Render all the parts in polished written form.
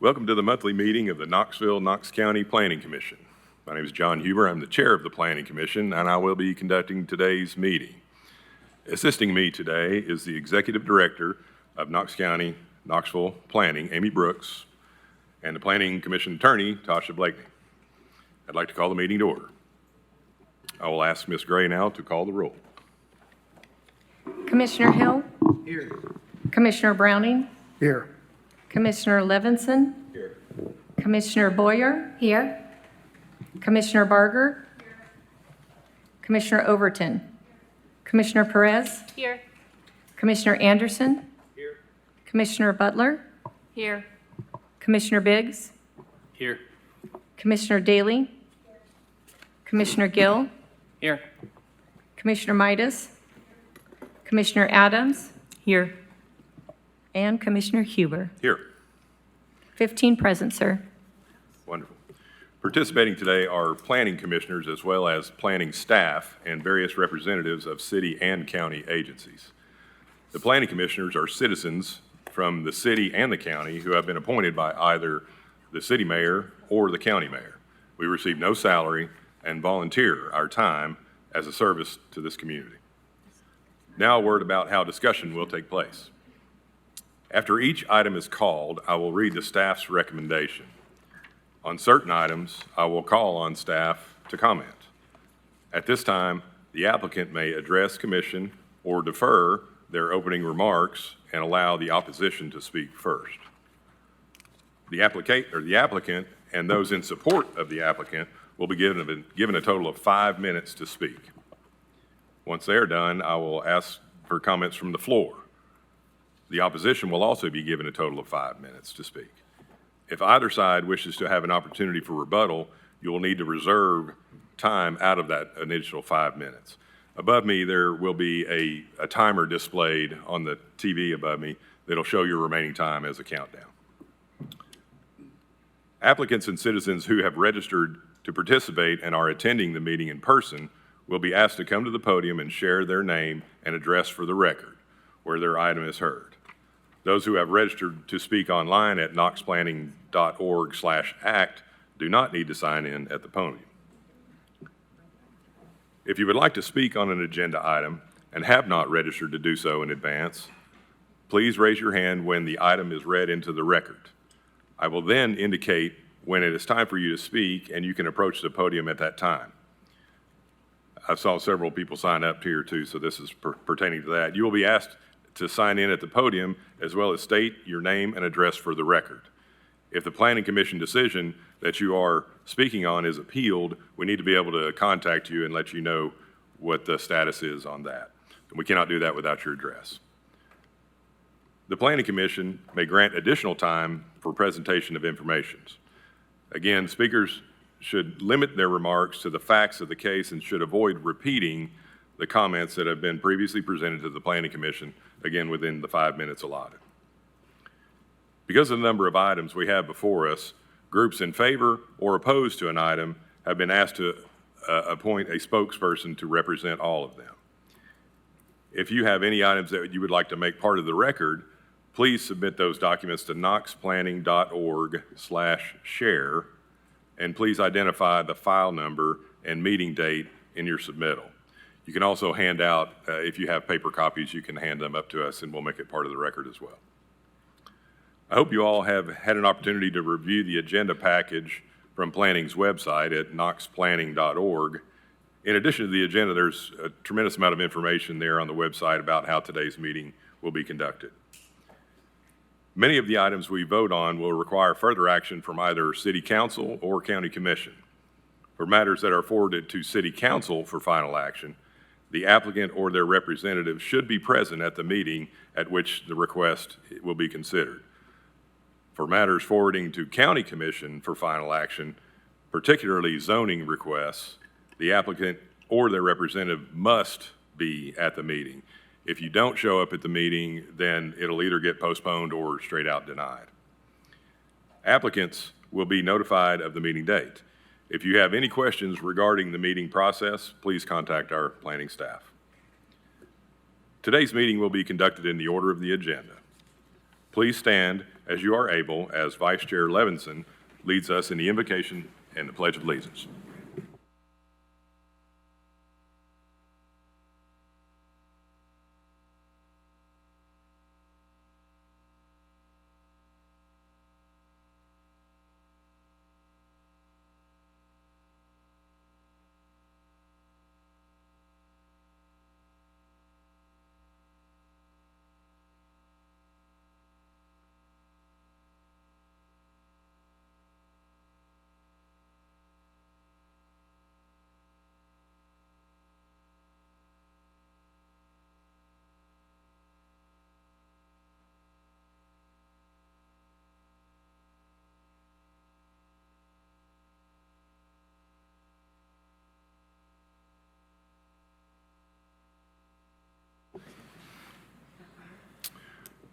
Welcome to the monthly meeting of the Knoxville-Knox County Planning Commission. My name is John Huber. I'm the chair of the Planning Commission, and I will be conducting today's meeting. Assisting me today is the Executive Director of Knox County, Knoxville Planning, Amy Brooks, and the Planning Commission Attorney, Tasha Blakeney. I'd like to call the meeting to order. I will ask Ms. Gray now to call the roll. Commissioner Hill? Here. Commissioner Browning? Here. Commissioner Levinson? Here. Commissioner Boyer? Here. Commissioner Barger? Here. Commissioner Overton? Commissioner Perez? Here. Commissioner Anderson? Here. Commissioner Butler? Here. Commissioner Biggs? Here. Commissioner Daly? Commissioner Gill? Here. Commissioner Midas? Commissioner Adams? Here. And Commissioner Huber. Here. 15 present, sir. Wonderful. Participating today are planning commissioners as well as planning staff and various representatives of city and county agencies. The planning commissioners are citizens from the city and the county who have been appointed by either the city mayor or the county mayor. We receive no salary and volunteer our time as a service to this community. Now a word about how discussion will take place. After each item is called, I will read the staff's recommendation. On certain items, I will call on staff to comment. At this time, the applicant may address commission or defer their opening remarks and allow the opposition to speak first. The applicant and those in support of the applicant will be given a total of 5 minutes to speak. Once they are done, I will ask for comments from the floor. The opposition will also be given a total of 5 minutes to speak. If either side wishes to have an opportunity for rebuttal, you will need to reserve time out of that initial 5 minutes. Above me, there will be a timer displayed on the TV above me that'll show your remaining time as a countdown. Applicants and citizens who have registered to participate and are attending the meeting in person will be asked to come to the podium and share their name and address for the record where their item is heard. Those who have registered to speak online at knoxplanning.org/act do not need to sign in at the podium. If you would like to speak on an agenda item and have not registered to do so in advance, please raise your hand when the item is read into the record. I will then indicate when it is time for you to speak, and you can approach the podium at that time. I saw several people sign up here too, so this is pertaining to that. You will be asked to sign in at the podium as well as state your name and address for the record. If the Planning Commission decision that you are speaking on is appealed, we need to be able to contact you and let you know what the status is on that. And we cannot do that without your address. The Planning Commission may grant additional time for presentation of information. Again, speakers should limit their remarks to the facts of the case and should avoid repeating the comments that have been previously presented to the Planning Commission, again within the 5 minutes allotted. Because of the number of items we have before us, groups in favor or opposed to an item have been asked to appoint a spokesperson to represent all of them. If you have any items that you would like to make part of the record, please submit those documents to knoxplanning.org/share, and please identify the file number and meeting date in your submittal. You can also hand out, if you have paper copies, you can hand them up to us and we'll make it part of the record as well. I hope you all have had an opportunity to review the agenda package from Planning's website at knoxplanning.org. In addition to the agenda, there's a tremendous amount of information there on the website about how today's meeting will be conducted. Many of the items we vote on will require further action from either City Council or County Commission. For matters that are forwarded to City Council for final action, the applicant or their representative should be present at the meeting at which the request will be considered. For matters forwarding to County Commission for final action, particularly zoning requests, the applicant or their representative must be at the meeting. If you don't show up at the meeting, then it'll either get postponed or straight out denied. Applicants will be notified of the meeting date. If you have any questions regarding the meeting process, please contact our planning staff. Today's meeting will be conducted in the order of the agenda. Please stand as you are able, as Vice Chair Levinson leads us in the invocation and the Pledge of Allegiance.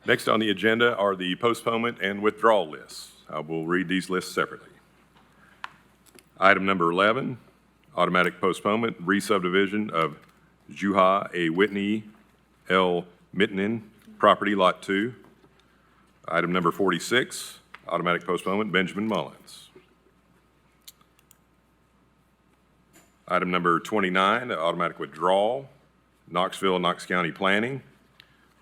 Next on the agenda are the postponement and withdrawal lists. I will read these lists separately. Item number 11, automatic postponement, re-subdivision of Juha A. Whitney L. Mittinen, property Lot 2. Item number 46, automatic postponement, Benjamin Mullins. Item number 29, automatic withdrawal, Knoxville-Knox County Planning.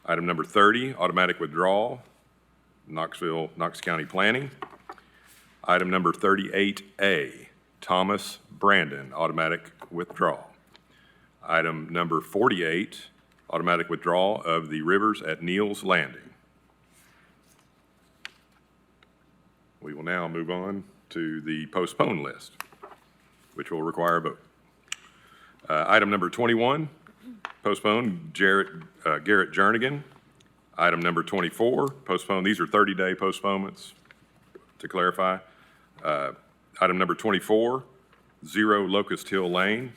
Item number 30, automatic withdrawal, Knoxville-Knox County Planning. Item number 38A, Thomas Brandon, automatic withdrawal. Item number 48, automatic withdrawal of the Rivers at Neal's Landing. We will now move on to the postponed list, which will require a vote. Item number 21, postpone Garrett Jernigan. Item number 24, postpone. These are 30-day postponements, to clarify. Item number 24, 0 Locust Hill Lane.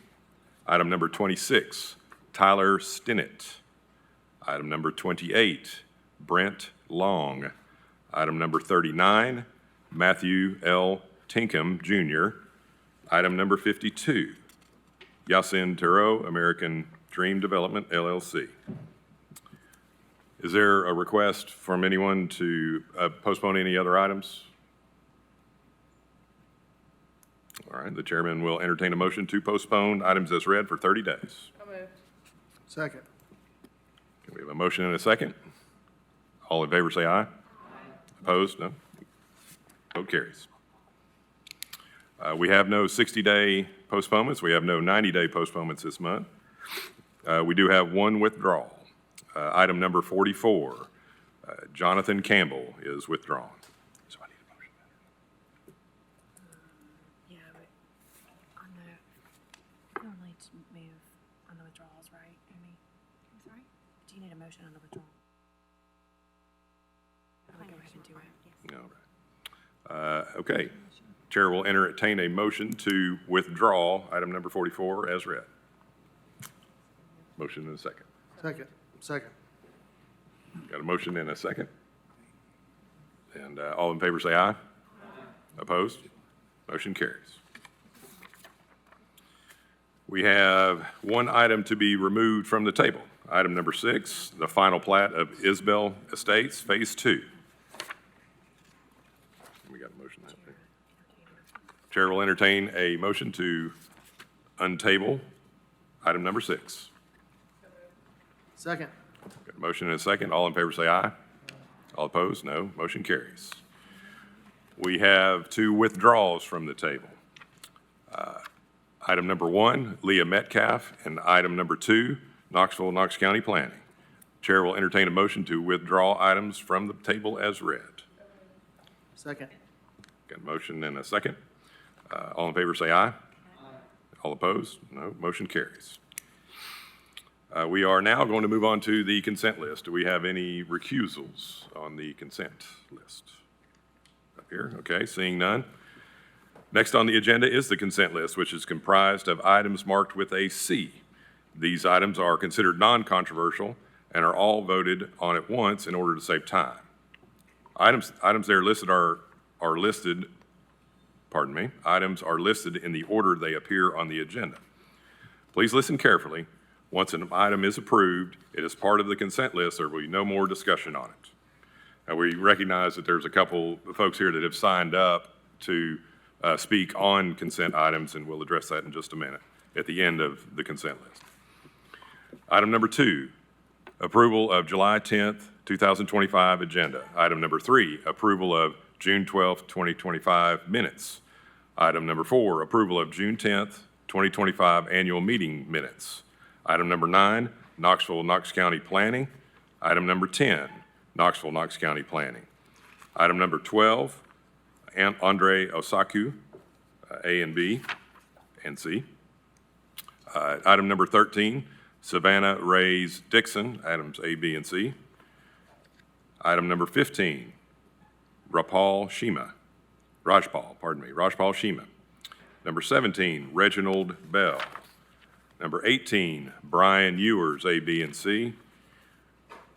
Item number 26, Tyler Stinnett. Item number 28, Brent Long. Item number 39, Matthew L. Tinkham, Jr. Item number 52, Yasin Turo, American Dream Development, LLC. Is there a request from anyone to postpone any other items? All right, the chairman will entertain a motion to postpone items as read for 30 days. So moved. Second. Can we have a motion and a second? All in favor say aye. Aye. Opposed? No. Vote carries. We have no 60-day postponements. We have no 90-day postponements this month. We do have one withdrawal. Item number 44, Jonathan Campbell is withdrawn. So I need a motion. Yeah, but on the, we don't need to move on the withdrawals, right, Amy? I'm sorry? Do you need a motion on the withdrawal? I'll go ahead and do it. All right. Okay. Chair will entertain a motion to withdraw item number 44 as read. Motion and a second. Second. Got a motion and a second? And all in favor say aye. Aye. Opposed? Motion carries. We have one item to be removed from the table. Item number 6, the final plat of Isbell Estates, Phase 2. We got a motion. Chair will entertain a motion to untable item number 6. Second. Got a motion and a second. All in favor say aye. All opposed? No. Motion carries. We have 2 withdrawals from the table. Item number 1, Leah Metcalf, and item number 2, Knoxville-Knox County Planning. Chair will entertain a motion to withdraw items from the table as read. Second. Got a motion and a second. All in favor say aye. Aye. All opposed? No. Motion carries. We are now going to move on to the consent list. Do we have any recusals on the consent list? Up here? Okay, seeing none. Next on the agenda is the consent list, which is comprised of items marked with a C. These items are considered non-controversial and are all voted on at once in order to save time. Items there listed are listed, pardon me, items are listed in the order they appear on the agenda. Please listen carefully. Once an item is approved, it is part of the consent list. There will be no more discussion on it. We recognize that there's a couple of folks here that have signed up to speak on consent items, and we'll address that in just a minute at the end of the consent list. Item number 2, approval of July 10th, 2025 agenda. Item number 3, approval of June 12th, 2025 minutes. Item number 4, approval of June 10th, 2025 annual meeting minutes. Item number 9, Knoxville-Knox County Planning. Item number 10, Knoxville-Knox County Planning. Item number 12, Andre Osaku, A and B and C. Item number 13, Savannah Reyes Dixon, items A, B, and C. Item number 15, Rajpal Shima. Number 17, Reginald Bell. Number 18, Brian Ewers, A, B, and C.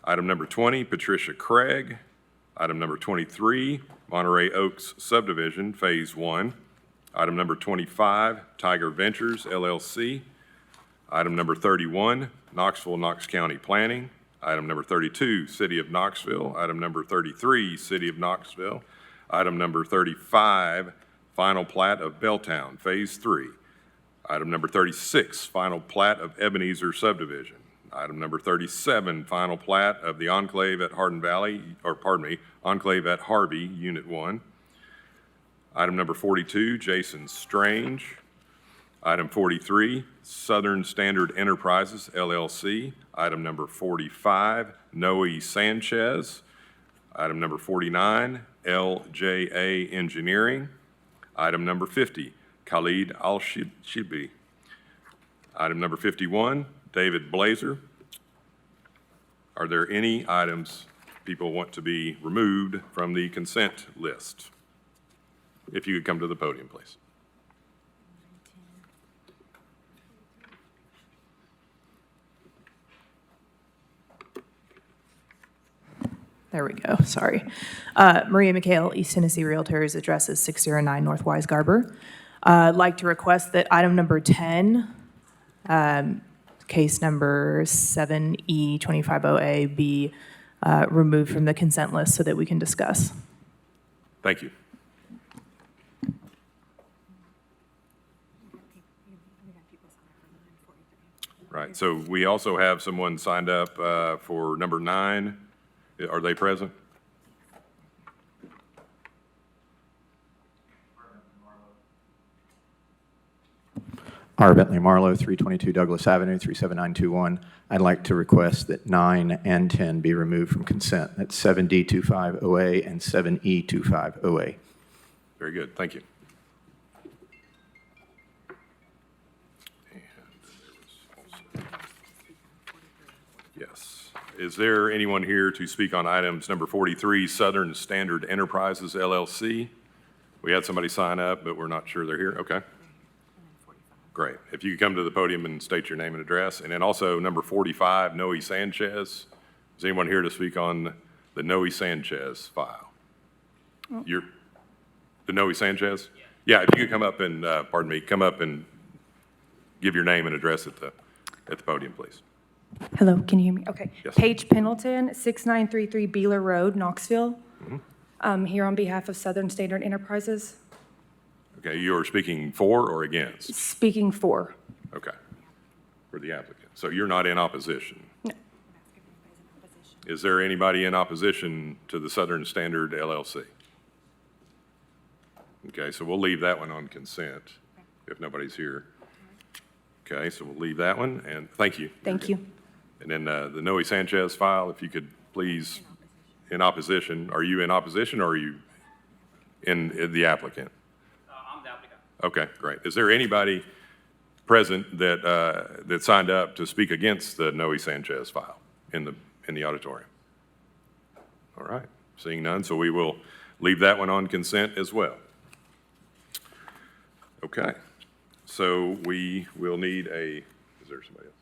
Item number 20, Patricia Craig. Item number 23, Monterey Oaks Subdivision, Phase 1. Item number 25, Tiger Ventures, LLC. Item number 31, Knoxville-Knox County Planning. Item number 32, City of Knoxville. Item number 33, City of Knoxville. Item number 35, Final Plat of Belltown, Phase 3. Item number 36, Final Plat of Ebenezer Subdivision. Item number 37, Final Plat of the Enclave at Enclave at Harvey, Unit 1. Item number 42, Jason Strange. Item 43, Southern Standard Enterprises, LLC. Item number 45, Noe Sanchez. Item number 49, LJA Engineering. Item number 50, Khalid Al-Shibi. Item number 51, David Blazer. Are there any items people want to be removed from the consent list? If you could come to the podium, please. There we go, sorry. Maria McHale, East Tennessee Realtors, address is 609 North Wise Garber. I'd like to request that item number 10, case number 7E250A, be removed from the consent list so that we can discuss. Thank you. Right, so we also have someone signed up for number 9. Are they present? R. Bentley Marlowe, 322 Douglas Avenue, 37921. I'd like to request that 9 and 10 be removed from consent. That's 7D250A and 7E250A. Very good, thank you. Yes. Is there anyone here to speak on items number 43, Southern Standard Enterprises, LLC? We had somebody sign up, but we're not sure they're here. Okay. Great. If you could come to the podium and state your name and address. And then also number 45, Noe Sanchez. Is anyone here to speak on the Noe Sanchez file? The Noe Sanchez? Yeah, if you could come up and, come up and give your name and address at the podium, please. Hello, can you hear me? Okay. Yes. Paige Pendleton, 6933 Beeler Road, Knoxville. Here on behalf of Southern Standard Enterprises. Okay, you are speaking for or against? Speaking for. Okay, for the applicant. So you're not in opposition? No. Is there anybody in opposition to the Southern Standard LLC? Okay, so we'll leave that one on consent if nobody's here. Okay, so we'll leave that one, and thank you. Thank you. And then the Noe Sanchez file, if you could please, in opposition. Are you in opposition or are you in the applicant? I'm the applicant. Okay, great. Is there anybody present that signed up to speak against the Noe Sanchez file in the auditorium? All right, seeing none, so we will leave that one on consent as well. Okay, so we will need is there somebody else?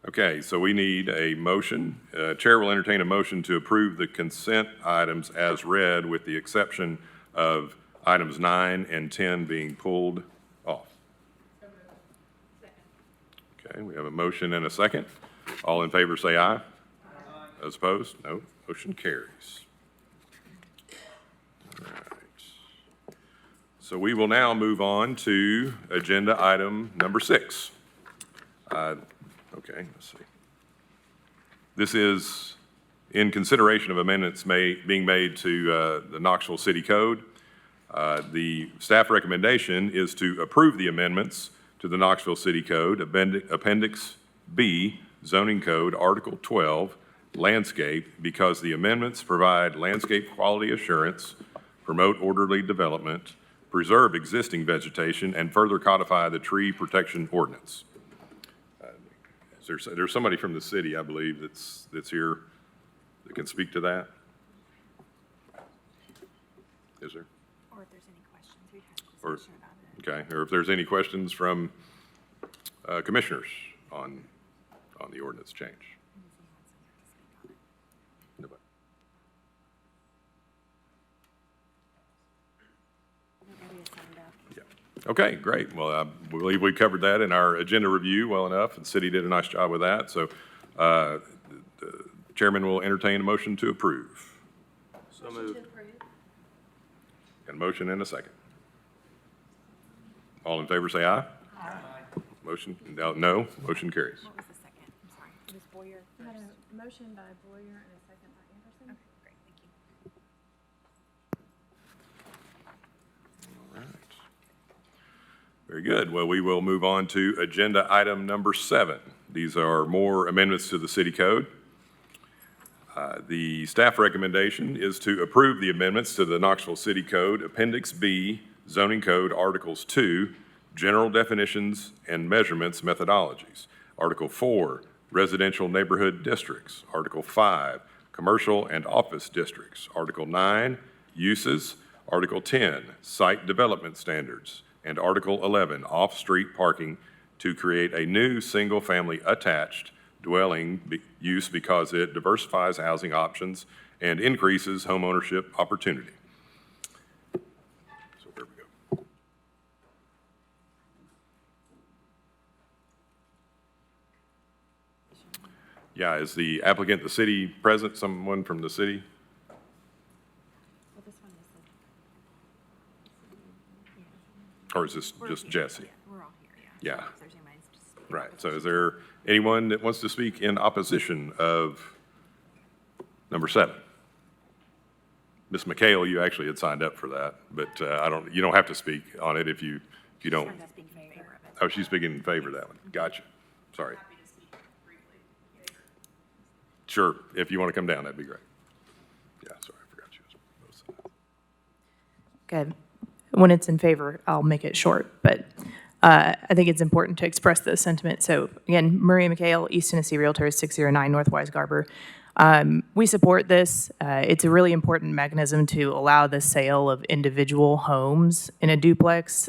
Okay, so we need a motion. Chair will entertain a motion to approve the consent items as read with the exception of items 9 and 10 being pulled off. Okay, we have a motion and a second. All in favor say aye. Aye. Those opposed? No. Motion carries. All right. So we will now move on to agenda item number 6. Okay, let's see. This is in consideration of amendments being made to the Knoxville City Code. The staff recommendation is to approve the amendments to the Knoxville City Code, Appendix B, Zoning Code, Article 12, Landscape, because the amendments provide landscape quality assurance, promote orderly development, preserve existing vegetation, and further codify the tree protection ordinance. There's somebody from the city, I believe, that's here that can speak to that? Is there? Or if there's any questions, we've had Or- a discussion about it. Okay, or if there's any questions from commissioners on the ordinance change? Nobody. Nobody has signed up. Yeah. Okay, great. Well, I believe we covered that in our agenda review well enough, and the city did a nice job with that. So the chairman will entertain a motion to approve. So moved. Got a motion and a second. All in favor, say aye. Aye. Motion, no, motion carries. What was the second? I'm sorry. It was Boyer I had first. a motion by Boyer and a second by Anderson. Okay, great, thank you. All right. Very good. Well, we will move on to agenda item number 7. These are more amendments to the city code. The staff recommendation is to approve the amendments to the Knoxville City Code, Appendix B, Zoning Code, Articles 2, General Definitions and Measurements Methodologies. Article 4, Residential Neighborhood Districts. Article 5, Commercial and Office Districts. Article 9, Uses. Article 10, Site Development Standards. And Article 11, Off-Street Parking, to create a new single-family attached dwelling use because it diversifies housing options and increases homeownership opportunity. So there we go. Yeah, is the applicant the city present, someone from the city? Well, this one is Or is this just Jesse? we're all here, Yeah. If there's anybody that's just. Right, so is there anyone that wants to speak in opposition of number 7? Ms. McHale, you actually had signed up for that, but you don't have to speak on it if you don't. Signed up in favor of it. Oh, she's speaking in favor of that one. Gotcha. Sorry. Sure, if you want to come down, that'd be great. Yeah, sorry, I forgot you was both sides. Okay. When it's in favor, I'll make it short, but I think it's important to express the sentiment. So again, Maria McHale, East Tennessee Realtors, 609 North Wise Garber. We support this. It's a really important mechanism to allow the sale of individual homes in a duplex,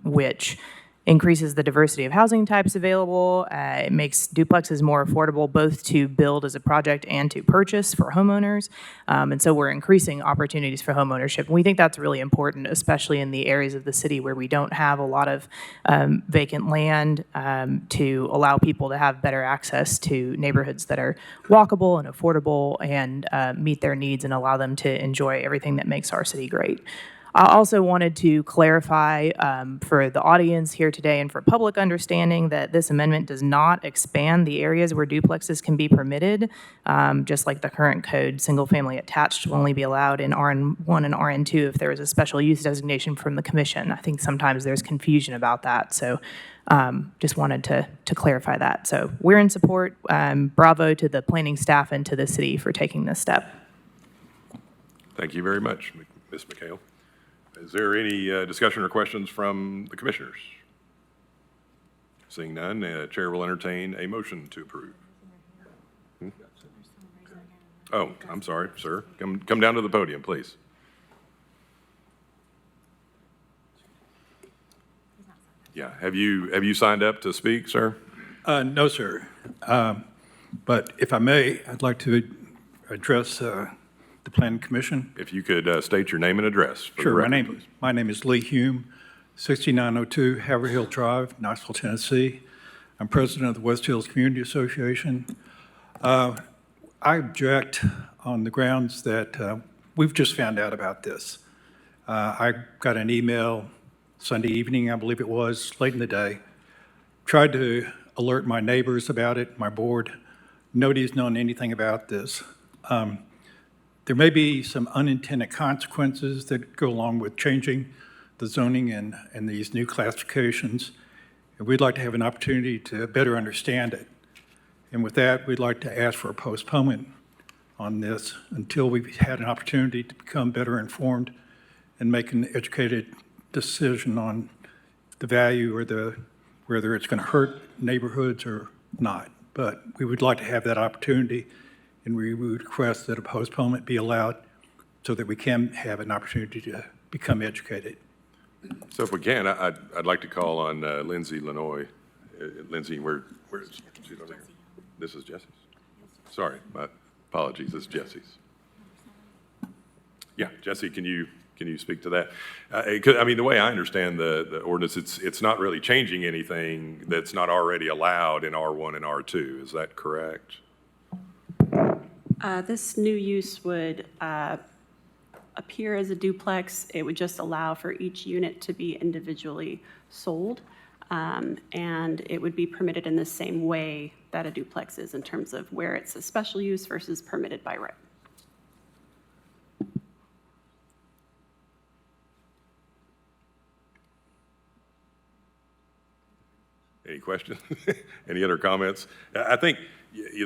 which increases the diversity of housing types available. It makes duplexes more affordable both to build as a project and to purchase for homeowners. And so we're increasing opportunities for homeownership. And we think that's really important, especially in the areas of the city where we don't have a lot of vacant land, to allow people to have better access to neighborhoods that are walkable and affordable and meet their needs and allow them to enjoy everything that makes our city great. I also wanted to clarify for the audience here today and for public understanding that this amendment does not expand the areas where duplexes can be permitted. Just like the current code, single-family attached will only be allowed in RN1 and RN2 if there is a special use designation from the commission. I think sometimes there's confusion about that, so just wanted to clarify that. So we're in support. Bravo to the planning staff and to the city for taking this step. Thank you very much, Ms. McHale. Is there any discussion or questions from the commissioners? Seeing none, Chair will entertain a motion to approve. Oh, I'm sorry, sir. Come down to the podium, please. Yeah, have you signed up to speak, sir? No, sir. But if I may, I'd like to address the Planning Commission. If you could state your name and address for the Sure, record, my name is Lee Hume, 6902 Haverhill Drive, Knoxville, Tennessee. I'm president of the West Hills Community Association. I object on the grounds that we've just found out about this. I got an email Sunday evening, I believe it was, late in the day. Tried to alert my neighbors about it, my board. Nobody's known anything about this. There may be some unintended consequences that go along with changing the zoning and these new classifications. And we'd like to have an opportunity to better understand it. And with that, we'd like to ask for a postponement on this until we've had an opportunity to become better informed and make an educated decision on the value or whether it's going to hurt neighborhoods or not. But we would like to have that opportunity, and we would request that a postponement be allowed so that we can have an opportunity to become educated. So if we can, I'd like to call on Lindsay Lenoy. Lindsay, where is she? She's over here. This is Jesse's? Sorry, my apologies, this is Jesse's. Yeah, Jesse, can you speak to that? 'Cause, I mean, the way I understand the ordinance, it's not really changing anything that's not already allowed in R1 and R2. Is that correct? This new use would appear as a duplex. It would just allow for each unit to be individually sold, and it would be permitted in the same way that a duplex is in terms of where it's a special use versus permitted by right. Any questions? Any other comments? I think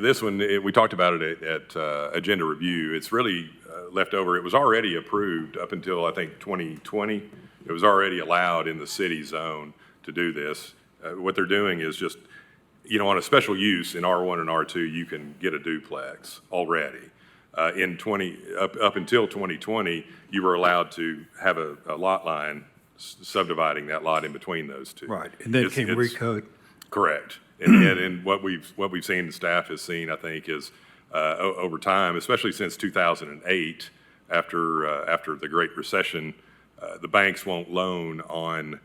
this one, we talked about it at agenda review. It's really left over. It was already approved up until, I think, 2020. It was already allowed in the city zone to do this. What they're doing is just, on a special use in R1 and R2, you can get a duplex already. Up until 2020, you were allowed to have a lot line subdividing that lot in between those two. Right, and then came recode. Correct. And what we've seen, and staff has seen, I think, is over time, especially since 2008, after the Great Recession, the banks won't loan on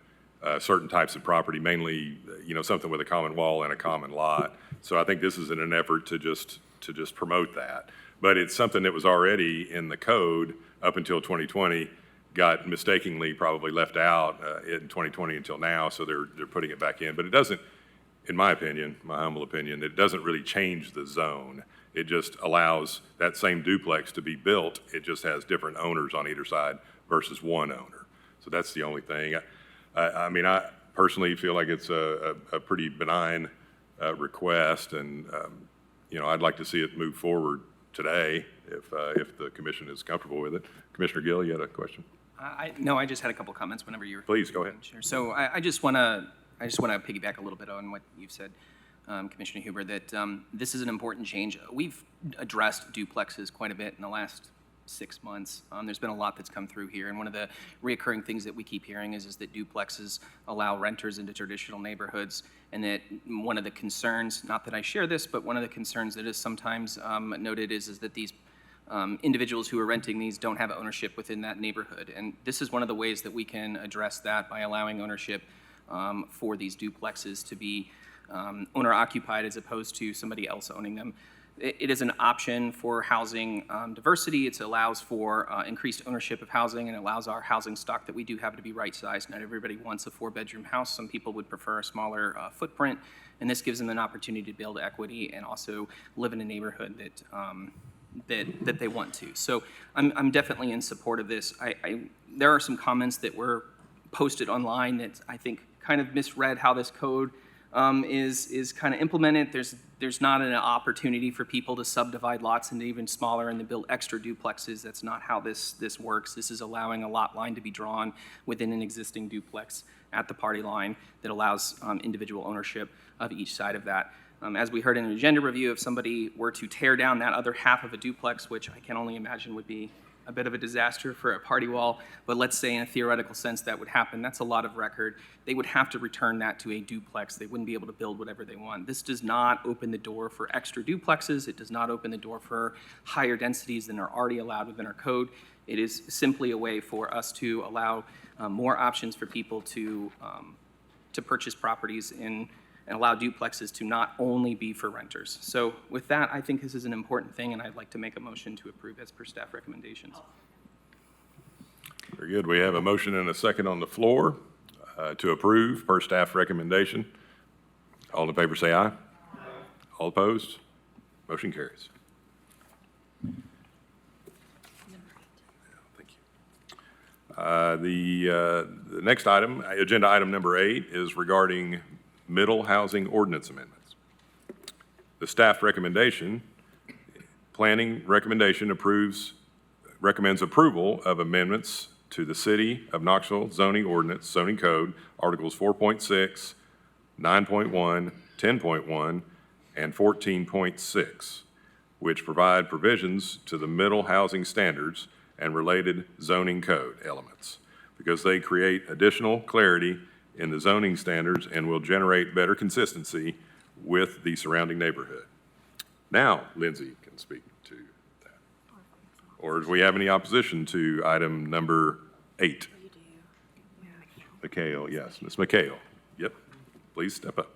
certain types of property, mainly something with a common wall and a common lot. So I think this is in an effort to just promote that. But it's something that was already in the code up until 2020. Got mistakenly probably left out in 2020 until now, so they're putting it back in. But it doesn't, in my opinion, my humble opinion, it doesn't really change the zone. It just allows that same duplex to be built. It just has different owners on either side versus one owner. So that's the only thing. I mean, I personally feel like it's a pretty benign request, and I'd like to see it move forward today if the commission is comfortable with it. Commissioner Gill, you had a question? No, I just had a couple comments whenever you were. Please, go ahead. Sure. So I just want to piggyback a little bit on what you've said, Commissioner Huber, that this is an important change. We've addressed duplexes quite a bit in the last 6 months. There's been a lot that's come through here, and one of the reoccurring things that we keep hearing is that duplexes allow renters into traditional neighborhoods, and that one of the concerns, not that I share this, but one of the concerns that is sometimes noted is that these individuals who are renting these don't have ownership within that neighborhood. And this is one of the ways that we can address that by allowing ownership for these duplexes to be owner-occupied as opposed to somebody else owning them. It is an option for housing diversity. It allows for increased ownership of housing, and allows our housing stock that we do have to be right-sized. Not everybody wants a 4-bedroom house. Some people would prefer a smaller footprint, and this gives them an opportunity to build equity and also live in a neighborhood that they want to. So I'm definitely in support of this. There are some comments that were posted online that I think kind of misread how this code is kind of implemented. There's not an opportunity for people to subdivide lots into even smaller and to build extra duplexes. That's not how this works. This is allowing a lot line to be drawn within an existing duplex at the party line that allows individual ownership of each side of that. As we heard in an agenda review, if somebody were to tear down that other half of a duplex, which I can only imagine would be a bit of a disaster for a party wall, but let's say in a theoretical sense that would happen, that's a lot of record. They would have to return that to a duplex. They wouldn't be able to build whatever they want. This does not open the door for extra duplexes. It does not open the door for higher densities than are already allowed within our code. It is simply a way for us to allow more options for people to purchase properties in and allow duplexes to not only be for renters. So with that, I think this is an important thing, and I'd like to make a motion to approve as per staff recommendations. Very good. We have a motion and a second on the floor to approve per staff recommendation. All in favor say aye. All opposed? Motion carries. Thank you. The next item, agenda item number 8, is regarding middle housing ordinance amendments. The staff recommendation, planning recommendation recommends approval of amendments to the City of Knoxville zoning ordinance, zoning code, Articles 4.6, 9.1, 10.1, and 14.6, which provide provisions to the middle housing standards and related zoning code elements, because they create additional clarity in the zoning standards and will generate better consistency with the surrounding neighborhood. Now, Lindsay can speak to that. Or do we have any opposition to item number 8? McHale, yes, Ms. McHale. Yep, please step up.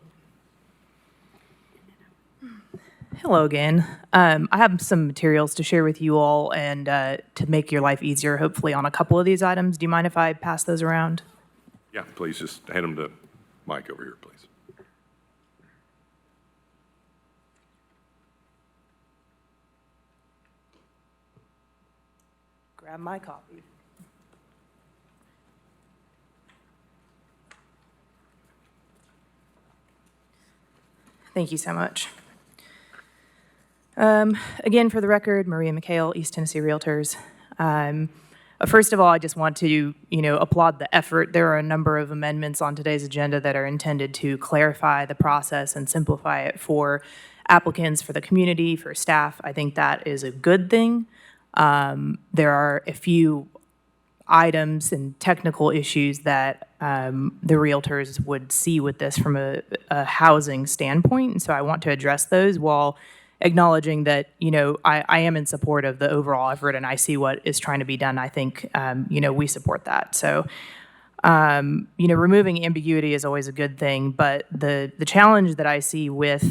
Hello again. I have some materials to share with you all and to make your life easier, hopefully, on a couple of these items. Do you mind if I pass those around? Yeah, please just hand them to Mike over here, please. Grab my copy. Thank you so much. Again, for the record, Maria McHale, East Tennessee Realtors. First of all, I just want to, applaud the effort. There are a number of amendments on today's agenda that are intended to clarify the process and simplify it for applicants, for the community, for staff. I think that is a good thing. There are a few items and technical issues that the realtors would see with this from a housing standpoint, and so I want to address those while acknowledging that, I am in support of the overall effort and I see what is trying to be done. I think, we support that. So, removing ambiguity is always a good thing, but the challenge that I see with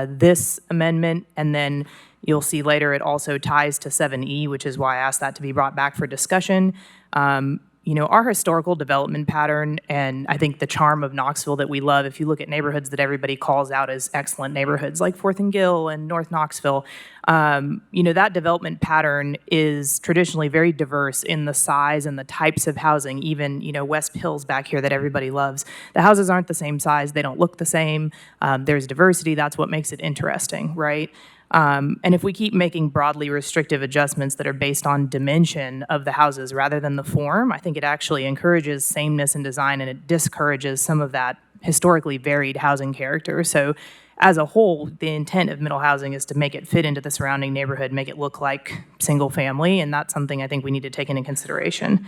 this amendment, and then you'll see later it also ties to 7E, which is why I asked that to be brought back for discussion. Our historical development pattern, and I think the charm of Knoxville that we love, if you look at neighborhoods that everybody calls out as excellent neighborhoods, like 4th and Gill and North Knoxville, that development pattern is traditionally very diverse in the size and the types of housing, even, West Hills back here that everybody loves. The houses aren't the same size, they don't look the same, there's diversity, that's what makes it interesting, right? And if we keep making broadly restrictive adjustments that are based on dimension of the houses rather than the form, I think it actually encourages sameness in design and it discourages some of that historically varied housing character. So as a whole, the intent of middle housing is to make it fit into the surrounding neighborhood, make it look like single family, and that's something I think we need to take into consideration.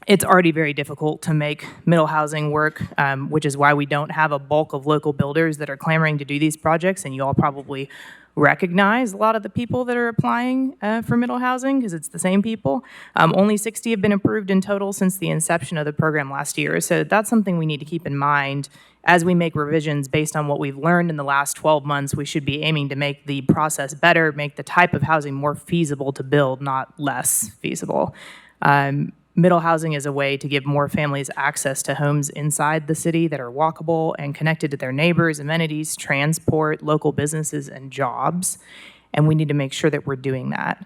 It's already very difficult to make middle housing work, which is why we don't have a bulk of local builders that are clamoring to do these projects, and you all probably recognize a lot of the people that are applying for middle housing, because it's the same people. Only 60 have been approved in total since the inception of the program last year, so that's something we need to keep in mind. As we make revisions based on what we've learned in the last 12 months, we should be aiming to make the process better, make the type of housing more feasible to build, not less feasible. Middle housing is a way to give more families access to homes inside the city that are walkable and connected to their neighbors, amenities, transport, local businesses, and jobs. And we need to make sure that we're doing that.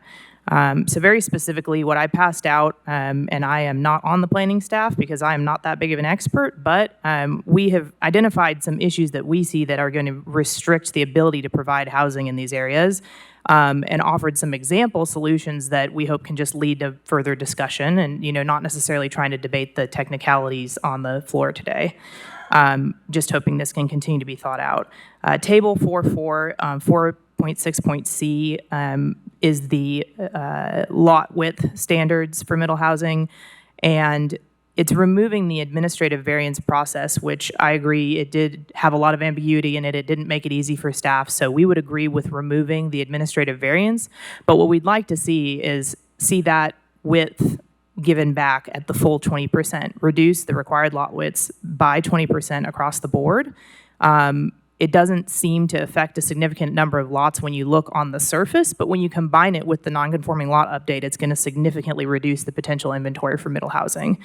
So very specifically, what I passed out, and I am not on the planning staff because I am not that big of an expert, but we have identified some issues that we see that are going to restrict the ability to provide housing in these areas, and offered some example solutions that we hope can just lead to further discussion and, not necessarily trying to debate the technicalities on the floor today. Just hoping this can continue to be thought out. Table 4.4, 4.6.c is the lot width standards for middle housing, and it's removing the administrative variance process, which I agree it did have a lot of ambiguity in it. It didn't make it easy for staff, so we would agree with removing the administrative variance. But what we'd like to see is that width given back at the full 20%, reduce the required lot widths by 20% across the board. It doesn't seem to affect a significant number of lots when you look on the surface, but when you combine it with the nonconforming lot update, it's going to significantly reduce the potential inventory for middle housing.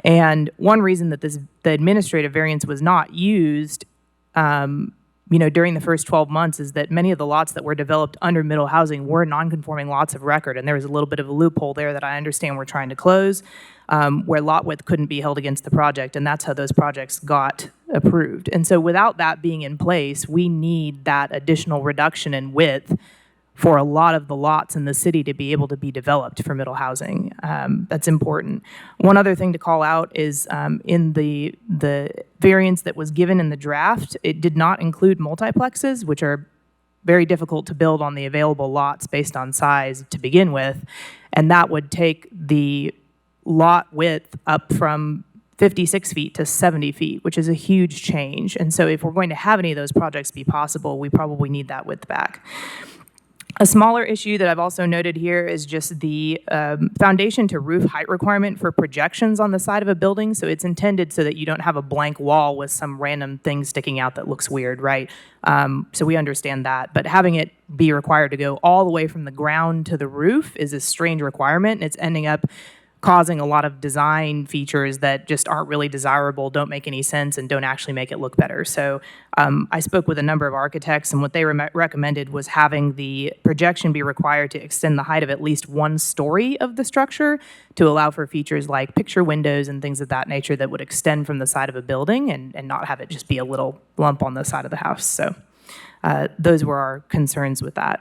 And one reason that the administrative variance was not used during the first 12 months is that many of the lots that were developed under middle housing were non-conforming lots of record, and there was a little bit of a loophole there that I understand we're trying to close, where lot width couldn't be held against the project, and that's how those projects got approved. And so without that being in place, we need that additional reduction in width for a lot of the lots in the city to be able to be developed for middle housing. That's important. One other thing to call out is in the variance that was given in the draft, it did not include multiplexes, which are very difficult to build on the available lots based on size to begin with, and that would take the lot width up from 56 feet to 70 feet, which is a huge change. And so if we're going to have any of those projects be possible, we probably need that width back. A smaller issue that I've also noted here is just the foundation to roof height requirement for projections on the side of a building. So it's intended so that you don't have a blank wall with some random thing sticking out that looks weird, right? So we understand that. But having it be required to go all the way from the ground to the roof is a strange requirement. It's ending up causing a lot of design features that just aren't really desirable, don't make any sense, and don't actually make it look better. So I spoke with a number of architects, and what they recommended was having the projection be required to extend the height of at least 1 story of the structure to allow for features like picture windows and things of that nature that would extend from the side of a building and not have it just be a little lump on the side of the house. So those were our concerns with that.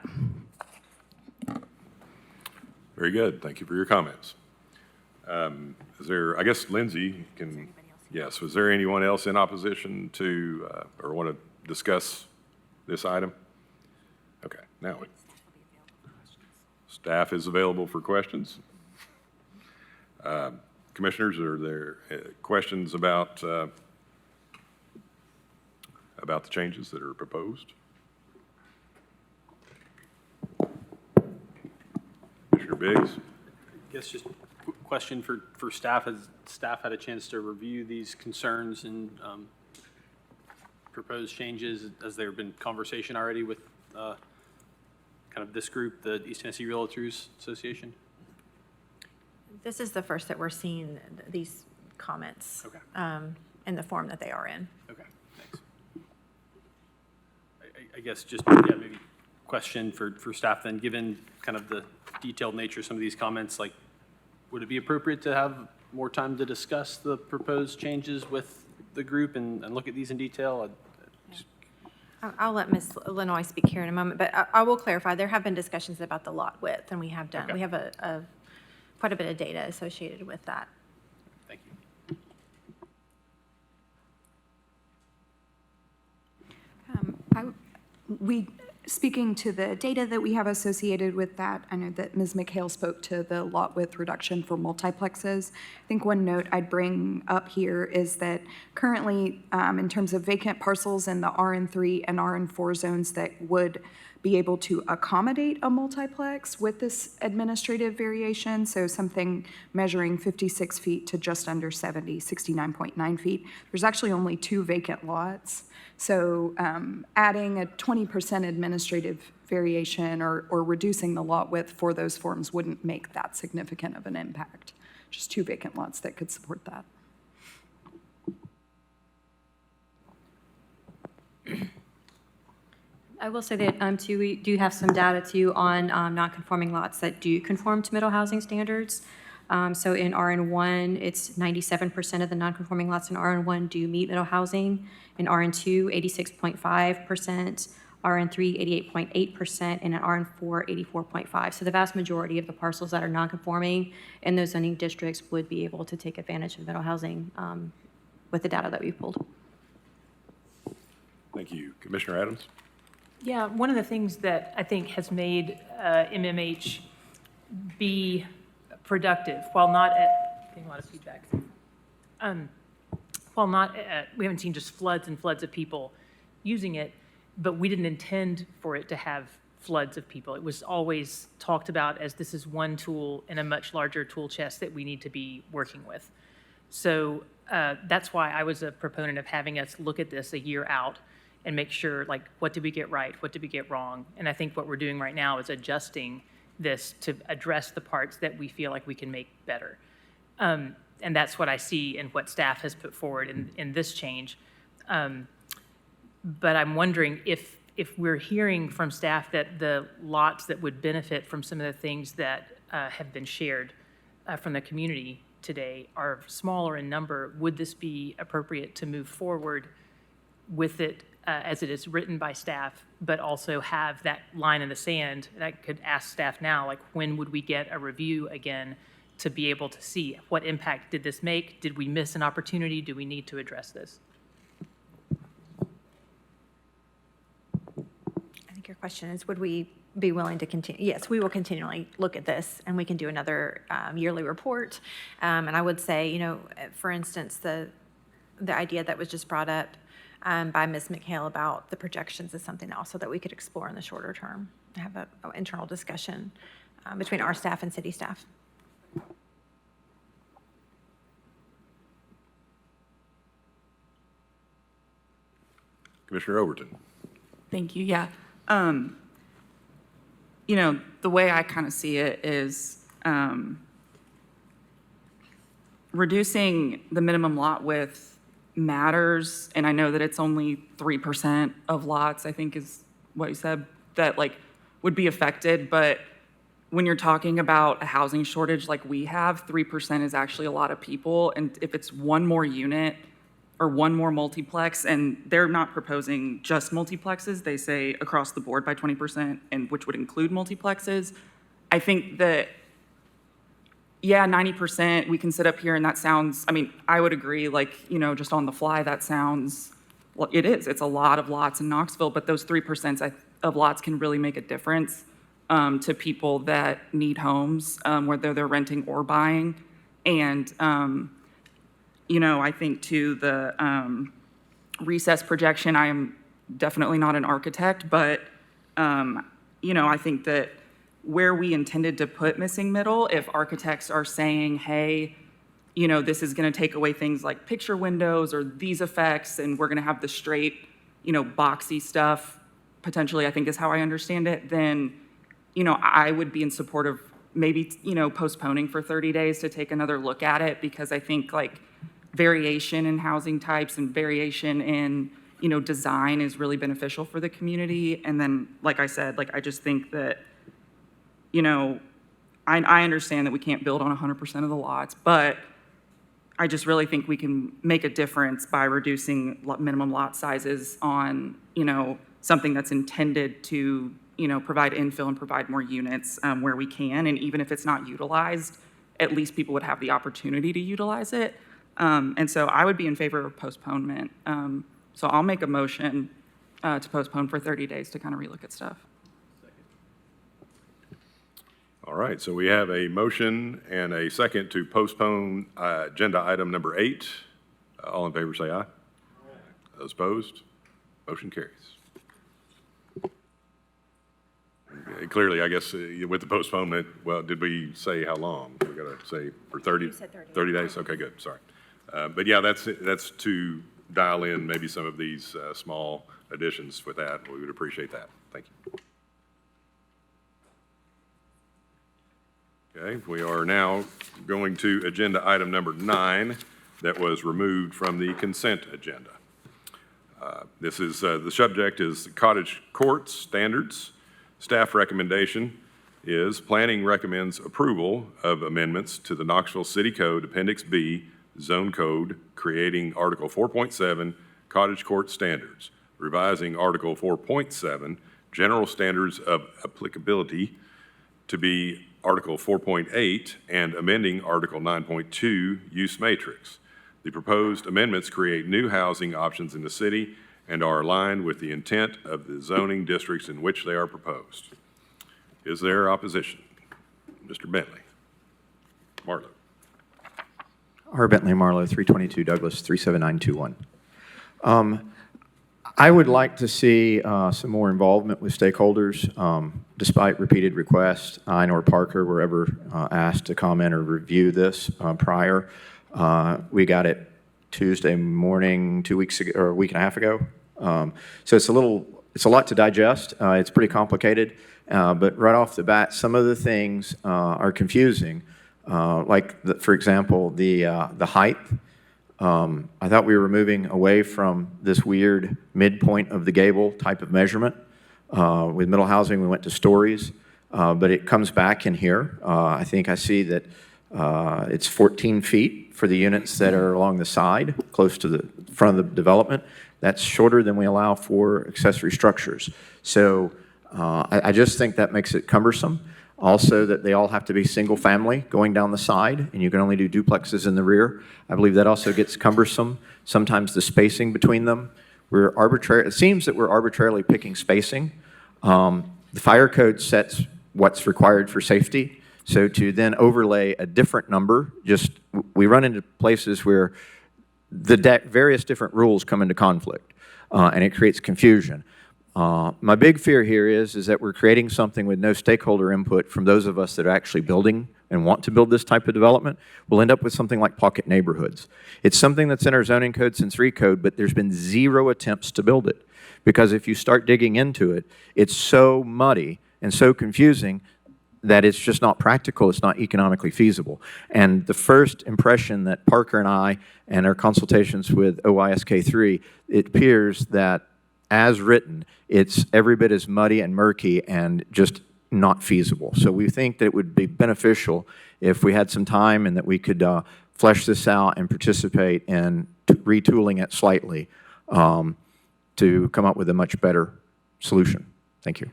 Very good. Thank you for your comments. Is there, I guess Lindsay can, yes, was there anyone else in opposition to, or want to discuss this item? Okay, now, staff is available for questions. Commissioners, are there questions about the changes that are proposed? Commissioner Biggs? I guess just question for staff. Has staff had a chance to review these concerns and proposed changes? Has there been conversation already with kind of this group, the East Tennessee Realtors Association? This is the first that we're seeing these comments Okay. in the form that they are in. Okay, thanks. I guess just, yeah, maybe question for staff then, given kind of the detailed nature of some of these comments, like, would it be appropriate to have more time to discuss the proposed changes with the group and look at these in detail? I'll let Ms. Lenoy speak here in a moment, but I will clarify, there have been discussions about the lot width, and we have done, Okay. we have quite a bit of data associated with that. Thank you. Speaking to the data that we have associated with that, I know that Ms. McHale spoke to the lot width reduction for multiplexes. I think one note I'd bring up here is that currently, in terms of vacant parcels in the RN3 and RN4 zones that would be able to accommodate a multiplex with this administrative variation, so something measuring 56 feet to just under 70, 69.9 feet, there's actually only 2 vacant lots. So adding a 20% administrative variation or reducing the lot width for those forms wouldn't make that significant of an impact. Just 2 vacant lots that could support that. I will say that, too, we do have some data, too, on non-conforming lots that do conform to middle housing standards. So in RN1, it's 97% of the non-conforming lots in RN1 do meet middle housing. In RN2, 86.5%, RN3, 88.8%, and in RN4, 84.5%. So the vast majority of the parcels that are non-conforming in those zoning districts would be able to take advantage of middle housing with the data that we pulled. Thank you. Commissioner Adams? Yeah, one of the things that I think has made MMH be productive, while not at, getting a lot of feedback, while not at, we haven't seen just floods and floods of people using it, but we didn't intend for it to have floods of people. It was always talked about as this is one tool in a much larger tool chest that we need to be working with. So that's why I was a proponent of having us look at this a year out and make sure, like, what did we get right? What did we get wrong? And I think what we're doing right now is adjusting this to address the parts that we feel like we can make better. And that's what I see in what staff has put forward in this change. But I'm wondering if we're hearing from staff that the lots that would benefit from some of the things that have been shared from the community today are smaller in number, would this be appropriate to move forward with it as it is written by staff, but also have that line in the sand? And I could ask staff now, like, when would we get a review again to be able to see what impact did this make? Did we miss an opportunity? Do we need to address this? I think your question is, would we be willing to continue? Yes, we will continually look at this, and we can do another yearly report. And I would say, you know, for instance, the idea that was just brought up by Ms. McHale about the projections is something also that we could explore in the shorter term, have an internal discussion between our staff and city staff. Commissioner Overton. Thank you. Yeah. You know, the way I kind of see it is reducing the minimum lot width matters, and I know that it's only 3% of lots, I think is what you said, that like would be affected, but when you're talking about a housing shortage like we have, 3% is actually a lot of people, and if it's one more unit or one more multiplex, and they're not proposing just multiplexes, they say across the board by 20%, and which would include multiplexes. I think that, yeah, 90%, we can sit up here and that sounds, I mean, I would agree, like, you know, just on the fly, that sounds, well, it is, it's a lot of lots in Knoxville, but those 3% of lots can really make a difference to people that need homes, whether they're renting or buying. And, you know, I think too, the recess projection, I am definitely not an architect, but, you know, I think that where we intended to put missing middle, if architects are saying, hey, you know, this is going to take away things like picture windows or these effects, and we're going to have the straight, you know, boxy stuff, potentially, I think is how I understand it, then, you know, I would be in support of maybe, you know, postponing for 30 days to take another look at it, because I think like variation in housing types and variation in, you know, design is really beneficial for the community. And then, like I said, like, I just think that, you know, I understand that we can't build on 100% of the lots, but I just really think we can make a difference by reducing minimum lot sizes on, you know, something that's intended to, you know, provide infill and provide more units where we can. And even if it's not utilized, at least people would have the opportunity to utilize it. And so I would be in favor of postponement. So I'll make a motion to postpone for 30 days to kind of relook at stuff. All right, so we have a motion and a second to postpone agenda item number 8. All in favor say aye. Those opposed? Motion carries. Clearly, I guess with the postponement, well, did we say how long? We got to say for 30? 30 days? Okay, good, sorry. But yeah, that's to dial in maybe some of these small additions with that. We would appreciate that. Thank you. Okay, we are now going to agenda item number 9 that was removed from the consent agenda. This is, the subject is cottage court standards. Staff recommendation is planning recommends approval of amendments to the Knoxville City Code Appendix B Zone Code, creating Article 4.7 Cottage Court Standards, revising Article 4.7 General Standards of Applicability to be Article 4.8 and amending Article 9.2 Use Matrix. The proposed amendments create new housing options in the city and are aligned with the intent of the zoning districts in which they are proposed. Is there opposition? Mr. Bentley. Marlowe. R. Bentley Marlowe, 322 Douglas, 37921. I would like to see some more involvement with stakeholders. Despite repeated requests, I nor Parker were ever asked to comment or review this prior. We got it Tuesday morning, 2 weeks ago, or a week and a half ago. So it's a lot to digest. It's pretty complicated, but right off the bat, some of the things are confusing. For example, the height. I thought we were moving away from this weird midpoint of the gable type of measurement. With middle housing, we went to stories, but it comes back in here. I think I see that it's 14 feet for the units that are along the side, close to the front of the development. That's shorter than we allow for accessory structures. So I just think that makes it cumbersome. Also, that they all have to be single family going down the side, and you can only do duplexes in the rear. I believe that also gets cumbersome. Sometimes the spacing between them, it seems that we're arbitrarily picking spacing. The fire code sets what's required for safety. So to then overlay a different number, we run into places where the various different rules come into conflict, and it creates confusion. My big fear here is that we're creating something with no stakeholder input from those of us that are actually building and want to build this type of development. We'll end up with something like pocket neighborhoods. It's something that's in our zoning code since recode, but there's been 0 attempts to build it. Because if you start digging into it, it's so muddy and so confusing that it's just not practical, it's not economically feasible. And the first impression that Parker and I and our consultations with OISK3, it appears that as written, it's every bit as muddy and murky and just not feasible. So we think that it would be beneficial if we had some time and that we could flesh this out and participate in retooling it slightly to come up with a much better solution. Thank you.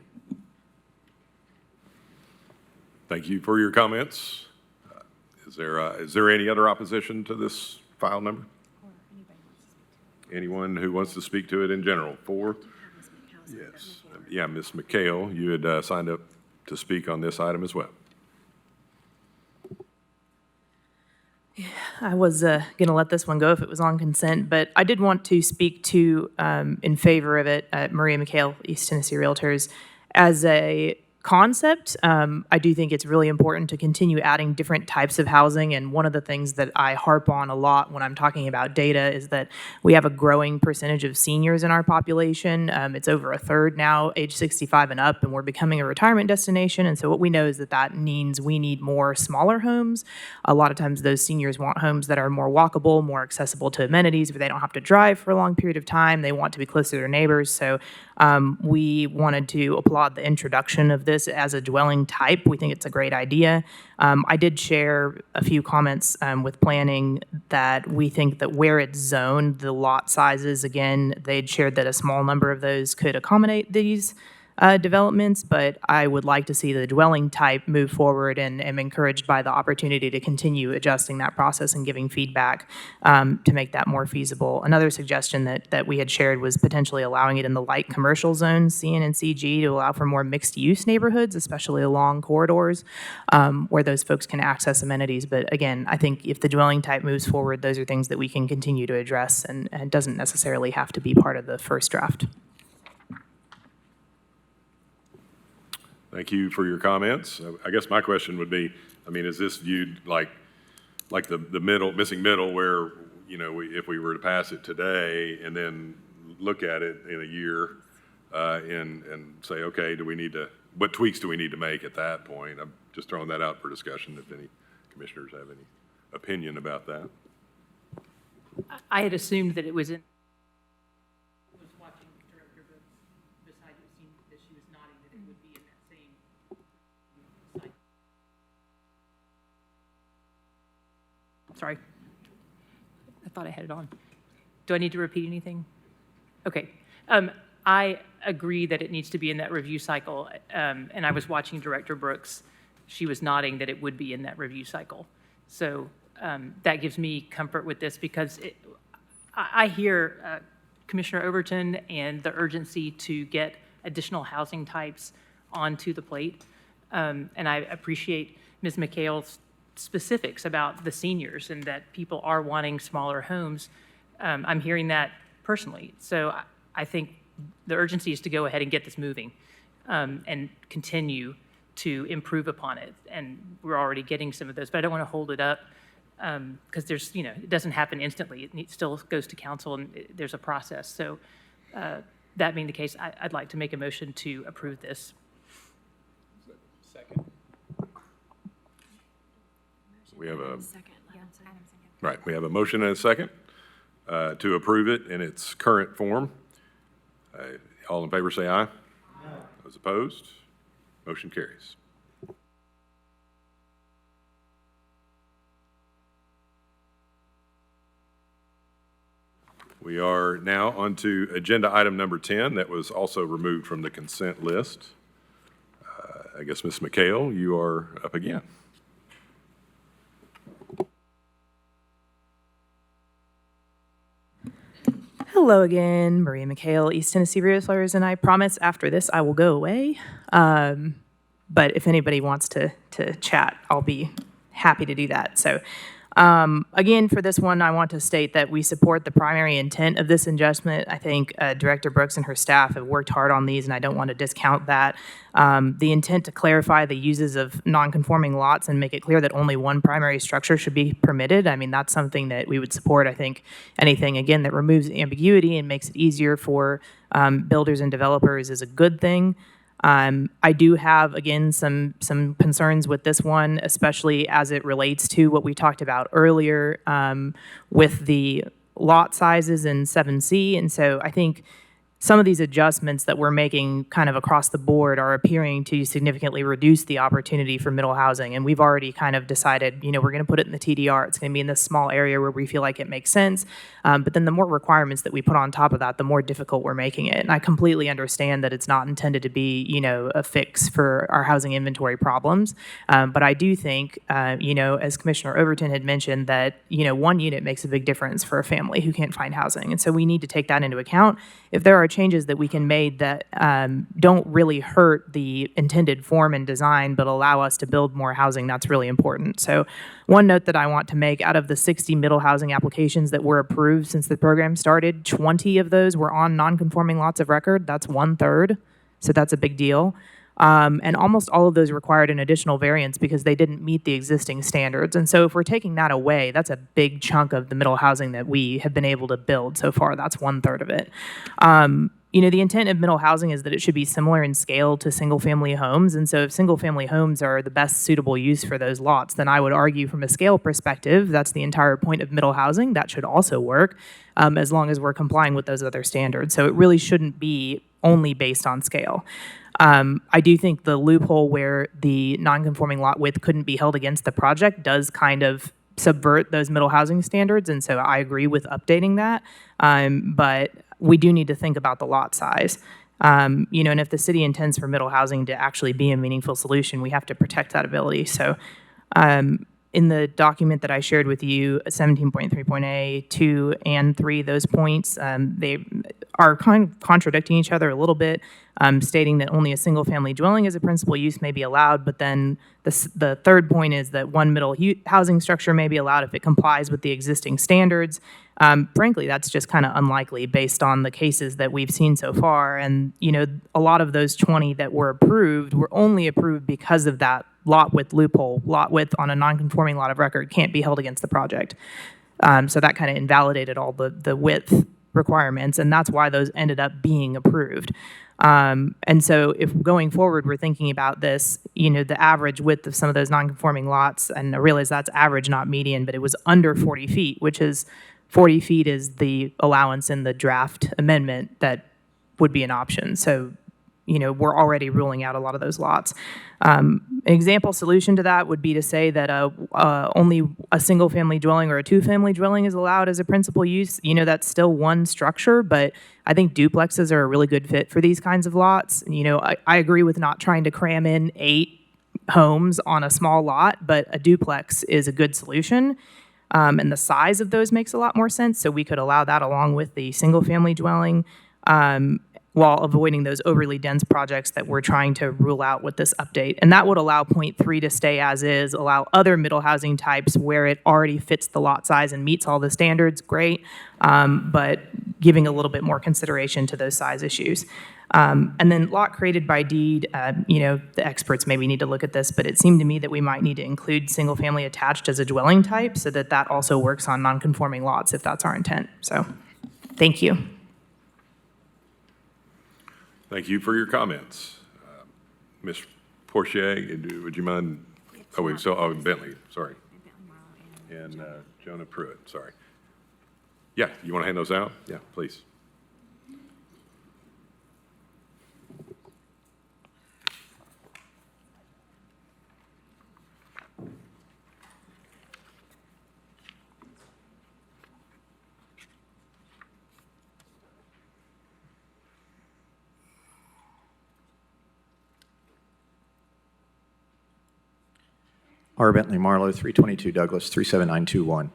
Thank you for your comments. Is there any other opposition to this file number? Anyone who wants to speak to it in general? For? Yes. Yeah, Ms. McHale, you had signed up to speak on this item as well. I was going to let this one go if it was on consent, but I did want to speak to, in favor of it, Maria McHale, East Tennessee Realtors. As a concept, I do think it's really important to continue adding different types of housing, and one of the things that I harp on a lot when I'm talking about data is that we have a growing percentage of seniors in our population. It's over a third now, age 65 and up, and we're becoming a retirement destination, and so what we know is that means we need more smaller homes. A lot of times those seniors want homes that are more walkable, more accessible to amenities, where they don't have to drive for a long period of time. They want to be close to their neighbors, so we wanted to applaud the introduction of this as a dwelling type. We think it's a great idea. I did share a few comments with planning that we think that where it's zoned, the lot sizes, again, they'd shared that a small number of those could accommodate these developments, but I would like to see the dwelling type move forward, and am encouraged by the opportunity to continue adjusting that process and giving feedback to make that more feasible. Another suggestion that we had shared was potentially allowing it in the light commercial zones, CN and CG, to allow for more mixed-use neighborhoods, especially along corridors where those folks can access amenities. But again, I think if the dwelling type moves forward, those are things that we can continue to address, and it doesn't necessarily have to be part of the first draft. Thank you for your comments. I guess my question would be, I mean, is this viewed like the missing middle where, you know, if we were to pass it today and then look at it in a year and say, okay, what tweaks do we need to make at that point? I'm just throwing that out for discussion if any commissioners have any opinion about that. I had assumed that it was in. Was watching Director beside you, seemed that she was nodding that it would be in that same cycle. Sorry. I thought I had it on. Do I need to repeat anything? Okay. I agree that it needs to be in that review cycle, and I was watching Director Brooks. She was nodding that it would be in that review cycle. So that gives me comfort with this, because I hear Commissioner Overton and the urgency to get additional housing types onto the plate, and I appreciate Ms. McHale's specifics about the seniors and that people are wanting smaller homes. I'm hearing that personally. So I think the urgency is to go ahead and get this moving and continue to improve upon it. And we're already getting some of those, but I don't want to hold it up because there's, it doesn't happen instantly. It still goes to council and there's a process. So that being the case, I'd like to make a motion to approve this. Second. We have a, right, we have a motion and a second to approve it in its current form. All in favor say aye. Aye. Those opposed? Motion carries. We are now on to agenda item number 10 that was also removed from the consent list. I guess, Ms. McHale, you are up again. Hello again, Maria McHale, East Tennessee Realtors, and I promise after this I will go away. But if anybody wants to chat, I'll be happy to do that. So again, for this one, I want to state that we support the primary intent of this adjustment. I think Director Brooks and her staff have worked hard on these, and I don't want to discount that. The intent to clarify the uses of non-conforming lots and make it clear that only one primary structure should be permitted. I mean, that's something that we would support. I think anything, again, that removes ambiguity and makes it easier for builders and developers is a good thing. I do have, again, some concerns with this one, especially as it relates to what we talked about earlier with the lot sizes in 7C. And so I think some of these adjustments that we're making kind of across the board are appearing to significantly reduce the opportunity for middle housing. And we've already kind of decided, we're going to put it in the TDR. It's going to be in this small area where we feel like it makes sense. But then the more requirements that we put on top of that, the more difficult we're making it. And I completely understand that it's not intended to be, a fix for our housing inventory problems. But I do think, as Commissioner Overton had mentioned, that, one unit makes a big difference for a family who can't find housing. And so we need to take that into account. If there are changes that we can make that don't really hurt the intended form and design, but allow us to build more housing, that's really important. So one note that I want to make, out of the 60 middle housing applications that were approved since the program started, 20 of those were on non-conforming lots of record. That's 1/3. So that's a big deal. And almost all of those required an additional variance because they didn't meet the existing standards. And so if we're taking that away, that's a big chunk of the middle housing that we have been able to build so far. That's 1/3 of it. The intent of middle housing is that it should be similar in scale to single-family homes. And so if single-family homes are the best suitable use for those lots, then I would argue from a scale perspective, that's the entire point of middle housing. That should also work as long as we're complying with those other standards. So it really shouldn't be only based on scale. I do think the loophole where the non-conforming lot width couldn't be held against the project does kind of subvert those middle housing standards, and so I agree with updating that. But we do need to think about the lot size. And if the city intends for middle housing to actually be a meaningful solution, we have to protect that ability. So in the document that I shared with you, 17.3.A, 2 and 3, those points, they are kind of contradicting each other a little bit, stating that only a single-family dwelling as a principal use may be allowed, but then the third point is that one middle housing structure may be allowed if it complies with the existing standards. Frankly, that's just kind of unlikely based on the cases that we've seen so far. And, a lot of those 20 that were approved were only approved because of that lot width loophole. Lot width on a non-conforming lot of record can't be held against the project. So that kind of invalidated all the width requirements, and that's why those ended up being approved. And so if going forward we're thinking about this, the average width of some of those non-conforming lots, and I realize that's average, not median, but it was under 40 feet, which is 40 feet is the allowance in the draft amendment that would be an option. So we're already ruling out a lot of those lots. An example solution to that would be to say that only a single-family dwelling or a two-family dwelling is allowed as a principal use. That's still one structure, but I think duplexes are a really good fit for these kinds of lots. I agree with not trying to cram in 8 homes on a small lot, but a duplex is a good solution. And the size of those makes a lot more sense, so we could allow that along with the single-family dwelling. While avoiding those overly dense projects that we're trying to rule out with this update. And that would allow point 3 to stay as is, allow other middle housing types where it already fits the lot size and meets all the standards, great. But giving a little bit more consideration to those size issues. And then lot created by deed, the experts maybe need to look at this, but it seemed to me that we might need to include single-family attached as a dwelling type so that that also works on non-conforming lots if that's our intent. So, thank you. Thank you for your comments. Ms. Portier, would you mind? Bentley, sorry. And Jonah Pruitt, sorry. Yeah, you want to hand those out? Yeah, please. R. Bentley Marlowe, 322 Douglas, 37921.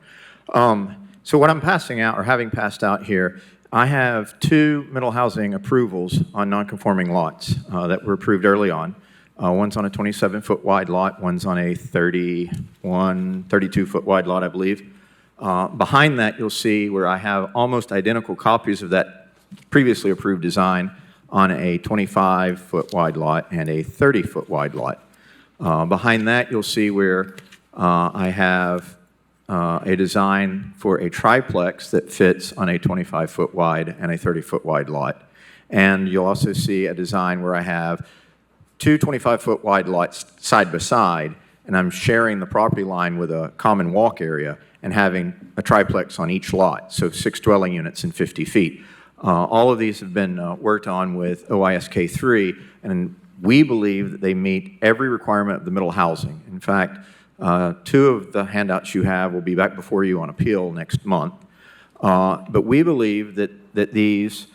So what I'm passing out, or having passed out here, I have 2 middle housing approvals on non-conforming lots that were approved early on. One's on a 27-foot wide lot, one's on a 32-foot wide lot, I believe. Behind that, you'll see where I have almost identical copies of that previously approved design on a 25-foot wide lot and a 30-foot wide lot. Behind that, you'll see where I have a design for a triplex that fits on a 25-foot wide and a 30-foot wide lot. And you'll also see a design where I have 2 25-foot wide lots side by side, and I'm sharing the property line with a common walk area and having a triplex on each lot, so 6 dwelling units in 50 feet. All of these have been worked on with OISK 3, and we believe that they meet every requirement of the middle housing. In fact, 2 of the handouts you have will be back before you on appeal next month. But we believe that these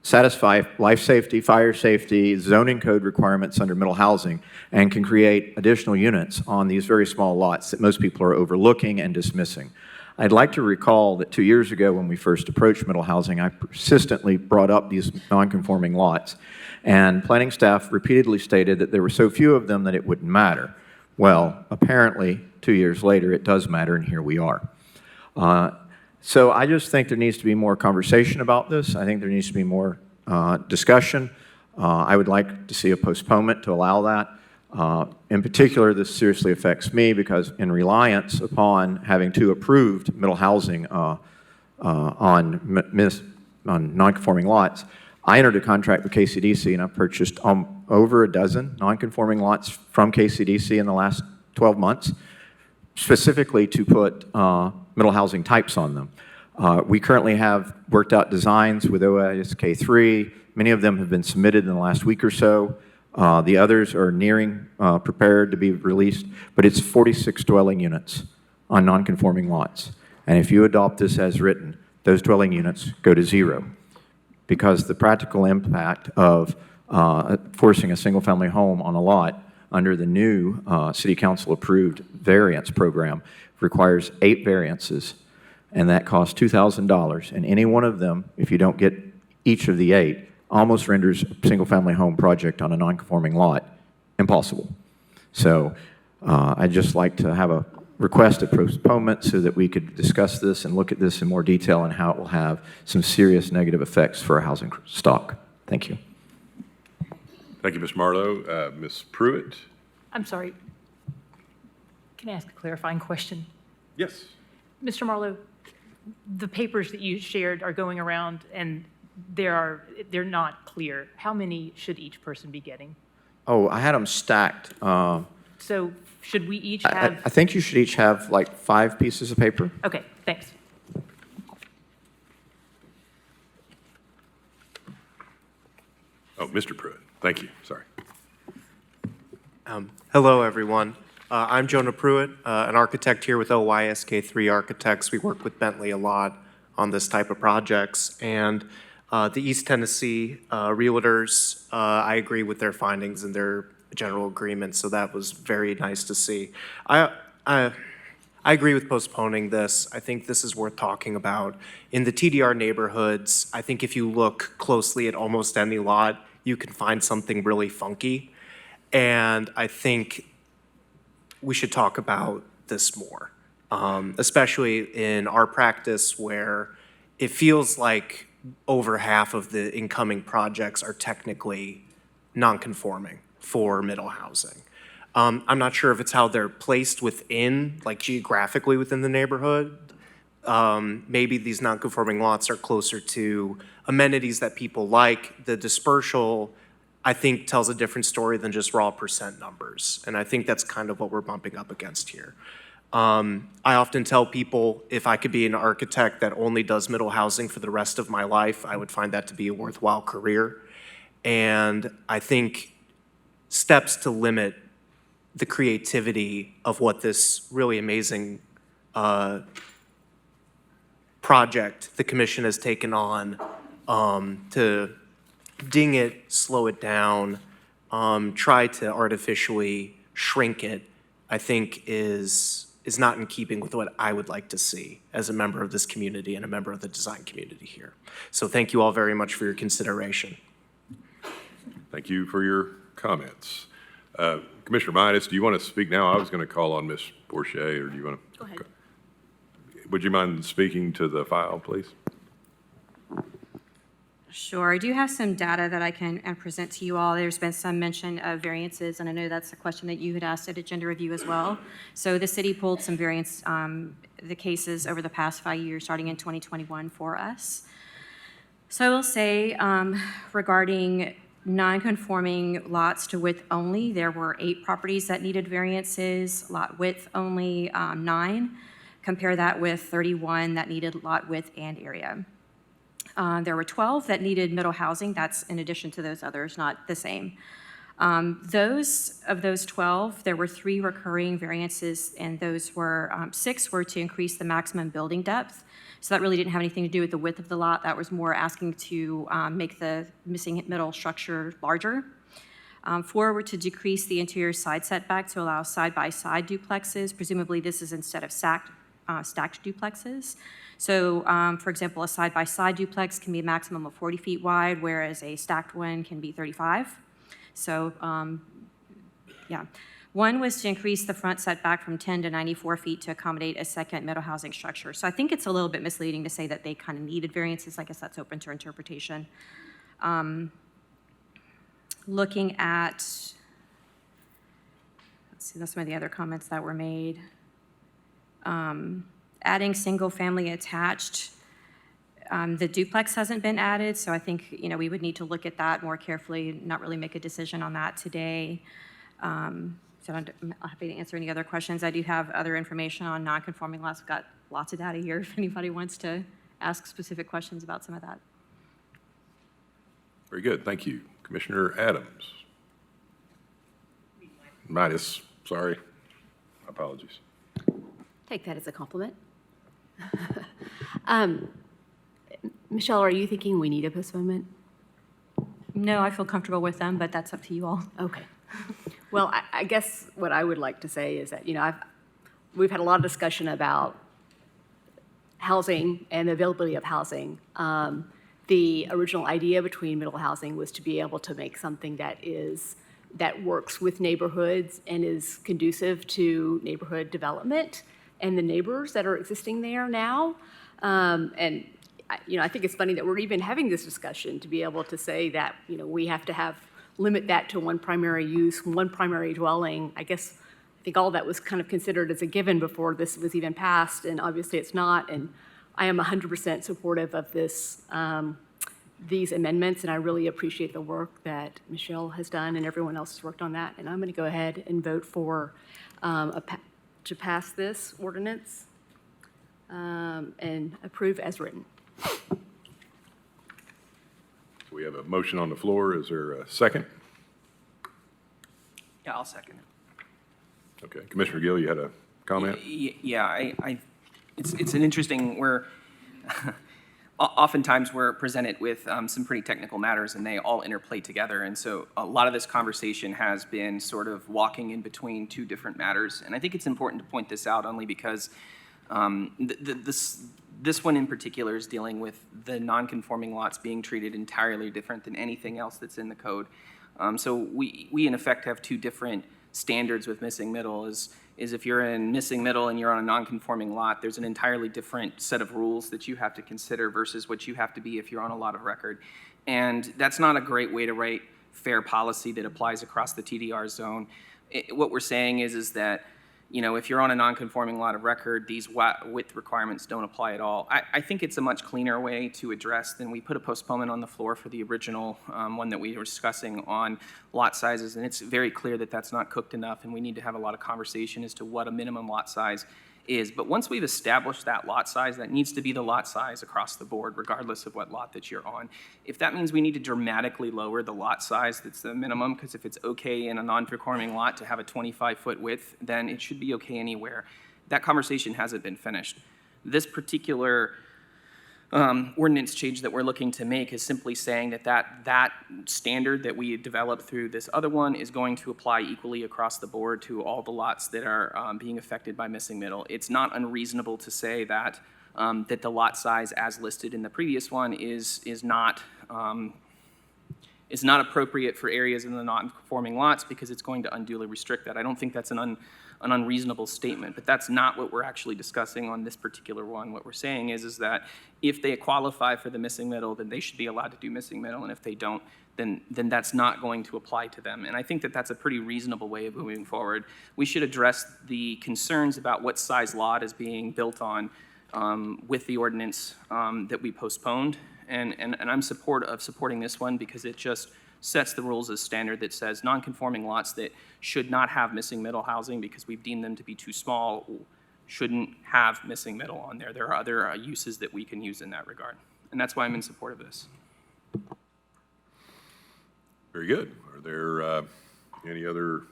satisfy life safety, fire safety, zoning code requirements under middle housing, and can create additional units on these very small lots that most people are overlooking and dismissing. I'd like to recall that 2 years ago when we first approached middle housing, I persistently brought up these non-conforming lots, and planning staff repeatedly stated that there were so few of them that it wouldn't matter. Well, apparently, 2 years later, it does matter, and here we are. So I just think there needs to be more conversation about this. I think there needs to be more discussion. I would like to see a postponement to allow that. In particular, this seriously affects me because in reliance upon having 2 approved middle housing on non-conforming lots, I entered a contract with KCDC and I purchased over a dozen non-conforming lots from KCDC in the last 12 months, specifically to put middle housing types on them. We currently have worked out designs with OISK 3. Many of them have been submitted in the last week or so. The others are nearing prepared to be released, but it's 46 dwelling units on non-conforming lots. And if you adopt this as written, those dwelling units go to 0. Because the practical impact of forcing a single-family home on a lot under the new City Council-approved variance program requires 8 variances, and that costs $2,000. And any one of them, if you don't get each of the 8, almost renders a single-family home project on a non-conforming lot impossible. So I'd just like to have a request a postponement so that we could discuss this and look at this in more detail and how it will have some serious negative effects for our housing stock. Thank you. Thank you, Ms. Marlowe. Ms. Pruitt? I'm sorry. Can I ask a clarifying question? Yes. Mr. Marlowe, the papers that you shared are going around and they're not clear. How many should each person be getting? Oh, I had them stacked. So should we each have? I think you should each have like 5 pieces of paper. Okay, thanks. Oh, Mr. Pruitt. Thank you. Sorry. Hello, everyone. I'm Jonah Pruitt, an architect here with OYSK 3 Architects. We work with Bentley a lot on this type of projects. And the East Tennessee realtors, I agree with their findings and their general agreement, so that was very nice to see. I agree with postponing this. I think this is worth talking about. In the TDR neighborhoods, I think if you look closely at almost any lot, you can find something really funky. And I think we should talk about this more, especially in our practice where it feels like over half of the incoming projects are technically non-conforming for middle housing. I'm not sure if it's how they're placed within, like geographically within the neighborhood. Maybe these non-conforming lots are closer to amenities that people like. The dispersal, I think, tells a different story than just raw percent numbers. And I think that's kind of what we're bumping up against here. I often tell people if I could be an architect that only does middle housing for the rest of my life, I would find that to be a worthwhile career. And I think steps to limit the creativity of what this really amazing project the commission has taken on, to ding it, slow it down, try to artificially shrink it, I think is not in keeping with what I would like to see as a member of this community and a member of the design community here. So thank you all very much for your consideration. Thank you for your comments. Commissioner Midas, do you want to speak now? I was going to call on Ms. Bourget, or do you want to? Go ahead. Would you mind speaking to the file, please? Sure. I do have some data that I can present to you all. There's been some mention of variances, and I know that's a question that you had asked at agenda review as well. So the city pulled some variance, the cases over the past 5 years, starting in 2021 for us. So I will say regarding non-conforming lots to width only, there were 8 properties that needed variances, lot width only 9. Compare that with 31 that needed lot width and area. There were 12 that needed middle housing. That's in addition to those others, not the same. Of those 12, there were 3 recurring variances, and those were 6 were to increase the maximum building depth. So that really didn't have anything to do with the width of the lot. That was more asking to make the missing middle structure larger. 4 were to decrease the interior side setback to allow side-by-side duplexes. Presumably, this is instead of stacked duplexes. So, for example, a side-by-side duplex can be a maximum of 40 feet wide, whereas a stacked one can be 35. So, yeah. 1 was to increase the front setback from 10 to 94 feet to accommodate a second middle housing structure. So I think it's a little bit misleading to say that they kind of needed variances. I guess that's open to interpretation. Looking at, let's see, that's some of the other comments that were made. Adding single-family attached, the duplex hasn't been added, so I think, we would need to look at that more carefully, not really make a decision on that today. So I'm happy to answer any other questions. I do have other information on non-conforming lots. I've got lots of data here if anybody wants to ask specific questions about some of that. Very good, thank you. Commissioner Adams. Midas, sorry. Apologies. Take that as a compliment. Michelle, are you thinking we need a postponement? No, I feel comfortable with them, but that's up to you all. Okay. Well, I guess what I would like to say is that, we've had a lot of discussion about housing and the availability of housing. The original idea between middle housing was to be able to make something that works with neighborhoods and is conducive to neighborhood development and the neighbors that are existing there now. And I think it's funny that we're even having this discussion to be able to say that, we have to limit that to one primary use, one primary dwelling. I think all that was kind of considered as a given before this was even passed, and obviously it's not. And I am 100% supportive of these amendments, and I really appreciate the work that Michelle has done and everyone else has worked on that. And I'm going to go ahead and vote for to pass this ordinance and approve as written. We have a motion on the floor. Is there a second? Yeah, I'll second it. Okay, Commissioner Gill, you had a comment? Yeah, it's an interesting, oftentimes we're presented with some pretty technical matters and they all interplay together. And so a lot of this conversation has been sort of walking in between 2 different matters. And I think it's important to point this out only because this one in particular is dealing with the non-conforming lots being treated entirely different than anything else that's in the code. So we in effect have 2 different standards with missing middle. Is is if you're in missing middle and you're on a non-conforming lot, there's an entirely different set of rules that you have to consider versus what you have to be if you're on a lot of record. And that's not a great way to write fair policy that applies across the TDR zone. What we're saying is that, you know, if you're on a non-conforming lot of record, these width requirements don't apply at all. I think it's a much cleaner way to address than we put a postponement on the floor for the original one that we were discussing on lot sizes, and it's very clear that that's not cooked enough, and we need to have a lot of conversation as to what a minimum lot size is. But once we've established that lot size, that needs to be the lot size across the board, regardless of what lot that you're on. If that means we need to dramatically lower the lot size, that's the minimum, because if it's okay in a non-conforming lot to have a 25-foot width, then it should be okay anywhere. That conversation hasn't been finished. This particular ordinance change that we're looking to make is simply saying that standard that we developed through this other one is going to apply equally across the board to all the lots that are being affected by missing middle. It's not unreasonable to say that that the lot size as listed in the previous one is not appropriate for areas in the non-conforming lots because it's going to unduly restrict that. I don't think that's an unreasonable statement, but that's not what we're actually discussing on this particular one. What we're saying is that if they qualify for the missing middle, then they should be allowed to do missing middle, and if they don't, then that's not going to apply to them. And I think that that's a pretty reasonable way of moving forward. We should address the concerns about what size lot is being built on with the ordinance that we postponed, and I'm supporting this one because it just sets the rules as standard that says non-conforming lots that should not have missing middle housing because we've deemed them to be too small shouldn't have missing middle on there. There are other uses that we can use in that regard. And that's why I'm in support of this. Very good. Are there any other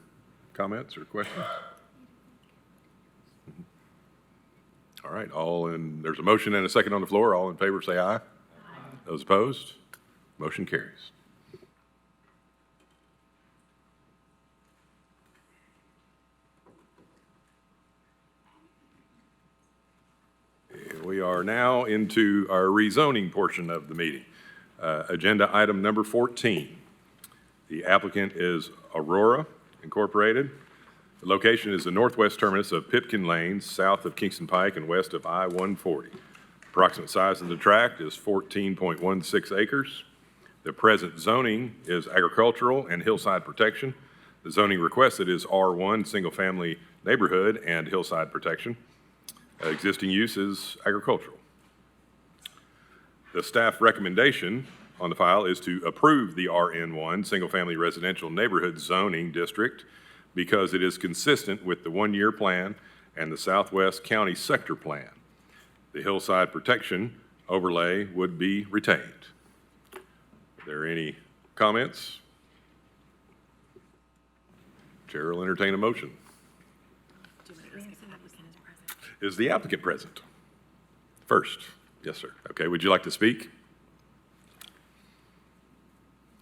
comments or questions? All right, there's a motion and a second on the floor. All in favor say aye. Aye. Those opposed? Motion carries. We are now into our rezoning portion of the meeting. Agenda item number 14. The applicant is Aurora Incorporated. The location is the northwest terminus of Pipkin Lane, south of Kingston Pike and west of I-140. Approximate size of the tract is 14.16 acres. The present zoning is agricultural and hillside protection. The zoning requested is R1, single-family neighborhood and hillside protection. Existing use is agricultural. The staff recommendation on the file is to approve the RN1 single-family residential neighborhood zoning district because it is consistent with the one-year plan and the Southwest County Sector Plan. The hillside protection overlay would be retained. Are there any comments? Chair will entertain a motion. Is the applicant present? First. Yes, sir. Okay, would you like to speak?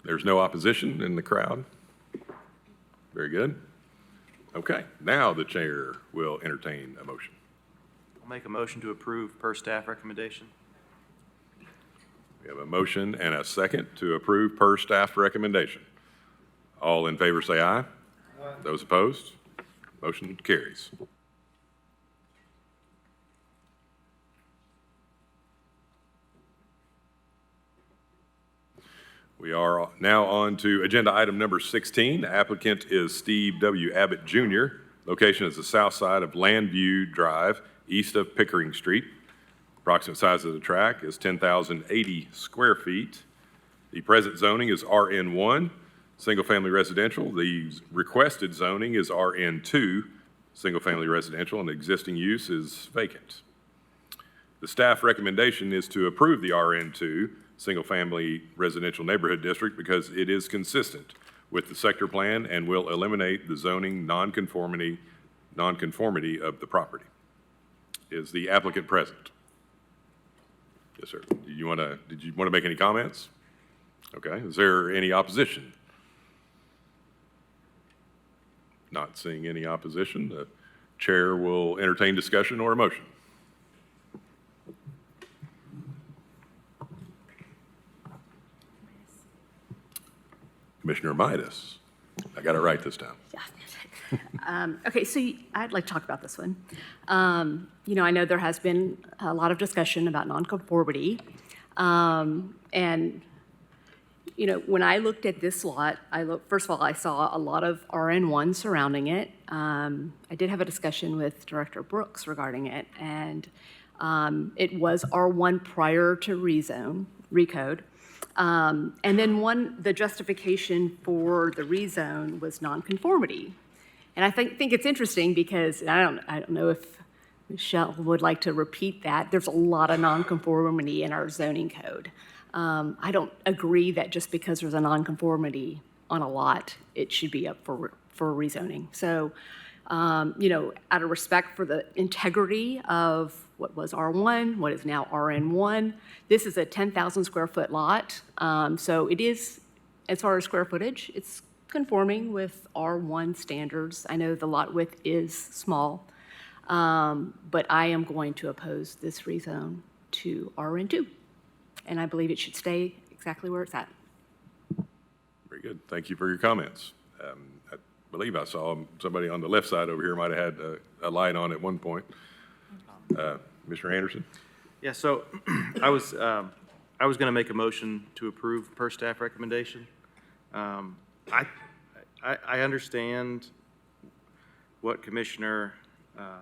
There's no opposition in the crowd? Very good. Okay, now the chair will entertain a motion. I'll make a motion to approve per staff recommendation. We have a motion and a second to approve per staff recommendation. All in favor say aye. Aye. Those opposed? Motion carries. We are now on to agenda item number 16. The applicant is Steve W. Abbott Jr. Location is the south side of Landview Drive, east of Pickering Street. Approximate size of the tract is 10,080 square feet. The present zoning is RN1, single-family residential. The requested zoning is RN2, single-family residential, and the existing use is vacant. The staff recommendation is to approve the RN2 single-family residential neighborhood district because it is consistent with the sector plan and will eliminate the zoning nonconformity of the property. Is the applicant present? Yes, sir. Did you want to make any comments? Okay. Is there any opposition? Not seeing any opposition. The chair will entertain discussion or a motion. Commissioner Midas. I got it right this time. Okay, so I'd like to talk about this one. I know there has been a lot of discussion about nonconformity. And, when I looked at this lot, first of all, I saw a lot of RN1 surrounding it. I did have a discussion with Director Brooks regarding it, and it was R1 prior to recode. And then the justification for the rezone was nonconformity. And I think it's interesting because I don't know if Michelle would like to repeat that. There's a lot of nonconformity in our zoning code. I don't agree that just because there's a nonconformity on a lot, it should be up for rezoning. So, out of respect for the integrity of what was R1, what is now RN1, this is a 10,000 square foot lot. So it is, as far as square footage, it's conforming with R1 standards. I know the lot width is small, but I am going to oppose this rezone to RN2. And I believe it should stay exactly where it's at. Very good. Thank you for your comments. I believe I saw somebody on the left side over here might have had a light on at one point. Mr. Anderson? Yeah, so I was going to make a motion to approve per staff recommendation. I understand what Commissioner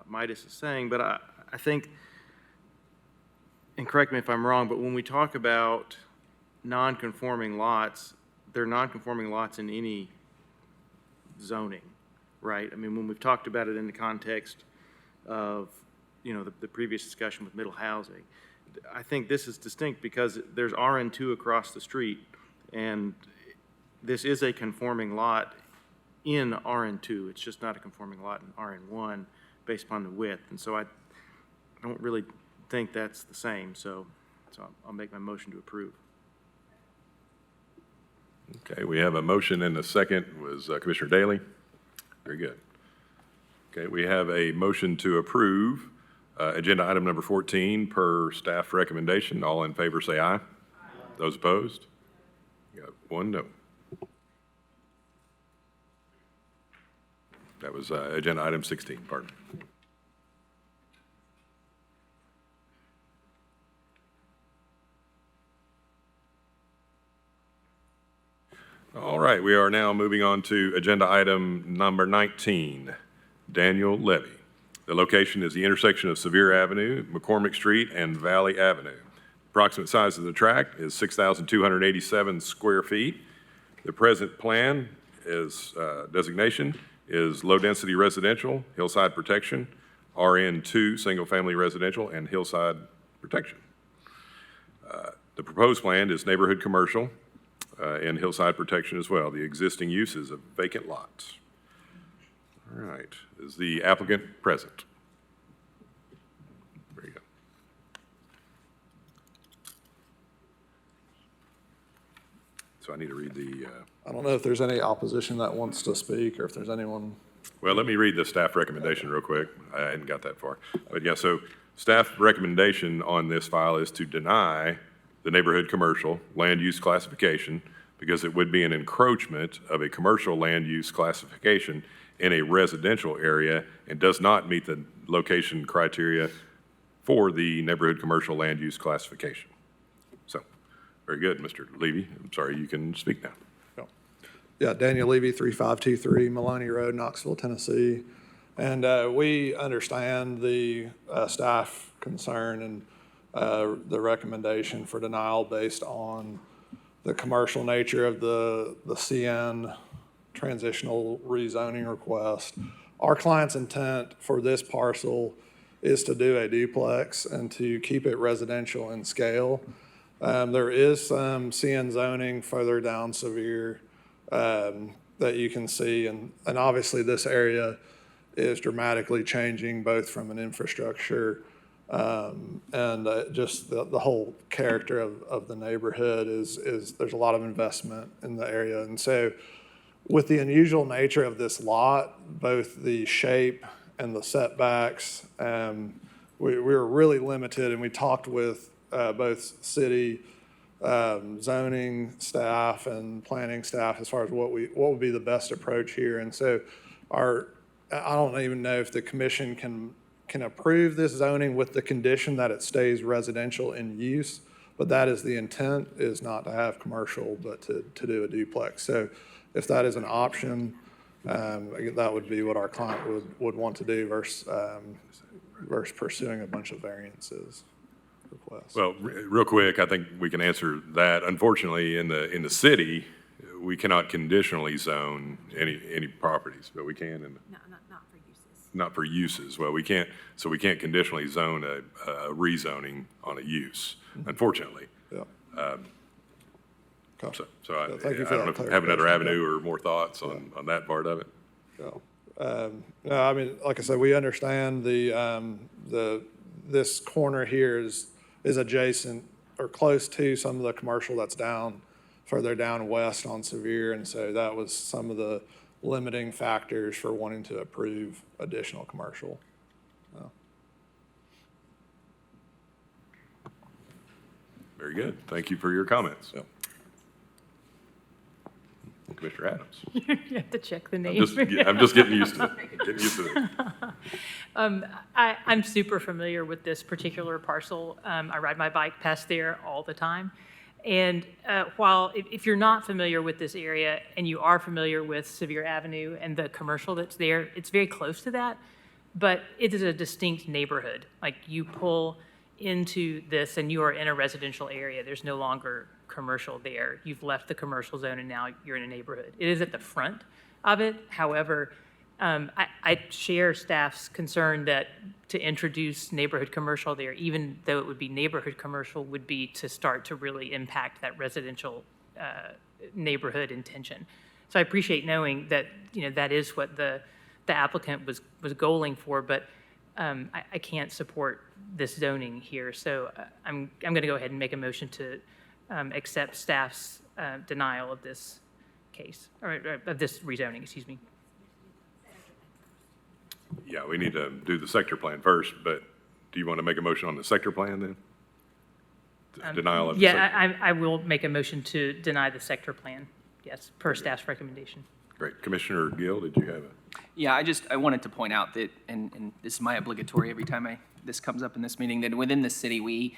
Midas is saying, but I think, and correct me if I'm wrong, but when we talk about non-conforming lots, they're non-conforming lots in any zoning, right? I mean, when we've talked about it in the context of, the previous discussion with middle housing, I think this is distinct because there's RN2 across the street, and this is a conforming lot in RN2. It's just not a conforming lot in RN1 based upon the width. And so I don't really think that's the same. So I'll make my motion to approve. Okay, we have a motion and a second. Was Commissioner Daly? Very good. Okay, we have a motion to approve agenda item number 14 per staff recommendation. All in favor say aye. Aye. Those opposed? You got one no. That was agenda item 16, pardon. All right, we are now moving on to agenda item number 19, Daniel Levy. The location is the intersection of Sevier Avenue, McCormick Street, and Valley Avenue. Approximate size of the tract is 6,287 square feet. The present plan is designation is low-density residential, hillside protection, RN2 single-family residential, and hillside protection. The proposed plan is neighborhood commercial and hillside protection as well. The existing use is a vacant lot. All right, is the applicant present? Very good. So I need to read the... I don't know if there's any opposition that wants to speak or if there's anyone. Well, let me read the staff recommendation real quick. I hadn't got that far. But yeah, so staff recommendation on this file is to deny the neighborhood commercial land use classification because it would be an encroachment of a commercial land use classification in a residential area and does not meet the location criteria for the neighborhood commercial land use classification. So, very good, Mr. Levy. I'm sorry, you can speak now. Yeah, Daniel Levy, 3523 Maloney Road, Knoxville, Tennessee. And we understand the staff concern and the recommendation for denial based on the commercial nature of the CN transitional rezoning request. Our client's intent for this parcel is to do a duplex and to keep it residential in scale. There is some CN zoning further down Sevier that you can see, and obviously this area is dramatically changing both from an infrastructure and just the whole character of the neighborhood is there's a lot of investment in the area. And so with the unusual nature of this lot, both the shape and the setbacks, we were really limited, and we talked with both city zoning staff and planning staff as far as what would be the best approach here. And so our I don't even know if the commission can approve this zoning with the condition that it stays residential in use, but that is the intent, is not to have commercial, but to do a duplex. So if that is an option, that would be what our client would want to do versus pursuing a bunch of variances requests. Well, real quick, I think we can answer that. Unfortunately, in the city, we cannot conditionally zone any properties, but we can in. Not for uses. Not for uses. Well, we can't conditionally zone a rezoning on a use, unfortunately. Yeah. Okay. So I thank you for don't know that if you have another clarification. avenue or more thoughts on that part of it. Yeah. No, I mean, like I said, we understand this corner here is adjacent or close to some of the commercial that's further down west on Sevier, and so that was some of the limiting factors for wanting to approve additional commercial. Very good. Thank you for your comments. Commissioner Adams. You have to check the name. I'm just getting used to it. Getting used to it. I'm super familiar with this particular parcel. I ride my bike past there all the time. And while if you're not familiar with this area and you are familiar with Sevier Avenue and the commercial that's there, it's very close to that, but it is a distinct neighborhood. Like you pull into this and you are in a residential area. There's no longer commercial there. You've left the commercial zone and now you're in a neighborhood. It is at the front of it. However, I share staff's concern that to introduce neighborhood commercial there, even though it would be neighborhood commercial, would be to start to really impact that residential neighborhood intention. So I appreciate knowing that that is what the applicant was goaling for, but I can't support this zoning here. So I'm going to go ahead and make a motion to accept staff's denial of this case, or of this rezoning, excuse me. Yeah, we need to do the sector plan first, but do you want to make a motion on the sector plan then? Denial of the sector. Yeah, I will make a motion to deny the sector plan, yes, per staff's recommendation. Great. Commissioner Gill, did you have a? Yeah, I wanted to point out that, and this is my obligatory every time this comes up in this meeting, that within the city, we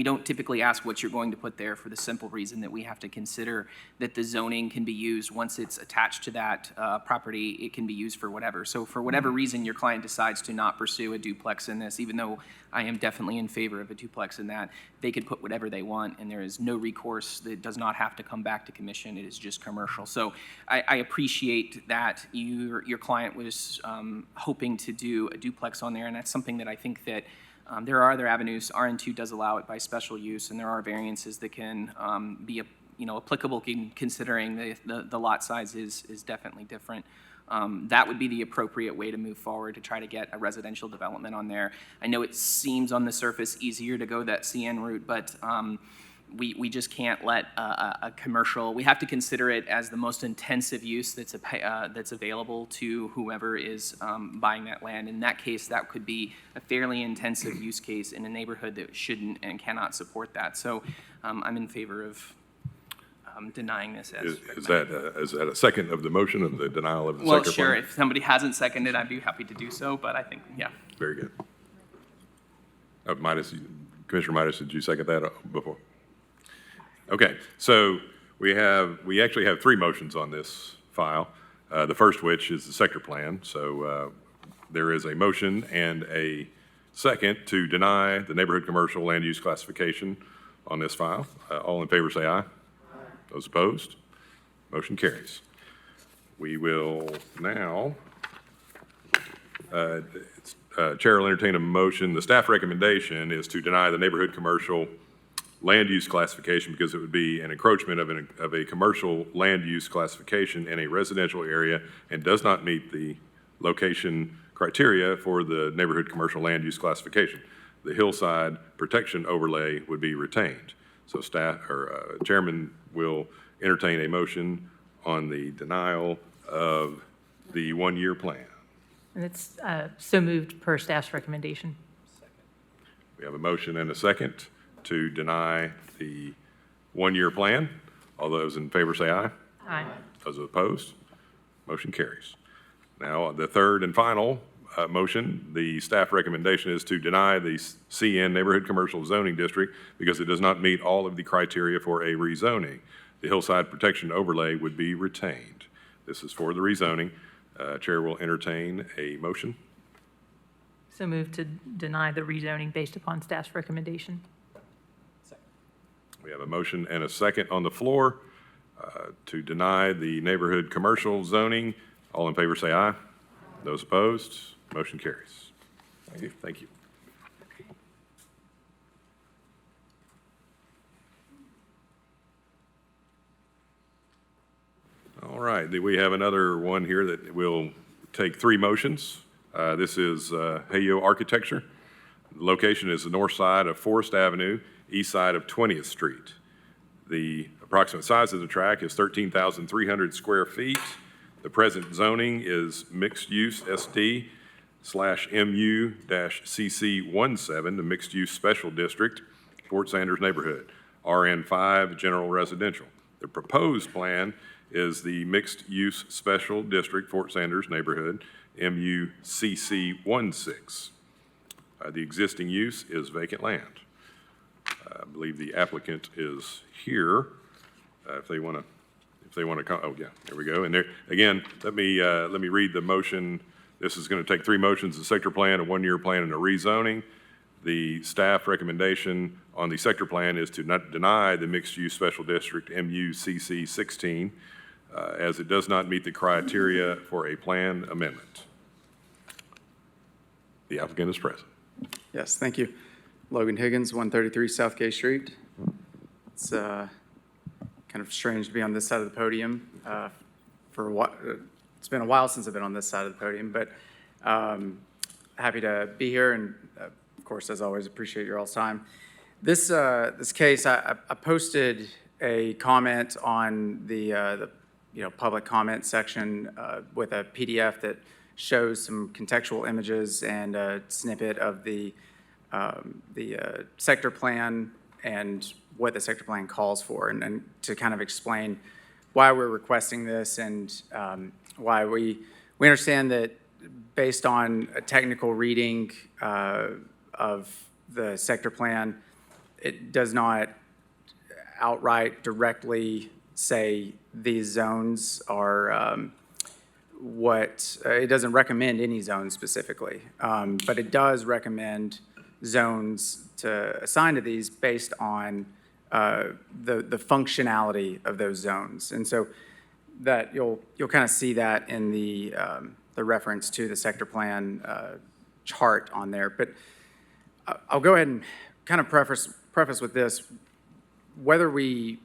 don't typically ask what you're going to put there for the simple reason that we have to consider that the zoning can be used once it's attached to that property, it can be used for whatever. So for whatever reason your client decides to not pursue a duplex in this, even though I am definitely in favor of a duplex in that, they could put whatever they want and there is no recourse. That does not have to come back to commission. It is just commercial. So I appreciate that your client was hoping to do a duplex on there, and that's something that I think that there are other avenues. RN2 does allow it by special use, and there are variances that can be applicable considering the lot size is definitely different. That would be the appropriate way to move forward to try to get a residential development on there. I know it seems on the surface easier to go that CN route, but we just can't let a commercial, we have to consider it as the most intensive use that's available to whoever is buying that land. In that case, that could be a fairly intensive use case in a neighborhood that shouldn't and cannot support that. So I'm in favor of denying this as Is that a second of the motion of the denial of the well, sector sure. plan? If somebody hasn't seconded, I'd be happy to do so, but I think, yeah. Very good. Commissioner Midas, did you second that before? Okay, so we actually have three motions on this file. The first which is the sector plan. So there is a motion and a second to deny the neighborhood commercial land use classification on this file. All in favor say aye. Those opposed? Motion carries. We will now, Chair will entertain a motion. The staff recommendation is to deny the neighborhood commercial land use classification because it would be an encroachment of a commercial land use classification in a residential area and does not meet the location criteria for the neighborhood commercial land use classification. The hillside protection overlay would be retained. So Chairman will entertain a motion on the denial of the one-year plan. And it's so moved per staff's recommendation. We have a motion and a second to deny the one-year plan. All those in favor say aye. Aye. Those opposed, motion carries. Now, the third and final motion, the staff recommendation is to deny the CN Neighborhood Commercial Zoning District because it does not meet all of the criteria for a rezoning. The hillside protection overlay would be retained. This is for the rezoning. Chair will entertain a motion. So move to deny the rezoning based upon staff's recommendation. We have a motion and a second on the floor to deny the neighborhood commercial zoning. All in favor say aye. Those opposed, motion carries. Thank you. Thank you. All right, we have another one here that will take three motions. This is Heyo Architecture. The location is the north side of Forest Avenue, east side of 20th Street. The approximate size of the tract is 13,300 square feet. The present zoning is mixed-use SD/MU-CC17, the mixed-use special district, Fort Sanders neighborhood, RN5 general residential. The proposed plan is the mixed-use special district, Fort Sanders neighborhood, MU-CC16. The existing use is vacant land. I believe the applicant is here. If they want to come, oh yeah, there we go. And there, again, let me read the motion. This is going to take three motions: a sector plan, a one-year plan, and a rezoning. The staff recommendation on the sector plan is to not deny the mixed-use special district MU-CC16 as it does not meet the criteria for a plan amendment. The applicant is present. Yes, thank you. Logan Higgins, 133 South Gay Street. It's kind of strange to be on this side of the podium. For a while, it's been a while since I've been on this side of the podium, but happy to be here, and of course, as always, appreciate your all's time. This case, I posted a comment on the public comment section with a PDF that shows some contextual images and a snippet of the sector plan and what the sector plan calls for, and to kind of explain why we're requesting this and why we understand that based on a technical reading of the sector plan, it does not outright directly say these zones are it doesn't recommend any zones specifically, but it does recommend zones to assign to these based on the functionality of those zones. And so that you'll kind of see that in the reference to the sector plan chart on there. But I'll go ahead and kind of preface with this. Whether we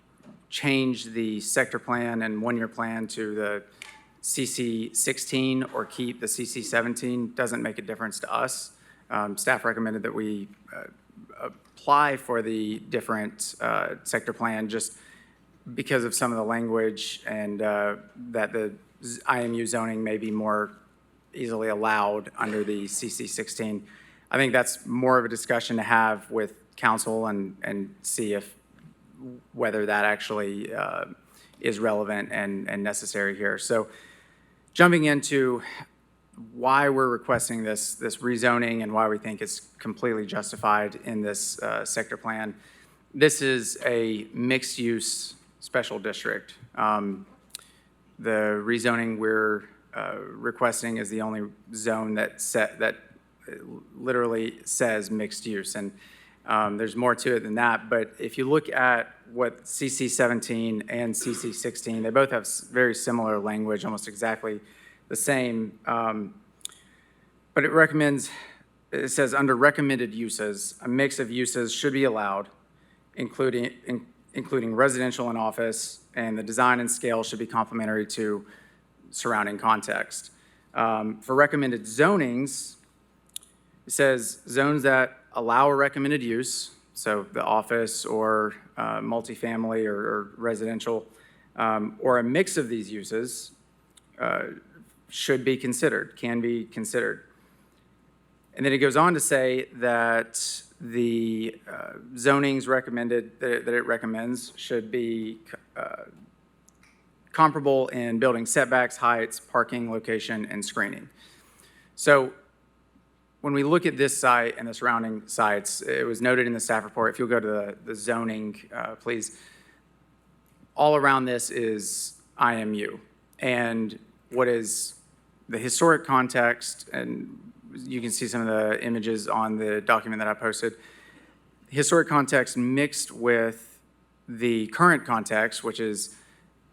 change the sector plan and one-year plan to the CC16 or keep the CC17 doesn't make a difference to us. Staff recommended that we apply for the different sector plan just because of some of the language and that the IMU zoning may be more easily allowed under the CC16. I think that's more of a discussion to have with council and see whether that actually is relevant and necessary here. So jumping into why we're requesting this rezoning and why we think it's completely justified in this sector plan. This is a mixed-use special district. The rezoning we're requesting is the only zone that literally says mixed use, and there's more to it than that. But if you look at what CC17 and CC16, they both have very similar language, almost exactly the same. But it says under recommended uses, a mix of uses should be allowed, including residential and office, and the design and scale should be complementary to surrounding context. For recommended zonings, it says zones that allow a recommended use, so the office or multifamily or residential, or a mix of these uses should be considered, can be considered. And then it goes on to say that the zonings recommended, that it recommends should be comparable in building setbacks, heights, parking, location, and screening. So when we look at this site and the surrounding sites, it was noted in the staff report, if you'll go to the zoning, please, all around this is IMU. And what is the historic context, and you can see some of the images on the document that I posted, historic context mixed with the current context, which is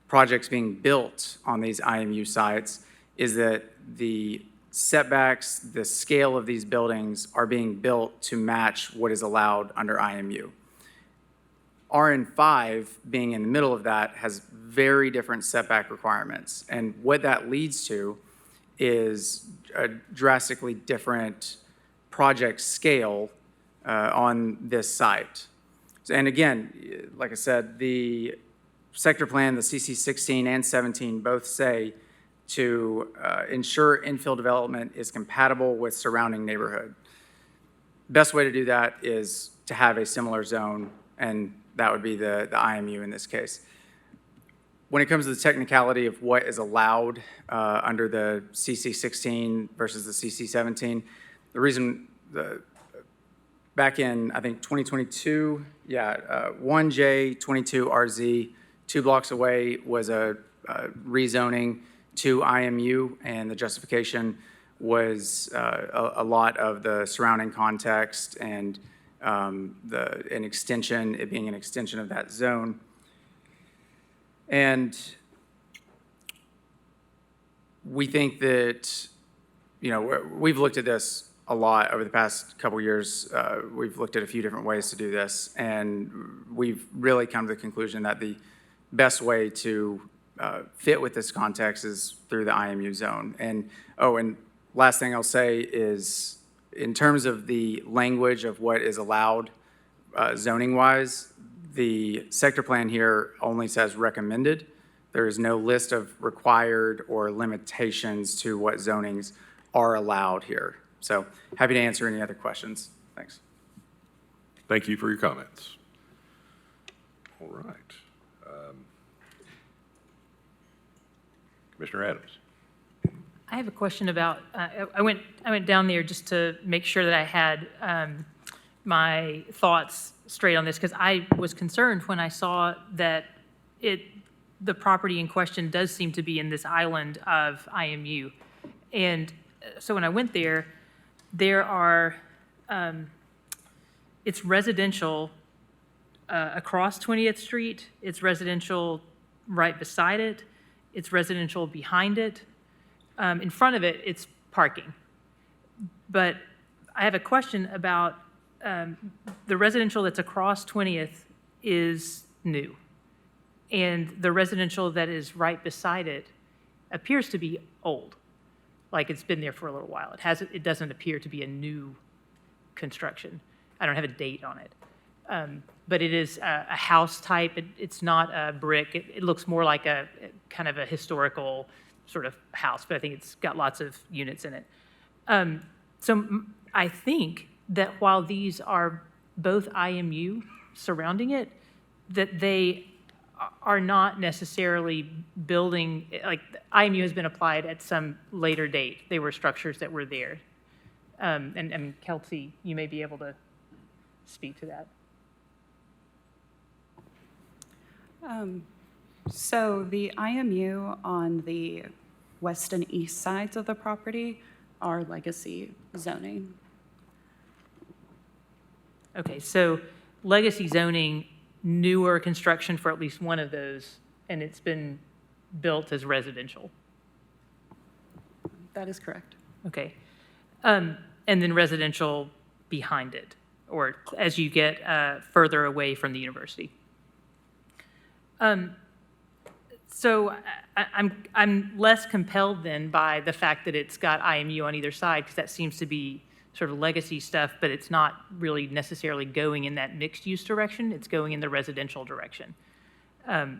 projects being built on these IMU sites, is that the setbacks, the scale of these buildings are being built to match what is allowed under IMU. RN5, being in the middle of that, has very different setback requirements. And what that leads to is a drastically different project scale on this site. And again, like I said, the sector plan, the CC 16 and 17 both say to ensure infill development is compatible with surrounding neighborhood. Best way to do that is to have a similar zone, and that would be the IMU in this case. When it comes to the technicality of what is allowed under the CC 16 versus the CC 17, the reason back in, I think, 2022, 1J22RZ, 2 blocks away was a rezoning to IMU, and the justification was a lot of the surrounding context and an extension, it being an extension of that zone. And we think that, you know, we've looked at this a lot over the past couple years. We've looked at a few different ways to do this, and we've really come to the conclusion that the best way to fit with this context is through the IMU zone. And, and last thing I'll say is, in terms of the language of what is allowed zoning-wise, the sector plan here only says recommended. There is no list of required or limitations to what zonings are allowed here. So happy to answer any other questions. Thanks. Thank you for your comments. All right. Commissioner Adams. I have a question about, I went down there just to make sure that I had my thoughts straight on this, because I was concerned when I saw that the property in question does seem to be in this island of IMU. And so when I went there, it's residential across 20th Street, it's residential right beside it, it's residential behind it. In front of it, it's parking. But I have a question about the residential that's across 20th is new. And the residential that is right beside it appears to be old, like it's been there for a little while. It doesn't appear to be a new construction. I don't have a date on it. But it is a house type. It's not a brick. It looks more like a kind of a historical sort of house, but I think it's got lots of units in it. So I think that while these are both IMU surrounding it, that they are not necessarily building, like IMU has been applied at some later date. They were structures that were there. And Kelsey, you may be able to speak to that. So the IMU on the west and east sides of the property are legacy zoning. Okay, so legacy zoning, newer construction for at least one of those, and it's been built as residential. That is correct. Okay. And then residential behind it, or as you get further away from the university. So I'm less compelled then by the fact that it's got IMU on either side, because that seems to be sort of legacy stuff, but it's not really necessarily going in that mixed-use direction. It's going in the residential direction.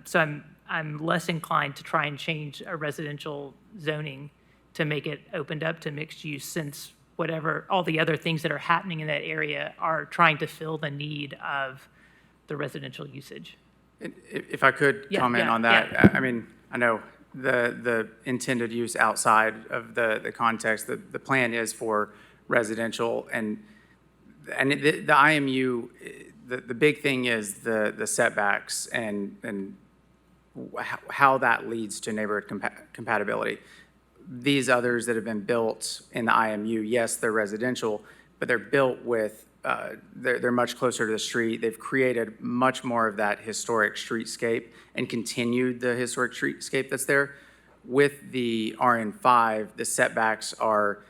So I'm less inclined to try and change a residential zoning to make it opened up to mixed use, since all the other things that are happening in that area are trying to fill the need of the residential usage. If I could Yeah, comment yeah, on that, I mean, I know the intended use outside of the context, the plan is for residential, and the IMU, the big thing is the setbacks and how that leads to neighborhood compatibility. These others that have been built in the IMU, yes, they're residential, but they're built with, they're much closer to the street. They've created much more of that historic streetscape and continued the historic streetscape that's there. With the RN5, the setbacks are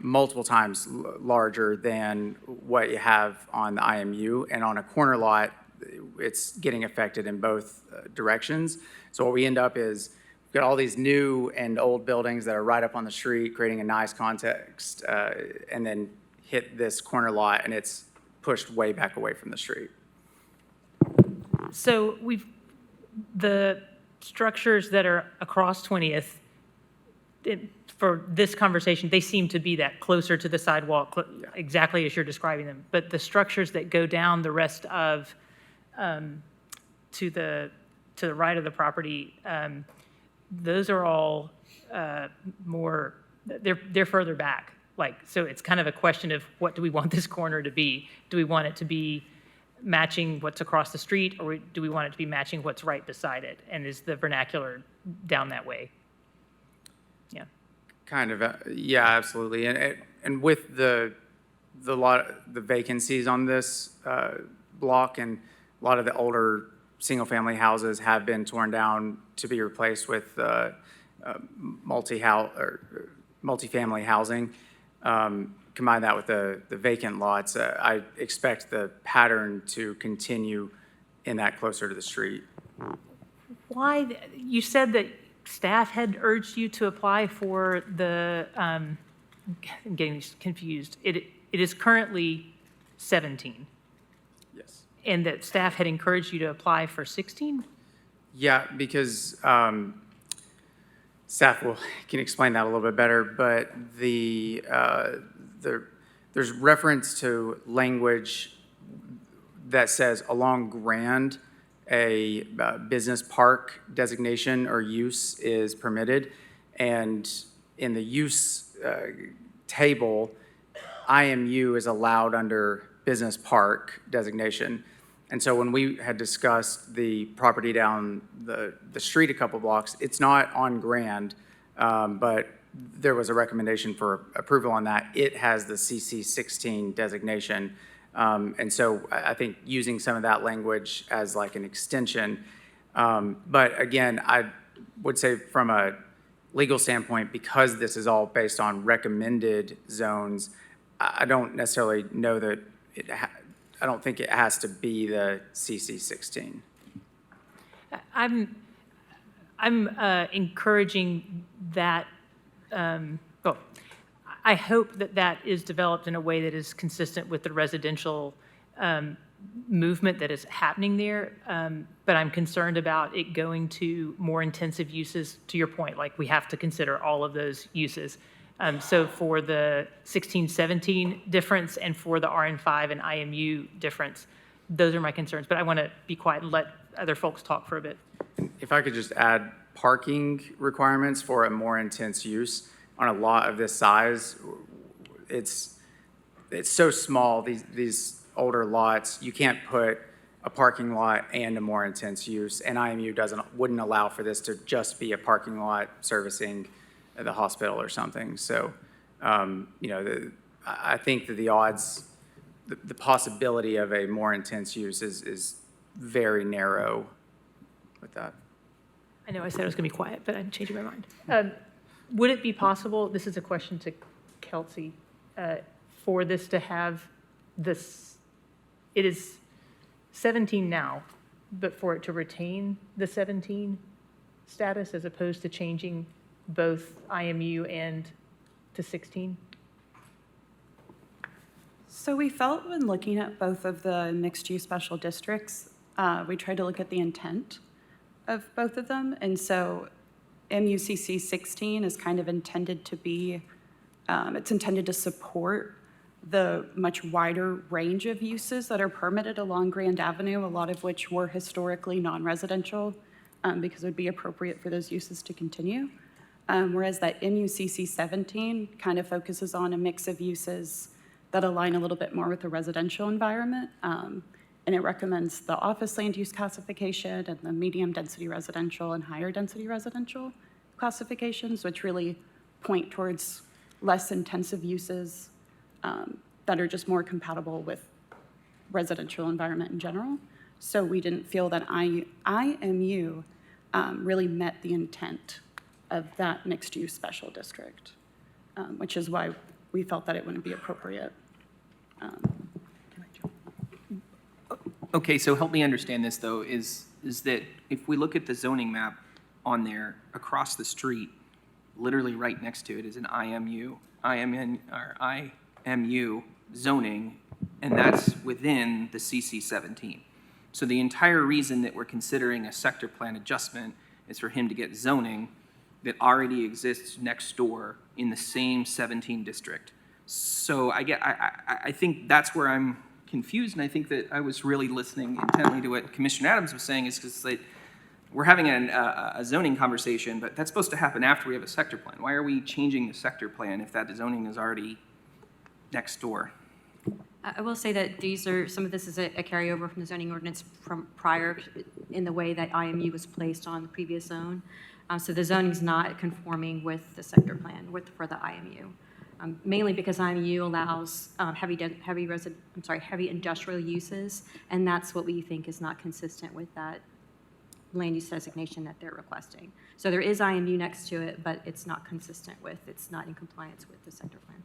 multiple times larger than what you have on the IMU, and on a corner lot, it's getting affected in both directions. So what we end up is, we've got all these new and old buildings that are right up on the street, creating a nice context, and then hit this corner lot, and it's pushed way back away from the street. So the structures that are across 20th, for this conversation, they seem to be that closer to the sidewalk, exactly as you're describing them. But the structures that go down the rest of, to the right of the property, those are all more, they're further back. Like, so it's kind of a question of, what do we want this corner to be? Do we want it to be matching what's across the street, or do we want it to be matching what's right beside it? And is the vernacular down that way? Yeah. Kind of, yeah, absolutely. And with the vacancies on this block, and a lot of the older single-family houses have been torn down to be replaced with multifamily housing. Combine that with the vacant lots, I expect the pattern to continue in that closer to the street. Why, you said that staff had urged you to apply for the, I'm getting confused. It is currently 17. Yes. And that staff had encouraged you to apply for 16? Yeah, because staff can explain that a little bit better, but there's reference to language that says along Grand, a business park designation or use is permitted. And in the use table, IMU is allowed under business park designation. And so when we had discussed the property down the street a couple blocks, it's not on Grand, but there was a recommendation for approval on that. It has the CC16 designation. And so I think using some of that language as like an extension. But again, I would say from a legal standpoint, because this is all based on recommended zones, I don't necessarily know that I don't think it has to be the CC16. I'm encouraging that, I hope that that is developed in a way that is consistent with the residential movement that is happening there. But I'm concerned about it going to more intensive uses, to your point, like we have to consider all of those uses. So for the 16-17 difference and for the RN5 and IMU difference, those are my concerns. But I want to be quiet and let other folks talk for a bit. If I could just add parking requirements for a more intense use on a lot of this size, it's so small, these older lots, you can't put a parking lot and a more intense use, and IMU wouldn't allow for this to just be a parking lot servicing the hospital or something. So, I think that the odds, the possibility of a more intense use is very narrow with that. I know I said I was going to be quiet, but I'm changing my mind. Would it be possible, this is a question to Kelsey, for this to have this, it is 17 now, but for it to retain the 17 status as opposed to changing both IMU and to 16? So we felt when looking at both of the mixed-use special districts, we tried to look at the intent of both of them. And so MUCC 16 is kind of intended to be, it's intended to support the much wider range of uses that are permitted along Grand Avenue, a lot of which were historically non-residential, because it would be appropriate for those uses to continue. Whereas that MUCC 17 kind of focuses on a mix of uses that align a little bit more with the residential environment. And it recommends the office land use classification and the medium density residential and higher density residential classifications, which really point towards less intensive uses that are just more compatible with residential environment in general. So we didn't feel that IMU really met the intent of that mixed-use special district, which is why we felt that it wouldn't be appropriate. Okay, so help me understand this, though, is that if we look at the zoning map on there, across the street, literally right next to it is an IMU zoning, and that's within the CC 17. So the entire reason that we're considering a sector plan adjustment is for him to get zoning that already exists next door in the same 17 district. So I think that's where I'm confused, and I think that I was really listening intently to what Commissioner Adams was saying, is because we're having a zoning conversation, but that's supposed to happen after we have a sector plan. Why are we changing the sector plan if that zoning is already next door? I will say that some of this is a carryover from the zoning ordinance from prior in the way that IMU was placed on the previous zone. So the zoning is not conforming with the sector plan for the IMU. Mainly because IMU allows heavy industrial uses, and that's what we think is not consistent with that land use designation that they're requesting. So there is IMU next to it, but it's not consistent with, it's not in compliance with the sector plan.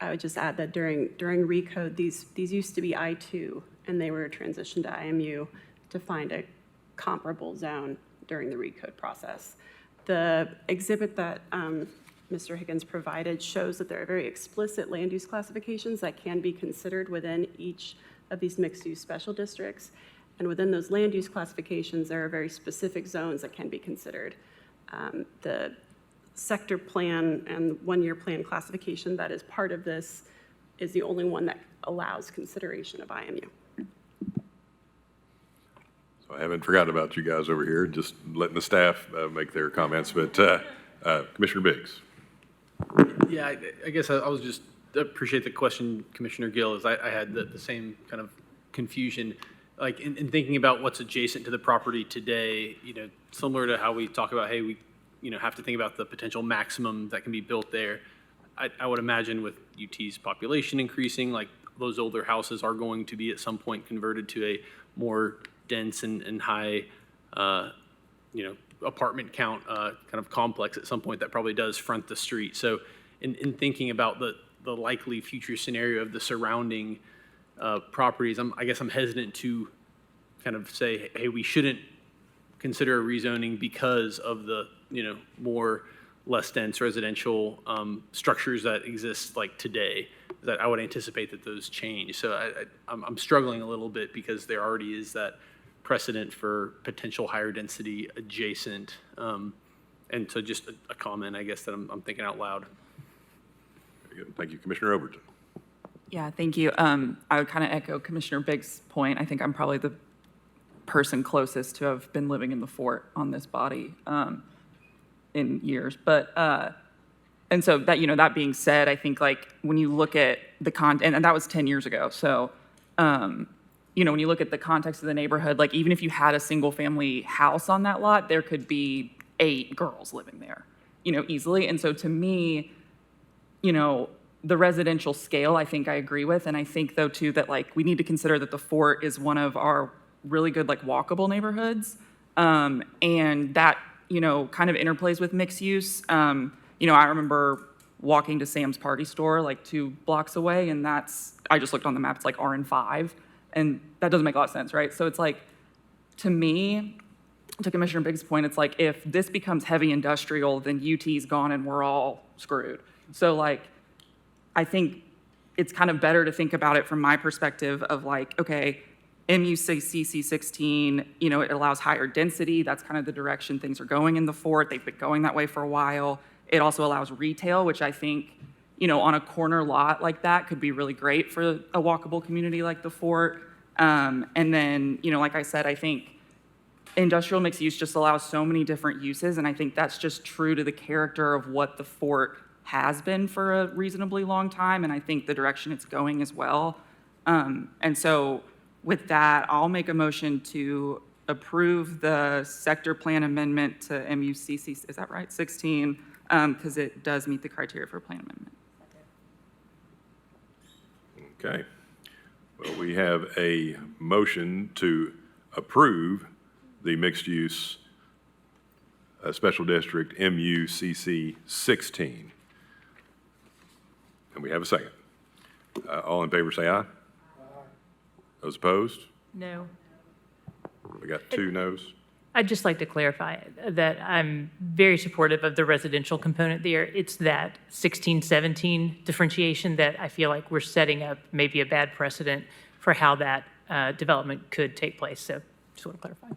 I would just add that during recode, these used to be I2, and they were transitioned to IMU to find a comparable zone during the recode process. The exhibit that Mr. Higgins provided shows that there are very explicit land use classifications that can be considered within each of these mixed-use special districts. And within those land use classifications, there are very specific zones that can be considered. The sector plan and one-year plan classification that is part of this is the only one that allows consideration of IMU. So I haven't forgotten about you guys over here, just letting the staff make their comments, but Commissioner Biggs. Yeah, I guess I was just appreciate the question, Commissioner Gill, as I had the same kind of confusion. Like in thinking about what's adjacent to the property today, similar to how we talk about, hey, we have to think about the potential maximum that can be built there. I would imagine with UT's population increasing, like those older houses are going to be at some point converted to a more dense and high, apartment count kind of complex at some point that probably does front the street. So in thinking about the likely future scenario of the surrounding properties, I guess I'm hesitant to kind of say, hey, we shouldn't consider a rezoning because of the more less dense residential structures that exist like today. That I would anticipate that those change. So I'm struggling a little bit because there already is that precedent for potential higher density adjacent. And so just a comment, I guess, that I'm thinking out loud. Very good. Thank you, Commissioner Overton. Yeah, thank you. I would kind of echo Commissioner Biggs' point. I think I'm probably the person closest to have been living in the fort on this body in years. But, and so that, that being said, I think like when you look at the content, and that was 10 years ago. So, when you look at the context of the neighborhood, like even if you had a single family house on that lot, there could be 8 girls living there, easily. And so to me, the residential scale, I think I agree with. And I think though too, that like we need to consider that the fort is one of our really good, like walkable neighborhoods. And that, kind of interplays with mixed use. I remember walking to Sam's Party Store like 2 blocks away, and I just looked on the map, it's like RN5, and that doesn't make a lot of sense, right? So it's like, to me, to Commissioner Biggs' point, it's like, if this becomes heavy industrial, then UT's gone and we're all screwed. So like, I think it's kind of better to think about it from my perspective of like, okay, MUCC 16, it allows higher density. That's kind of the direction things are going in the fort. They've been going that way for a while. It also allows retail, which I think, on a corner lot like that could be really great for a walkable community like the Fort. And then, like I said, I think industrial mixed use just allows so many different uses, and I think that's just true to the character of what the Fort has been for a reasonably long time, and I think the direction it's going as well. And so with that, I'll make a motion to approve the sector plan amendment to MUCC, is that right, 16, because it does meet the criteria for a plan amendment. Okay. Well, we have a motion to approve the mixed-use special district MUCC 16. And we have a second. All in favor say aye. Those opposed? No. We got 2 noes. I'd just like to clarify that I'm very supportive of the residential component there. It's that 16-17 differentiation that I feel like we're setting up maybe a bad precedent for how that development could take place. So just want to clarify.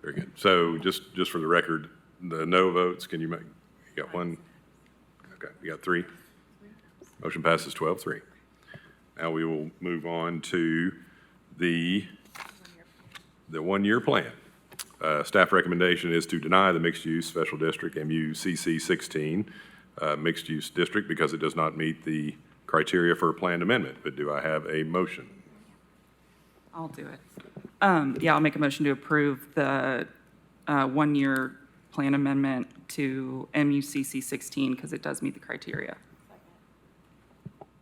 Very good. So just for the record, the no votes, can you make, you got 1? Okay, you got 3? Motion passes 12-3. Now we will move on to the one-year plan. Staff recommendation is to deny the mixed-use special district MUCC 16 mixed-use district because it does not meet the criteria for a planned amendment. But do I have a motion? I'll do it. Yeah, I'll make a motion to approve the one-year plan amendment to MUCC 16 because it does meet the criteria.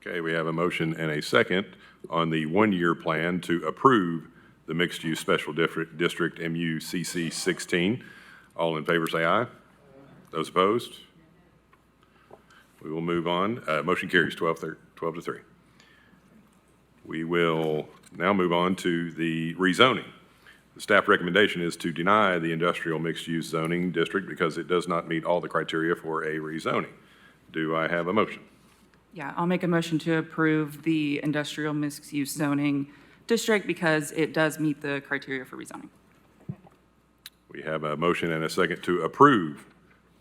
Okay, we have a motion and a second on the one-year plan to approve the mixed-use special district MUCC 16. All in favor say aye. Those opposed? We will move on. Motion carries 12-3. We will now move on to the rezoning. The staff recommendation is to deny the industrial mixed-use zoning district because it does not meet all the criteria for a rezoning. Do I have a motion? Yeah, I'll make a motion to approve the industrial mixed-use zoning district because it does meet the criteria for rezoning. We have a motion and a second to approve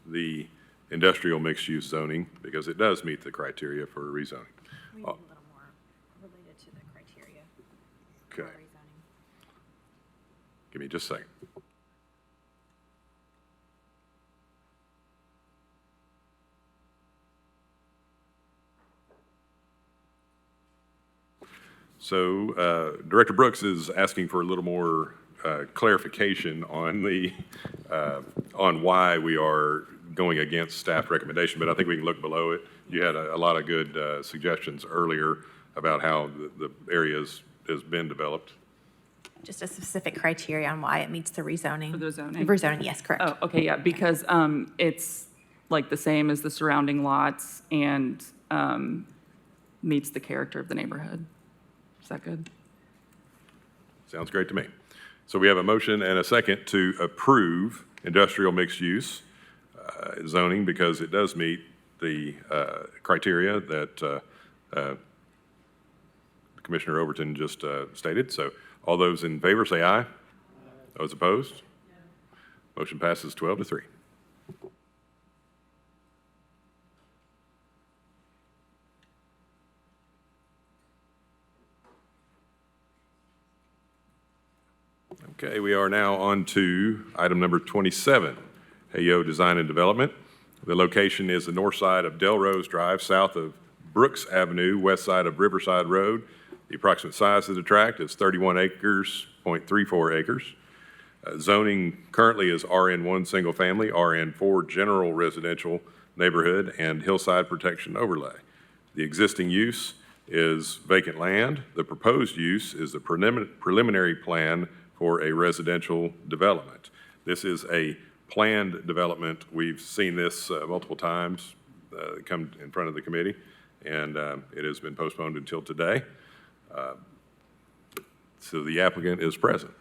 the industrial mixed-use zoning because it does meet the criteria for rezoning. We need a little more related to the criteria for Okay, rezoning. give me just a second. So Director Brooks is asking for a little more clarification on the, on why we are going against staff recommendation, but I think we can look below it. You had a lot of good suggestions earlier about how the area has been developed. Just a specific criteria on why it meets the rezoning. For the zoning? Rezoning, yes, correct. Oh, okay, yeah, because it's like the same as the surrounding lots and meets the character of the neighborhood. Is that good? Sounds great to me. So we have a motion and a second to approve industrial mixed use zoning because it does meet the criteria that Commissioner Overton just stated. So all those in favor say aye. Those opposed? Motion passes 12-3. Okay, we are now on to item number 27, Heyo Design and Development. The location is the north side of Delrose Drive, south of Brooks Avenue, west side of Riverside Road. The approximate size of the tract is 31 acres, 0.34 acres. Zoning currently is RN1 single family, RN4 general residential neighborhood, and hillside protection overlay. The existing use is vacant land. The proposed use is the preliminary plan for a residential development. This is a planned development. We've seen this multiple times come in front of the committee, and it has been postponed until today. So the applicant is present.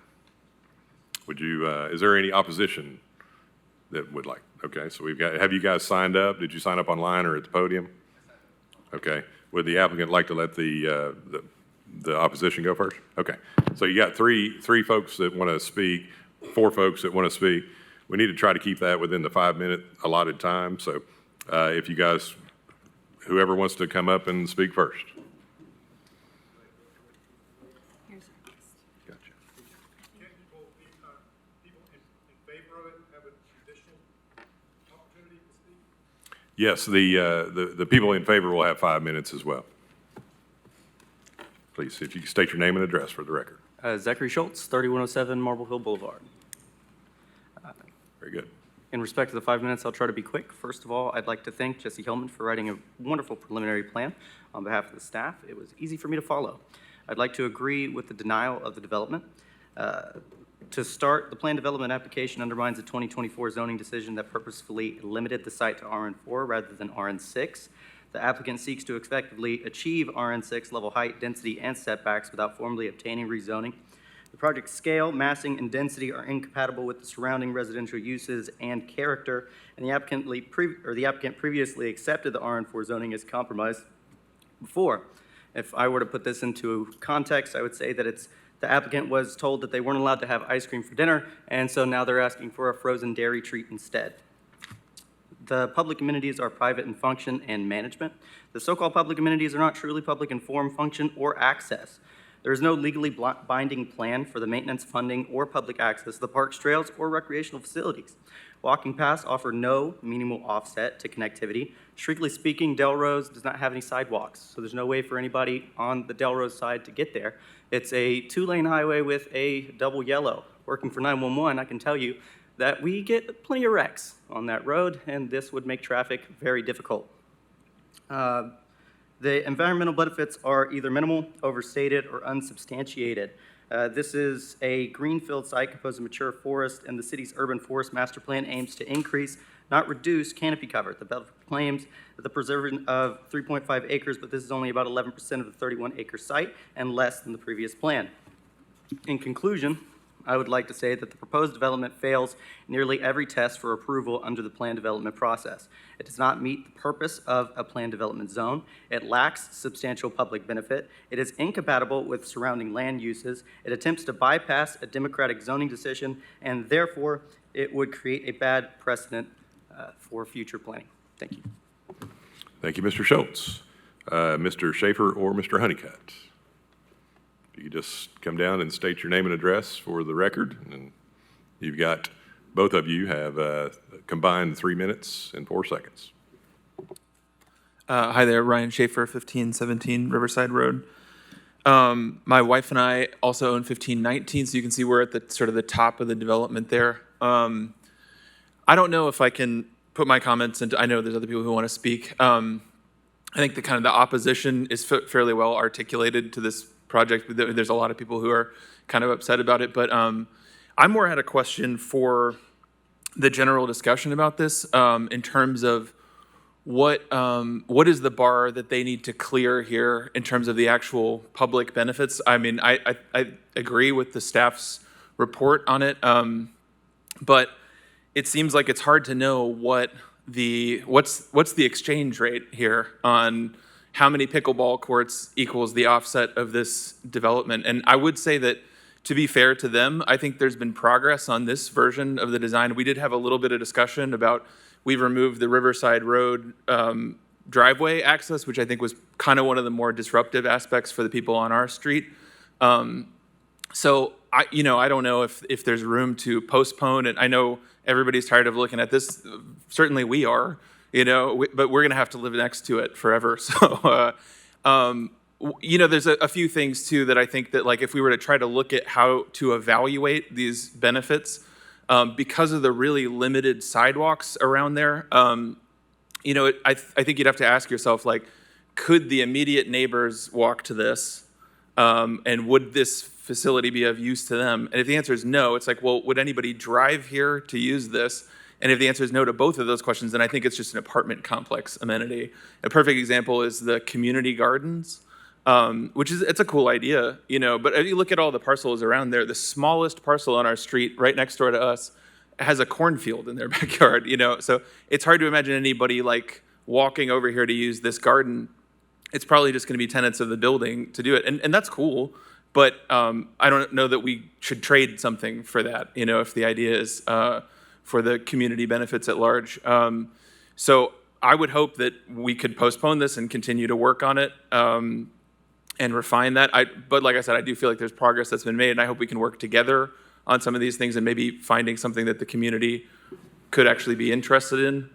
Would you, is there any opposition that would like? Okay, so we've got, have you guys signed up? Did you sign up online or at the podium? Okay, would the applicant like to let the opposition go first? Okay, so you got three folks that want to speak, 4 folks that want to speak. We need to try to keep that within the 5-minute allotted time. So If you guys, whoever wants to come up and speak first. Gotcha. Yes, the people in favor will have 5 minutes as well. Please, if you could state your name and address for the record. Zachary Schultz, 3107 Marble Hill Boulevard. Very good. In respect to the 5 minutes, I'll try to be quick. First of all, I'd like to thank Jesse Hillman for writing a wonderful preliminary plan on behalf of the staff. It was easy for me to follow. I'd like to agree with the denial of the development. To start, the plan development application undermines the 2024 zoning decision that purposefully limited the site to RN4 rather than RN6. The applicant seeks to effectively achieve RN6 level height, density, and setbacks without formally obtaining rezoning. The project's scale, massing, and density are incompatible with the surrounding residential uses and character, and the applicant previously accepted the RN4 zoning as compromised before. If I were to put this into context, I would say that the applicant was told that they weren't allowed to have ice cream for dinner, and so now they're asking for a frozen dairy treat instead. The public amenities are private in function and management. The so-called public amenities are not truly public in form, function, or access. There is no legally binding plan for the maintenance, funding, or public access to the parks, trails, or recreational facilities. Walking paths offer no meaningful offset to connectivity. Strictly speaking, Delrose does not have any sidewalks, so there's no way for anybody on the Delrose side to get there. It's a 2-lane highway with a double yellow. Working for 911, I can tell you that we get plenty of wrecks on that road, and this would make traffic very difficult. The environmental benefits are either minimal, overstated, or unsubstantiated. This is a greenfield site composed of mature forest, and the city's urban forest master plan aims to increase, not reduce, canopy cover. The developer claims that the preservation of 3.5 acres, but this is only about 11% of the 31-acre site and less than the previous plan. In conclusion, I would like to say that the proposed development fails nearly every test for approval under the plan development process. It does not meet the purpose of a plan development zone. It lacks substantial public benefit. It is incompatible with surrounding land uses. It attempts to bypass a democratic zoning decision, and therefore it would create a bad precedent for future planning. Thank you. Thank you, Mr. Schultz. Mr. Schaefer or Mr. Honeycutt? You just come down and state your name and address for the record, and you've got, both of you have combined 3 minutes and 4 seconds. Hi there, Ryan Schaefer, 1517 Riverside Road. My wife and I also own 1519, so you can see we're at the sort of the top of the development there. I don't know if I can put my comments into, I know there's other people who want to speak. I think the kind of the opposition is fairly well articulated to this project. There's a lot of people who are kind of upset about it, but I more had a question for the general discussion about this in terms of what is the bar that they need to clear here in terms of the actual public benefits. I mean, I agree with the staff's report on it, but it seems like it's hard to know what's the exchange rate here on how many pickleball courts equals the offset of this development. And I would say that, to be fair to them, I think there's been progress on this version of the design. We did have a little bit of discussion about, we've removed the Riverside Road driveway access, which I think was kind of one of the more disruptive aspects for the people on our street. So I don't know if there's room to postpone it. I know everybody's tired of looking at this. Certainly we are. But we're going to have to live next to it forever. So, there's a few things too that I think that, like, if we were to try to look at how to evaluate these benefits, because of the really limited sidewalks around there, I think you'd have to ask yourself, like, could the immediate neighbors walk to this, and would this facility be of use to them? And if the answer is no, it's like, well, would anybody drive here to use this? And if the answer is no to both of those questions, then I think it's just an apartment complex amenity. A perfect example is the community gardens, it's a cool idea, but if you look at all the parcels around there, the smallest parcel on our street right next door to us has a cornfield in their backyard, so it's hard to imagine anybody like walking over here to use this garden. It's probably just going to be tenants of the building to do it. And that's cool, but I don't know that we should trade something for that, if the idea is for the community benefits at large. So I would hope that we could postpone this and continue to work on it and refine that. But like I said, I do feel like there's progress that's been made, and I hope we can work together on some of these things and maybe finding something that the community could actually be interested in.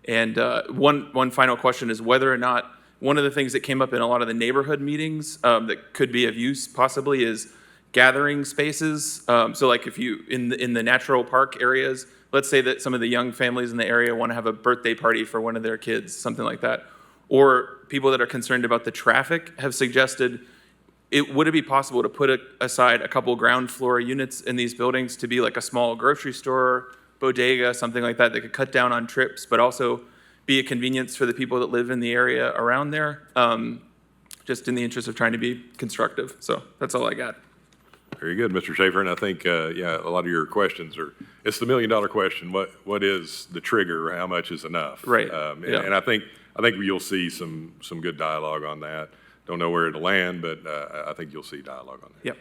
One final question is whether or not one of the things that came up in a lot of the neighborhood meetings that could be of use possibly is gathering spaces. So like if you, in the natural park areas, let's say that some of the young families in the area want to have a birthday party for one of their kids, something like that. Or people that are concerned about the traffic have suggested, would it be possible to put aside a couple ground floor units in these buildings to be like a small grocery store, bodega, something like that could cut down on trips, but also be a convenience for the people that live in the area around there, just in the interest of trying to be constructive. So that's all I got. Very good, Mr. Schaefer. And I think, a lot of your questions it's the million-dollar question. What is the trigger? How much is enough? Right. And I think you'll see some good dialogue on that. Don't know where it'll land, but I think you'll see dialogue on that.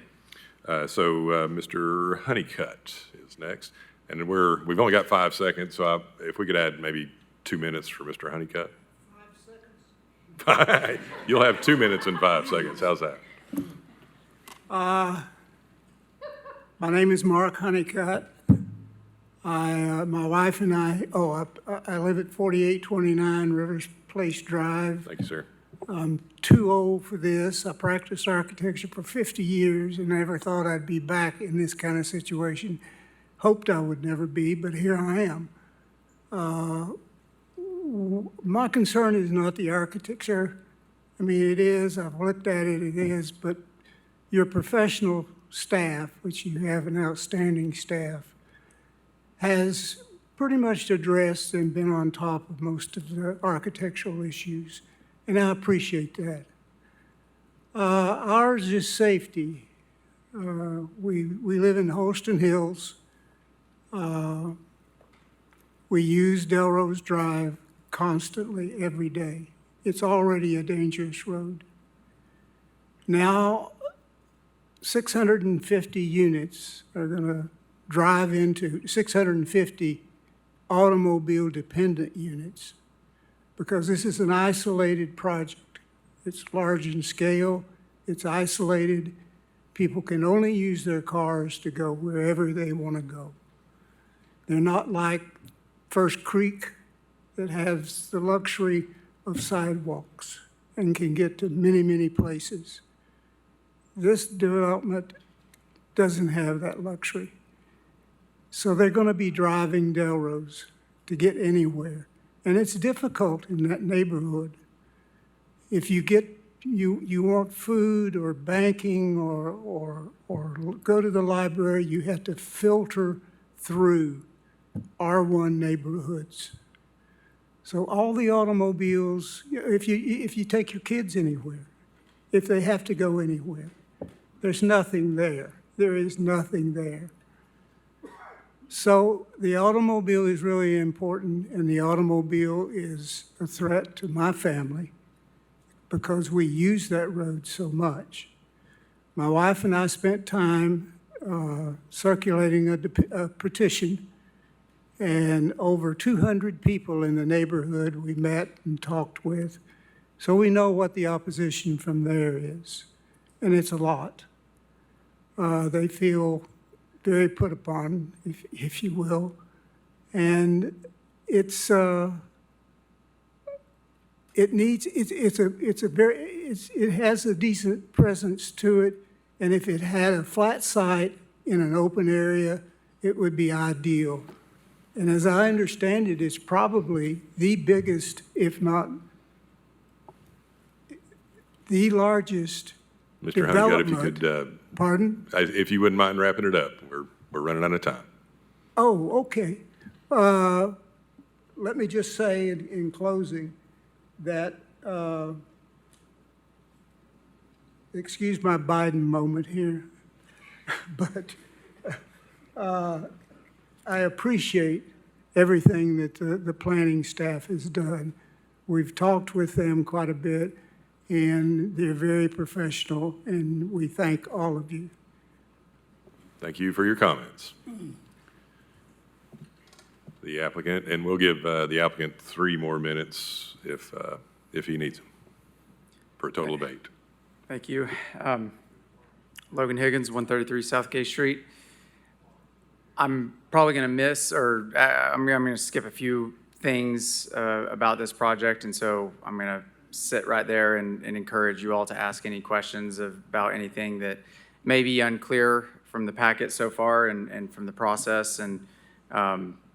Yep. So Mr. Honeycutt is next. And we've only got 5 seconds, so if we could add maybe 2 minutes for Mr. Honeycutt. 5 seconds? You'll have 2 minutes and 5 seconds. How's that? My name is Mark Honeycutt. My wife and I live at 4829 Rivers Place Drive. Thank you, sir. I'm too old for this. I practiced architecture for 50 years and never thought I'd be back in this kind of situation. Hoped I would never be, but here I am. My concern is not the architecture. I mean, it is, I've looked at it, it is, but your professional staff, which you have an outstanding staff, has pretty much addressed and been on top of most of the architectural issues, and I appreciate that. Ours is safety. We live in Holston Hills. We use Delrose Drive constantly every day. It's already a dangerous road. Now, 650 units are going to drive into 650 automobile-dependent units because this is an isolated project. It's large in scale. It's isolated. People can only use their cars to go wherever they want to go. They're not like First Creek that has the luxury of sidewalks and can get to many, many places. This development doesn't have that luxury. So they're going to be driving Delrose to get anywhere. And it's difficult in that neighborhood. If you want food or banking or go to the library, you have to filter through R1 neighborhoods. So all the automobiles, if you take your kids anywhere, if they have to go anywhere, there's nothing there. There is nothing there. So the automobile is really important, and the automobile is a threat to my family because we use that road so much. My wife and I spent time circulating a petition, and over 200 people in the neighborhood we met and talked with. So we know what the opposition from there is, and it's a lot. They feel very put upon, if you will, and it has a decent presence to it, and if it had a flat site in an open area, it would be ideal. And as I understand it, it's probably the biggest, if not the largest Mr. Honeycutt, if you development. could, Pardon? if you wouldn't mind wrapping it up, we're running out of time. Oh, okay. Let me just say in closing that, excuse my Biden moment here, but I appreciate everything that the planning staff has done. We've talked with them quite a bit, and they're very professional, and we thank all of you. Thank you for your comments. the applicant, and we'll give the applicant 3 more minutes if he needs them, for a total of 8. Thank you. Logan Higgins, 133 South Gay Street. I'm probably going to miss, or I'm going to skip a few things about this project, and so I'm going to sit right there and encourage you all to ask any questions about anything that may be unclear from the packet so far and from the process. And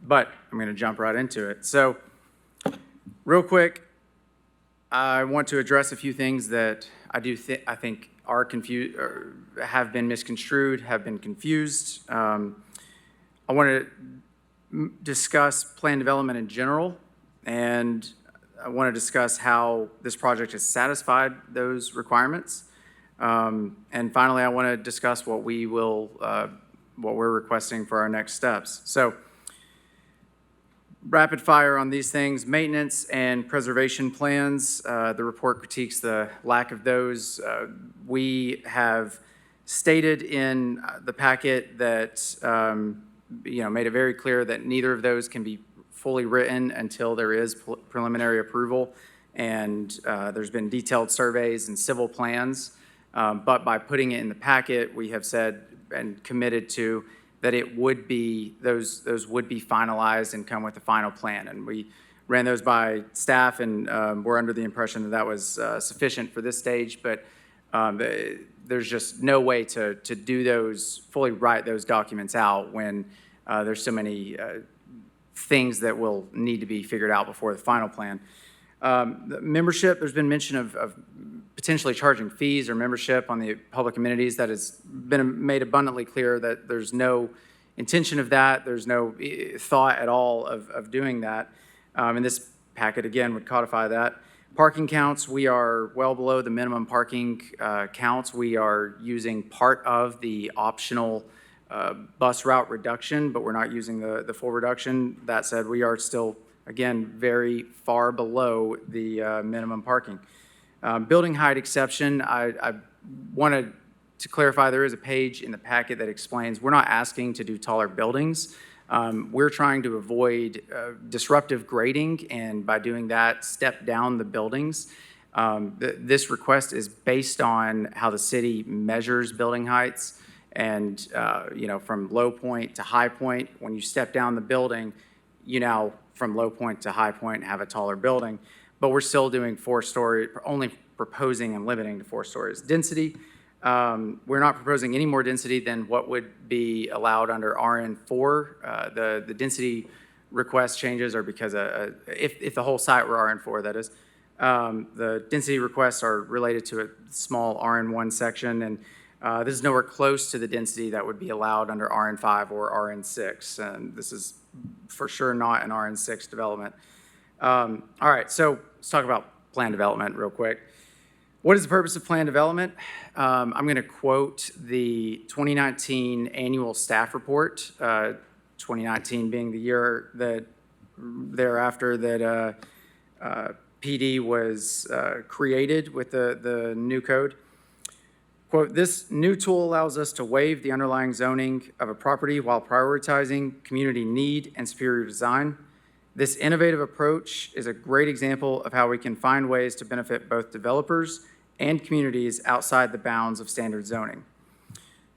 but I'm going to jump right into it. So, real quick, I want to address a few things that I think are confused, or have been misconstrued, have been confused. I want to discuss plan development in general, and I want to discuss how this project has satisfied those requirements. And finally, I want to discuss what we're requesting for our next steps. So, rapid fire on these things: maintenance and preservation plans. The report critiques the lack of those. We have stated in the packet that, made it very clear that neither of those can be fully written until there is preliminary approval, and there's been detailed surveys and civil plans. But by putting it in the packet, we have said and committed to that it would be, those would be finalized and come with a final plan. And we ran those by staff, and we're under the impression that that was sufficient for this stage, but there's just no way to do those, fully write those documents out when there's so many things that will need to be figured out before the final plan. The membership, there's been mention of potentially charging fees or membership on the public amenities. That has been made abundantly clear that there's no intention of that. There's no thought at all of doing that. And this packet, again, would codify that. Parking counts, we are well below the minimum parking counts. We are using part of the optional bus route reduction, but we're not using the full reduction. That said, we are still, again, very far below the minimum parking. Building height exception, I wanted to clarify, there is a page in the packet that explains we're not asking to do taller buildings. We're trying to avoid disruptive grading, and by doing that, step down the buildings. This request is based on how the city measures building heights, and from low point to high point. When you step down the building, you now from low point to high point have a taller building, but we're still doing 4-story, only proposing and limiting to 4 stories. Density, we're not proposing any more density than what would be allowed under RN4. The density request changes are because if the whole site were RN4, that is. The density requests are related to a small RN1 section, and this is nowhere close to the density that would be allowed under RN5 or RN6. And this is for sure not an RN6 development. All right, so let's talk about plan development real quick. What is the purpose of plan development? I'm going to quote the 2019 annual staff report, 2019 being the year that thereafter that PD was created with the new code. Quote, this new tool allows us to waive the underlying zoning of a property while prioritizing community need and superior design. This innovative approach is a great example of how we can find ways to benefit both developers and communities outside the bounds of standard zoning.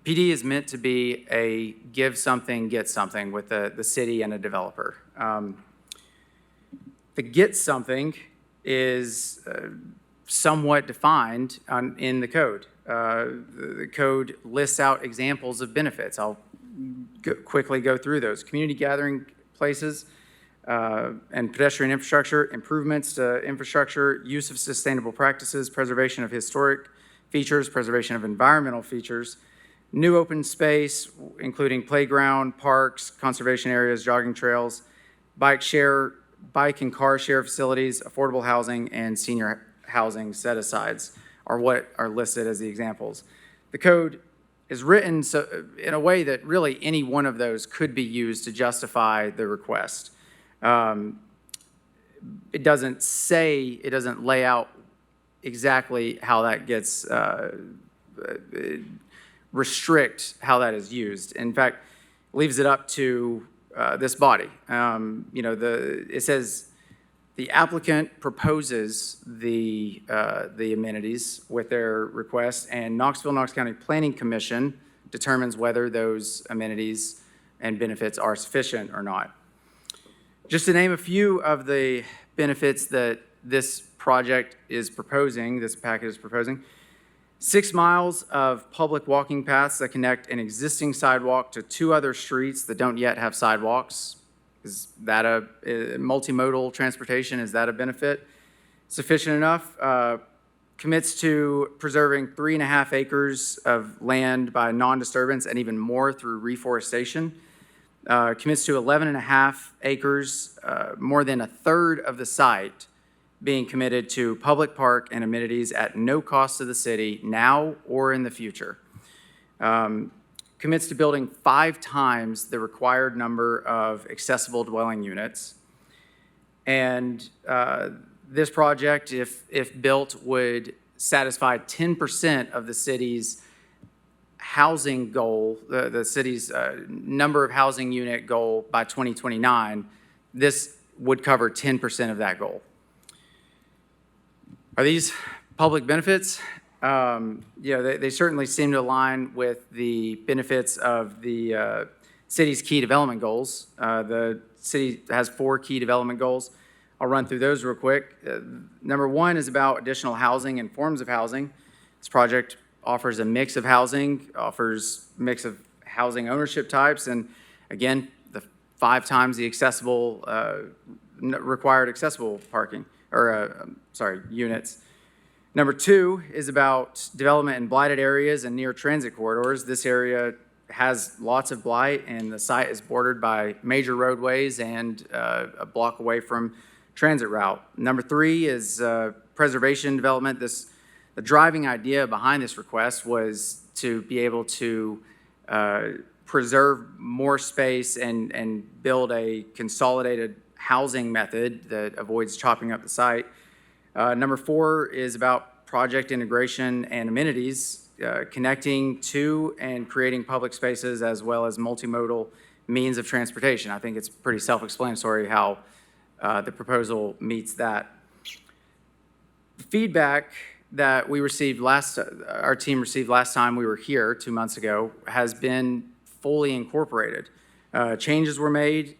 PD is meant to be a give something, get something with the city and a developer. The get something is somewhat defined in the code. The code lists out examples of benefits. I'll quickly go through those. Community gathering places and pedestrian infrastructure, improvements to infrastructure, use of sustainable practices, preservation of historic features, preservation of environmental features, new open space, including playground, parks, conservation areas, jogging trails, bike and car share facilities, affordable housing, and senior housing set-asides are what are listed as the examples. The code is written in a way that really any one of those could be used to justify the request. It doesn't lay out exactly how that gets, restrict how that is used. In fact, leaves it up to this body. It says the applicant proposes the amenities with their request, and Knoxville-Knox County Planning Commission determines whether those amenities and benefits are sufficient or not. Just to name a few of the benefits that this project is proposing, this package is proposing: 6 miles of public walking paths that connect an existing sidewalk to 2 other streets that don't yet have sidewalks. Is that a multimodal transportation? Is that a benefit? Sufficient enough? Commits to preserving 3.5 acres of land by non-disturbance and even more through reforestation. Commits to 11.5 acres, more than a third of the site being committed to public park and amenities at no cost to the city now or in the future. Commits to building 5 times the required number of accessible dwelling units. And this project, if built, would satisfy 10% of the city's housing goal, the city's number of housing unit goal by 2029. This would cover 10% of that goal. Are these public benefits? They certainly seem to align with the benefits of the city's key development goals. The city has 4 key development goals. I'll run through those real quick. Number 1 is about additional housing and forms of housing. This project offers a mix of housing, offers a mix of housing ownership types, and again, the 5 times the accessible, required accessible parking, or units. Number 2 is about development in blighted areas and near transit corridors. This area has lots of blight, and the site is bordered by major roadways and a block away from transit route. Number 3 is preservation development. The driving idea behind this request was to be able to preserve more space and build a consolidated housing method that avoids chopping up the site. Number 4 is about project integration and amenities, connecting to and creating public spaces as well as multimodal means of transportation. I think it's pretty self-explanatory how the proposal meets that. The feedback that we received our team received last time we were here 2 months ago has been fully incorporated. Changes were made.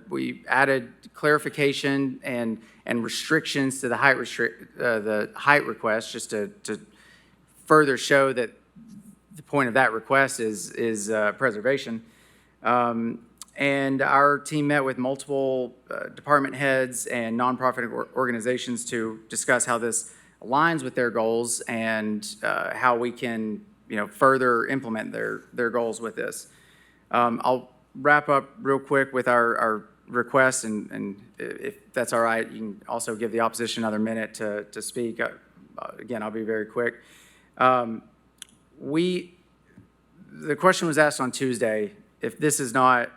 We added clarification and restrictions to the height request, just to further show that the point of that request is preservation. And our team met with multiple department heads and nonprofit organizations to discuss how this aligns with their goals and how we can, further implement their goals with this. I'll wrap up real quick with our request, and if that's all right, you can also give the opposition another minute to speak. Again, I'll be very quick. The question was asked on Tuesday, if this is not,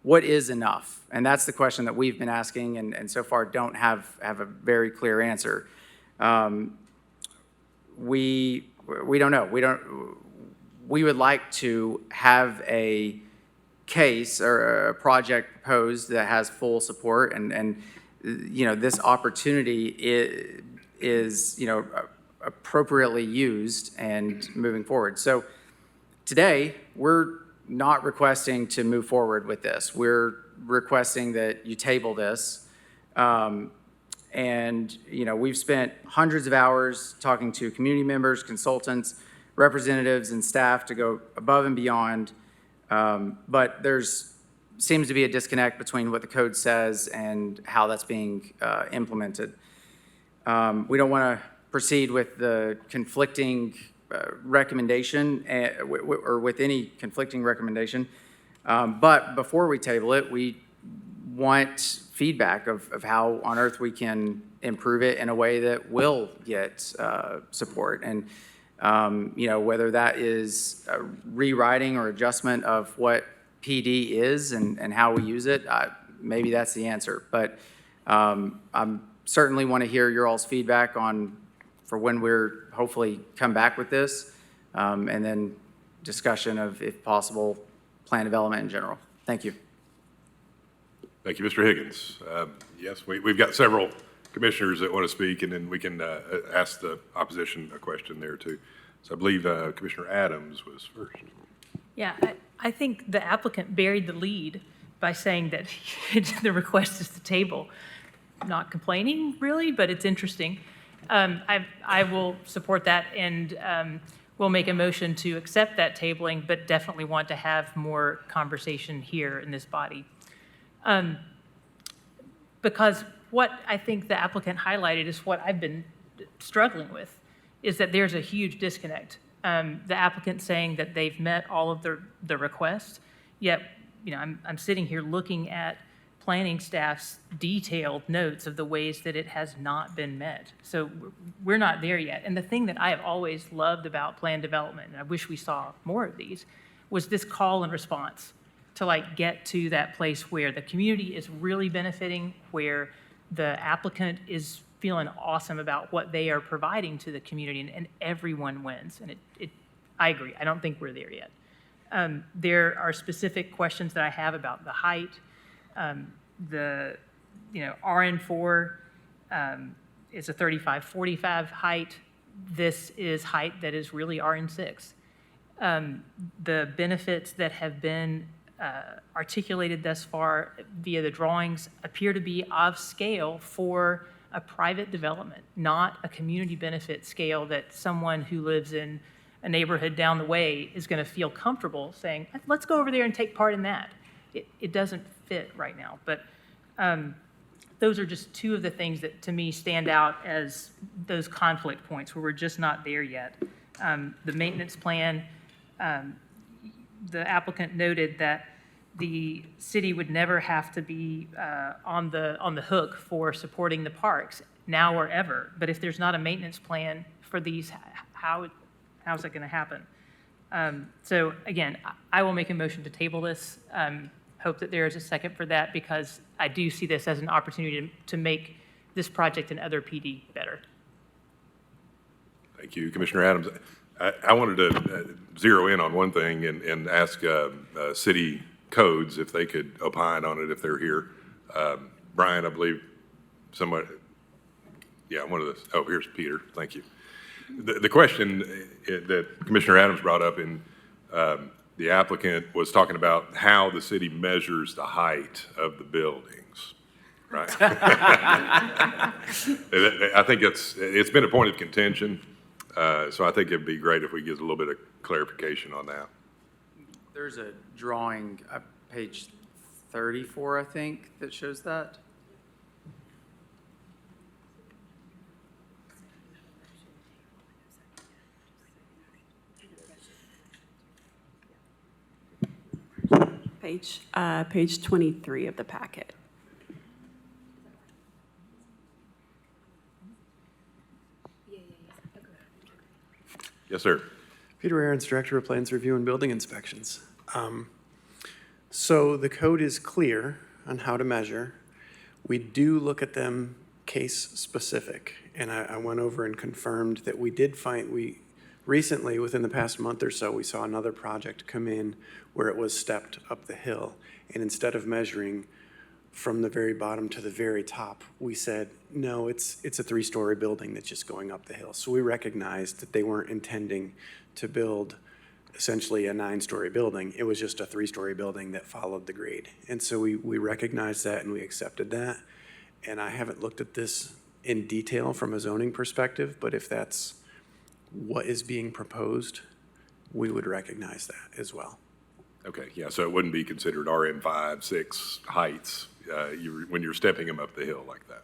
what is enough? And that's the question that we've been asking, and so far don't have a very clear answer. We don't know. We would like to have a case or a project proposed that has full support, and this opportunity is appropriately used and moving forward. So today, we're not requesting to move forward with this. We're requesting that you table this. We've spent hundreds of hours talking to community members, consultants, representatives, and staff to go above and beyond. But seems to be a disconnect between what the code says and how that's being implemented. We don't want to proceed with the conflicting recommendation or with any conflicting recommendation. But before we table it, we want feedback of how on earth we can improve it in a way that will get support. And, whether that is a rewriting or adjustment of what PD is and how we use it, maybe that's the answer. But I certainly want to hear your all's feedback for when we're hopefully come back with this, and then discussion of, if possible, plan development in general. Thank you. Thank you, Mr. Higgins. Yes, we've got several commissioners that want to speak, and then we can ask the opposition a question there too. So I believe Commissioner Adams was first. Yeah, I think the applicant buried the lead by saying that the request is to table. Not complaining, really, but it's interesting. I will support that, and we'll make a motion to accept that tabling, but definitely want to have more conversation here in this body. Because what I think the applicant highlighted is what I've been struggling with, is that there's a huge disconnect. The applicant saying that they've met all of the requests, yet I'm sitting here looking at planning staff's detailed notes of the ways that it has not been met. So we're not there yet. And the thing that I have always loved about plan development, and I wish we saw more of these, was this call and response to get to that place where the community is really benefiting, where the applicant is feeling awesome about what they are providing to the community, and everyone wins. And I agree. I don't think we're there yet. There are specific questions that I have about the height. The RN4 is a 35-45 height. This is height that is really RN6. The benefits that have been articulated thus far via the drawings appear to be of scale for a private development, not a community benefit scale that someone who lives in a neighborhood down the way is going to feel comfortable saying, let's go over there and take part in that. It doesn't fit right now. But those are just two of the things that to me stand out as those conflict points where we're just not there yet. The maintenance plan, the applicant noted that the city would never have to be on the hook for supporting the parks now or ever. But if there's not a maintenance plan for these, how's it going to happen? So again, I will make a motion to table this. Hope that there is a second for that, because I do see this as an opportunity to make this project and other PD better. Thank you, Commissioner Adams. I wanted to zero in on one thing and ask city codes if they could opine on it if they're here. Brian, I believe somebody, yeah, one of those. Oh, here's Peter. Thank you. The question that Commissioner Adams brought up in the applicant was talking about how the city measures the height of the buildings, right? I think it's been a point of contention, so I think it'd be great if we get a little bit of clarification on that. There's a drawing, page 34, I think, that shows that. Page 23 of the packet. Yes, sir. Peter Aarons, Director of Plans Review and Building Inspections. So the code is clear on how to measure. We do look at them case specific, and I went over and confirmed that we did find, recently, within the past month or so, we saw another project come in where it was stepped up the hill. And instead of measuring from the very bottom to the very top, we said, no, it's a 3-story building that's just going up the hill. So we recognized that they weren't intending to build essentially a 9-story building. It was just a 3-story building that followed the grade. And so we recognized that and we accepted that. And I haven't looked at this in detail from a zoning perspective, but if that's what is being proposed, we would recognize that as well. Okay, yeah, so it wouldn't be considered RM5, 6 heights when you're stepping them up the hill like that?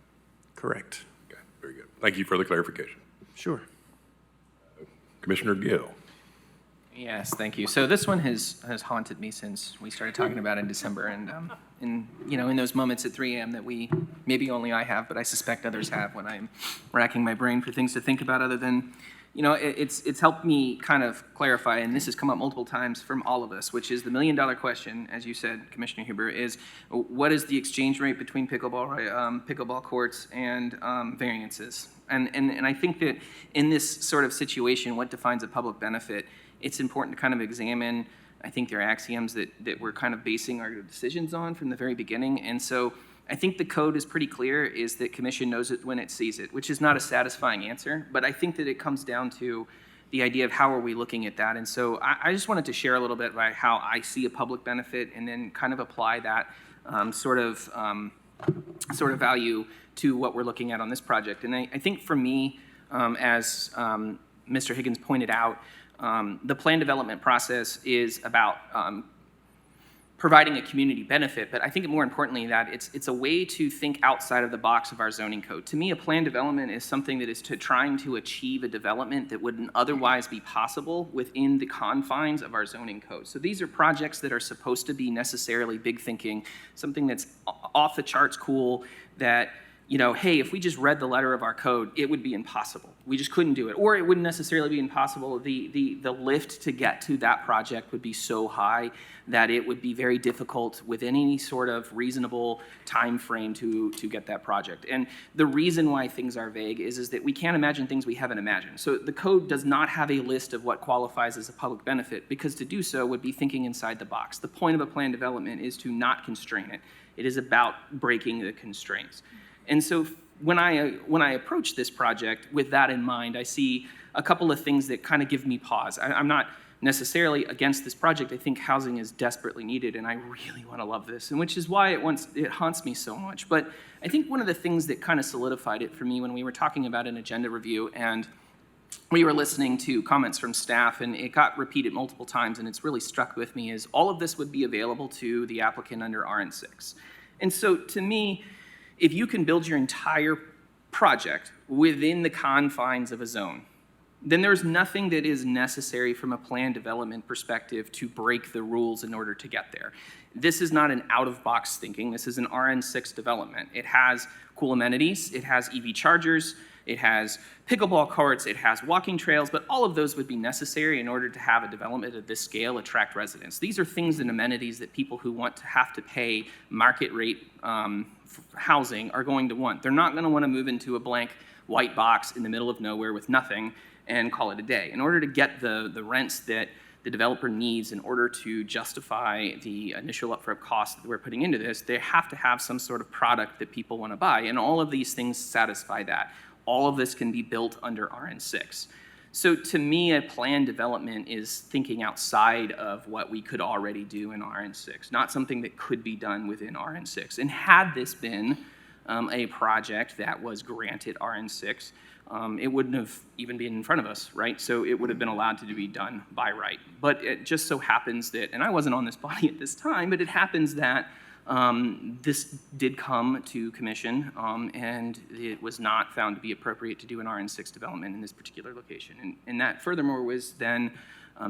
Correct. Okay, very good. Thank you for the clarification. Sure. Commissioner Gill. Yes, thank you. So this one has haunted me since we started talking about it in December, and in those moments at 3 a.m. that maybe only I have, but I suspect others have when I'm racking my brain for things to think about other than, it's helped me kind of clarify, and this has come up multiple times from all of us, which is the million-dollar question, as you said, Commissioner Huber, is what is the exchange rate between pickleball courts and variances? And I think that in this sort of situation, what defines a public benefit, it's important to kind of examine I think they're axioms that we're kind of basing our decisions on from the very beginning. And so I think the code is pretty clear, is that commission knows it when it sees it, which is not a satisfying answer, but I think that it comes down to the idea of how are we looking at that. And so I just wanted to share a little bit about how I see a public benefit and then kind of apply that sort of value to what we're looking at on this project. And I think for me, as Mr. Higgins pointed out, the plan development process is about providing a community benefit, but I think more importantly that it's a way to think outside of the box of our zoning code. To me, a plan development is something that is trying to achieve a development that wouldn't otherwise be possible within the confines of our zoning code. So these are projects that are supposed to be necessarily big thinking, something that's off the charts cool, that, you know, hey, if we just read the letter of our code, it would be impossible. We just couldn't do it. Or it wouldn't necessarily be impossible. The lift to get to that project would be so high that it would be very difficult within any sort of reasonable time frame to get that project. And the reason why things are vague is that we can't imagine things we haven't imagined. So the code does not have a list of what qualifies as a public benefit, because to do so would be thinking inside the box. The point of a plan development is to not constrain it. It is about breaking the constraints. And so when I approach this project with that in mind, I see a couple of things that kind of give me pause. I'm not necessarily against this project. I think housing is desperately needed, and I really want to love this, and which is why it haunts me so much. But I think one of the things that kind of solidified it for me when we were talking about an agenda review and we were listening to comments from staff, and it got repeated multiple times, and it's really struck with me, is all of this would be available to the applicant under RN6. And so to me, if you can build your entire project within the confines of a zone, then there's nothing that is necessary from a plan development perspective to break the rules in order to get there. This is not an out-of-box thinking. This is an RN6 development. It has cool amenities. It has EV chargers. It has pickleball courts. It has walking trails. But all of those would be necessary in order to have a development of this scale attract residents. These are things and amenities that people who want to have to pay market rate housing are going to want. They're not going to want to move into a blank white box in the middle of nowhere with nothing and call it a day. In order to get the rents that the developer needs in order to justify the initial upfront cost that we're putting into this, they have to have some sort of product that people want to buy, and all of these things satisfy that. All of this can be built under RN6. So to me, a plan development is thinking outside of what we could already do in RN6, not something that could be done within RN6. And had this been a project that was granted RN6, it wouldn't have even been in front of us, right? So it would have been allowed to be done by right. But it just so happens that, and I wasn't on this body at this time, but it happens that this did come to commission, and it was not found to be appropriate to do an RN6 development in this particular location. And that furthermore was then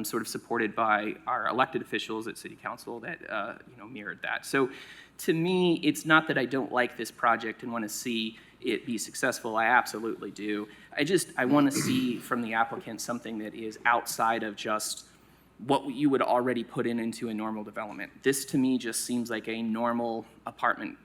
sort of supported by our elected officials at City Council that mirrored that. So to me, it's not that I don't like this project and want to see it be successful. I absolutely do. I want to see from the applicant something that is outside of just what you would already put into a normal development. This to me just seems like a normal apartment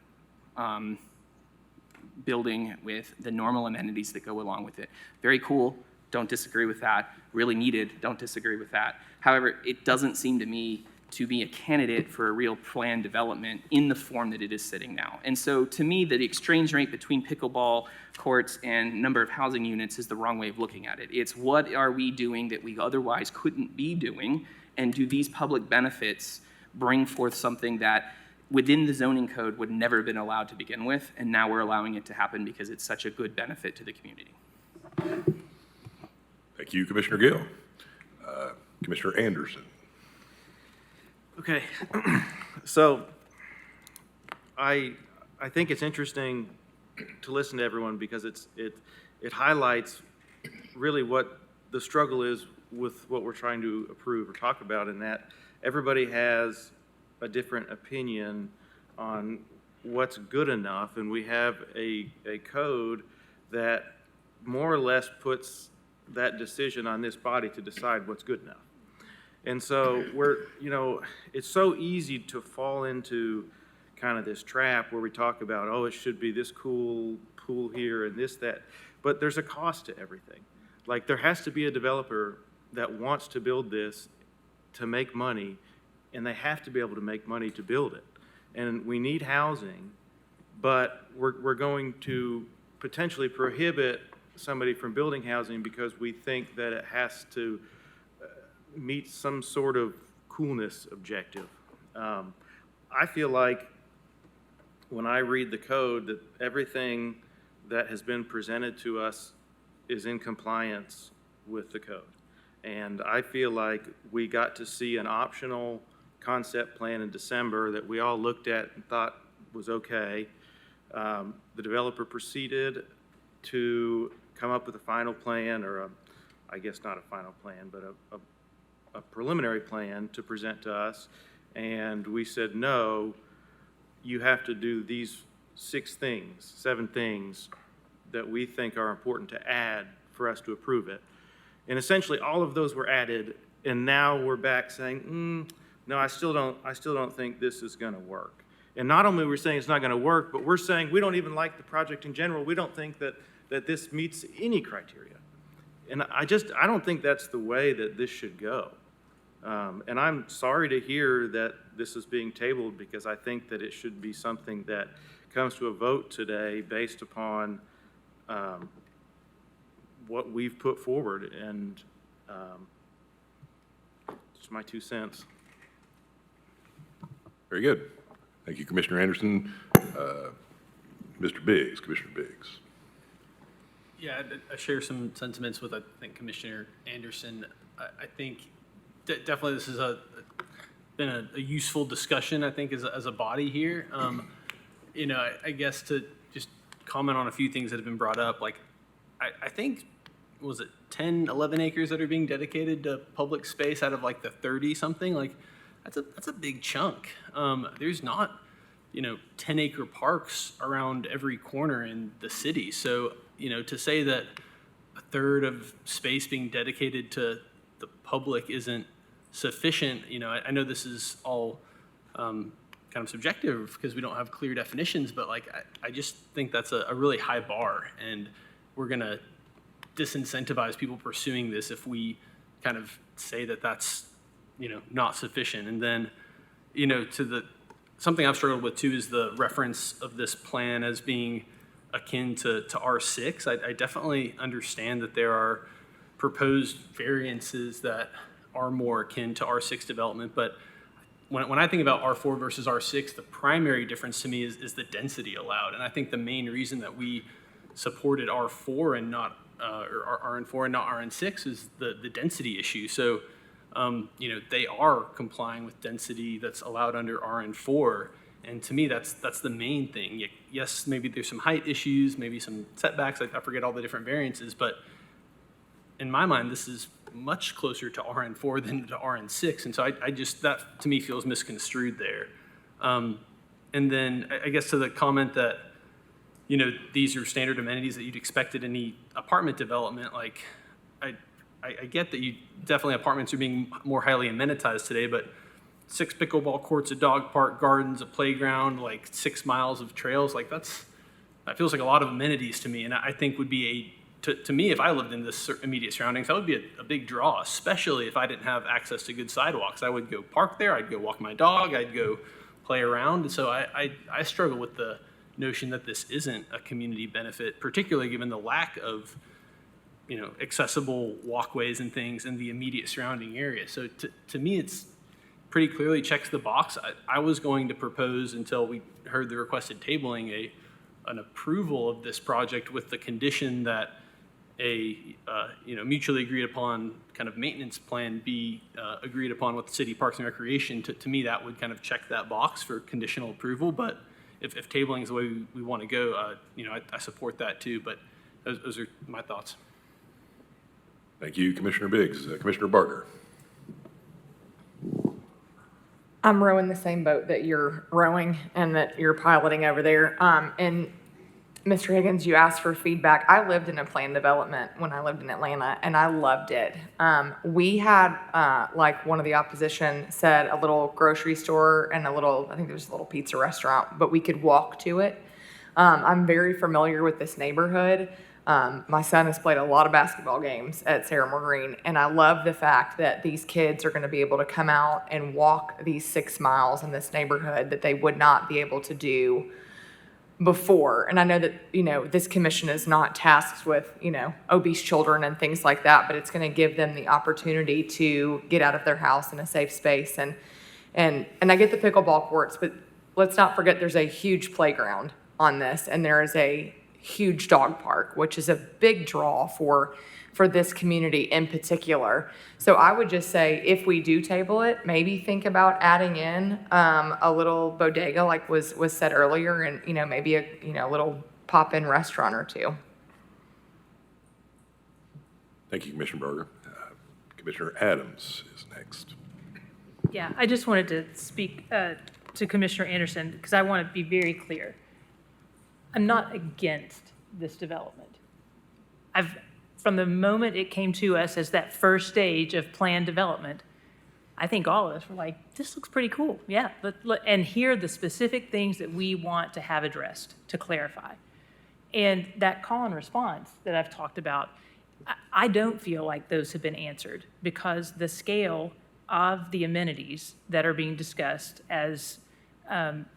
building with the normal amenities that go along with it. Very cool, don't disagree with that. Really needed, don't disagree with that. However, it doesn't seem to me to be a candidate for a real planned development in the form that it is sitting now. And so to me, the exchange rate between pickleball courts and number of housing units is the wrong way of looking at it. It's what are we doing that we otherwise couldn't be doing, and do these public benefits bring forth something that within the zoning code would never have been allowed to begin with, and now we're allowing it to happen because it's such a good benefit to the community. Thank you, Commissioner Gill. Commissioner Anderson. Okay, so I think it's interesting to listen to everyone because it highlights really what the struggle is with what we're trying to approve or talk about, in that everybody has a different opinion on what's good enough, and we have a code that more or less puts that decision on this body to decide what's good enough. And so it's so easy to fall into kind of this trap where we talk about, oh, it should be this cool pool here and this, that, but there's a cost to everything. Like, there has to be a developer that wants to build this to make money and they have to be able to make money to build it. And we need housing, but we're going to potentially prohibit somebody from building housing because we think that it has to meet some sort of coolness objective. I feel like when I read the code that everything that has been presented to us is in compliance with the code. And I feel like we got to see an optional concept plan in December that we all looked at and thought was okay. The developer proceeded to come up with a final plan, or I guess not a final plan, but a preliminary plan to present to us. And we said, no, you have to do these 7 things that we think are important to add for us to approve it. And essentially all of those were added, and now we're back saying, no, I still don't think this is gonna work. And not only we're saying it's not gonna work, but we're saying we don't even like the project in general. We don't think that this meets any criteria. And I don't think that's the way that this should go. And I'm sorry to hear that this is being tabled, because I think that it should be something that comes to a vote today based upon what we've put forward, and just my 2 cents. Very good. Thank you, Commissioner Anderson. Mr. Biggs, Commissioner Biggs. Yeah, I share some sentiments with, I think, Commissioner Anderson. I think definitely this has been a useful discussion, I think, as a body here. You know, I guess to just comment on a few things that have been brought up, like, I think, was it 10, 11 acres that are being dedicated to public space out of like the 30-something? Like, that's a big chunk. There's not, 10-acre parks around every corner in the city. So, to say that a third of space being dedicated to the public isn't sufficient, I know this is all kind of subjective because we don't have clear definitions, but like, I just think that's a really high bar, and we're gonna disincentivize people pursuing this if we kind of say that that's, not sufficient. And then, something I've struggled with too is the reference of this plan as being akin to R6. I definitely understand that there are proposed variances that are more akin to R6 development, but when I think about R4 versus R6, the primary difference to me is the density allowed. And I think the main reason that we supported R4 and not or RN4 and not RN6 is the density issue. So, they are complying with density that's allowed under RN4, and to me, that's the main thing. Yes, maybe there's some height issues, maybe some setbacks. I forget all the different variances, but in my mind, this is much closer to RN4 than to RN6, and so I just, that to me feels misconstrued there. And then I guess to the comment that, these are standard amenities that you'd expect at any apartment development, like, I get that definitely apartments are being more highly amenitized today, but 6 pickleball courts, a dog park, gardens, a playground, like 6 miles of trails, like that feels like a lot of amenities to me, and I think would be to me, if I lived in this immediate surroundings, that would be a big draw, especially if I didn't have access to good sidewalks. I would go park there, I'd go walk my dog, I'd go play around. So I struggle with the notion that this isn't a community benefit, particularly given the lack of, accessible walkways and things in the immediate surrounding area. So to me, it's pretty clearly checks the box. I was going to propose, until we heard the requested tabling, an approval of this project with the condition that a mutually agreed upon kind of maintenance plan be agreed upon with the city Parks and Recreation. To me, that would kind of check that box for conditional approval. But if tabling is the way we want to go, I support that too. But those are my thoughts. Thank you, Commissioner Biggs. Commissioner Barger. I'm rowing the same boat that you're rowing and that you're piloting over there. And Mr. Higgins, you asked for feedback. I lived in a planned development when I lived in Atlanta, and I loved it. We had, like one of the opposition said, a little grocery store and I think there's a little pizza restaurant, but we could walk to it. I'm very familiar with this neighborhood. My son has played a lot of basketball games at Sarah Moore Green, and I love the fact that these kids are going to be able to come out and walk these 6 miles in this neighborhood that they would not be able to do before. And I know that, this commission is not tasked with, obese children and things like that, but it's going to give them the opportunity to get out of their house in a safe space. And I get the pickleball courts, but let's not forget there's a huge playground on this, and there is a huge dog park, which is a big draw for this community in particular. So I would just say, if we do table it, maybe think about adding in a little bodega, like was said earlier, and maybe a little pop-in restaurant or two. Thank you, Commissioner Berger. Commissioner Adams is next. Yeah, I just wanted to speak to Commissioner Anderson, because I want to be very clear. I'm not against this development. From the moment it came to us as that first stage of planned development, I think all of us were like, this looks pretty cool. Yeah, and here are the specific things that we want to have addressed to clarify. And that call and response that I've talked about, I don't feel like those have been answered, because the scale of the amenities that are being discussed as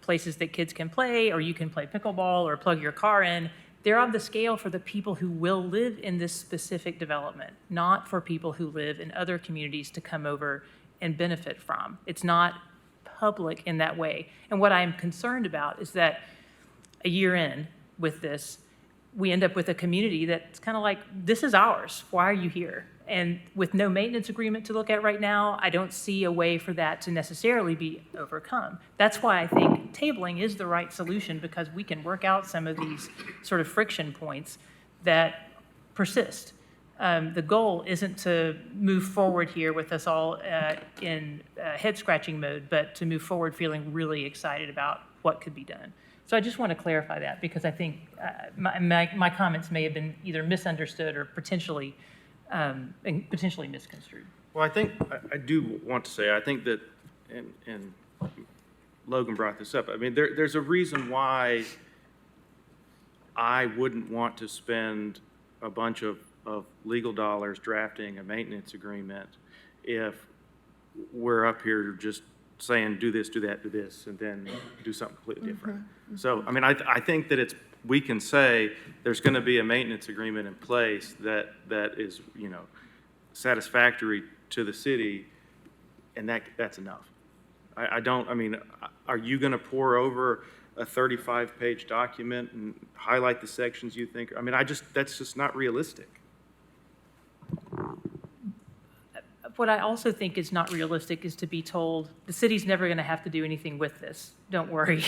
places that kids can play, or you can play pickleball or plug your car in, they're of the scale for the people who will live in this specific development, not for people who live in other communities to come over and benefit from. It's not public in that way. And what I'm concerned about is that a year in with this, we end up with a community that's kind of like, this is ours. Why are you here? And with no maintenance agreement to look at right now, I don't see a way for that to necessarily be overcome. That's why I think tabling is the right solution, because we can work out some of these sort of friction points that persist. The goal isn't to move forward here with us all in head-scratching mode, but to move forward feeling really excited about what could be done. So I just want to clarify that, because I think my comments may have been either misunderstood or potentially misconstrued. Well, I do want to say, I think that, and Logan brought this up, I mean, there's a reason why I wouldn't want to spend a bunch of legal dollars drafting a maintenance agreement if we're up here just saying, do this, do that, do this, and then do something completely different. So, I mean, I think that we can say there's going to be a maintenance agreement in place that is, satisfactory to the city, and that's enough. I mean, are you going to pour over a 35-page document and highlight the sections you think? I mean, that's just not realistic. What I also think is not realistic is to be told, the city's never going to have to do anything with this, don't worry.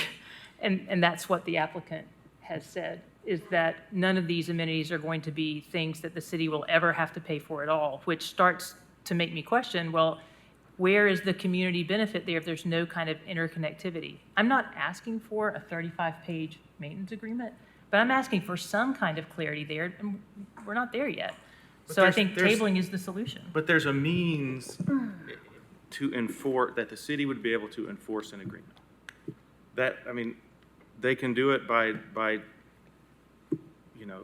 And that's what the applicant has said, is that none of these amenities are going to be things that the city will ever have to pay for at all, which starts to make me question, well, where is the community benefit there if there's no kind of interconnectivity? I'm not asking for a 35-page maintenance agreement, but I'm asking for some kind of clarity there, and we're not there yet. But so I think tabling is the solution. But there's a means to enforce, that the city would be able to enforce an agreement. I mean, they can do it by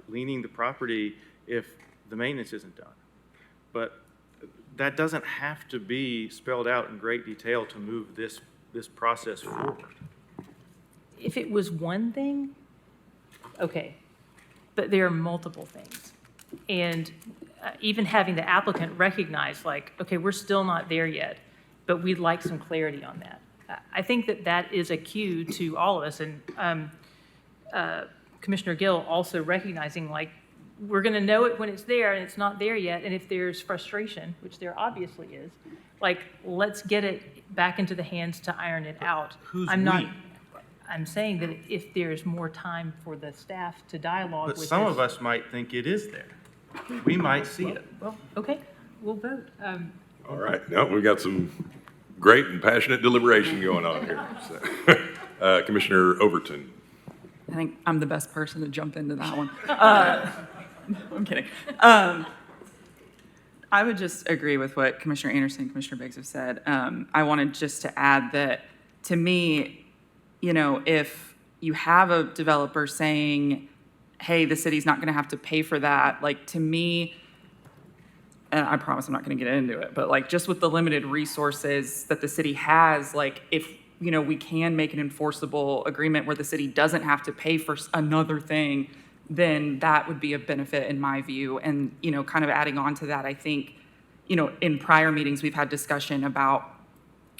leaning the property if the maintenance isn't done. But that doesn't have to be spelled out in great detail to move this process forward. If it was one thing, okay, but there are multiple things. And even having the applicant recognize, like, okay, we're still not there yet, but we'd like some clarity on that. I think that is a cue to all of us, and Commissioner Gill also recognizing, like, we're going to know it when it's there, and it's not there yet, and if there's frustration, which there obviously is, like, let's get it back into the hands to iron it out. I'm saying that if there's more time for the staff to dialogue with But this. some of us might think it is there. We might see it. Well, okay, we'll vote. All right. Now, we've got some great and passionate deliberation going on here. So, Commissioner Overton. I think I'm the best person to jump into that one. I'm kidding. I would just agree with what Commissioner Anderson and Commissioner Biggs have said. I wanted just to add that, to me, if you have a developer saying, hey, the city's not gonna have to pay for that, like, to me, and I promise I'm not gonna get into it, but like, just with the limited resources that the city has, like, if, you know, we can make an enforceable agreement where the city doesn't have to pay for another thing, then that would be a benefit in my view. And, you know, kind of adding on to that, I think, you know, in prior meetings, we've had discussion about,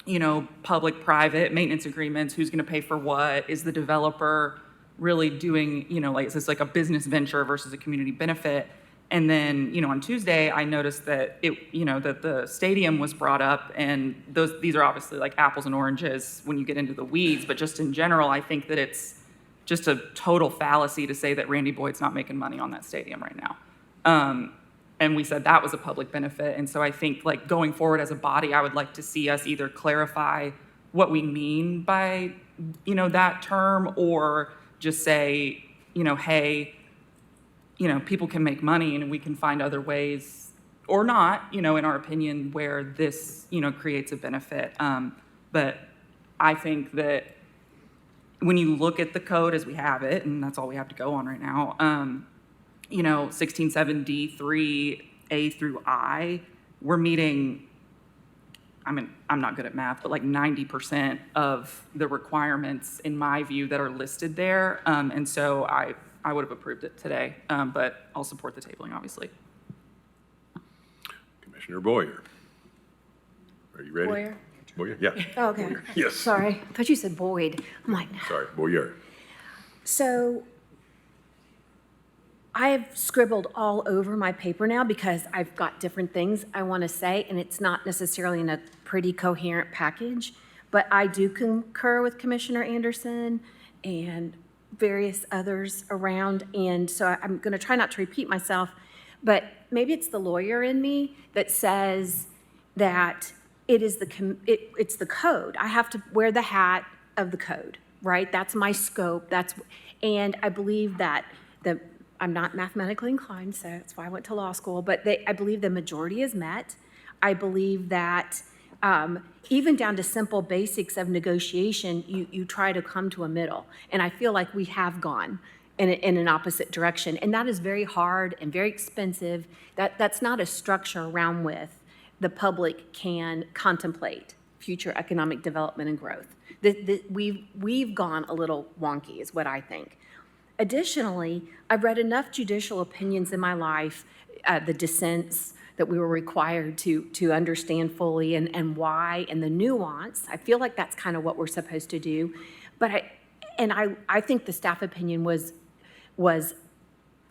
you know, public-private maintenance agreements, who's gonna pay for what, is the developer really doing, you know, like, is this like a business venture versus a community benefit? And then, you know, on Tuesday, I noticed that that the stadium was brought up, and these are obviously like apples and oranges when you get into the weeds, but just in general, I think that it's just a total fallacy to say that Randy Boyd's not making money on that stadium right now. And we said that was a public benefit. And so I think, like, going forward as a body, I would like to see us either clarify what we mean by, you know, that term, or just say, you know, hey, you know, people can make money and we can find other ways, or not, you know, in our opinion, where this, you know, creates a benefit. But I think that when you look at the code as we have it, and that's all we have to go on right now, you know, 16.7D3 A through I, we're meeting, I mean, I'm not good at math, but like 90% of the requirements, in my view, that are listed there. And so I would have approved it today, but I'll support the tabling, obviously. Commissioner Boyer. Are you ready? Boyer? Boyer, yeah. Oh, okay. Boyer. Yes. Sorry, I thought you said Boyd. I'm like, Sorry, Boyer. so I've scribbled all over my paper now because I've got different things I want to say, and it's not necessarily in a pretty coherent package, but I do concur with Commissioner Anderson and various others around, and so I'm going to try not to repeat myself, but maybe it's the lawyer in me that says that it's the code. I have to wear the hat of the code, right? That's my scope. And I believe that I'm not mathematically inclined, so that's why I went to law school, but I believe the majority is met. I believe that even down to simple basics of negotiation, you try to come to a middle. And I feel like we have gone in an opposite direction. And that is very hard and very expensive. That's not a structure around with the public can contemplate future economic development and growth. We've gone a little wonky, is what I think. Additionally, I've read enough judicial opinions in my life, the dissents that we were required to understand fully, and why, and the nuance. I feel like that's kind of what we're supposed to do. But I think the staff opinion was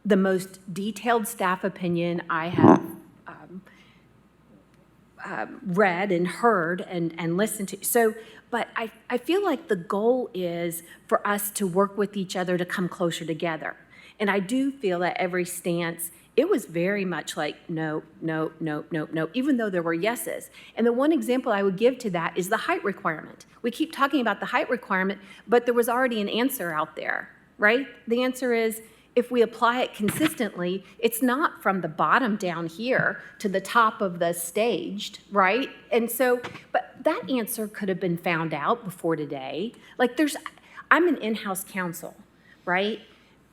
the most detailed staff opinion I have read and heard and listened to. So, but I feel like the goal is for us to work with each other to come closer together. And I do feel that every stance, it was very much like, no, no, no, no, no, even though there were yeses. And the one example I would give to that is the height requirement. We keep talking about the height requirement, but there was already an answer out there, right? The answer is, if we apply it consistently, it's not from the bottom down here to the top of the staged, right? And so, but that answer could have been found out before today. Like I'm an in-house counsel, right?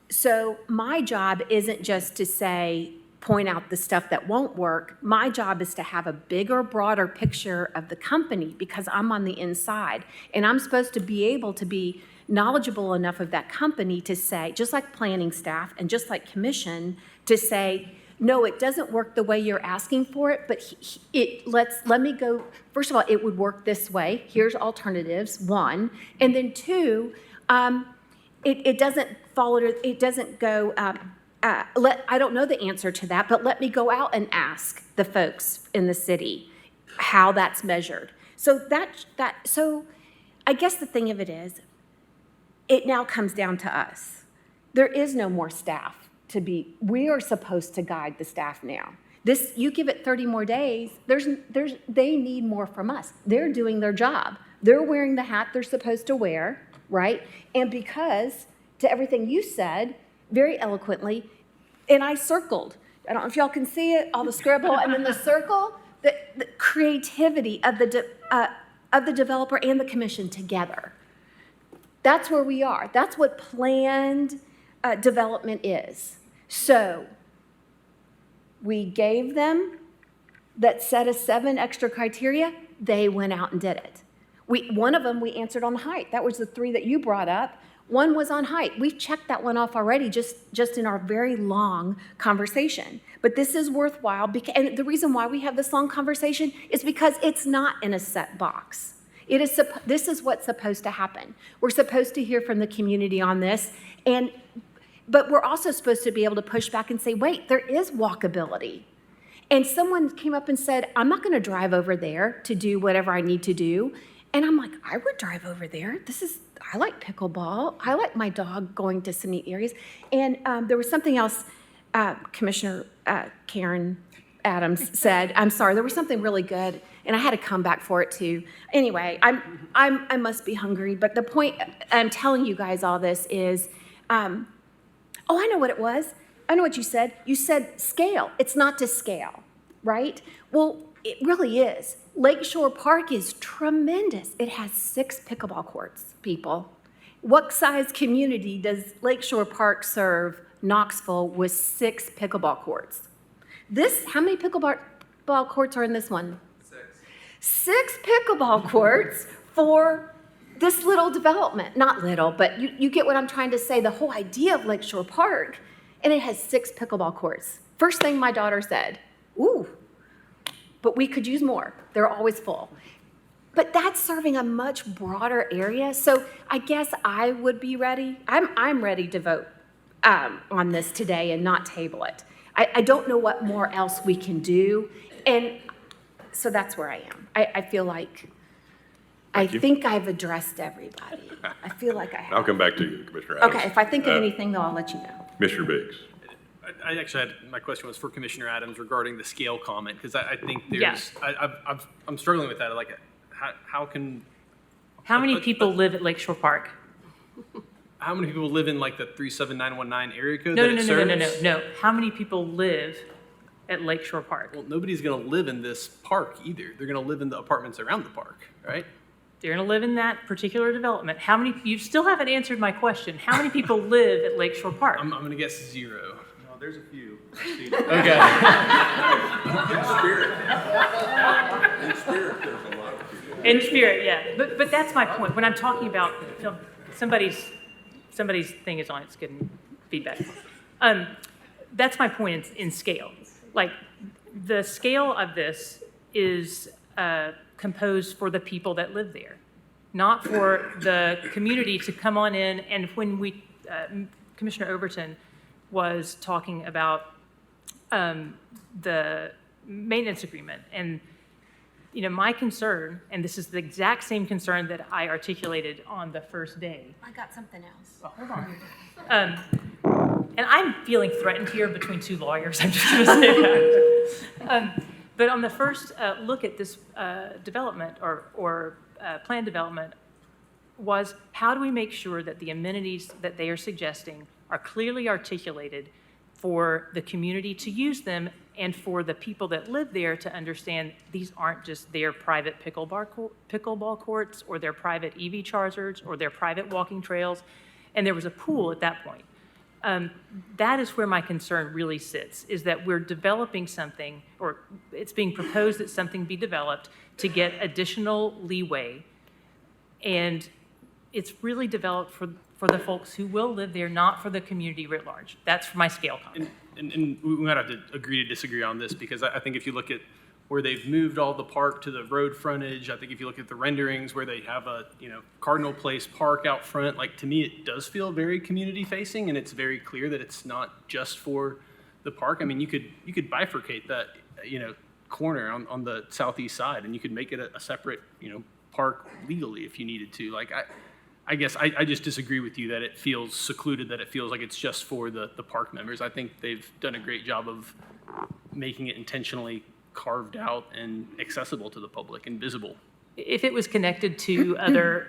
So my job isn't just to say, point out the stuff that won't work. My job is to have a bigger, broader picture of the company because I'm on the inside. And I'm supposed to be able to be knowledgeable enough of that company to say, just like planning staff and just like commission, to say, no, it doesn't work the way you're asking for it, but let me go. First of all, it would work this way. Here's alternatives, one. And then two, it doesn't follow, it doesn't go, I don't know the answer to that, but let me go out and ask the folks in the city how that's measured. So so I guess the thing of it is, it now comes down to us. There is no more staff we are supposed to guide the staff now. You give it 30 more days, they need more from us. They're doing their job. They're wearing the hat they're supposed to wear, right? And because, to everything you said, very eloquently, and I circled, I don't know if y'all can see it, all the scribble, and then the circle, the creativity of the developer and the commission together. That's where we are. That's what planned development is. So we gave them that set of 7 extra criteria. They went out and did it. One of them we answered on height. That was the 3 that you brought up. One was on height. We've checked that one off already just in our very long conversation. But this is worthwhile, and the reason why we have this long conversation is because it's not in a set box. This is what's supposed to happen. We're supposed to hear from the community on this, but we're also supposed to be able to push back and say, wait, there is walkability. And someone came up and said, I'm not going to drive over there to do whatever I need to do. And I'm like, I would drive over there. I like pickleball. I like my dog going to some neat areas. And there was something else Commissioner Karen Adams said. I'm sorry, there was something really good, and I had to come back for it too. Anyway, I must be hungry, but the point I'm telling you guys all this is, I know what it was. I know what you said. You said scale. It's not to scale, right? Well, it really is. Lakeshore Park is tremendous. It has 6 pickleball courts, people. What size community does Lakeshore Park serve Knoxville with 6 pickleball courts? How many pickleball courts are in this one? 6 pickleball courts for this little development. Not little, but you get what I'm trying to say. The whole idea of Lakeshore Park, and it has 6 pickleball courts. First thing my daughter said, ooh, but we could use more. They're always full. But that's serving a much broader area. So I guess I would be ready. I'm ready to vote on this today and not table it. I don't know what more else we can do. And so that's where I am. I feel like, I think I've addressed everybody. I feel like I have. I'll come back to you, Commissioner Adams. Okay, if I think of anything, though, I'll let you know. Commissioner Biggs. I actually my question was for Commissioner Adams regarding the scale comment, because I think Yes. I'm struggling with that. Like, how many people live at Lakeshore Park? How many people live in like the 37919 area code No, that no, it no, no, no, serves? no, no. How many people live at Lakeshore Park? Well, nobody's going to live in this park either. They're going to live in the apartments around the park, right? They're going to live in that particular development. You still haven't answered my question. How many people live at Lakeshore Park? I'm going to guess 0. No, there's a few. Okay. In spirit, there's a lot of people. In spirit, yeah. But that's my point. When I'm talking about somebody's thing is on, it's getting feedback. That's my point in scale. Like, the scale of this is composed for the people that live there, not for the community to come on in. And when Commissioner Overton was talking about the maintenance agreement, and my concern, and this is the exact same concern that I articulated on the first day. I got something else. Oh, hold on. And I'm feeling threatened here between 2 lawyers. I'm just going to say that. But on the first look at this development or plan development was, how do we make sure that the amenities that they are suggesting are clearly articulated for the community to use them, and for the people that live there to understand these aren't just their private pickleball courts or their private EV chargers or their private walking trails. And there was a pool at that point. That is where my concern really sits, is that we're developing something, or it's being proposed that something be developed to get additional leeway. And it's really developed for the folks who will live there, not for the community writ large. That's my scale comment. And we might have to agree to disagree on this, because I think if you look at where they've moved all the park to the road frontage, I think if you look at the renderings where they have a Cardinal Place Park out front, like, to me it does feel very community facing, and it's very clear that it's not just for the park. I mean, you could bifurcate that corner on the southeast side, and you could make it a separate park legally if you needed to. Like, I guess I just disagree with you that it feels secluded, that it feels like it's just for the park members. I think they've done a great job of making it intentionally carved out and accessible to the public and visible. If it was connected to other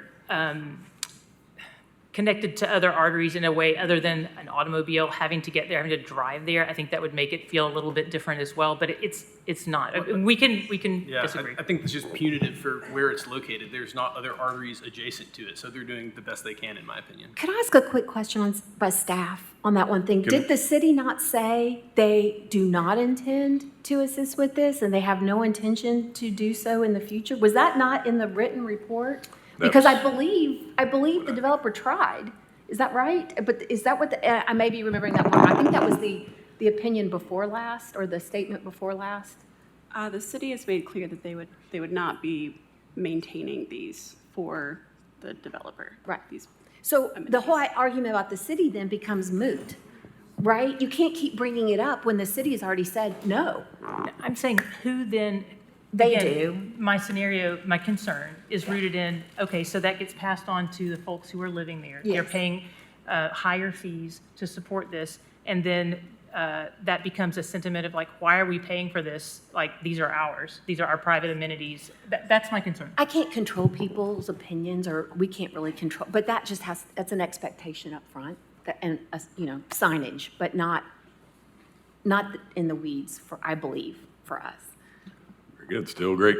connected to other arteries in a way other than an automobile having to get there, having to drive there. I think that would make it feel a little bit different as well, but it's not. We can Yeah, disagree. I think it's just punitive for where it's located. There's not other arteries adjacent to it, so they're doing the best they can, in my opinion. Could I ask a quick question by staff on that one thing? Did the city not say they do not intend to assist with this and they have no intention to do so in the future? Was that not in the written report? Because I believe the developer tried. Is that right? But is that what I may be remembering that wrong. I think that was the opinion before last, or the statement before last. The city has made clear that they would not be maintaining these for the developer. Right. So the whole argument about the city then becomes moot, right? You can't keep bringing it up when the city has already said no. I'm saying who then? They Again, do. My scenario, my concern is rooted in, okay, so that gets passed on to the folks who are living there. They're Yes. paying higher fees to support this, and then that becomes a sentiment of like, why are we paying for this? Like, these are ours. These are our private amenities. That's my concern. I can't control people's opinions, or we can't really control, but that's an expectation up front, and, signage, but not in the weeds I believe, for us. Very good. Still great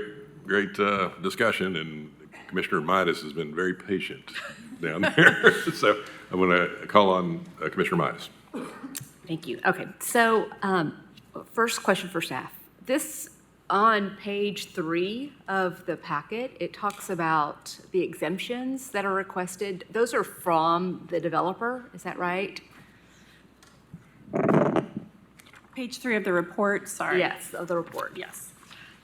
discussion, and Commissioner Midas has been very patient down there. So I'm going to call on Commissioner Midas. Thank you. Okay, so first question for staff. This, on page 3 of the packet, it talks about the exemptions that are requested. Those are from the developer, is that right? Page 3 of the report, sorry. Yes, of the report, yes.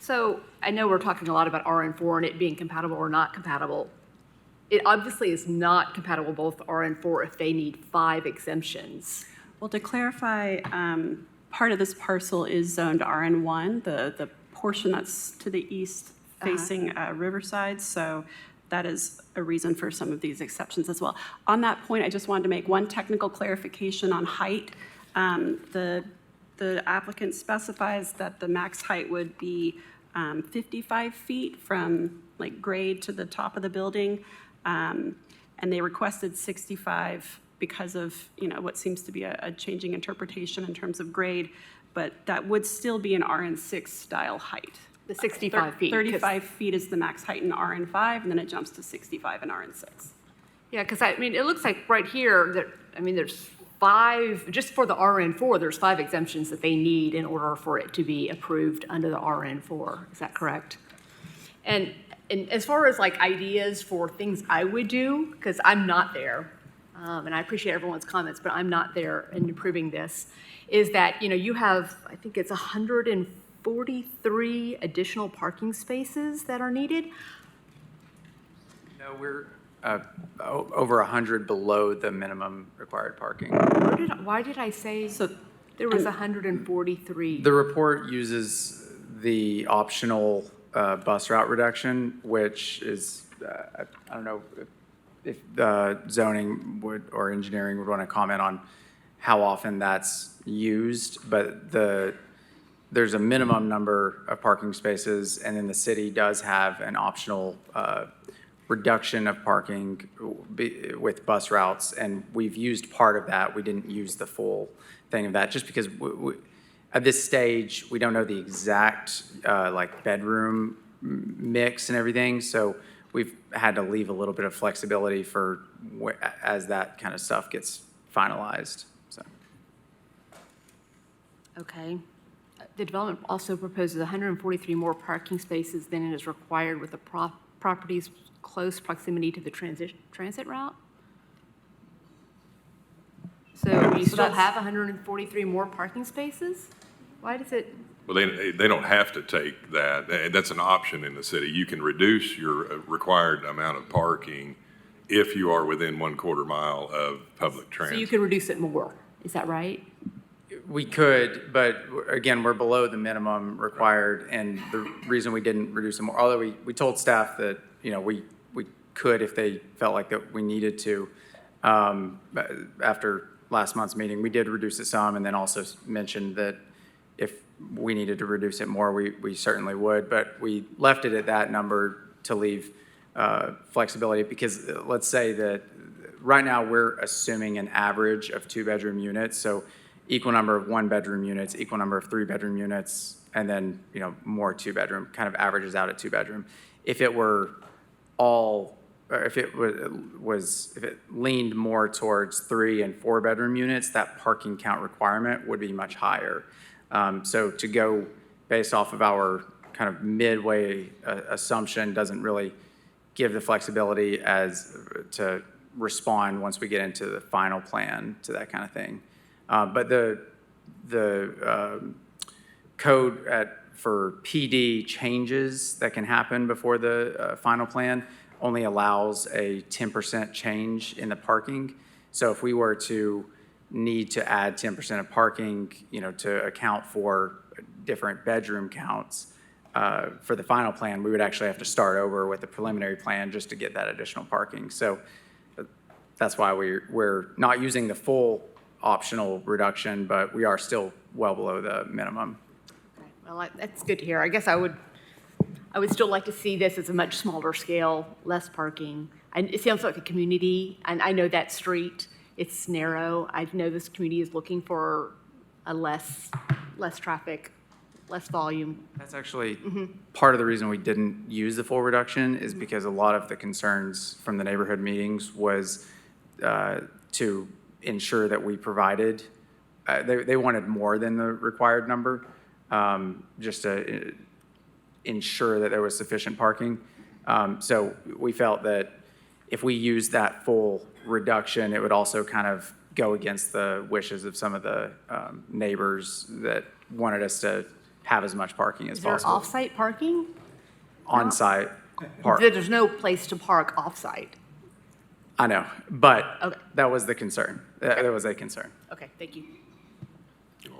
So I know we're talking a lot about RN4 and it being compatible or not compatible. It obviously is not compatible both RN4 if they need 5 exemptions. Well, to clarify, part of this parcel is zoned RN1, the portion that's to the east facing Riverside, so that is a reason for some of these exceptions as well. On that point, I just wanted to make one technical clarification on height. The applicant specifies that the max height would be 55 feet from like grade to the top of the building, and they requested 65 because of what seems to be a changing interpretation in terms of grade, but that would still be an RN6 style height. The 65 feet. 35 feet is the max height in RN5, and then it jumps to 65 in RN6. Yeah, because it looks like right here that, there's 5, just for the RN4, there's 5 exemptions that they need in order for it to be approved under the RN4. Is that correct? And as far as like ideas for things I would do, because I'm not there, and I appreciate everyone's comments, but I'm not there in approving this, is that, you have, I think it's 143 additional parking spaces that are needed. No, we're over 100 below the minimum required parking. Why did I say there was 143? The report uses the optional bus route reduction, which is, I don't know if the zoning or engineering would want to comment on how often that's used, but there's a minimum number of parking spaces, and then the city does have an optional reduction of parking with bus routes, and we've used part of that. We didn't use the full thing of that, just because at this stage, we don't know the exact like bedroom mix and everything, so we've had to leave a little bit of flexibility for as that kind of stuff gets finalized. So. Okay. The development also proposes 143 more parking spaces than it is required with the property's close proximity to the transit route? So you still have 143 more parking spaces? Why does it? Well, they don't have to take that. That's an option in the city. You can reduce your required amount of parking if you are within 1/4 mile of public transit. So you could reduce it more, is that right? We could, but again, we're below the minimum required, and the reason we didn't reduce it more, although we told staff that, we could if they felt like that we needed to. After last month's meeting, we did reduce it some, and then also mentioned that if we needed to reduce it more, we certainly would, but we left it at that number to leave flexibility, because let's say that right now, we're assuming an average of 2-bedroom units, so equal number of 1-bedroom units, equal number of 3-bedroom units, and then, more 2-bedroom, kind of averages out at 2-bedroom. If it were all, or if it if it leaned more towards 3 and 4-bedroom units, that parking count requirement would be much higher. So to go based off of our kind of midway assumption doesn't really give the flexibility as to respond once we get into the final plan to that kind of thing. But the code for PD changes that can happen before the final plan only allows a 10% change in the parking. So if we were to need to add 10% of parking, to account for different bedroom counts for the final plan, we would actually have to start over with the preliminary plan just to get that additional parking. So that's why we're not using the full optional reduction, but we are still well below the minimum. Well, that's good to hear. I guess I would still like to see this as a much smaller scale, less parking. And it sounds like a community, and I know that street, it's narrow. I know this community is looking for a less traffic, less volume. That's actually part of the reason we didn't use the full reduction is because a lot of the concerns from the neighborhood meetings was to ensure that we provided, they wanted more than the required number, just to ensure that there was sufficient parking. So we felt that if we used that full reduction, it would also kind of go against the wishes of some of the neighbors that wanted us to have as much parking as possible. Is there off-site parking? On-site park. There's no place to park off-site. I know, but Okay. that was the concern. That was a concern. Okay, thank you.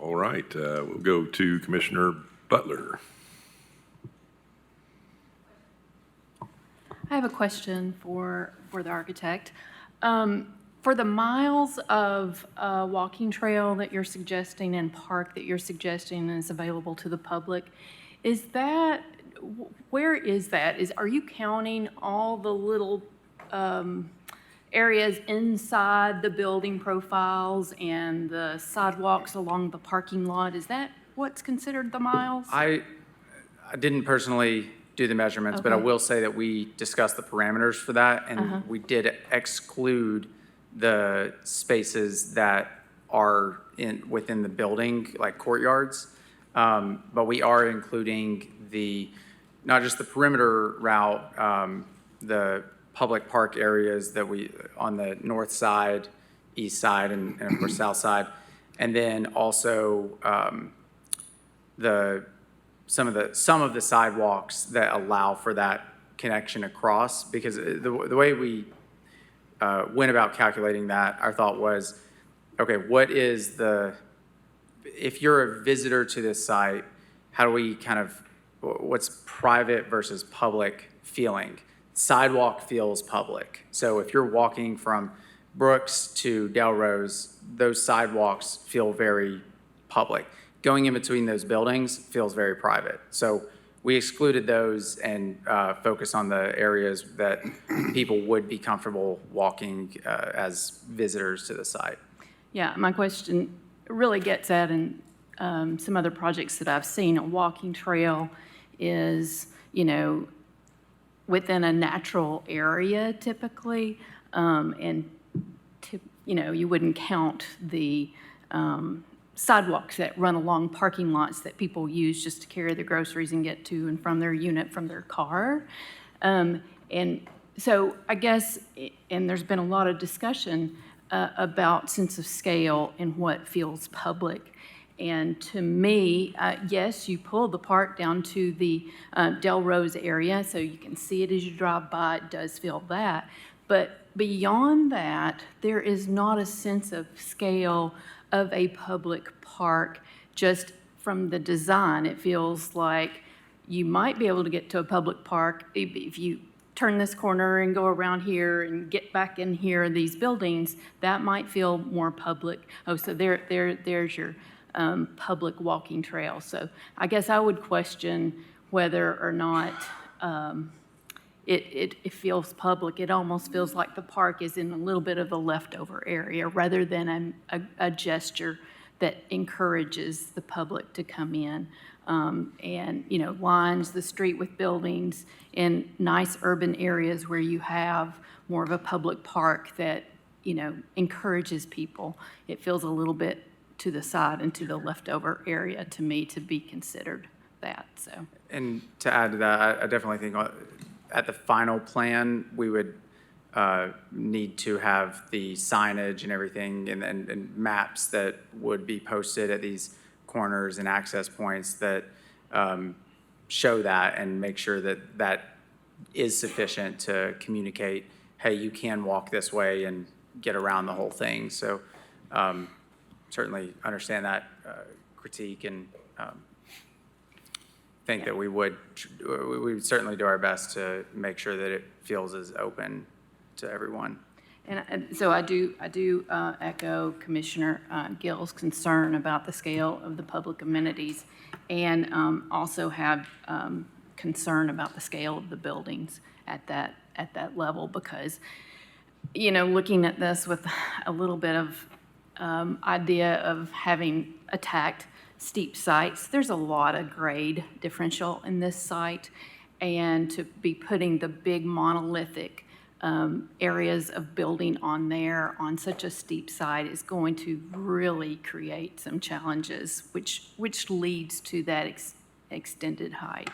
All right, we'll go to Commissioner Butler. I have a question for the architect. For the miles of walking trail that you're suggesting and park that you're suggesting is available to the public, where is that? Are you counting all the little areas inside the building profiles and the sidewalks along the parking lot? Is that what's considered the miles? I didn't personally do the measurements, but I Okay. will say that we discussed the parameters for that, and we did exclude the spaces that are within the building, like courtyards. But we are including not just the perimeter route, the public park areas that on the north side, east side, and of course, south side. And then also some of the sidewalks that allow for that connection across, because the way we went about calculating that, our thought was, okay, if you're a visitor to this site, how do we what's private versus public feeling? Sidewalk feels public. So if you're walking from Brooks to Delrose, those sidewalks feel very public. Going in between those buildings feels very private. So we excluded those and focused on the areas that people would be comfortable walking as visitors to the site. Yeah, my question really gets at, in some other projects that I've seen, a walking trail is, within a natural area typically, and you wouldn't count the sidewalks that run along parking lots that people use just to carry their groceries and get to and from their unit from their car. And so I guess, and there's been a lot of discussion about sense of scale and what feels public. And to me, yes, you pull the park down to the Delrose area, so you can see it as you drive by. It does feel that. But beyond that, there is not a sense of scale of a public park. Just from the design, it feels like you might be able to get to a public park if you turn this corner and go around here and get back in here, these buildings, that might feel more public. Oh, so there's your public walking trail. So I guess I would question whether or not it feels public. It almost feels like the park is in a little bit of a leftover area rather than a gesture that encourages the public to come in. And, you know, lines the street with buildings in nice urban areas where you have more of a public park that, you know, encourages people. It feels a little bit to the side and to the leftover area to me to be considered that, so. And to add to that, I definitely think at the final plan, we would need to have the signage and everything and maps that would be posted at these corners and access points that show that and make sure that that is sufficient to communicate, hey, you can walk this way and get around the whole thing. So certainly understand that critique and think that we would certainly do our best to make sure that it feels as open to everyone. And so I do echo Commissioner Gill's concern about the scale of the public amenities, and also have concern about the scale of the buildings at that level, because, you know, looking at this with a little bit of idea of having attacked steep sites, there's a lot of grade differential in this site, and to be putting the big monolithic areas of building on there on such a steep side is going to really create some challenges, which leads to that extended height.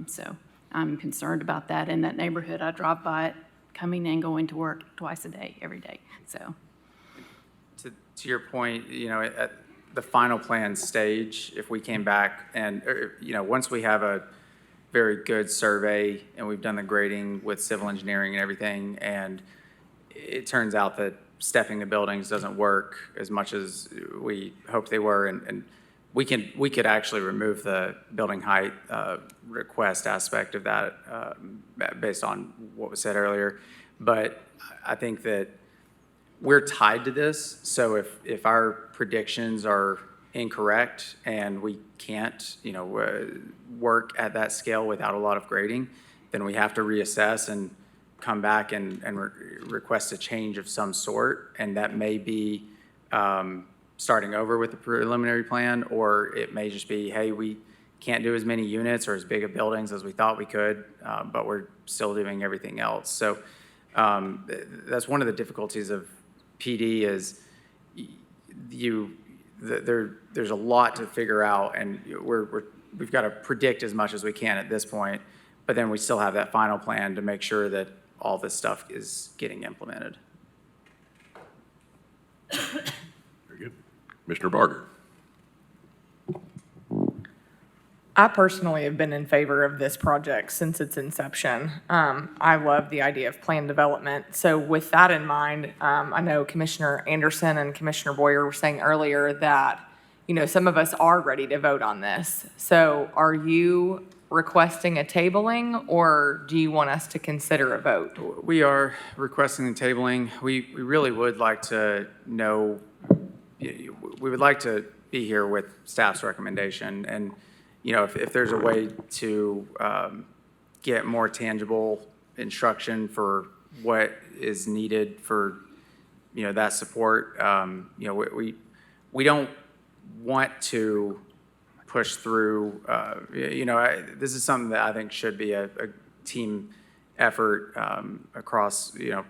So I'm concerned about that in that neighborhood. I drive by it coming and going to work twice a day, every day. So To your point, you know, at the final plan stage, if we came back and, you know, once we have a very good survey and we've done the grading with civil engineering and everything, and it turns out that stepping the buildings doesn't work as much as we hoped they were, and we could actually remove the building height request aspect of that based on what was said earlier. But I think that we're tied to this, so if our predictions are incorrect and we can't, you know, work at that scale without a lot of grading, then we have to reassess and come back and request a change of some sort, and that may be starting over with the preliminary plan, or it may just be, hey, we can't do as many units or as big of buildings as we thought we could, but we're still doing everything else. So that's one of the difficulties of PD is there's a lot to figure out, and we've got to predict as much as we can at this point, but then we still have that final plan to make sure that all this stuff is getting implemented. Very good. Commissioner Barger. I personally have been in favor of this project since its inception. I love the idea of plan development. So with that in mind, I know Commissioner Anderson and Commissioner Boyer were saying earlier that, you know, some of us are ready to vote on this. So are you requesting a tabling, or do you want us to consider a vote? We are requesting the tabling. We really would like to know, we would like to be here with staff's recommendation, and you know, if there's a way to get more tangible instruction for what is needed for, you know, that support, you know, we don't want to push through, you know, this is something that I think should be a team effort across, you know,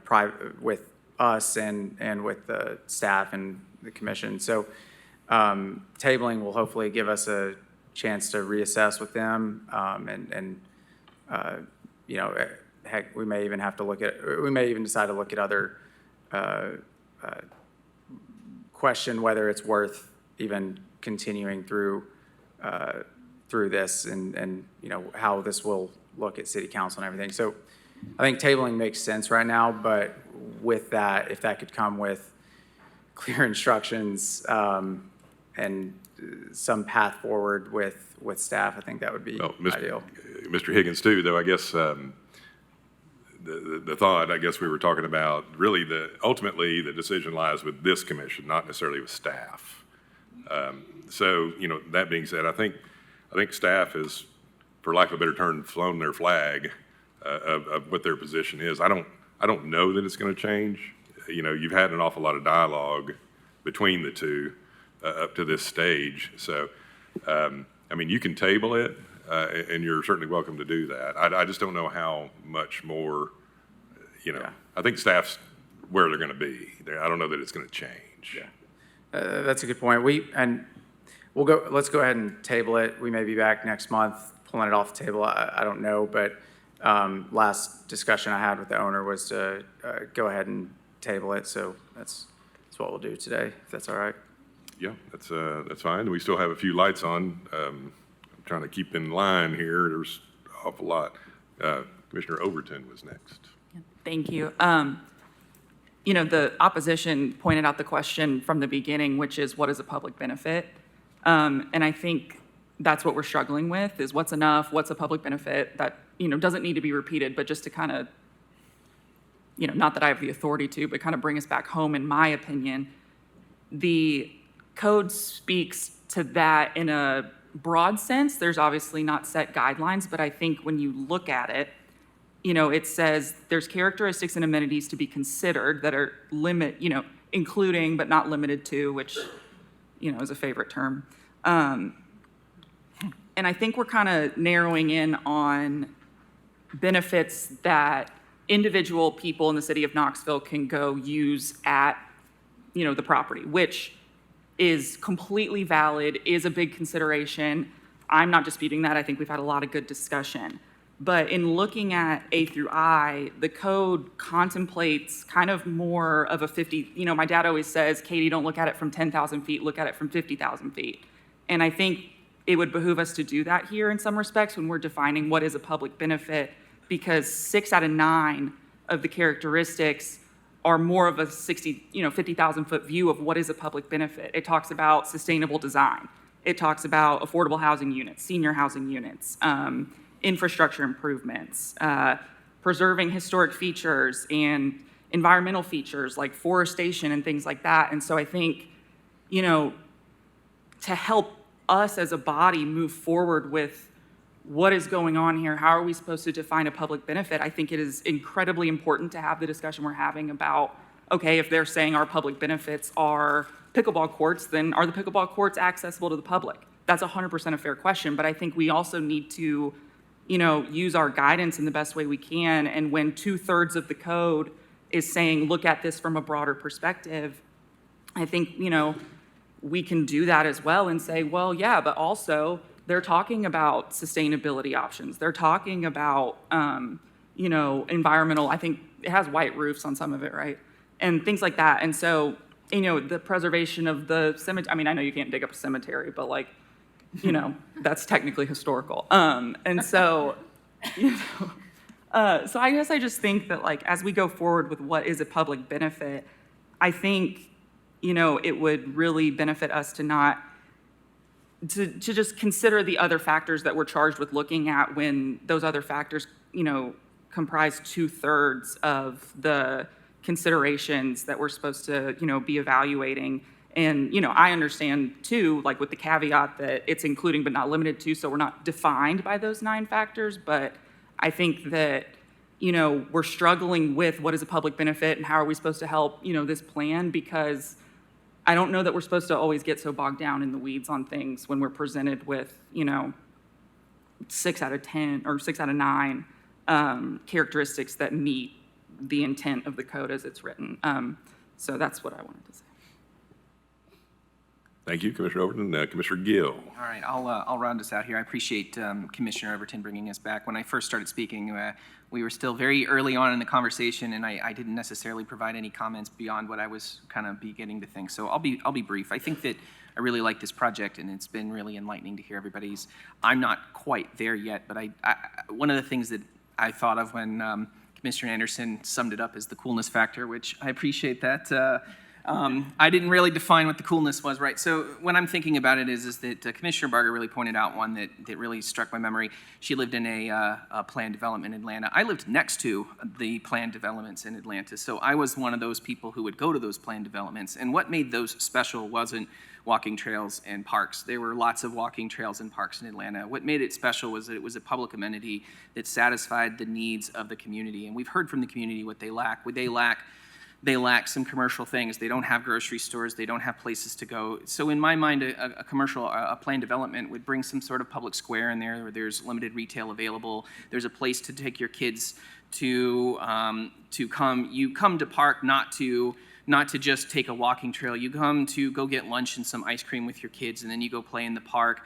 with us and with the staff and the commission. So tabling will hopefully give us a chance to reassess with them, and you know, heck, we may even decide to look at other question whether it's worth even continuing through this, and you know, how this will look at city council and everything. So I think tabling makes sense right now, but with that, if that could come with clear instructions and some path forward with staff, I think that would be ideal. Mr. Higgins too, though, I guess the thought, I guess we were talking about, really ultimately the decision lies with this commission, not necessarily with staff. So, you know, that being said, I think staff has, for lack of a better term, flown their flag of what their position is. I don't know that it's going to change. You know, you've had an awful lot of dialogue between the two up to this stage. So, I mean, you can table it, and you're certainly welcome to do that. I just don't know how much more, you know, I think staff's where they're going to be. I don't know that it's going to change. Yeah. That's a good point. Let's go ahead and table it. We may be back next month pulling it off the table. I don't know, but last discussion I had with the owner was to go ahead and table it. So that's what we'll do today, if that's all right. Yeah, that's fine. We still have a few lights on. I'm trying to keep in line here. There's an awful lot. Commissioner Overton was next. Thank you. You know, the opposition pointed out the question from the beginning, which is what is a public benefit? And I think that's what we're struggling with, is what's enough, what's a public benefit that, you know, doesn't need to be repeated, but just to kind of, you know, not that I have the authority to, but kind of bring us back home, in my opinion. The code speaks to that in a broad sense. There's obviously not set guidelines, but I think when you look at it, you know, it says there's characteristics and amenities to be considered that are including but not limited to, which, you know, is a favorite term. And I think we're kind of narrowing in on benefits that individual people in the city of Knoxville can go use at, you know, the property, which is completely valid, is a big consideration. I'm not disputing that. I think we've had a lot of good discussion. But in looking at A through I, the code contemplates kind of more of a 50, you know, my dad always says, Katie, don't look at it from 10,000 feet, look at it from 50,000 feet. And I think it would behoove us to do that here in some respects when we're defining what is a public benefit, because 6 out of 9 of the characteristics are more of a 50,000 foot view of what is a public benefit. It talks about sustainable design. It talks about affordable housing units, senior housing units, infrastructure improvements, preserving historic features and environmental features like forestation and things like that. And so I think, you know, to help us as a body move forward with what is going on here, how are we supposed to define a public benefit, I think it is incredibly important to have the discussion we're having about, okay, if they're saying our public benefits are pickleball courts, then are the pickleball courts accessible to the public? That's 100% a fair question, but I think we also need to, you know, use our guidance in the best way we can. And when 2/3 of the code is saying, look at this from a broader perspective, I think, you know, we can do that as well and say, well, yeah, but also they're talking about sustainability options. They're talking about, you know, environmental, I think it has white roofs on some of it, right? And things like that. And so, you know, the preservation of the cemetery, I mean, I know you can't dig up a cemetery, but like, you know, that's technically historical. And so, you know, so I guess I just think that, like, as we go forward with what is a public benefit, I think, you know, it would really benefit us to just consider the other factors that we're charged with looking at when those other factors, you know, comprise 2/3 of the considerations that we're supposed to, you know, be evaluating. And, you know, I understand too, like with the caveat that it's including but not limited to, so we're not defined by those 9 factors. But I think that, you know, we're struggling with what is a public benefit and how are we supposed to help, you know, this plan, because I don't know that we're supposed to always get so bogged down in the weeds on things when we're presented with, you know, 6 out of 10 or 6 out of 9 characteristics that meet the intent of the code as it's written. So that's what I wanted to say. Thank you, Commissioner Overton. Commissioner Gill. All right, I'll round us out here. I appreciate Commissioner Overton bringing us back. When I first started speaking, we were still very early on in the conversation, and I didn't necessarily provide any comments beyond what I was kind of beginning to think. So I'll be brief. I think that I really like this project, and it's been really enlightening to hear everybody's. I'm not quite there yet, but one of the things that I thought of when Commissioner Anderson summed it up as the coolness factor, which I appreciate that. I didn't really define what the coolness was, right? So when I'm thinking about it is that Commissioner Barger really pointed out one that really struck my memory. She lived in a planned development in Atlanta. I lived next to the planned developments in Atlanta, so I was one of those people who would go to those planned developments. And what made those special wasn't walking trails and parks. There were lots of walking trails and parks in Atlanta. What made it special was that it was a public amenity that satisfied the needs of the community. And we've heard from the community what they lack. They lack some commercial things. They don't have grocery stores. They don't have places to go. So in my mind, a planned development would bring some sort of public square in there where there's limited retail available. There's a place to take your kids to come. You come to park not to just take a walking trail. You come to go get lunch and some ice cream with your kids, and then you go play in the park.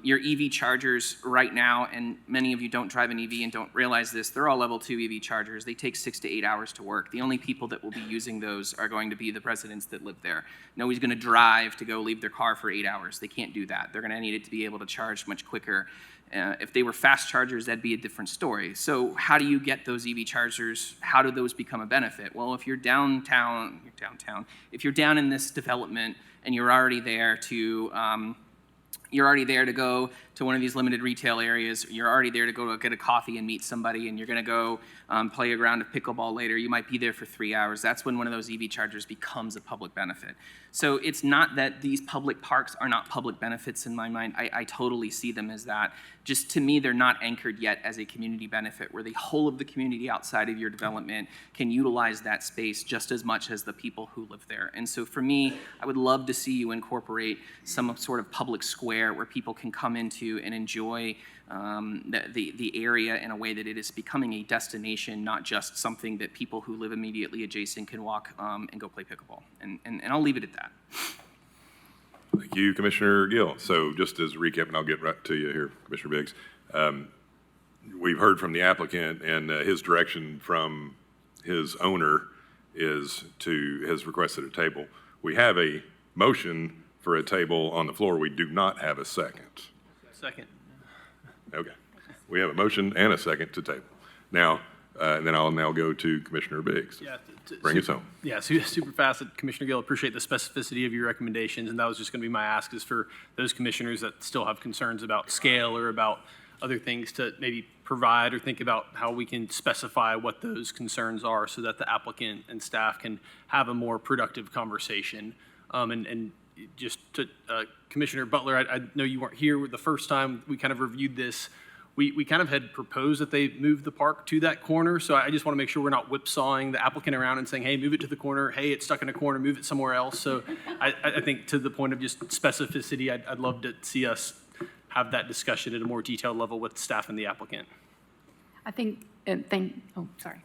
Your EV chargers right now, and many of you don't drive an EV and don't realize this, they're all level 2 EV chargers. They take 6 to 8 hours to work. The only people that will be using those are going to be the residents that live there. Nobody's going to drive to go leave their car for 8 hours. They can't do that. They're going to need it to be able to charge much quicker. If they were fast chargers, that'd be a different story. So how do you get those EV chargers? How do those become a benefit? Well, if you're downtown, if you're down in this development and you're already there to go to one of these limited retail areas, you're already there to go get a coffee and meet somebody, and you're going to go play a round of pickleball later. You might be there for 3 hours. That's when one of those EV chargers becomes a public benefit. So it's not that these public parks are not public benefits in my mind. I totally see them as that. Just to me, they're not anchored yet as a community benefit where the whole of the community outside of your development can utilize that space just as much as the people who live there. And so for me, I would love to see you incorporate some sort of public square where people can come into and enjoy the area in a way that it is becoming a destination, not just something that people who live immediately adjacent can walk and go play pickleball. And I'll leave it at that. Thank you, Commissioner Gill. So just as a recap, and I'll get right to you here, Commissioner Biggs. We've heard from the applicant, and his direction from his owner is has requested a table. We have a motion for a table on the floor. We do not have a second. Second. Okay. We have a motion and a second to table. Now, and then I'll now go to Commissioner Biggs. Yeah, Bring us home. Yeah, super fast. Commissioner Gill, appreciate the specificity of your recommendations, and that was just going to be my ask, is for those commissioners that still have concerns about scale or about other things to maybe provide or think about how we can specify what those concerns are so that the applicant and staff can have a more productive conversation. And just to Commissioner Butler, I know you weren't here the first time we kind of reviewed this. We kind of had proposed that they move the park to that corner, so I just want to make sure we're not whipsawing the applicant around and saying, hey, move it to the corner, hey, it's stuck in a corner, move it somewhere else. So I think to the point of just specificity, I'd love to see us have that discussion at a more detailed level with staff and the applicant. I think, sorry.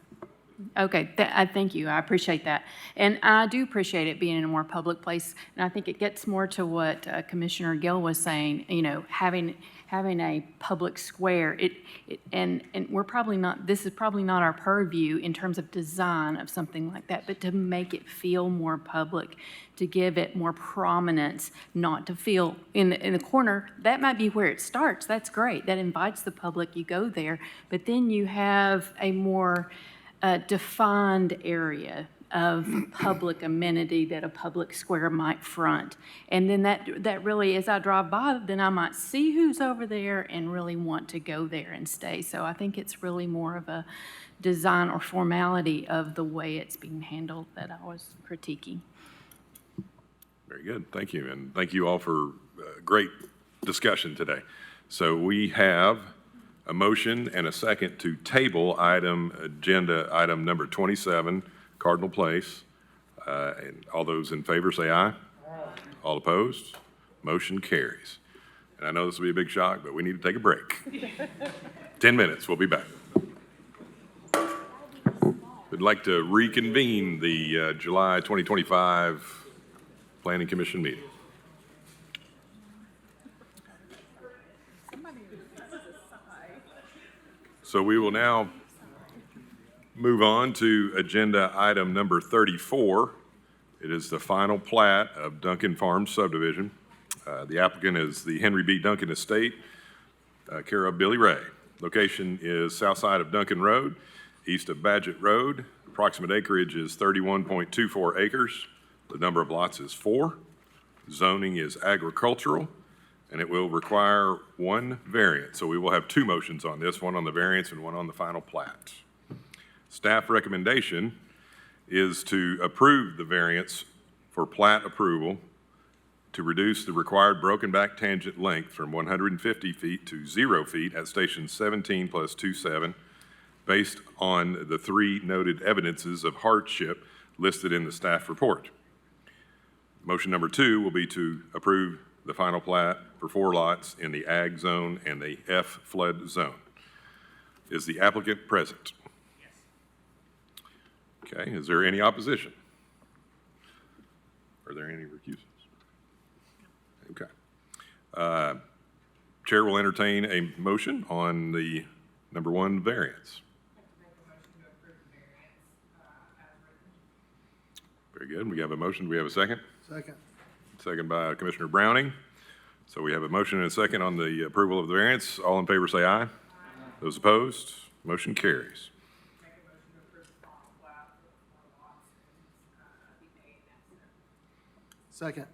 Okay, thank you. I appreciate that. And I do appreciate it being in a more public place. And I think it gets more to what Commissioner Gill was saying, you know, having a public square. And we're probably not, this is probably not our purview in terms of design of something like that, but to make it feel more public, to give it more prominence, not to feel in the corner. That might be where it starts. That's great. That invites the public. You go there. But then you have a more defined area of public amenity that a public square might front. And then that really, as I drive by, then I might see who's over there and really want to go there and stay. So I think it's really more of a design or formality of the way it's being handled that I was critiquing. Very good. Thank you. And thank you all for great discussion today. So we have a motion and a second to table agenda item number 27, Cardinal Place. And all those in favor say aye. Aye. All opposed? Motion carries. And I know this will be a big shock, but we need to take a break. 10 minutes, we'll be back. We'd like to reconvene the July 2025 Planning Commission meeting. So we will now move on to agenda item number 34. It is the final plat of Duncan Farms subdivision. The applicant is the Henry B. Duncan Estate, care of Billy Ray. Location is south side of Duncan Road, east of Badgett Road. Approximate acreage is 31.24 acres. The number of lots is 4. Zoning is agricultural, and it will require one variance. So we will have 2 motions on this, one on the variance and one on the final plat. Staff recommendation is to approve the variance for plat approval to reduce the required broken back tangent length from 150 feet to 0 feet at Station 17 plus 27, based on the 3 noted evidences of hardship listed in the staff report. Motion number 2 will be to approve the final plat for 4 lots in the Ag Zone and the F Flood Zone. Is the applicant present? Yes. Okay, is there any opposition? Are there any recusals? Okay. Chair will entertain a motion on the number 1 variance. Very good. We have a motion. Do we have a second? Second. Second by Commissioner Browning. So we have a motion and a second on the approval of the variance. All in favor say aye. Aye. Those opposed, motion carries. Second.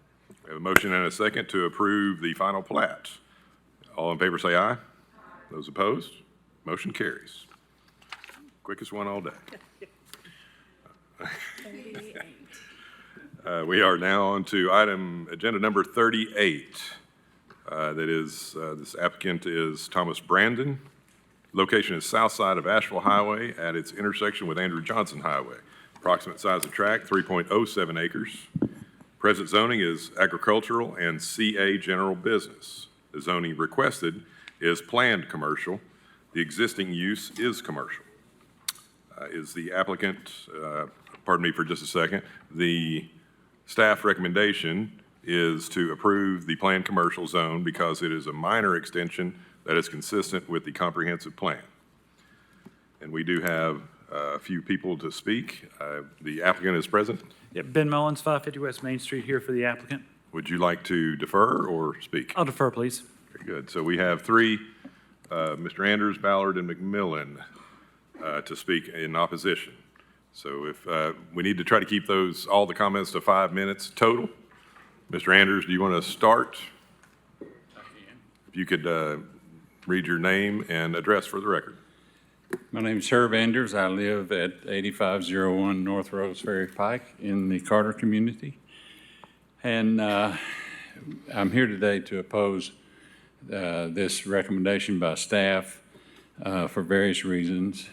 We have a motion and a second to approve the final plat. All in favor say aye. Aye. Those opposed, motion carries. Quickest one all day. We are now on to agenda number 38. That is, this applicant is Thomas Brandon. Location is south side of Asheville Highway at its intersection with Andrew Johnson Highway. Approximate size of tract, 3.07 acres. Present zoning is agricultural and CA general business. The zoning requested is planned commercial. The existing use is commercial. Is the applicant, pardon me for just a second, the staff recommendation is to approve the planned commercial zone because it is a minor extension that is consistent with the comprehensive plan. And we do have a few people to speak. The applicant is present. Yeah, Ben Mullins, 550 West Main Street, here for the applicant. Would you like to defer or speak? I'll defer, please. Very good. So we have 3, Mr. Anders, Ballard, and McMillan, to speak in opposition. So if we need to try to keep all the comments to 5 minutes total. Mr. Anders, do you want to start? I can. If you could read your name and address for the record. My name is Herb Anders. I live at 8501 North Rose Ferry Pike in the Carter community. And I'm here today to oppose this recommendation by staff for various reasons.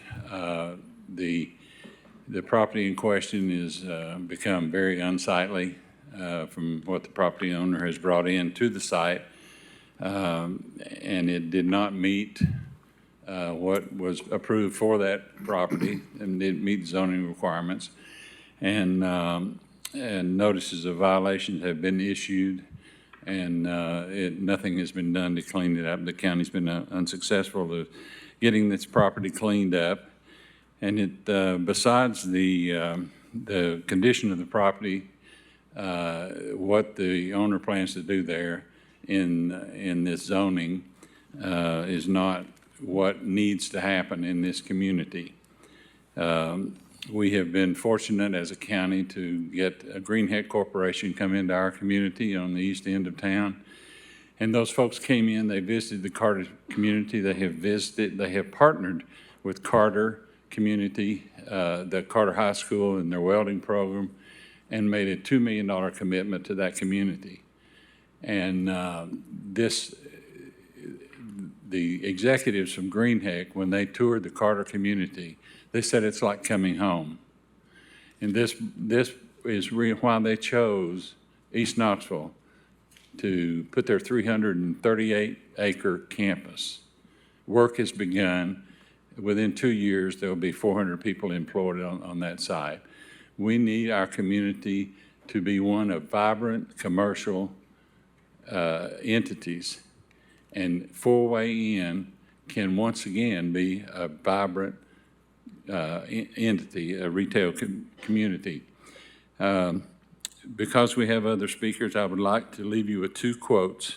The property in question has become very unsightly from what the property owner has brought in to the site. And it did not meet what was approved for that property and didn't meet the zoning requirements. And notices of violations have been issued, and nothing has been done to clean it up. The county's been unsuccessful to getting this property cleaned up. And besides the condition of the property, what the owner plans to do there in this zoning is not what needs to happen in this community. We have been fortunate as a county to get a Greenheck Corporation come into our community on the east end of town. And those folks came in, they visited the Carter community, they have partnered with Carter community, the Carter High School and their welding program, and made a $2 million commitment to that community. And the executives from Greenheck, when they toured the Carter community, they said it's like coming home. And this is why they chose East Knoxville to put their 338-acre campus. Work has begun. Within 2 years, there will be 400 people employed on that site. We need our community to be one of vibrant commercial entities. And Four-Way Inn can once again be a vibrant entity, a retail community. Because we have other speakers, I would like to leave you with 2 quotes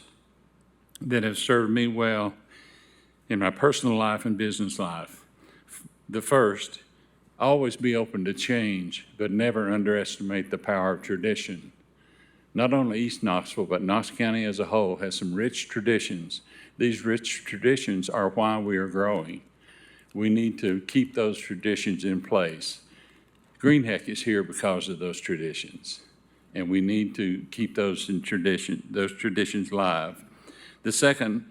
that have served me well in my personal life and business life. The first, always be open to change, but never underestimate the power of tradition. Not only East Knoxville, but Knox County as a whole has some rich traditions. These rich traditions are why we are growing. We need to keep those traditions in place. Greenheck is here because of those traditions. and we need to keep those traditions alive. The second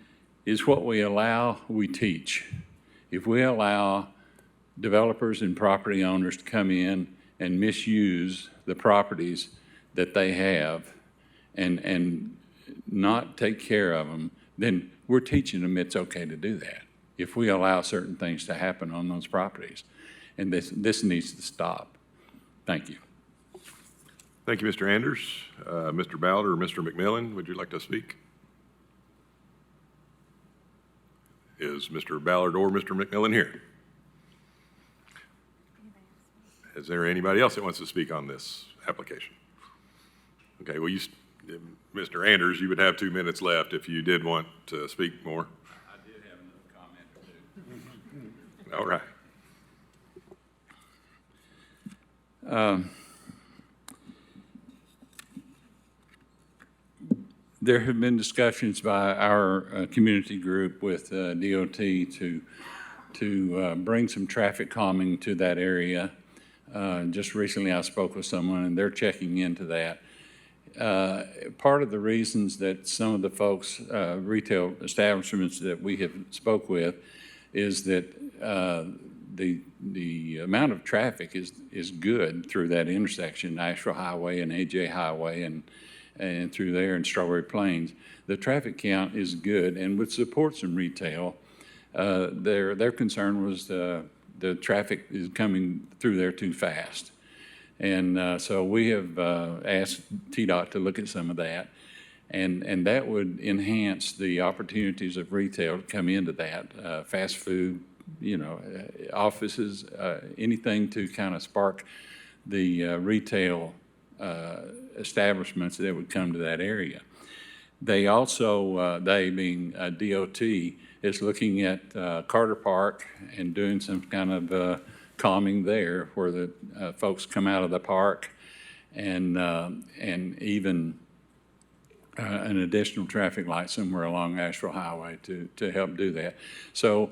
is what we allow, we teach. If we allow developers and property owners to come in and misuse the properties that they have and not take care of them, then we're teaching them it's okay to do that if we allow certain things to happen on those properties. And this needs to stop. Thank you. Thank you, Mr. Anders. Mr. Ballard or Mr. McMillan, would you like to speak? Is Mr. Ballard or Mr. McMillan here? Is there anybody else that wants to speak on this application? Okay, well, Mr. Anders, you would have 2 minutes left if you did want to speak more. I did have another comment or two. All right. There have been discussions by our community group with DOT to bring some traffic calming to that area. Just recently I spoke with someone and they're checking into that. Part of the reasons that some of the folks, retail establishments that we have spoke with, is that the amount of traffic is good through that intersection, Nashville Highway and AJ Highway and through there in Strawberry Plains. The traffic count is good and would support some retail. Their concern was the traffic is coming through there too fast. And so we have asked TDOT to look at some of that. And that would enhance the opportunities of retail to come into that, fast food, offices, anything to kind of spark the retail establishments that would come to that area. They also, they being DOT, is looking at Carter Park and doing some kind of calming there where the folks come out of the park and even an additional traffic light somewhere along Nashville Highway to help do that. So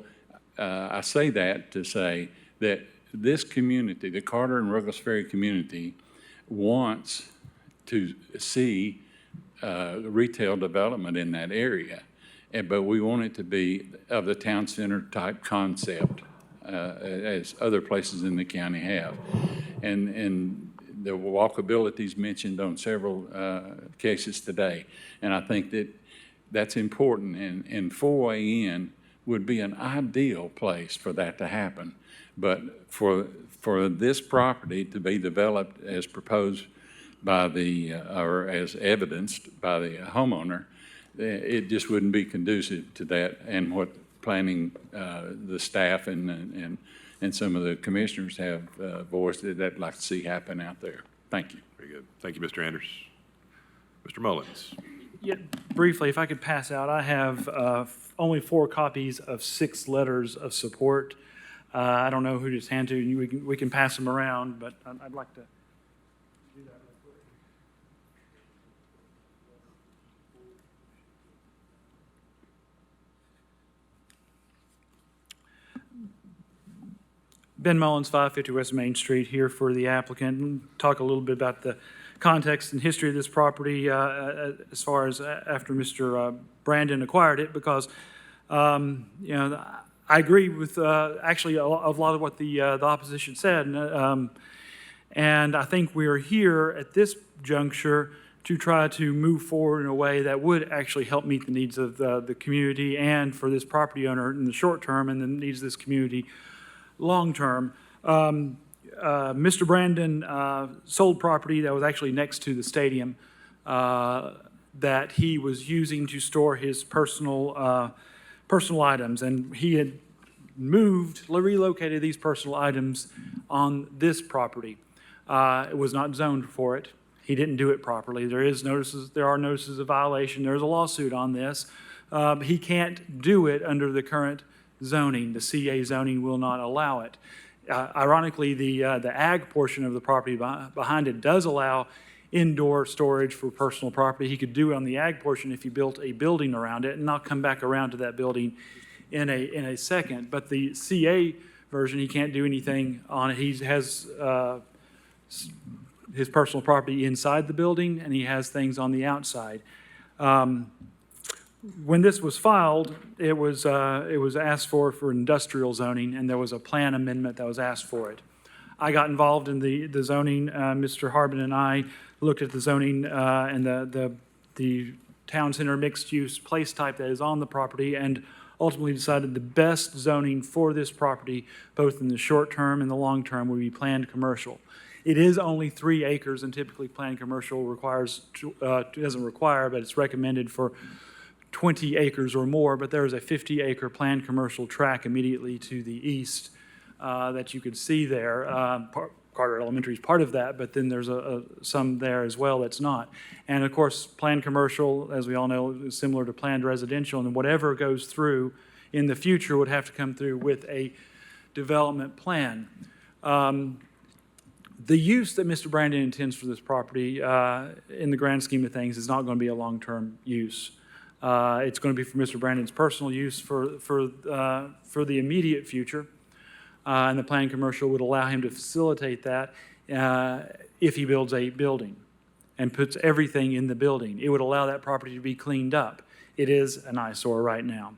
I say that to say that this community, the Carter and Ruggles Ferry community, wants to see retail development in that area, but we want it to be of the town center type concept as other places in the county have. And the walkability is mentioned on several cases today, and I think that that's important, and 4-way in would be an ideal place for that to happen. But for this property to be developed as proposed by or as evidenced by the homeowner, it just wouldn't be conducive to that and what planning, the staff and some of the commissioners have voiced that they'd like to see happen out there. Thank you. Very good. Thank you, Mr. Anders. Mr. Mullins. Yeah, briefly, if I could pass out, I have only 4 copies of 6 letters of support. I don't know who to hand to. We can pass them around, but I'd like to do that real quick. Ben Mullins, 550 West Main Street, here for the applicant, and talk a little bit about the context and history of this property as far as after Mr. Brandon acquired it, because I agree with actually a lot of what the opposition said, and I think we are here at this juncture to try to move forward in a way that would actually help meet the needs of the community and for this property owner in the short term, and the needs of this community long term. Mr. Brandon sold property that was actually next to the stadium that he was using to store his personal items, and he had relocated these personal items on this property. It was not zoned for it. He didn't do it properly. There are notices of violation. There's a lawsuit on this. He can't do it under the current zoning. The CA zoning will not allow it. Ironically, the ag portion of the property behind it does allow indoor storage for personal property. He could do it on the ag portion if he built a building around it, and I'll come back around to that building in a second. But the CA version, he can't do anything on it. He has his personal property inside the building, and he has things on the outside. When this was filed, it was asked for industrial zoning, and there was a plan amendment that was asked for it. I got involved in the zoning. Mr. Harbin and I looked at the zoning and the town center mixed-use place type that is on the property, and ultimately decided the best zoning for this property, both in the short term and the long term, would be planned commercial. It is only 3 acres, and typically planned commercial doesn't require, but it's recommended for 20 acres or more, but there is a 50-acre planned commercial tract immediately to the east that you could see there. Carter Elementary is part of that, but then there's some there as well that's not. And of course, planned commercial, as we all know, is similar to planned residential, and whatever goes through in the future would have to come through with a development plan. The use that Mr. Brandon intends for this property, in the grand scheme of things, is not going to be a long-term use. It's going to be for Mr. Brandon's personal use for the immediate future. And the planned commercial would allow him to facilitate that if he builds a building and puts everything in the building. It would allow that property to be cleaned up. It is an eyesore right now.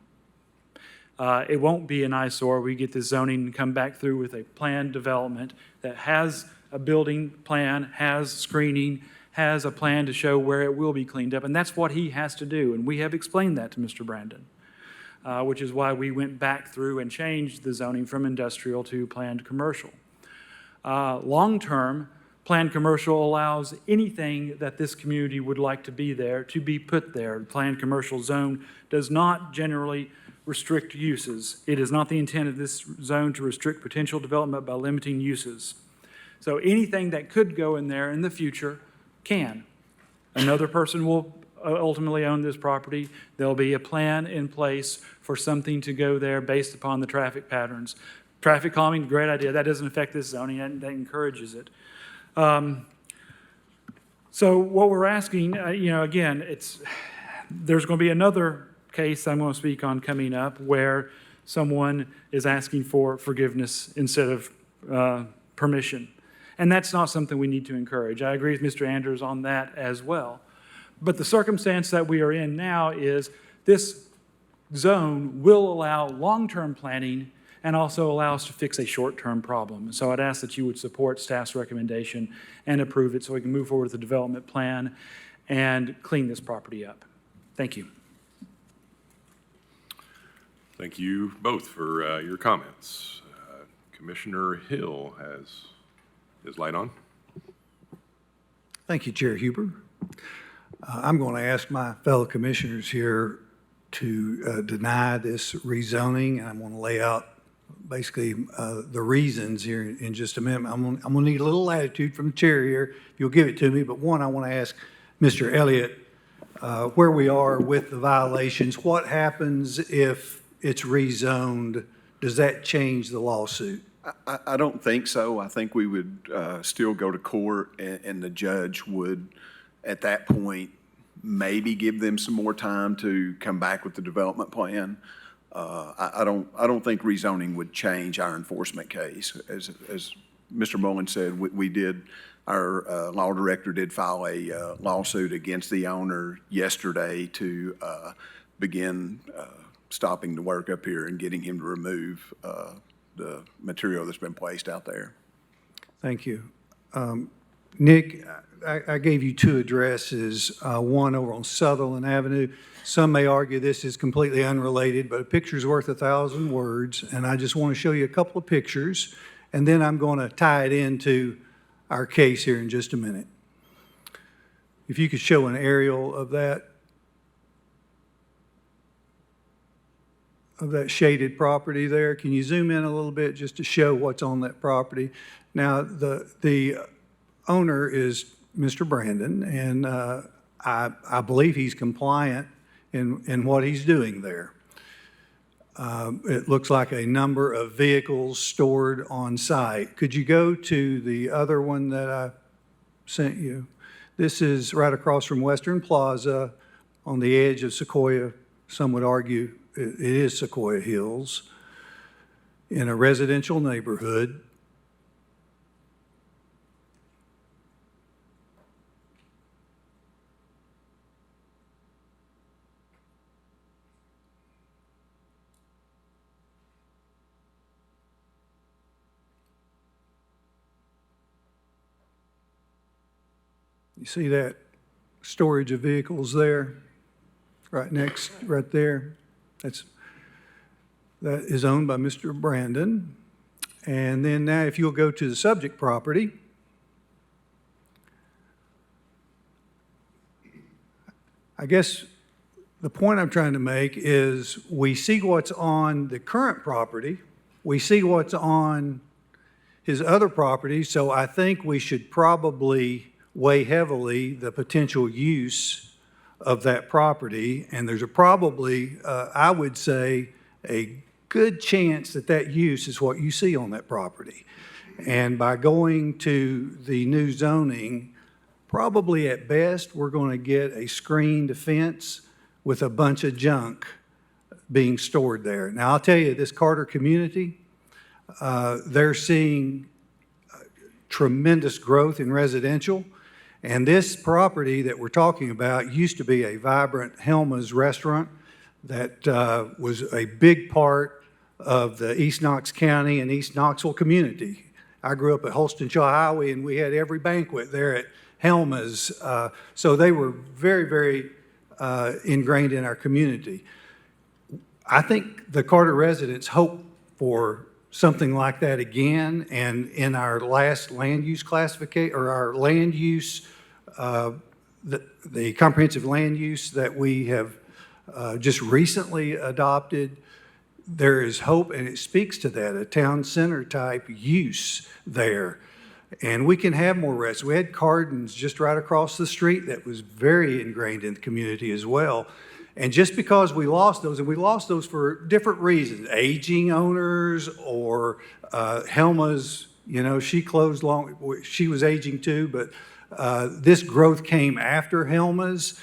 It won't be an eyesore. We get this zoning and come back through with a planned development that has a building plan, has screening, has a plan to show where it will be cleaned up. And that's what he has to do. And we have explained that to Mr. Brandon, which is why we went back through and changed the zoning from industrial to planned commercial. Long-term, planned commercial allows anything that this community would like to be there to be put there. The planned commercial zone does not generally restrict uses. It is not the intent of this zone to restrict potential development by limiting uses. So anything that could go in there in the future can. Another person will ultimately own this property. There'll be a plan in place for something to go there based upon the traffic patterns. Traffic calming, great idea. That doesn't affect this zoning, that encourages it. So what we're asking, again, there's going to be another case I'm going to speak on coming up where someone is asking for forgiveness instead of permission. And that's not something we need to encourage. I agree with Mr. Andrews on that as well. But the circumstance that we are in now is this zone will allow long-term planning and also allow us to fix a short-term problem. So I'd ask that you would support staff's recommendation and approve it so we can move forward with the development plan and clean this property up. Thank you. Thank you both for your comments. Commissioner Hill has his light on. Thank you, Chair Huber. I'm going to ask my fellow commissioners here to deny this rezoning. I'm going to lay out basically the reasons here in just a minute. I'm going to need a little latitude from the chair here, if you'll give it to me. But one, I want to ask Mr. Elliott where we are with the violations. What happens if it's rezoned? Does that change the lawsuit? I don't think so. I think we would still go to court, and the judge would, at that point, maybe give them some more time to come back with the development plan. I don't think rezoning would change our enforcement case. As Mr. Mullins said, our law director did file a lawsuit against the owner yesterday to begin stopping the work up here and getting him to remove the material that's been placed out there. Thank you. Nick, I gave you 2 addresses, one over on Sutherland Avenue. Some may argue this is completely unrelated, but a picture's worth 1,000 words, and I just want to show you a couple of pictures, and then I'm going to tie it into our case here in just a minute. If you could show an aerial of that shaded property there. Can you zoom in a little bit just to show what's on that property? Now, the owner is Mr. Brandon, and I believe he's compliant in what he's doing there. It looks like a number of vehicles stored on site. Could you go to the other one that I sent you? This is right across from Western Plaza on the edge of Sequoia. Some would argue it is Sequoia Hills in a residential neighborhood. You see that storage of vehicles there? Right next, right there. That is owned by Mr. Brandon. And then now if you'll go to the subject property, I guess the point I'm trying to make is we see what's on the current property, we see what's on his other property, so I think we should probably weigh heavily the potential use of that property, and there's probably, I would say, a good chance that that use is what you see on that property. And by going to the new zoning, probably at best, we're going to get a screened fence with a bunch of junk being stored there. Now, I'll tell you, this Carter community, they're seeing tremendous growth in residential. And this property that we're talking about used to be a vibrant Helma's restaurant that was a big part of the East Knox County and East Knoxville community. I grew up at Holston Shaw Highway, and we had every banquet there at Helma's. So they were very, very ingrained in our community. I think the Carter residents hope for something like that again, and in our last land use classification, or our land use, the comprehensive land use that we have just recently adopted, there is hope, and it speaks to that, a town center type use there. And we can have more rest. We had Cardin's just right across the street that was very ingrained in the community as well. And just because we lost those, and we lost those for different reasons, aging owners or Helma's, you know, she closed long, she was aging too, but this growth came after Helma's.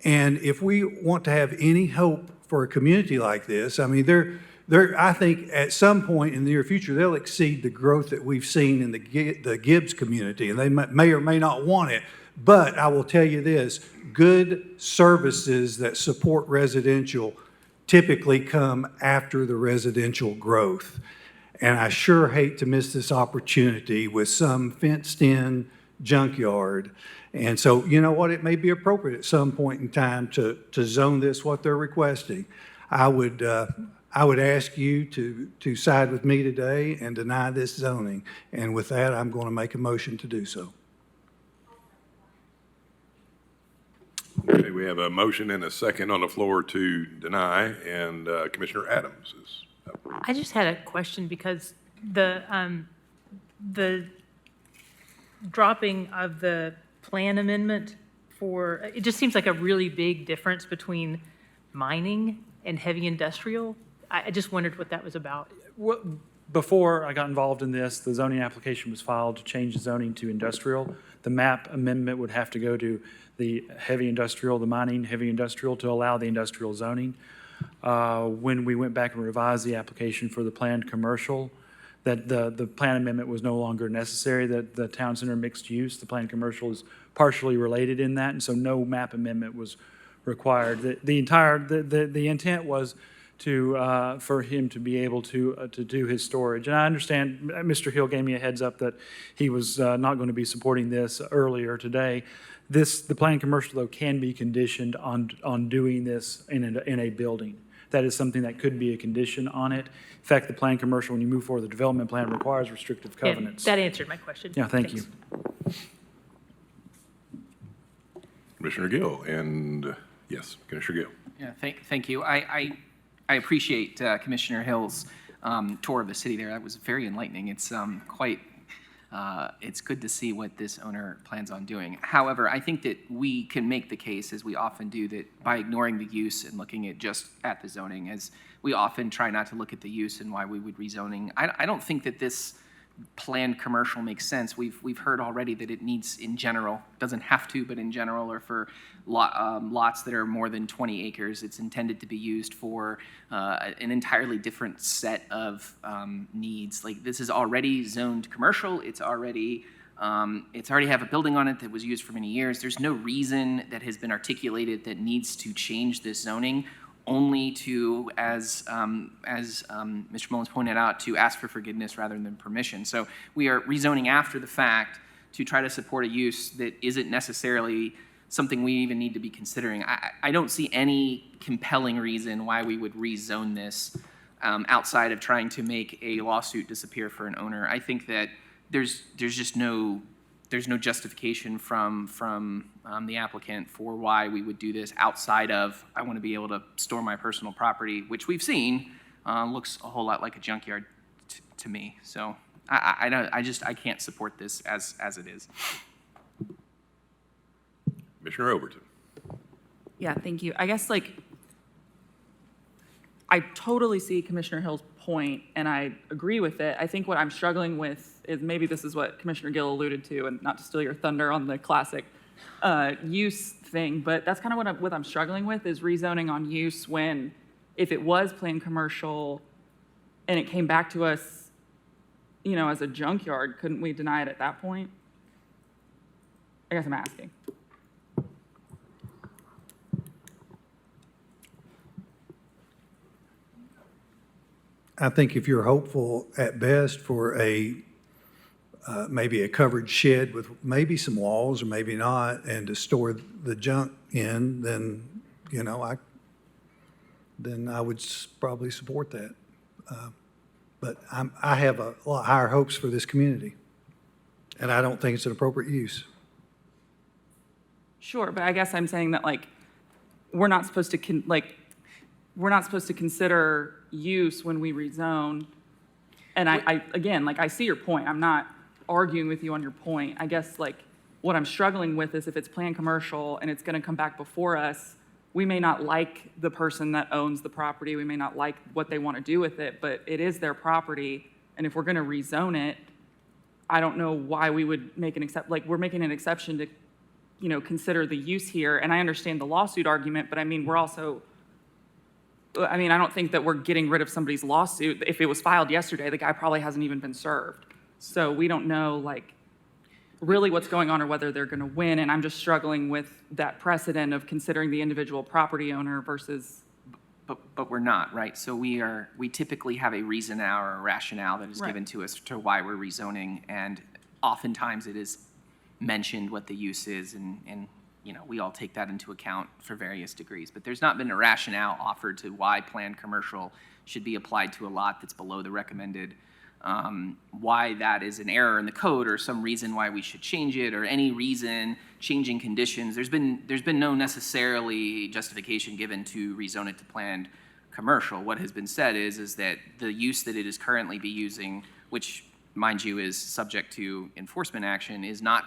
And if we want to have any hope for a community like this, I mean, I think at some point in the near future, they'll exceed the growth that we've seen in the Gibbs community, and they may or may not want it. But I will tell you this, good services that support residential typically come after the residential growth. And I sure hate to miss this opportunity with some fenced-in junkyard. And so, you know what, it may be appropriate at some point in time to zone this what they're requesting. I would ask you to side with me today and deny this zoning. And with that, I'm going to make a motion to do so. Okay, we have a motion and a second on the floor to deny, and Commissioner Adams is up. I just had a question because the dropping of the plan amendment it just seems like a really big difference between mining and heavy industrial. I just wondered what that was about. Before I got involved in this, the zoning application was filed to change the zoning to industrial. The map amendment would have to go to the heavy industrial, the mining heavy industrial, to allow the industrial zoning. When we went back and revised the application for the planned commercial, that the plan amendment was no longer necessary, that the town center mixed use, the planned commercial is partially related in that, and so no map amendment was required. The intent was for him to be able to do his storage. And I understand Mr. Hill gave me a heads up that he was not going to be supporting this earlier today. The planned commercial, though, can be conditioned on doing this in a building. That is something that could be a condition on it. In fact, the planned commercial, when you move forward, the development plan requires restrictive covenants. Yeah, that answered my question. Yeah, thank you. Commissioner Gill, and yes, Commissioner Gill. Yeah, thank you. I appreciate Commissioner Hill's tour of the city there. That was very enlightening. It's it's good to see what this owner plans on doing. However, I think that we can make the case, as we often do, that by ignoring the use and looking at just at the zoning, as we often try not to look at the use and why we would rezoning. I don't think that this planned commercial makes sense. We've heard already that it needs, in general, doesn't have to, but in general, or for lots that are more than 20 acres, it's intended to be used for an entirely different set of needs. Like, this is already zoned commercial. It's already have a building on it that was used for many years. There's no reason that has been articulated that needs to change this zoning, only to, as Mr. Mullins pointed out, to ask for forgiveness rather than permission. So we are rezoning after the fact to try to support a use that isn't necessarily something we even need to be considering. I don't see any compelling reason why we would rezone this outside of trying to make a lawsuit disappear for an owner. I think that there's just no justification from the applicant for why we would do this outside of, I want to be able to store my personal property, which we've seen looks a whole lot like a junkyard to me. So I can't support this as it is. Commissioner Overton. Yeah, thank you. I guess I totally see Commissioner Hill's point, and I agree with it. I think what I'm struggling with is maybe this is what Commissioner Gill alluded to, and not to steal your thunder on the classic use thing, but that's kind of what I'm struggling with is rezoning on use when, if it was planned commercial and it came back to us, as a junkyard, couldn't we deny it at that point? I guess I'm asking. I think if you're hopeful at best for maybe a covered shed with maybe some walls or maybe not, and to store the junk in, then, then I would probably support that. But I have a lot higher hopes for this community, and I don't think it's an appropriate use. Sure, but I guess I'm saying that we're not supposed to consider use when we rezone. And I see your point. I'm not arguing with you on your point. I guess what I'm struggling with is if it's planned commercial and it's going to come back before us, we may not like the person that owns the property. We may not like what they want to do with it, but it is their property. And if we're going to rezone it, I don't know why we would make an we're making an exception to, consider the use here. And I understand the lawsuit argument, but I mean, I don't think that we're getting rid of somebody's lawsuit. If it was filed yesterday, the guy probably hasn't even been served. So we don't know really what's going on or whether they're going to win. And I'm just struggling with that precedent of considering the individual property owner versus. But we're not, right? So we typically have a reason or a rationale that is given to us to why we're rezoning. And oftentimes it is mentioned what the use is, and we all take that into account for various degrees. But there's not been a rationale offered to why planned commercial should be applied to a lot that's below the recommended, why that is an error in the code or some reason why we should change it or any reason, changing conditions. There's been no necessarily justification given to rezone it to planned commercial. What has been said is that the use that it is currently be using, which mind you is subject to enforcement action, is not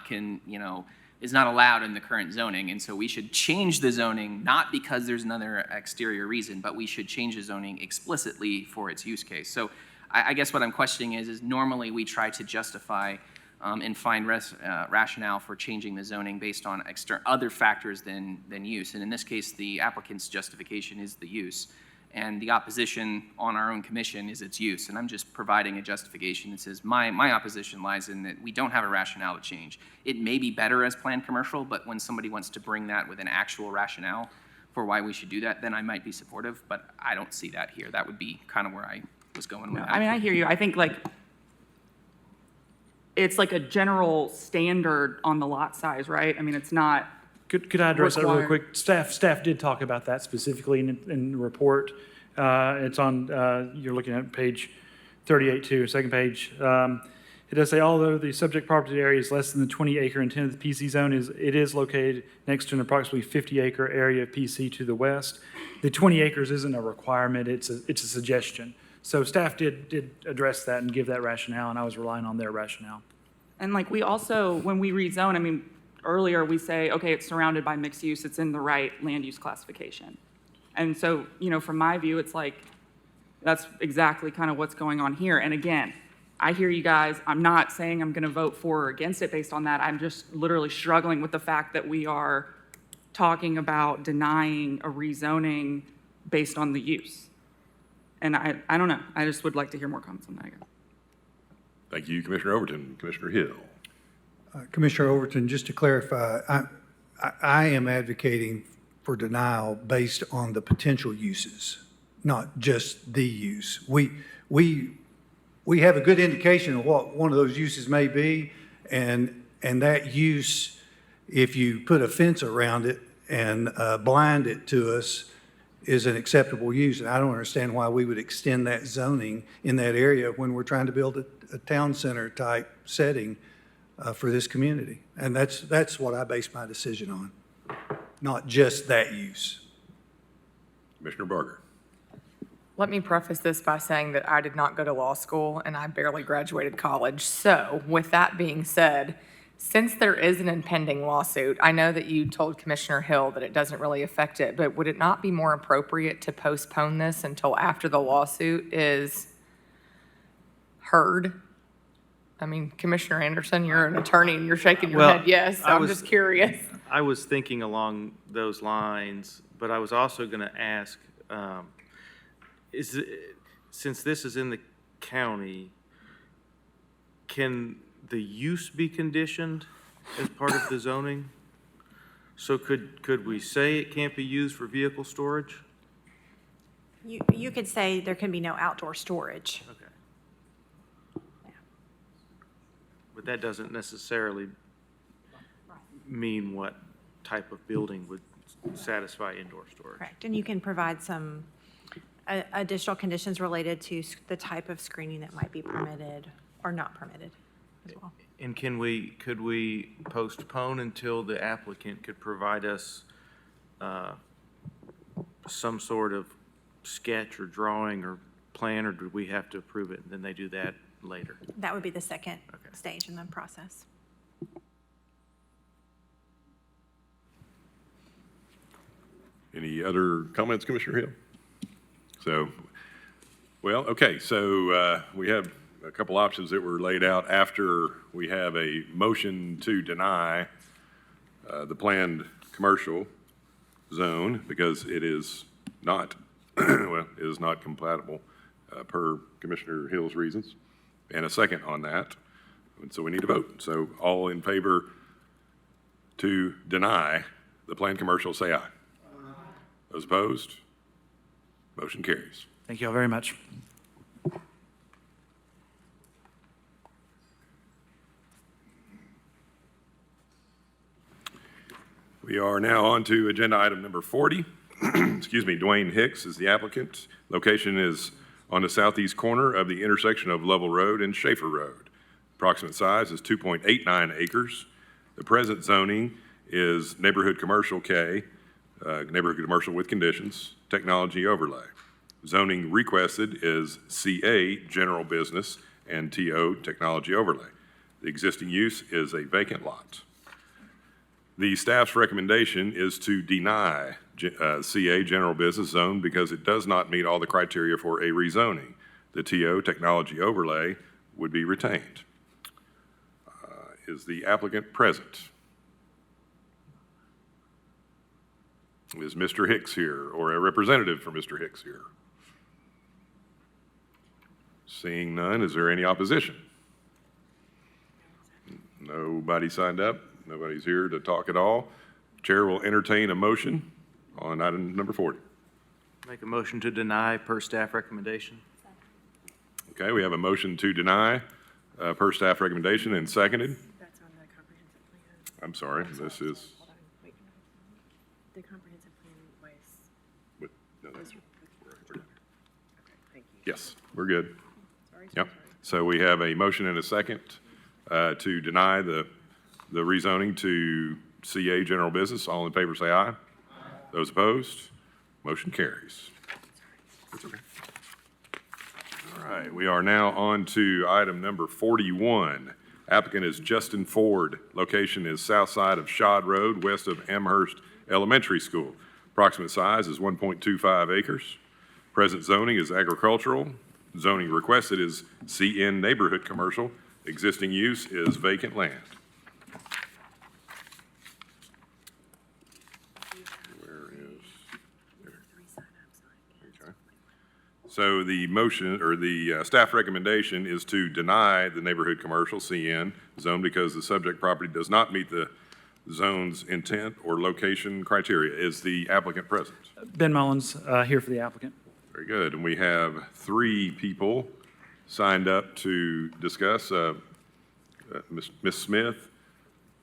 allowed in the current zoning. And so we should change the zoning, not because there's another exterior reason, but we should change the zoning explicitly for its use case. So I guess what I'm questioning is normally we try to justify and find rationale for changing the zoning based on other factors than use. And in this case, the applicant's justification is the use. And the opposition on our own commission is its use. And I'm just providing a justification that says my opposition lies in that we don't have a rationale to change. It may be better as planned commercial, but when somebody wants to bring that with an actual rationale for why we should do that, then I might be supportive, but I don't see that here. That would be kind of where I was going with that. I mean, I hear you. I think it's a general standard on the lot size, right? I mean, it's not. Could I address that real required. quick? Staff did talk about that specifically in the report. It's on, you're looking at page 38 too, second page. It does say, although the subject property area is less than the 20-acre intended PC zone, it is located next to an approximately 50-acre area of PC to the west. The 20 acres isn't a requirement, it's a suggestion. So staff did address that and give that rationale, and I was relying on their rationale. And we also, when we rezone, I mean, earlier we say, okay, it's surrounded by mixed use, it's in the right land use classification. And so, from my view, it's that's exactly kind of what's going on here. And again, I hear you guys, I'm not saying I'm going to vote for or against it based on that. I'm just literally struggling with the fact that we are talking about denying a rezoning based on the use. And I don't know. I just would like to hear more comments on that again. Thank you, Commissioner Overton. Commissioner Hill. Commissioner Overton, just to clarify, I am advocating for denial based on the potential uses, not just the use. We have a good indication of what one of those uses may be, and And that use, if you put a fence around it and blind it to us, is an acceptable use. And I don't understand why we would extend that zoning in that area when we're trying to build a town center type setting for this community. And that's what I base my decision on, not just that use. Commissioner Barger. Let me preface this by saying that I did not go to law school and I barely graduated college. So with that being said, since there is an impending lawsuit, I know that you told Commissioner Hill that it doesn't really affect it, but would it not be more appropriate to postpone this until after the lawsuit is heard? I mean, Commissioner Anderson, you're an attorney and you're shaking your head yes, so I'm just curious. I was thinking along those lines, but I was also going to ask, since this is in the county, can the use be conditioned as part of the zoning? So could we say it can't be used for vehicle storage? You could say there can be no outdoor storage. Okay. But that doesn't necessarily mean what type of building would satisfy indoor storage. Correct. And you can provide some additional conditions related to the type of screening that might be permitted or not permitted as well. And could we postpone until the applicant could provide us some sort of sketch or drawing or plan, or do we have to approve it and then they do that later? That would be the second stage in the process. Any other comments, Commissioner Hill? So, well, okay, so we have a couple options that were laid out after we have a motion to deny the planned commercial zone because it is not, well, it is not compatible per Commissioner Hill's reasons, and a second on that. And so we need to vote. So all in favor to deny the planned commercial, say aye. Those opposed? Motion carries. Thank you all very much. We are now on to agenda item number 40. Excuse me, Dwayne Hicks is the applicant. Location is on the southeast corner of the intersection of Lovell Road and Schaefer Road. Approximate size is 2.89 acres. The present zoning is neighborhood commercial K, neighborhood commercial with conditions, technology overlay. Zoning requested is CA, general business, and TO, technology overlay. The existing use is a vacant lot. The staff's recommendation is to deny CA, general business zone, because it does not meet all the criteria for a rezoning. The TO, technology overlay, would be retained. Is the applicant present? Is Mr. Hicks here, or a representative for Mr. Hicks here? Seeing none, is there any opposition? Nobody signed up. Nobody's here to talk at all. Chair will entertain a motion on item number 40. Make a motion to deny per staff recommendation. Okay, we have a motion to deny per staff recommendation and seconded. That's on the comprehensive plan. I'm sorry, this is. Hold on, wait. The comprehensive plan was. No, that's, we're done. Yes, we're good. Yep. So we have a motion and a second to deny the rezoning to CA general business. All in favor say aye. Aye. Those opposed? Motion carries. That's okay. All right, we are now on to item number 41. Applicant is Justin Ford. Location is south side of Shod Road, west of Amherst Elementary School. Approximate size is 1.25 acres. Present zoning is agricultural. Zoning requested is CN neighborhood commercial. Existing use is vacant land. Where is, there. Okay. So the motion, or the staff recommendation is to deny the neighborhood commercial CN zone because the subject property does not meet the zone's intent or location criteria. Is the applicant present? Ben Mullins, here for the applicant. Very good. And we have 3 people signed up to discuss. Ms. Smith,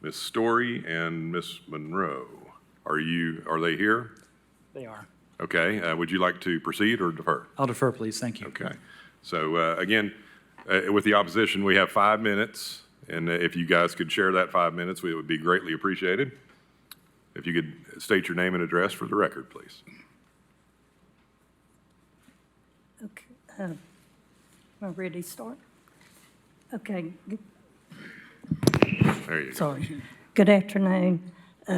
Ms. Story and Ms. Monroe. Are they here? They are. Okay, would you like to proceed or defer? I'll defer, please. Thank you. Okay. So again, with the opposition, we have 5 minutes, and if you guys could share that 5 minutes, it would be greatly appreciated. If you could state your name and address for the record, please. Okay. Am I ready to start? Okay. There you go. Sorry. Good afternoon,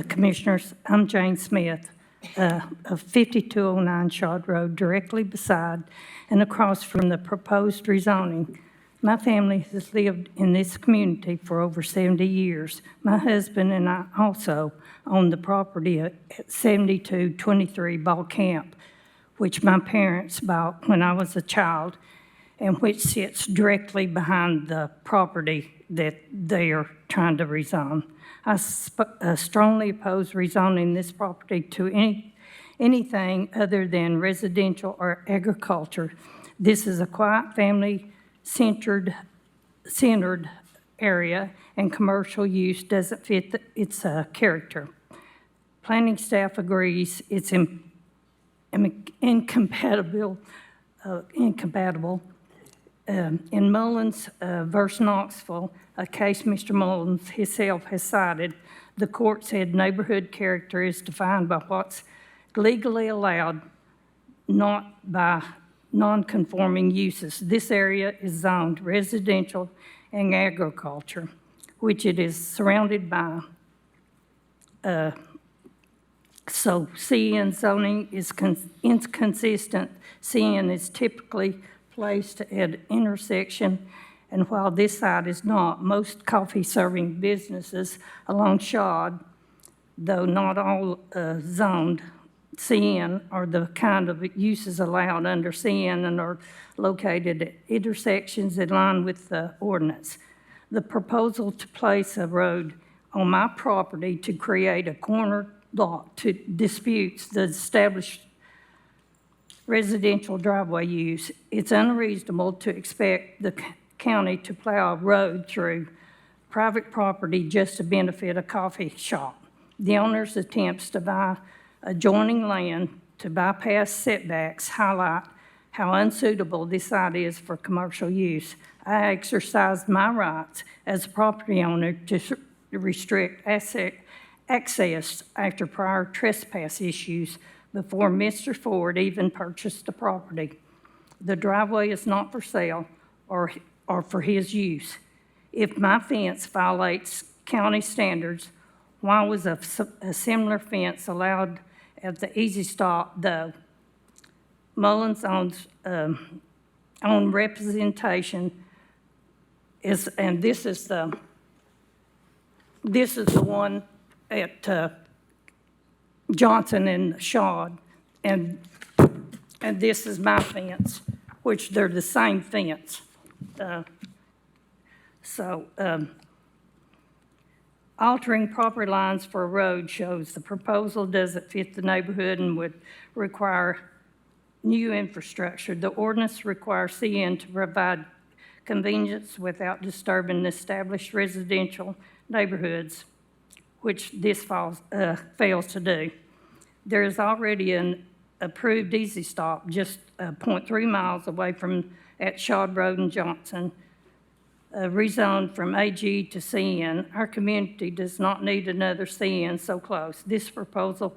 Commissioners. I'm Jane Smith of 5209 Shod Road, directly beside and across from the proposed rezoning. My family has lived in this community for over 70 years. My husband and I also own the property at 7223 Ball Camp, which my parents bought when I was a child, and which sits directly behind the property that they are trying to rezone. I strongly oppose rezoning this property to anything other than residential or agriculture. This is a quiet, family-centered area, and commercial use doesn't fit its character. Planning staff agrees it's incompatible. In Mullins versus Knoxville, a case Mr. Mullins himself has cited, the court said neighborhood character is defined by what's legally allowed, not by non-conforming uses. This area is zoned residential and agriculture, which it is surrounded by. So CN zoning is inconsistent. CN is typically placed at intersection, and while this site is not, most coffee-serving businesses along Shod, though not all zoned CN, are the kind of uses allowed under CN and are located at intersections in line with the ordinance. The proposal to place a road on my property to create a corner lot to disputes the established residential driveway use. It's unreasonable to expect the county to plow a road through private property just to benefit a coffee shop. The owner's attempts to buy adjoining land to bypass setbacks highlight how unsuitable this site is for commercial use. I exercised my rights as a property owner to restrict access after prior trespass issues before Mr. Ford even purchased the property. The driveway is not for sale or for his use. If my fence violates county standards, why was a similar fence allowed at the Easy Stop, though? Mullins owns own representation is, and this is the one at Johnson and Shod, and this is my fence, which they're the same fence. Altering property lines for a road shows the proposal doesn't fit the neighborhood and would require new infrastructure. The ordinance requires CN to provide convenience without disturbing the established residential neighborhoods, which this fails to do. There is already an approved Easy Stop just 0.3 miles away from at Shod Road and Johnson, rezoned from AG to CN. Our community does not need another CN so close. This proposal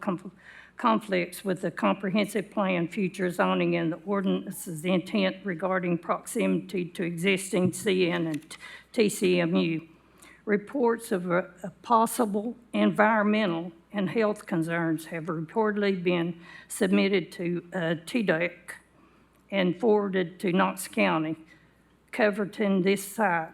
conflicts with the comprehensive plan, future zoning, and the ordinance's intent regarding proximity to existing CN and TCMU. Reports of possible environmental and health concerns have reportedly been submitted to TDEC and forwarded to Knox County. Converting this site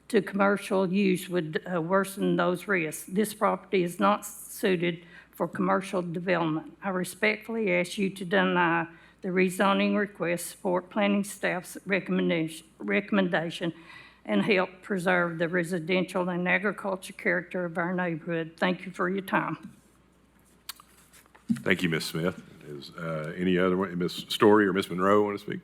to commercial use would worsen those risks. This property is not suited for commercial development. I respectfully ask you to deny the rezoning request, support planning staff's recommendation, and help preserve the residential and agriculture character of our neighborhood. Thank you for your time. Thank you, Ms. Smith. Is any other one, Ms. Story or Ms. Monroe want to speak?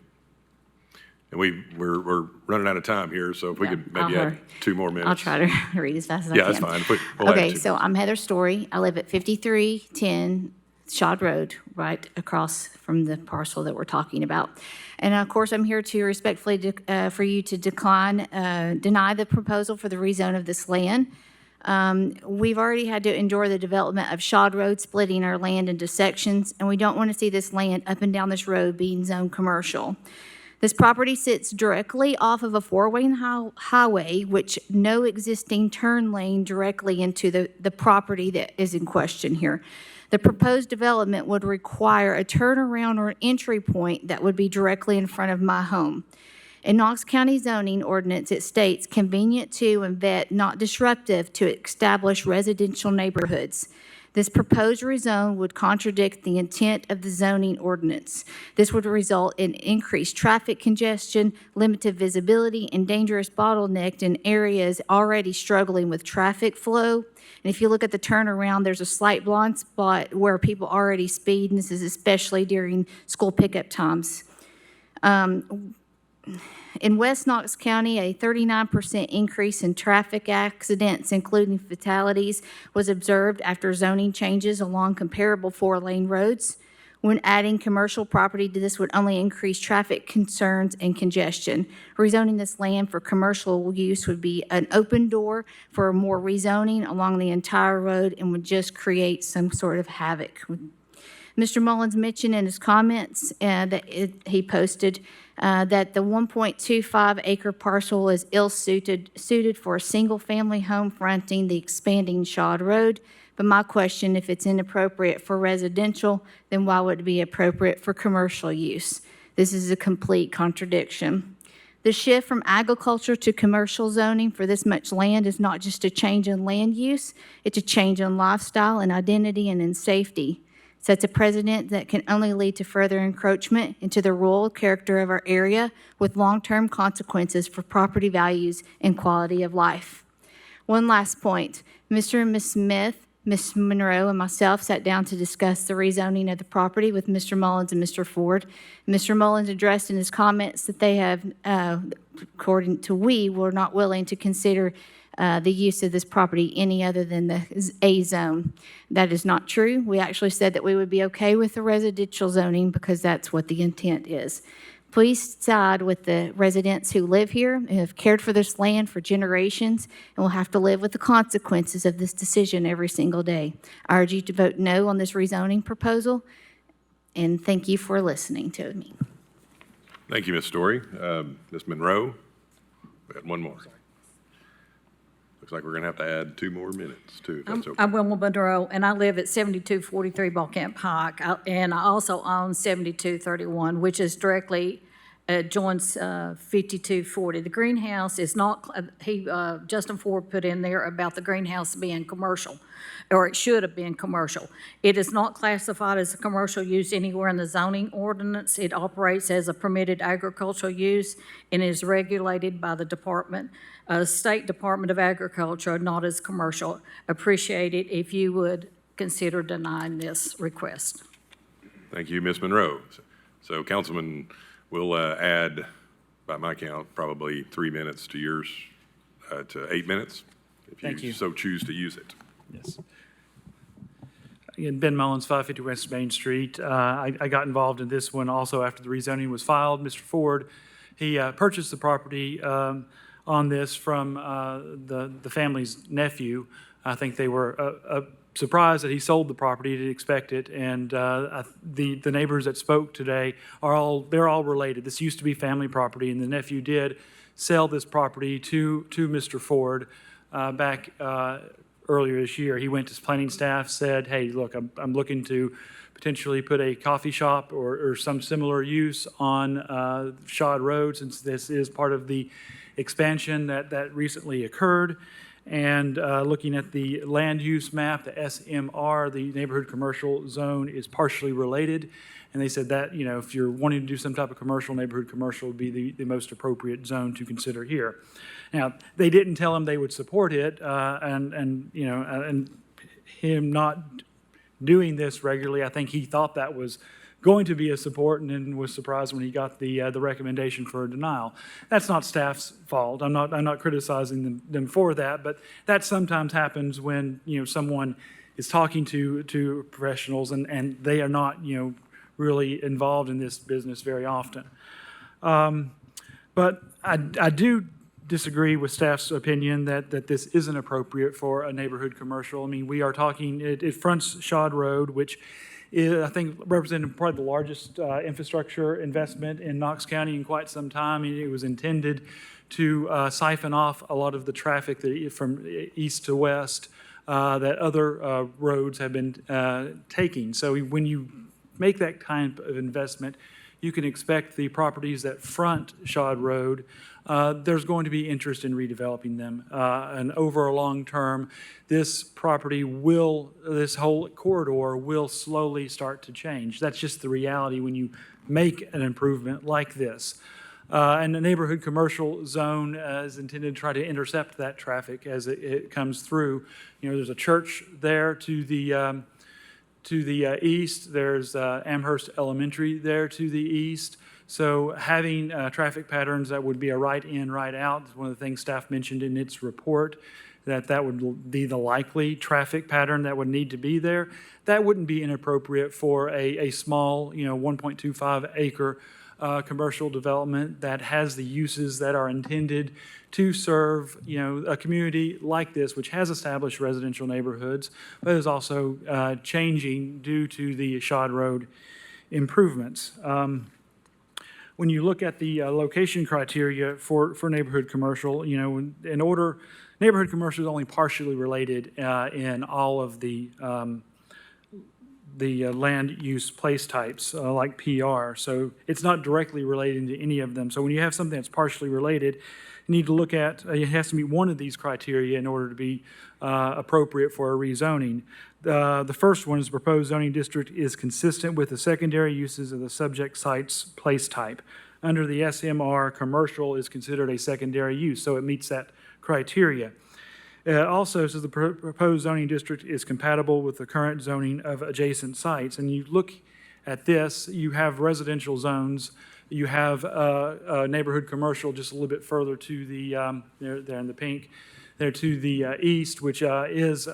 And we're running out of time here, so if we could maybe I'll add hurry. 2 more minutes. I'll try to read as fast as I can. Yeah, that's fine. We'll add Okay, 2. so I'm Heather Story. I live at 5310 Shad Road, right across from the parcel that we're talking about. And of course, I'm here to respectfully for you to deny the proposal for the rezone of this land. We've already had to endure the development of Shad Road, splitting our land into sections, and we don't want to see this land up and down this road being zoned commercial. This property sits directly off of a 4-lane highway, which no existing turn lane directly into the property that is in question here. The proposed development would require a turnaround or entry point that would be directly in front of my home. In Knox County zoning ordinance, it states convenient to and vet not disruptive to establish residential neighborhoods. This proposed rezone would contradict the intent of the zoning ordinance. This would result in increased traffic congestion, limited visibility, and dangerous bottleneck in areas already struggling with traffic flow. And if you look at the turnaround, there's a slight blind spot where people already speed, and this is especially during school pickup times. In West Knox County, a 39% increase in traffic accidents, including fatalities, was observed after zoning changes along comparable 4-lane roads. When adding commercial property to this would only increase traffic concerns and congestion. Rezoning this land for commercial use would be an open door for more rezoning along the entire road and would just create some sort of havoc. Mr. Mullins mentioned in his comments he posted that the 1.25 acre parcel is suited for a single family home fronting the expanding Shad Road. But my question, if it's inappropriate for residential, then why would it be appropriate for commercial use? This is a complete contradiction. The shift from agriculture to commercial zoning for this much land is not just a change in land use, it's a change in lifestyle and identity and in safety. Sets a precedent that can only lead to further encroachment into the rural character of our area with long-term consequences for property values and quality of life. One last point. Mr. and Ms. Smith, Ms. Monroe, and myself sat down to discuss the rezoning of the property with Mr. Mullins and Mr. Ford. Mr. Mullins addressed in his comments that they have, according to were not willing to consider the use of this property any other than the A zone. That is not true. We actually said that we would be okay with the residential zoning because that's what the intent is. Please side with the residents who live here and have cared for this land for generations and will have to live with the consequences of this decision every single day. I urge you to vote no on this rezoning proposal, and thank you for listening to me. Thank you, Ms. Story. Ms. Monroe, we had one more. Looks like we're going to have to add 2 more minutes, too, if that's okay. I'm Wilma Monroe, and I live at 7243 Ballcamp Pike, and I also own 7231, which is directly joins 5240. The greenhouse is not, Justin Ford put in there about the greenhouse being commercial, or it should have been commercial. It is not classified as a commercial use anywhere in the zoning ordinance. It operates as a permitted agricultural use and is regulated by the State Department of Agriculture, not as commercial. Appreciate it if you would consider denying this request. Thank you, Ms. Monroe. So Councilman, we'll add, by my count, probably 3 minutes to yours, to 8 minutes, if you so choose to use it. Yes. Again, Ben Mullins, 550 West Main Street. I got involved in this one also after the rezoning was filed. Mr. Ford, he purchased the property on this from the family's nephew. I think they were surprised that he sold the property, didn't expect it, and the neighbors that spoke today they're all related. This used to be family property, and the nephew did sell this property to Mr. Ford back earlier this year. He went to his planning staff, said, hey, look, I'm looking to potentially put a coffee shop or some similar use on Shad Road, since this is part of the expansion that recently occurred. And looking at the land use map, the SMR, the neighborhood commercial zone, is partially related. And they said that, if you're wanting to do some type of commercial, neighborhood commercial would be the most appropriate zone to consider here. Now, they didn't tell him they would support it, and him not doing this regularly, I think he thought that was going to be a support and then was surprised when he got the recommendation for a denial. That's not staff's fault. I'm not criticizing them for that, but that sometimes happens when, someone is talking to professionals and they are not, really involved in this business very often. But I do disagree with staff's opinion that this isn't appropriate for a neighborhood commercial. I mean, we are talking, it fronts Shad Road, which is, I think, represented probably the largest infrastructure investment in Knox County in quite some time. I mean, it was intended to siphon off a lot of the traffic from east to west that other roads have been taking. So when you make that kind of investment, you can expect the properties that front Shad Road, there's going to be interest in redeveloping them. And over a long term, this whole corridor will slowly start to change. That's just the reality when you make an improvement like this. And the neighborhood commercial zone is intended to try to intercept that traffic as it comes through. There's a church there to the east. There's Amherst Elementary there to the east. So having traffic patterns that would be a right in, right out is one of the things staff mentioned in its report, that would be the likely traffic pattern that would need to be there. That wouldn't be inappropriate for a small, 1.25 acre commercial development that has the uses that are intended to serve, a community like this, which has established residential neighborhoods, but is also changing due to the Shad Road improvements. When you look at the location criteria for neighborhood commercial, neighborhood commercial is only partially related in all of the land use place types like PR. So it's not directly related to any of them. So when you have something that's partially related, you need to look at, it has to meet one of these criteria in order to be appropriate for a rezoning. The first one is proposed zoning district is consistent with the secondary uses of the subject site's place type. Under the SMR, commercial is considered a secondary use, so it meets that criteria. Also says the proposed zoning district is compatible with the current zoning of adjacent sites. And you look at this, you have residential zones, you have neighborhood commercial just a little bit further to the, there in the pink, there to the east, which is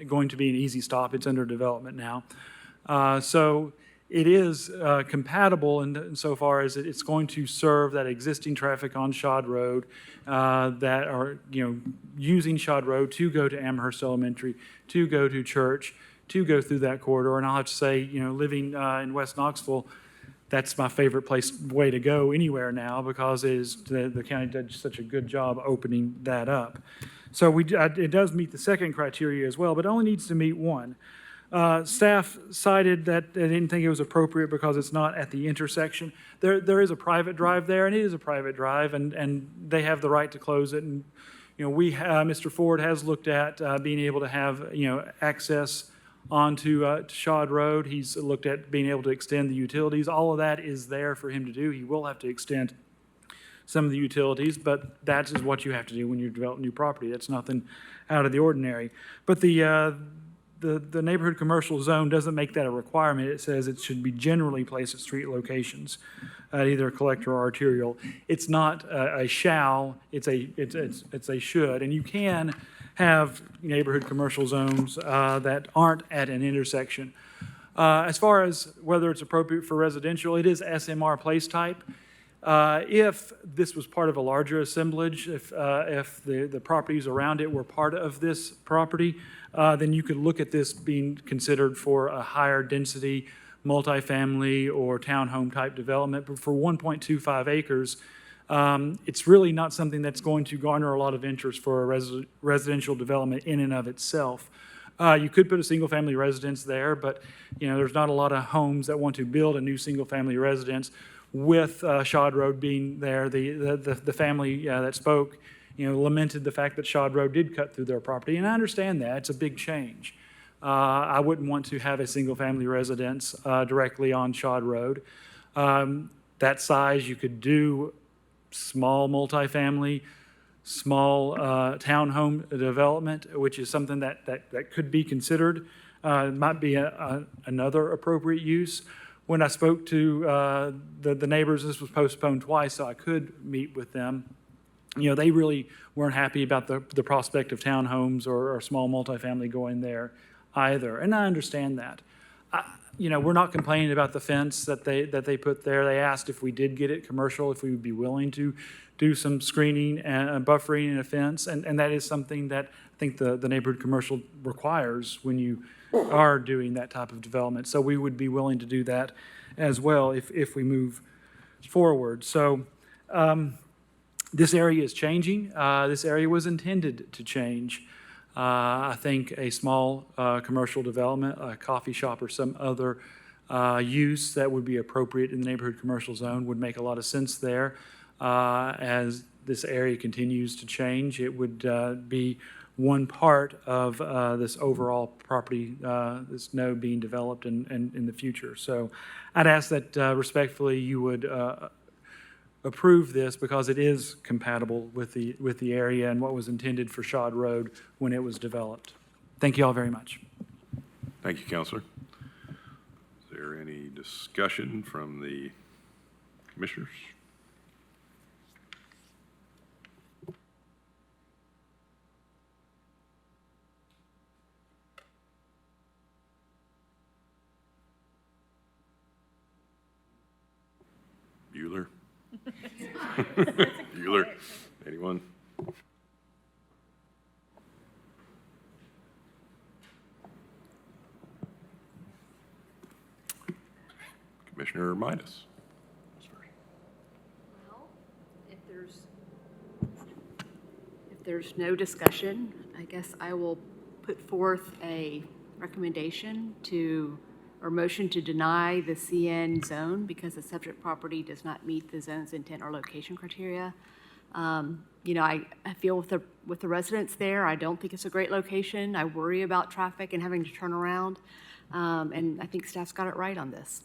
going to be an easy stop. It's under development now. So it is compatible insofar as it's going to serve that existing traffic on Shad Road that are, using Shad Road to go to Amherst Elementary, to go to church, to go through that corridor. And I'll have to say, living in West Knoxville, that's my favorite way to go anywhere now, because the county did such a good job opening that up. So it does meet the second criteria as well, but it only needs to meet one. Staff cited that they didn't think it was appropriate because it's not at the intersection. There is a private drive there, and it is a private drive, and they have the right to close it. And Mr. Ford has looked at being able to have access onto Shad Road. He's looked at being able to extend the utilities. All of that is there for him to do. He will have to extend some of the utilities, but that is what you have to do when you develop new property. That's nothing out of the ordinary. But the neighborhood commercial zone doesn't make that a requirement. It says it should be generally placed at street locations, at either collector or arterial. It's not a shall, it's a should. And you can have neighborhood commercial zones that aren't at an intersection. As far as whether it's appropriate for residential, it is SMR place type. If this was part of a larger assemblage, if the properties around it were part of this property, then you could look at this being considered for a higher density multifamily or townhome type development. But for 1.25 acres, it's really not something that's going to garner a lot of interest for a residential development in and of itself. You could put a single family residence there, but there's not a lot of homes that want to build a new single family residence with Shad Road being there. The family that spoke, lamented the fact that Shad Road did cut through their property, and I understand that. It's a big change. I wouldn't want to have a single-family residence directly on Shad Road. That size, you could do small multifamily, small townhome development, which is something that could be considered. It might be another appropriate use. when I spoke to the neighbors, this was postponed twice, so I could meet with them. You know, they really weren't happy about the prospect of townhomes or small multifamily going there either, and I understand that. You know, we're not complaining about the fence that they put there. They asked if we did get it commercial, if we would be willing to do some screening and buffering and a fence, and that is something that I think the neighborhood commercial requires when you are doing that type of development. So we would be willing to do that as well if we move forward. So this area is changing. This area was intended to change. I think a small commercial development, a coffee shop or some other use that would be appropriate in the neighborhood commercial zone would make a lot of sense there. As this area continues to change, it would be one part of this overall property, this node being developed in the future. So I'd ask that respectfully you would approve this because it is compatible with the area and what was intended for Shad Road when it was developed. Thank you all very much. Thank you, Counselor. Is there any discussion from the commissioners? Bueller? Bueller? Anyone? Commissioner Midas. Well, if there's no discussion, I guess I will put forth a recommendation or motion to deny the CN zone because the subject property does not meet the zone's intent or location criteria. You know, I feel with the residents there, I don't think it's a great location. I worry about traffic and having to turn around. And I think staff's got it right on this.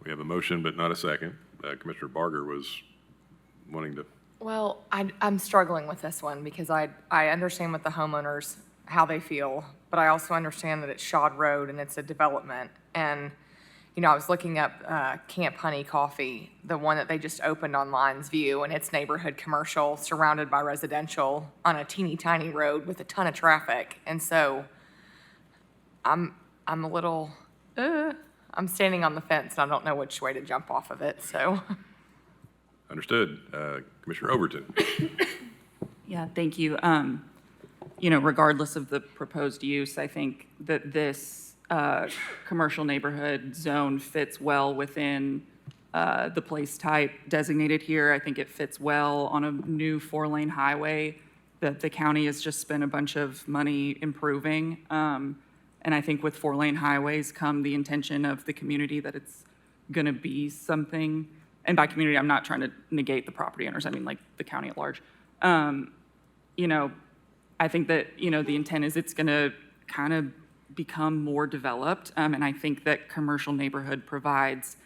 We have a motion, but not a second. Commissioner Barger was wanting to. Well, I'm struggling with this one because I understand with the homeowners how they feel, but I also understand that it's Shad Road and it's a development. And, you know, I was looking up Camp Honey Coffee, the one that they just opened on Lions View, and it's neighborhood commercial surrounded by residential on a teeny tiny road with a ton of traffic. And so I'm a little, I'm standing on the fence and I don't know which way to jump off of it, so. Understood. Commissioner Overton. Yeah, thank you. You know, regardless of the proposed use, I think that this commercial neighborhood zone fits well within the place type designated here. I think it fits well on a new 4-lane highway that the county has just spent a bunch of money improving. And I think with 4-lane highways come the intention of the community that it's going to be something. And by community, I'm not trying to negate the property owners. I mean, like the county at large. You know, I think that, you know, the intent is it's going to kind of become more developed. And I think that commercial neighborhood provides,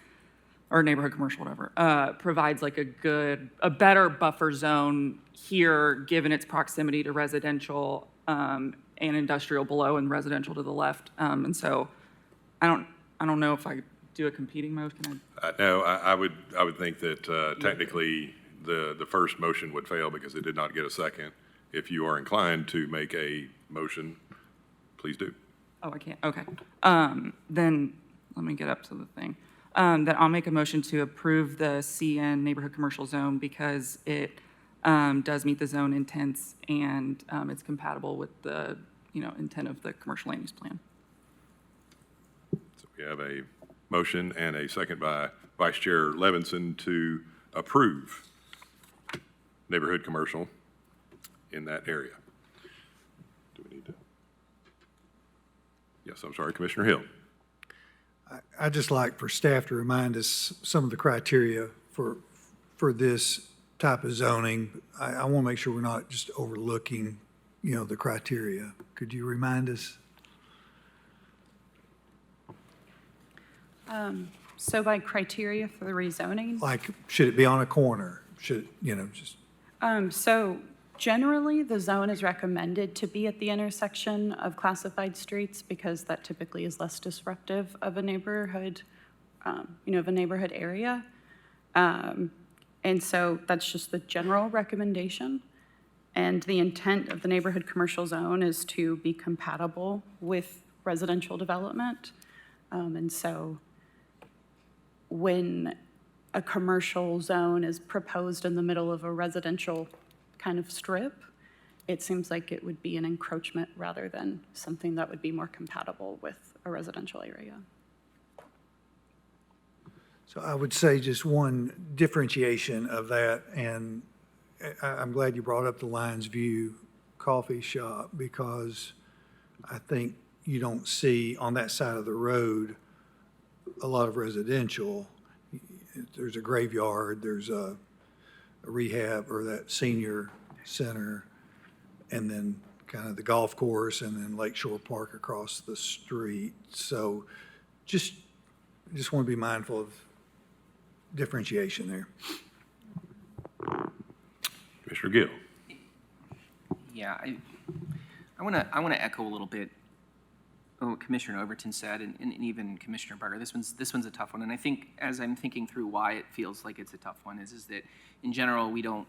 or neighborhood commercial, whatever, provides like a better buffer zone here, given its proximity to residential and industrial below and residential to the left. And so I don't know if I do a competing motion. No, I would think that technically the first motion would fail because it did not get a second. If you are inclined to make a motion, please do. Oh, I can't, okay. Then, let me get up to the thing. That I'll make a motion to approve the CN neighborhood commercial zone because it does meet the zone intents and it's compatible with the, you know, intent of the commercial land use plan. So we have a motion and a second by Vice Chair Levinson to approve neighborhood commercial in that area. Do we need to? Yes, I'm sorry, Commissioner Hill. I'd just like for staff to remind us some of the criteria for this type of zoning. I want to make sure we're not just overlooking, you know, the criteria. Could you remind us? So by criteria for the rezoning? Like, should it be on a corner? Should, you know, just. So Generally, the zone is recommended to be at the intersection of classified streets because that typically is less disruptive of a neighborhood, of a neighborhood area. And so that's just the general recommendation. And the intent of the neighborhood commercial zone is to be compatible with residential development. And so when a commercial zone is proposed in the middle of a residential kind of strip, it seems like it would be an encroachment rather than something that would be more compatible with a residential area. So I would say just one differentiation of that, and I'm glad you brought up the Lions View Coffee Shop, because I think you don't see on that side of the road a lot of residential. There's a graveyard, there's a rehab or that senior center, and then kind of the golf course, and then Lakeshore Park across the street. So just want to be mindful of differentiation there. Commissioner Gill. Yeah, I want to echo a little bit what Commissioner Overton said, and even Commissioner Berger. This one's a tough one, and I think as I'm thinking through why it feels like it's a tough one is that in general we don't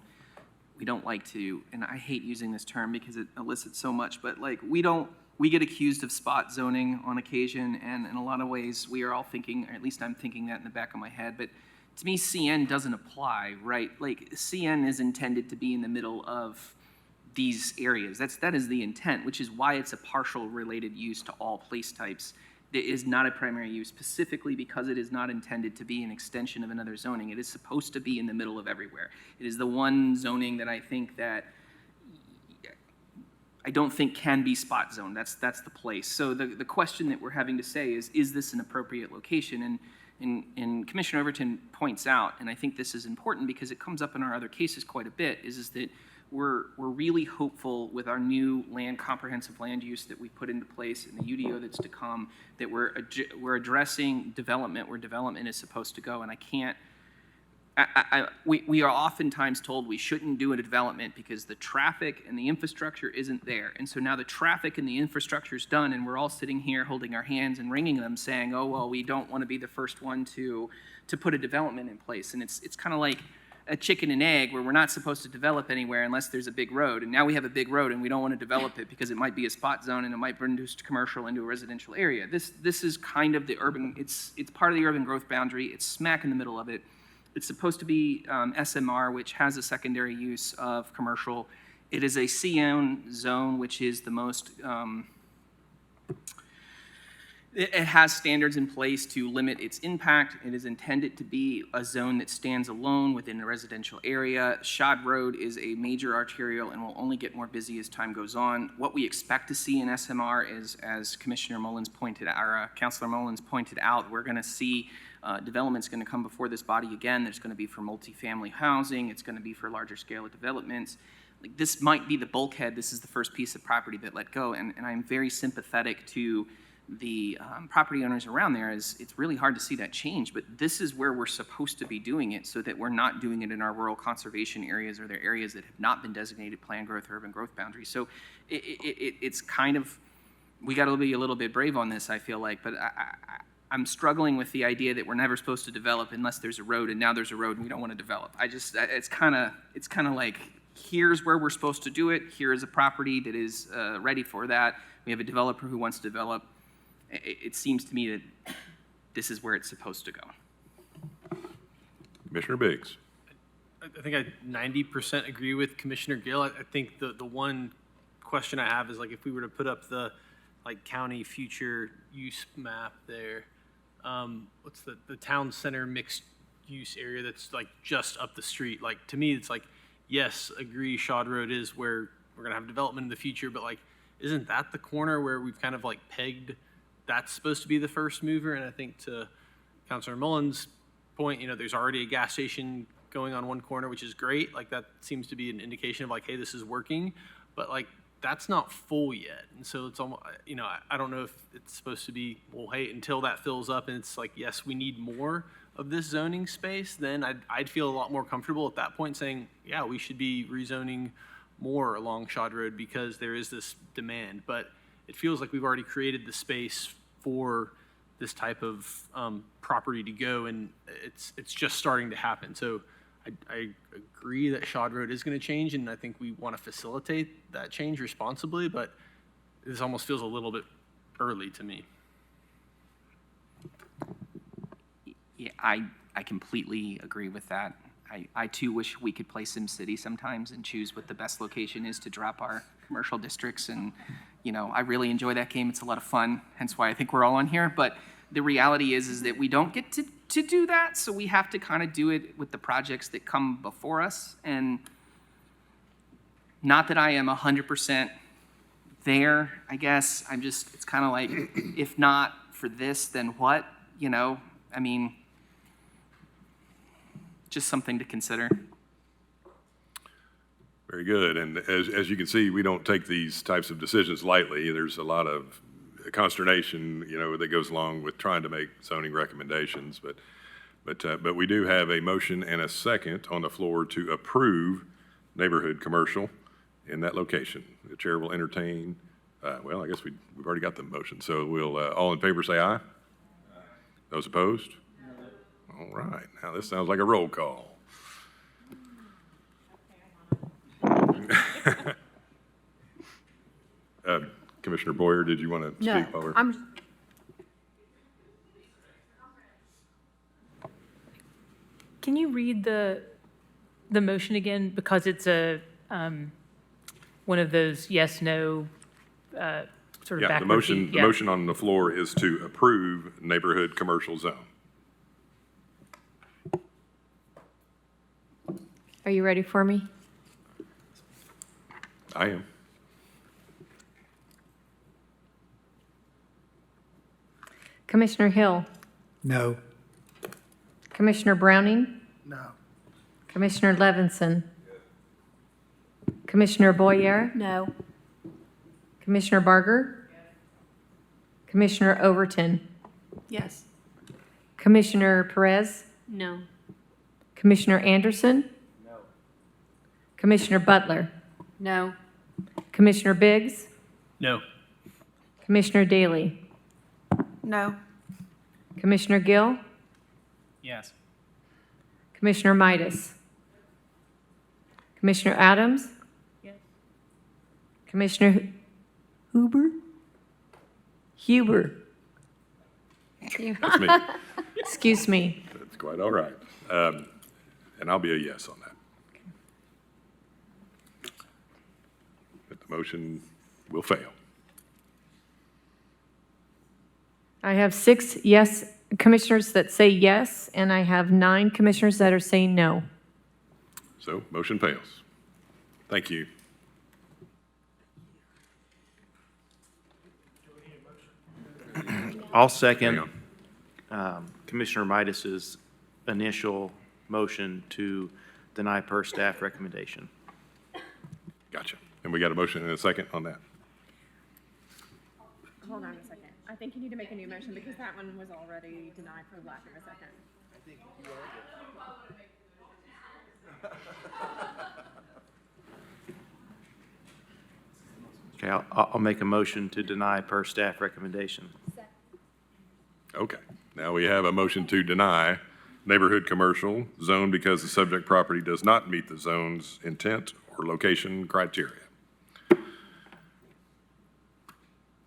like to, and I hate using this term because it elicits so much, but like we get accused of spot zoning on occasion, and in a lot of ways we are all thinking, or at least I'm thinking that in the back of my head, but to me CN doesn't apply, right? Like CN is intended to be in the middle of these areas. That is the intent, which is why it's a partial related use to all place types. It is not a primary use, specifically because it is not intended to be an extension of another zoning. It is supposed to be in the middle of everywhere. It is the one zoning that I think that I don't think can be spot zoned. That's the place. So the question that we're having to say is this an appropriate location? And Commissioner Overton points out, and I think this is important because it comes up in our other cases quite a bit, is that we're really hopeful with our new comprehensive land use that we put into place and the UDO that's to come, that we're addressing development where development is supposed to go. And we are oftentimes told we shouldn't do a development because the traffic and the infrastructure isn't there. And so now the traffic and the infrastructure is done, and we're all sitting here holding our hands and wringing them saying, oh, well, we don't want to be the first one to put a development in place. And it's kind of like a chicken and egg where we're not supposed to develop anywhere unless there's a big road. And now we have a big road and we don't want to develop it because it might be a spot zone and it might reduce commercial into a residential area. This is kind of the urban, it's part of the urban growth boundary. It's smack in the middle of it. It's supposed to be SMR, which has a secondary use of commercial. It is a CN zone, which is the most, it has standards in place to limit its impact. It is intended to be a zone that stands alone within a residential area. Shad Road is a major arterial and will only get more busy as time goes on. What we expect to see in SMR is, as Commissioner Mullins pointed out, or Councilor Mullins pointed out, we're going to see development's going to come before this body again. There's going to be for multifamily housing. It's going to be for larger scale developments. Like this might be the bulkhead. This is the first piece of property that let go, and I'm very sympathetic to the property owners around there. It's really hard to see that change, but this is where we're supposed to be doing it so that we're not doing it in our rural conservation areas or their areas that have not been designated planned growth or urban growth boundaries. So it's kind of, we got to be a little bit brave on this, I feel like, but I'm struggling with the idea that we're never supposed to develop unless there's a road, and now there's a road and we don't want to develop. It's kind of like, here's where we're supposed to do it. Here is a property that is ready for that. We have a developer who wants to develop. It seems to me that this is where it's supposed to go. Commissioner Biggs. I think I 90% agree with Commissioner Gill. I think the one question I have is, like, if we were to put up the county future use map there, what's the town center mixed use area that's like just up the street? Like, to me, it's like, yes, agree, Shad Road is where we're gonna have development in the future, but like, isn't that the corner where we've kind of like pegged that's supposed to be the first mover? And I think to Councilor Mullins' point, there's already a gas station going on one corner, which is great. Like, that seems to be an indication of like, hey, this is working, but like, that's not full yet. And so it's almost, I don't know if it's supposed to be, well, hey, until that fills up and it's like, yes, we need more of this zoning space, then I'd feel a lot more comfortable at that point saying, yeah, we should be rezoning more along Shad Road because there is this demand. But it feels like we've already created the space for this type of property to go, and it's just starting to happen. So I agree that Shad Road is going to change, and I think we want to facilitate that change responsibly, but this almost feels a little bit early to me. Yeah, I completely agree with that. I too wish we could play SimCity sometimes and choose what the best location is to drop our commercial districts. And, you know, I really enjoy that game. It's a lot of fun, hence why I think we're all on here. But the reality is that we don't get to do that, so we have to kind of do it with the projects that come before us. And not that I am 100% there, I guess. I'm just, it's kind of like, if not for this, then what? You know, I mean, just something to consider. Very good. And as you can see, we don't take these types of decisions lightly. There's a lot of consternation, you know, that goes along with trying to make zoning recommendations. But we do have a motion and a second on the floor to approve neighborhood commercial in that location. The chair will entertain, well, I guess we've already got the motion. So we'll, all in favor say aye. Those opposed? All right. Now this sounds like a roll call. Commissioner Boyer, did you want to speak while we're? Can you read the motion again? Because it's a, one of those yes, no, sort of Yeah, backwards. the motion on the floor is to approve neighborhood commercial zone. Are you ready for me? I am. Commissioner Hill? No. Commissioner Browning? No. Commissioner Levinson? Commissioner Boyer? No. Commissioner Barger? Commissioner Overton? Yes. Commissioner Perez? No. Commissioner Anderson? No. Commissioner Butler? No. Commissioner Biggs? No. Commissioner Daly? No. Commissioner Gill? Yes. Commissioner Midas? Commissioner Adams? Yes. Commissioner Huber? Huber. That's me. Excuse me. That's quite all right. And I'll be a yes on that. But the motion will fail. I have 6 yes commissioners that say yes, and I have 9 commissioners that are saying no. So motion fails. Thank you. I'll second Commissioner Midas's initial motion to deny per staff recommendation. Gotcha. And we got a motion and a second on that. Hold on a second. I think you need to make a new motion because that one was already denied for lack of a second. Okay, I'll make a motion to deny per staff recommendation. Okay. Now we have a motion to deny neighborhood commercial zone because the subject property does not meet the zone's intent or location criteria.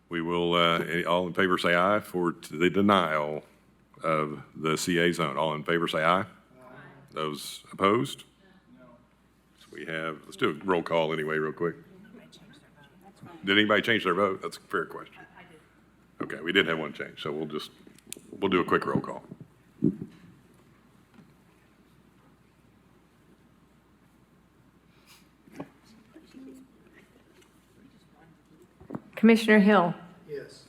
We will, all in favor say aye for the denial of the CA zone. All in favor say aye. Aye. Those opposed? No. So we have, let's do a roll call anyway real quick. Did anybody change their vote? That's a fair question. I did. Okay, we did have one change, so we'll do a quick roll call. Commissioner Hill? Yes.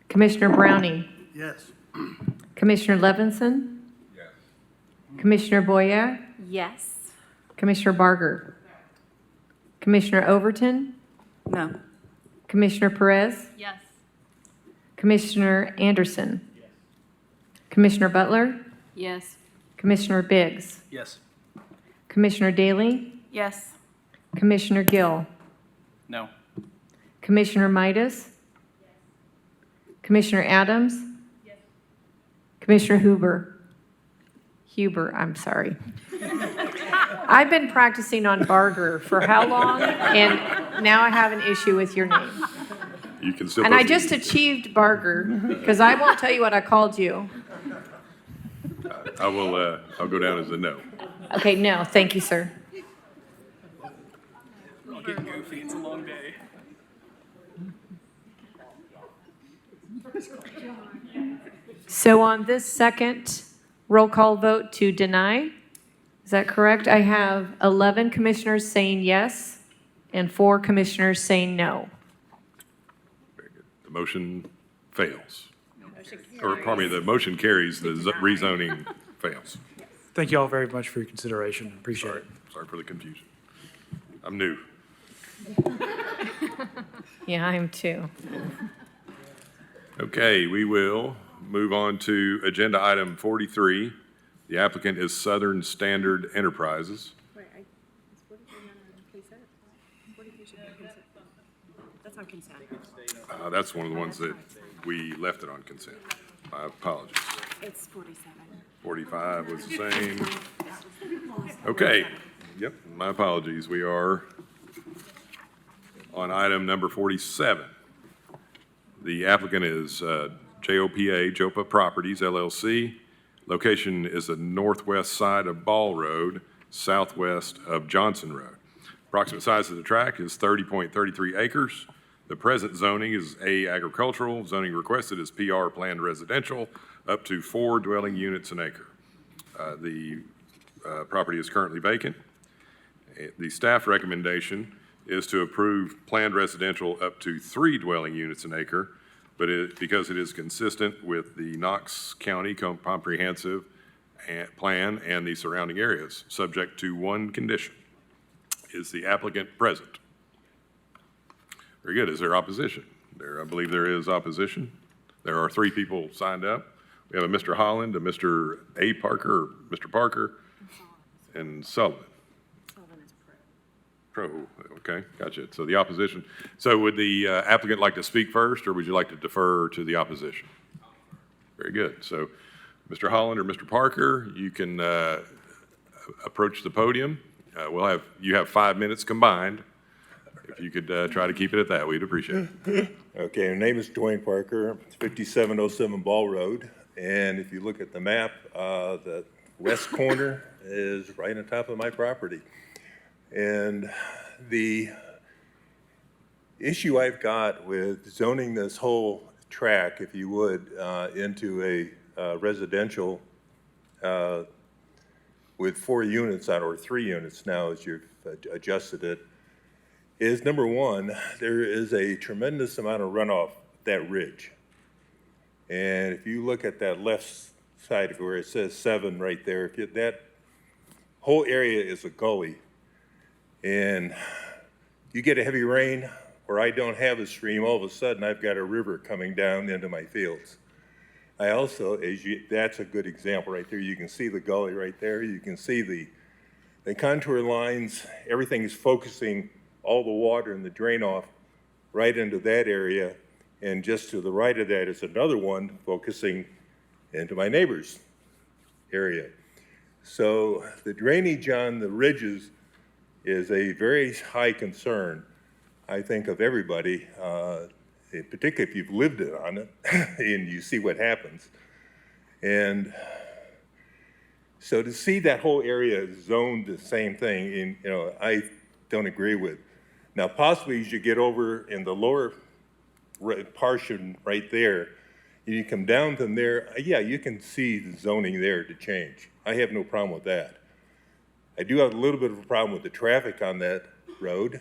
Commissioner Browning? Yes. Commissioner Levinson? Yes. Commissioner Boyer? Yes. Commissioner Barger? Commissioner Overton? No. Commissioner Perez? Yes. Commissioner Anderson? Commissioner Butler? Yes. Commissioner Biggs? Yes. Commissioner Daly? Yes. Commissioner Gill? No. Commissioner Midas? Commissioner Adams? Commissioner Huber, I'm sorry. I've been practicing on Barger for how long? And now I have an issue with your name. You can still. And I just achieved Barger, because I won't tell you what I called you. I'll go down as a no. Okay, no, thank you, sir. We're all getting goofy. It's a long day. So on this second roll call vote to deny, is that correct? I have 11 commissioners saying yes and 4 commissioners saying no. Very good. The motion fails. Or, pardon me, the motion carries, the rezoning fails. Thank you all very much for your consideration. Appreciate it. Sorry for the confusion. I'm new. Yeah, I am too. Okay, we will move on to agenda item 43. The applicant is Southern Standard Enterprises. That's on consent. That's one of the ones that we left it on consent. My apologies. It's 47. 45 was the same. Okay, yep, my apologies. We are on item number 47. The applicant is JOPA Properties LLC. Location is the northwest side of Ball Road, southwest of Johnson Road. Approximate size of the tract is 30.33 acres. The present zoning is A, agricultural. Zoning requested is PR, planned residential, up to 4 dwelling units an acre. The property is currently vacant. The staff recommendation is to approve planned residential up to 3 dwelling units an acre, but because it is consistent with the Knox County Comprehensive Plan and the surrounding areas, subject to one condition. Is the applicant present? Very good. Is there opposition? I believe there is opposition. There are 3 people signed up. We have a Mr. Holland, a Mr. A. Parker, or Mr. Parker, and Sullivan. Pro, okay, gotcha. So the opposition. So would the applicant like to speak first, or would you like to defer to the opposition? Very good. So Mr. Holland or Mr. Parker, you can approach the podium. You have 5 minutes combined. If you could try to keep it at that, we'd appreciate it. Okay, my name is Dwayne Parker, 5707 Ball Road. And if you look at the map, the west corner is right on top of my property. And the issue I've got with zoning this whole tract, if you would, into a residential with 4 units on, or 3 units now as you've adjusted it, is number one, there is a tremendous amount of runoff that ridge. And if you look at that left side of where it says 7 right there, that whole area is a gully. And you get a heavy rain, or I don't have a stream, all of a sudden I've got a river coming down into my fields. I also, that's a good example right there. You can see the gully right there. You can see the contour lines. Everything is focusing all the water and the drain off right into that area. And just to the right of that is another one focusing into my neighbor's area. So the drainage on the ridges is a very high concern, I think, of everybody, particularly if you've lived it on it and you see what happens. And so to see that whole area zoned the same thing, and I don't agree with. Now, possibly as you get over in the lower portion right there, you come down from there, yeah, you can see the zoning there to change. I have no problem with that. I do have a little bit of a problem with the traffic on that road.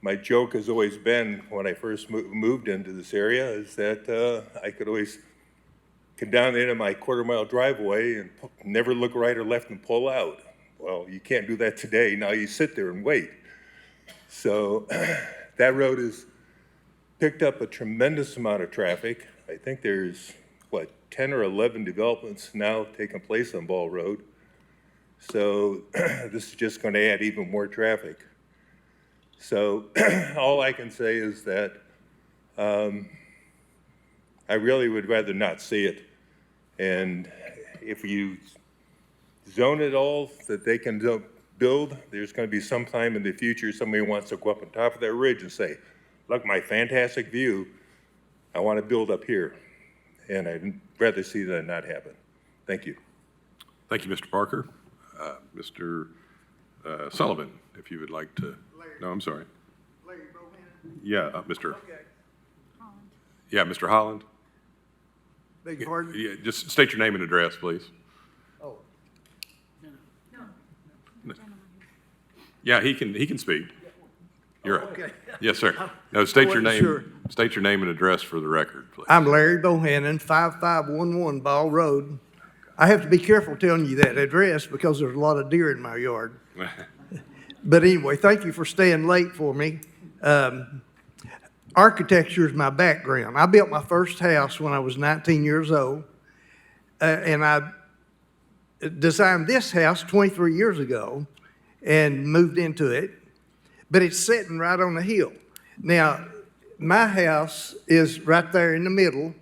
My joke has always been, when I first moved into this area, is that I could always come down into my quarter-mile driveway and never look right or left and pull out. Well, you can't do that today. Now you sit there and wait. So that road has picked up a tremendous amount of traffic. I think there's, 10 or 11 developments now taking place on Ball Road. So this is just going to add even more traffic. So all I can say is that I really would rather not see it. And if you zone it all that they can build, there's going to be some time in the future somebody wants to go up on top of that ridge and say, look, my fantastic view, I want to build up here. And I'd rather see that not happen. Thank you. Thank you, Mr. Parker. Mr. Sullivan, if you would like to. No, I'm sorry. Yeah, Mr. Yeah, Mr. Holland. Beg your pardon? Yeah, just state your name and address, please. Oh. Yeah, he can speak. You're Okay. Yes, sir. No, state your wasn't name. sure. State your name and address for the record, please. I'm Larry Bohannon, 5511 Ball Road. I have to be careful telling you that address because there's a lot of deer in my yard. But anyway, thank you for staying late for me. Architecture is my background. I built my first house when I was 19 years old, and I designed this house 23 years ago and moved into it, but it's sitting right on the hill. Now, my house is right there in the middle,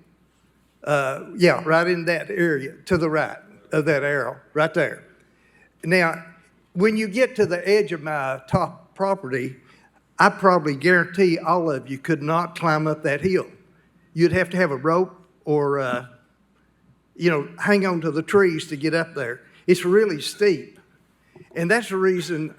right in that area, to the right of that arrow, right there. Now, when you get to the edge of my top property, I probably guarantee all of you could not climb up that hill. You'd have to have a rope or, hang on to the trees to get up there. It's really steep. And that's the reason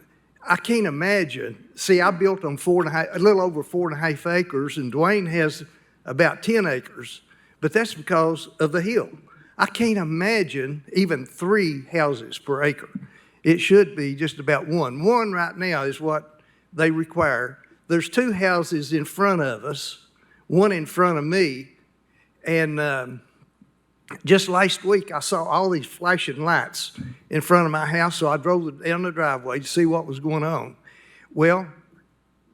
I can't imagine. See, I built on a little over 4.5 acres, and Dwayne has about 10 acres, but that's because of the hill. I can't imagine even 3 houses per acre. It should be just about one. One right now is what they require. There's 2 houses in front of us, one in front of me, and just last week I saw all these flashing lights in front of my house, so I drove down the driveway to see what was going on. Well,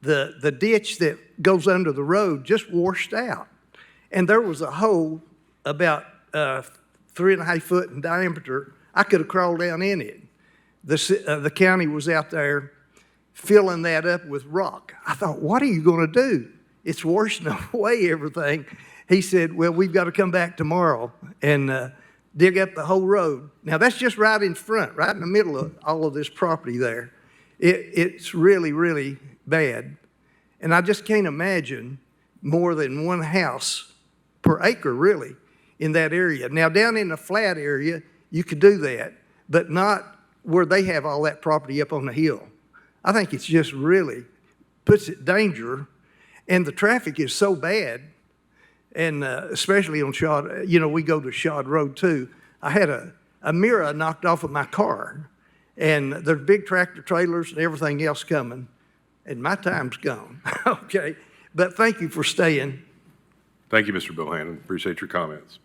the ditch that goes under the road just washed out, and there was a hole about 3.5 foot in diameter. I could have crawled down in it. The county was out there filling that up with rock. I thought, what are you going to do? It's washing away everything. He said, well, we've got to come back tomorrow and dig up the whole road. Now, that's just right in front, right in the middle of all of this property there. It's really, really bad. And I just can't imagine more than 1 house per acre, really, in that area. Now, down in the flat area, you could do that, but not where they have all that property up on the hill. I think it's just really puts it in danger, and the traffic is so bad, and especially on Shad, we go to Shad Road too. I had a mirror knocked off of my car, and there's big tractor trailers and everything else coming, and my time's gone. Okay, but thank you for staying. Thank you, Mr. Bohannon. Appreciate your comments.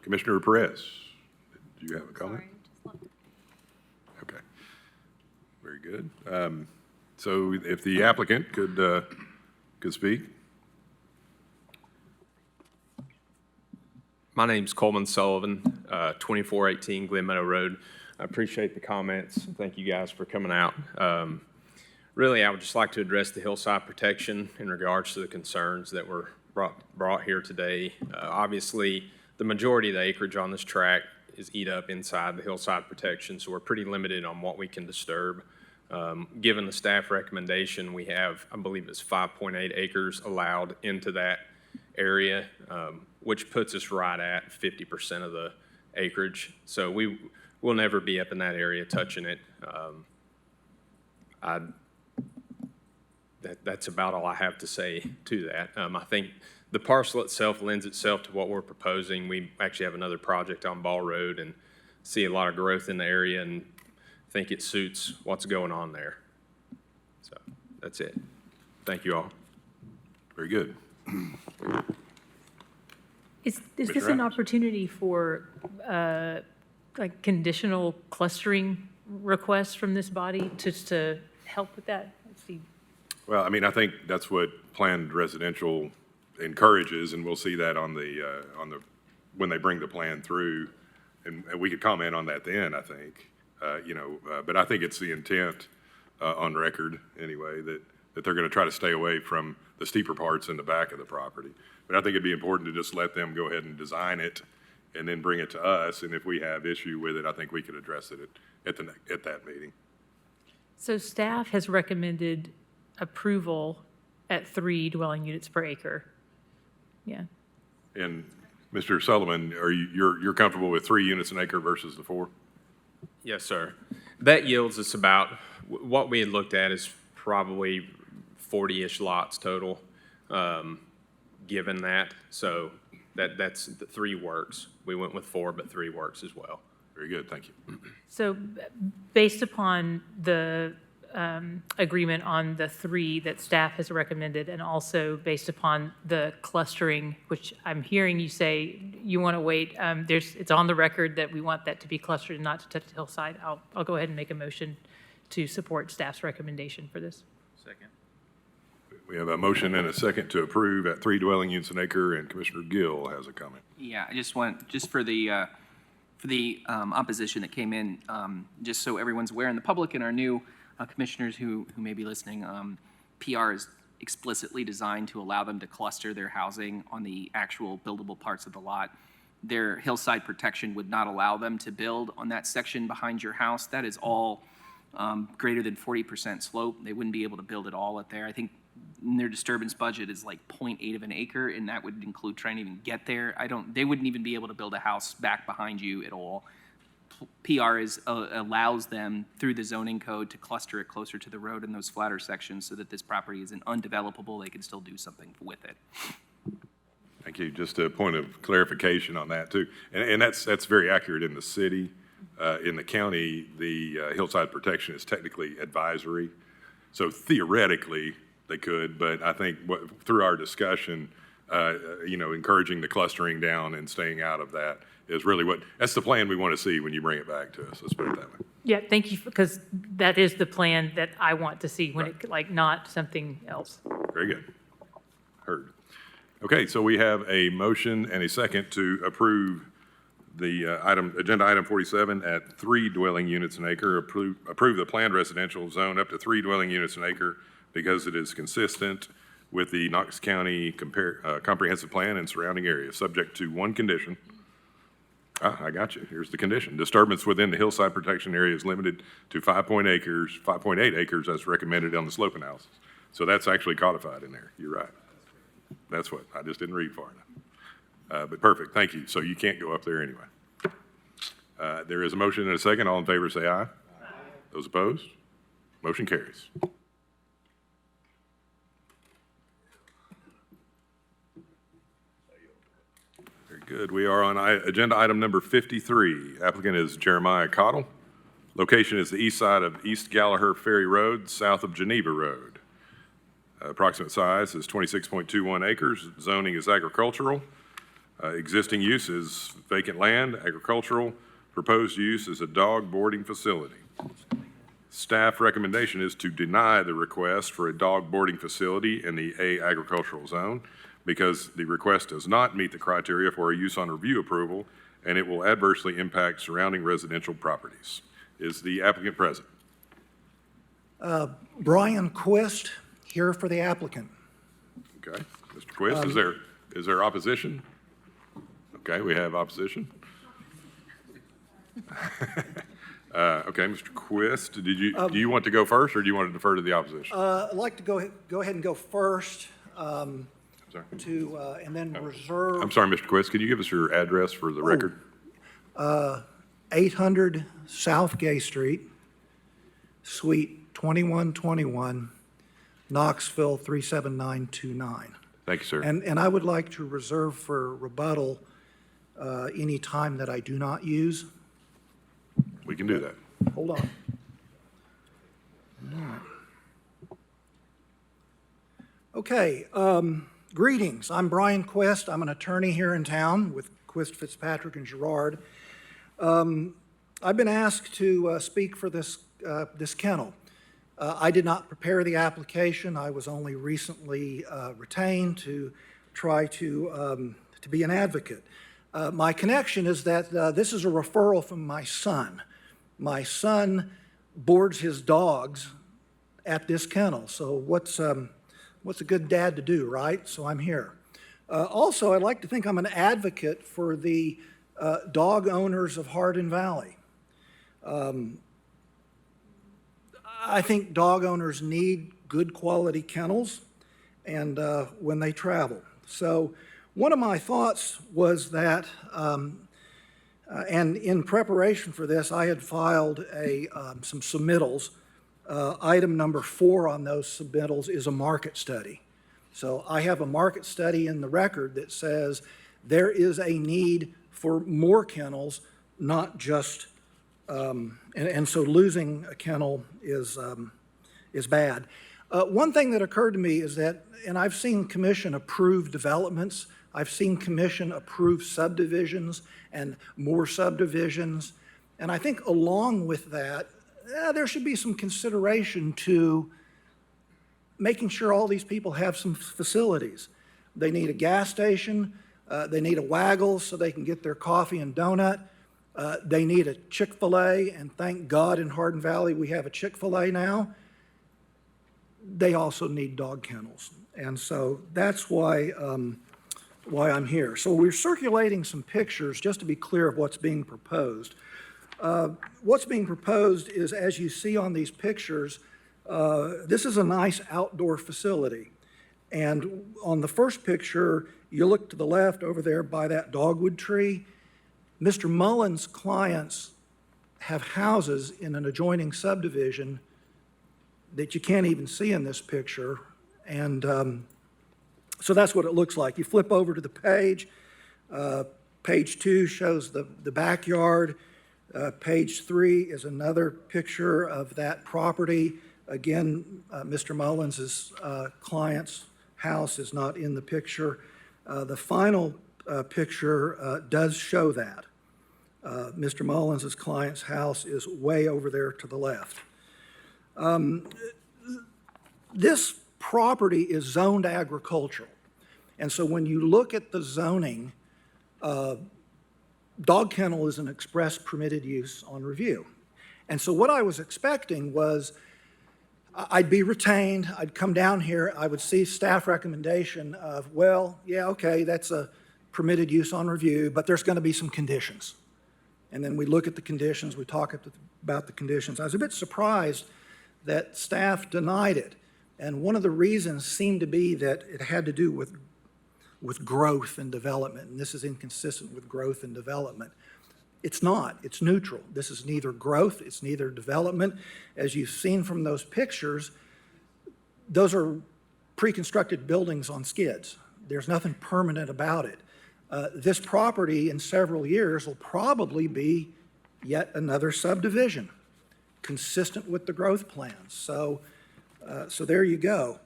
Commissioner Perez, do you have a comment? Okay, very good. So if the applicant could speak. My name's Coleman Sullivan, 2418 Glen Meadow Road. I appreciate the comments. Thank you guys for coming out. Really, I would just like to address the hillside protection in regards to the concerns that were brought here today. Obviously, the majority of the acreage on this tract is eat up inside the hillside protection, so we're pretty limited on what we can disturb. Given the staff recommendation, we have, I believe it's 5.8 acres allowed into that area, which puts us right at 50% of the acreage. So we'll never be up in that area touching it. That's about all I have to say to that. I think the parcel itself lends itself to what we're proposing. We actually have another project on Ball Road and see a lot of growth in the area and think it suits what's going on there. So that's it. Thank you all. Very good. Is Mr. this an Adams? opportunity for like conditional clustering requests from this body to help with that? Let's see. Well, I mean, I think that's what planned residential encourages, and we'll see that on the when they bring the plan through, and we could comment on that then, I think. But I think it's the intent on record anyway, that they're going to try to stay away from the steeper parts in the back of the property. But I think it'd be important to just let them go ahead and design it and then bring it to us. And if we have issue with it, I think we could address it at that meeting. So staff has recommended approval at 3 dwelling units per acre. Yeah. And Mr. Sullivan, you're comfortable with 3 units an acre versus the 4? Yes, sir. That yields us about, what we had looked at is probably 40-ish lots total, given that. So that's the 3 works. We went with 4, but 3 works as well. Very good, thank you. So based upon the agreement on the 3 that staff has recommended, and also based upon the clustering, which I'm hearing you say you want to wait, it's on the record that we want that to be clustered and not to touch the hillside. I'll go ahead and make a motion to support staff's recommendation for this. Second. We have a motion and a second to approve at 3 dwelling units an acre, and Commissioner Gill has a comment. Yeah, I just want, just for the opposition that came in, just so everyone's aware, and the public and our new commissioners who may be listening, PR is explicitly designed to allow them to cluster their housing on the actual buildable parts of the lot. Their hillside protection would not allow them to build on that section behind your house. That is all greater than 40% slope. They wouldn't be able to build it all up there. I think their disturbance budget is like 0.8 of an acre, and that would include trying to even get there. They wouldn't even be able to build a house back behind you at all. PR allows them through the zoning code to cluster it closer to the road in those flatter sections so that this property isn't undevelopable. They can still do something with it. Thank you. Just a point of clarification on that too. And that's very accurate in the city. In the county, the hillside protection is technically advisory. So theoretically they could, but I think through our discussion, encouraging the clustering down and staying out of that is really that's the plan we want to see when you bring it back to us. Let's put it that way. Yeah, thank you, because that is the plan that I want to see when it, not something else. Very good. Heard. Okay, so we have a motion and a second to approve the agenda item 47 at 3 dwelling units an acre, approve the planned residential zone up to 3 dwelling units an acre because it is consistent with the Knox County comprehensive plan and surrounding areas, subject to one condition. I got you. Here's the condition. Disturbance within the hillside protection area is limited to 5.8 acres as recommended on the slope analysis. So that's actually codified in there. You're right. That's what, I just didn't read far enough. But perfect, thank you. So you can't go up there anyway. There is a motion and a second. All in favor say aye. Aye. Those opposed? Motion carries. Good. We are on agenda item number 53. Applicant is Jeremiah Cottle. Location is the east side of East Gallagher Ferry Road, south of Geneva Road. Approximate size is 26.21 acres. Zoning is agricultural. Existing use is vacant land, agricultural. Proposed use is a dog boarding facility. Staff recommendation is to deny the request for a dog boarding facility in the A agricultural zone, because the request does not meet the criteria for a use on review approval, and it will adversely impact surrounding residential properties. Is the applicant present? Brian Quist, here for the applicant. Okay, Mr. Quist, is there opposition? Okay, we have opposition. Okay, Mr. Quist, do you want to go first, or do you want to defer to the opposition? I'd like to go ahead and go first. And then reserve. I'm sorry, Mr. Quist, could you give us your address for the record? 800 South Gay Street, Suite 2121, Knoxville 37929. Thank you, sir. And I would like to reserve for rebuttal any time that I do not use. We can do that. Hold on. All right. Okay. Greetings. I'm Brian Quist. I'm an attorney here in town with Quist, Fitzpatrick, and Girard. I've been asked to speak for this kennel. I did not prepare the application. I was only recently retained to try to be an advocate. My connection is that this is a referral from my son. My son boards his dogs at this kennel. So what's a good dad to do, right? So I'm here. Also, I'd like to think I'm an advocate for the dog owners of Hardin Valley. I think dog owners need good quality kennels and when they travel. So one of my thoughts was that, and in preparation for this, I had filed some submittals. Item number 4 on those submittals is a market study. So I have a market study in the record that says there is a need for more kennels, not just, and so losing a kennel is bad. One thing that occurred to me is that, and I've seen commission approve developments, I've seen commission approve subdivisions and more subdivisions, and I think along with that, there should be some consideration to making sure all these people have some facilities. They need a gas station, they need a Waggles so they can get their coffee and donut, they need a Chick-fil-A, and thank God in Hardin Valley we have a Chick-fil-A now. They also need dog kennels, and so that's why I'm here. So we're circulating some pictures just to be clear of what's being proposed. What's being proposed is, as you see on these pictures, this is a nice outdoor facility. And on the first picture, you look to the left over there by that dogwood tree. Mr. Mullins' clients have houses in an adjoining subdivision that you can't even see in this picture. And so that's what it looks like. You flip over to the page. Page 2 shows the backyard. Page 3 is another picture of that property. Again, Mr. Mullins' client's house is not in the picture. The final picture does show that. Mr. Mullins' client's house is way over there to the left. This property is zoned agricultural. And so when you look at the zoning, dog kennel is an express permitted use on review. And so what I was expecting was I'd be retained, I'd come down here, I would see staff recommendation of, well, yeah, okay, that's a permitted use on review, but there's going to be some conditions. And then we look at the conditions, we talk about the conditions. I was a bit surprised that staff denied it. And one of the reasons seemed to be that it had to do with growth and development, and this is inconsistent with growth and development. It's not. It's neutral. This is neither growth, it's neither development. As you've seen from those pictures, those are pre-constructed buildings on skids. There's nothing permanent about it. This property in several years will probably be yet another subdivision, consistent with the growth plans. So there you go.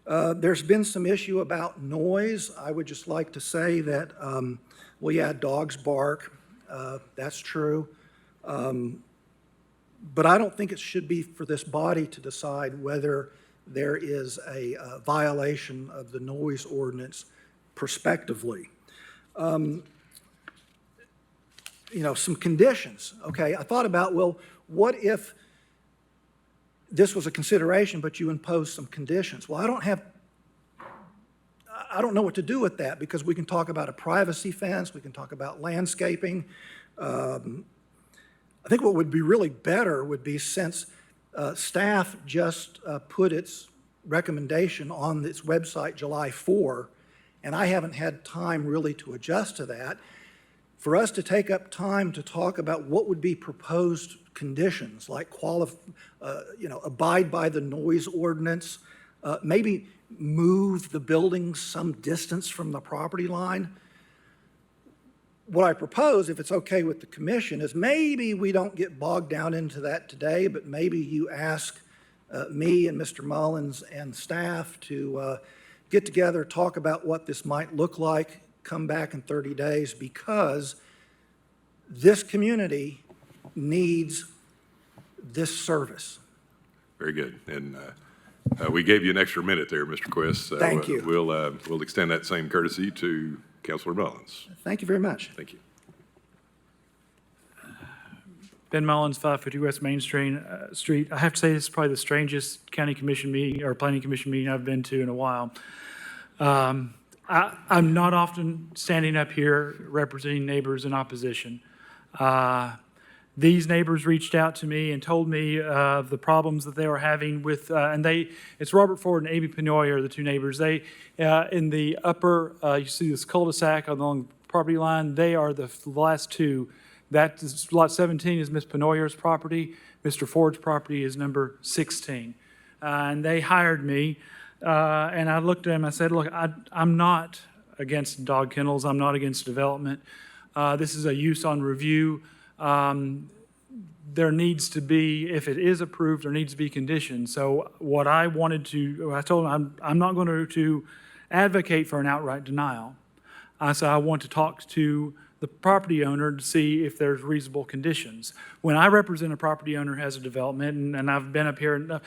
There's been some issue about noise. I would just like to say that, well, yeah, dogs bark. That's true. But I don't think it should be for this body to decide whether there is a violation of the noise ordinance prospectively. Some conditions. Okay, I thought about, well, what if this was a consideration, but you imposed some conditions? Well, I don't know what to do with that, because we can talk about a privacy fence, we can talk about landscaping. I think what would be really better would be, since staff just put its recommendation on its website July 4, and I haven't had time really to adjust to that, for us to take up time to talk about what would be proposed conditions, like abide by the noise ordinance, maybe move the building some distance from the property line. What I propose, if it's okay with the commission, is maybe we don't get bogged down into that today, but maybe you ask me and Mr. Mullins and staff to get together, talk about what this might look like, come back in 30 days, because this community needs this service. Very good. And we gave you an extra minute there, Mr. Quist. So, Thank you. We'll extend that same courtesy to Councilor Mullins. Thank you very much. Thank you. Ben Mullins, 550 West Main Street. I have to say, this is probably the strangest county commission meeting or planning commission meeting I've been to in a while. I'm not often standing up here representing neighbors in opposition. These neighbors reached out to me and told me of the problems that they were having with, it's Robert Ford and A.B. Penoy are the two neighbors. They, in the upper, you see this cul-de-sac along the property line, they are the last two. That is, lot 17 is Ms. Penoyer's property. Mr. Ford's property is number 16. And they hired me, and I looked at them, I said, look, I'm not against dog kennels. I'm not against development. This is a use on review. There needs to be, if it is approved, there needs to be conditions. So what I wanted to, I told them I'm not going to advocate for an outright denial. I said I want to talk to the property owner to see if there's reasonable conditions. When I represent a property owner who has a development, and I've been up here, and,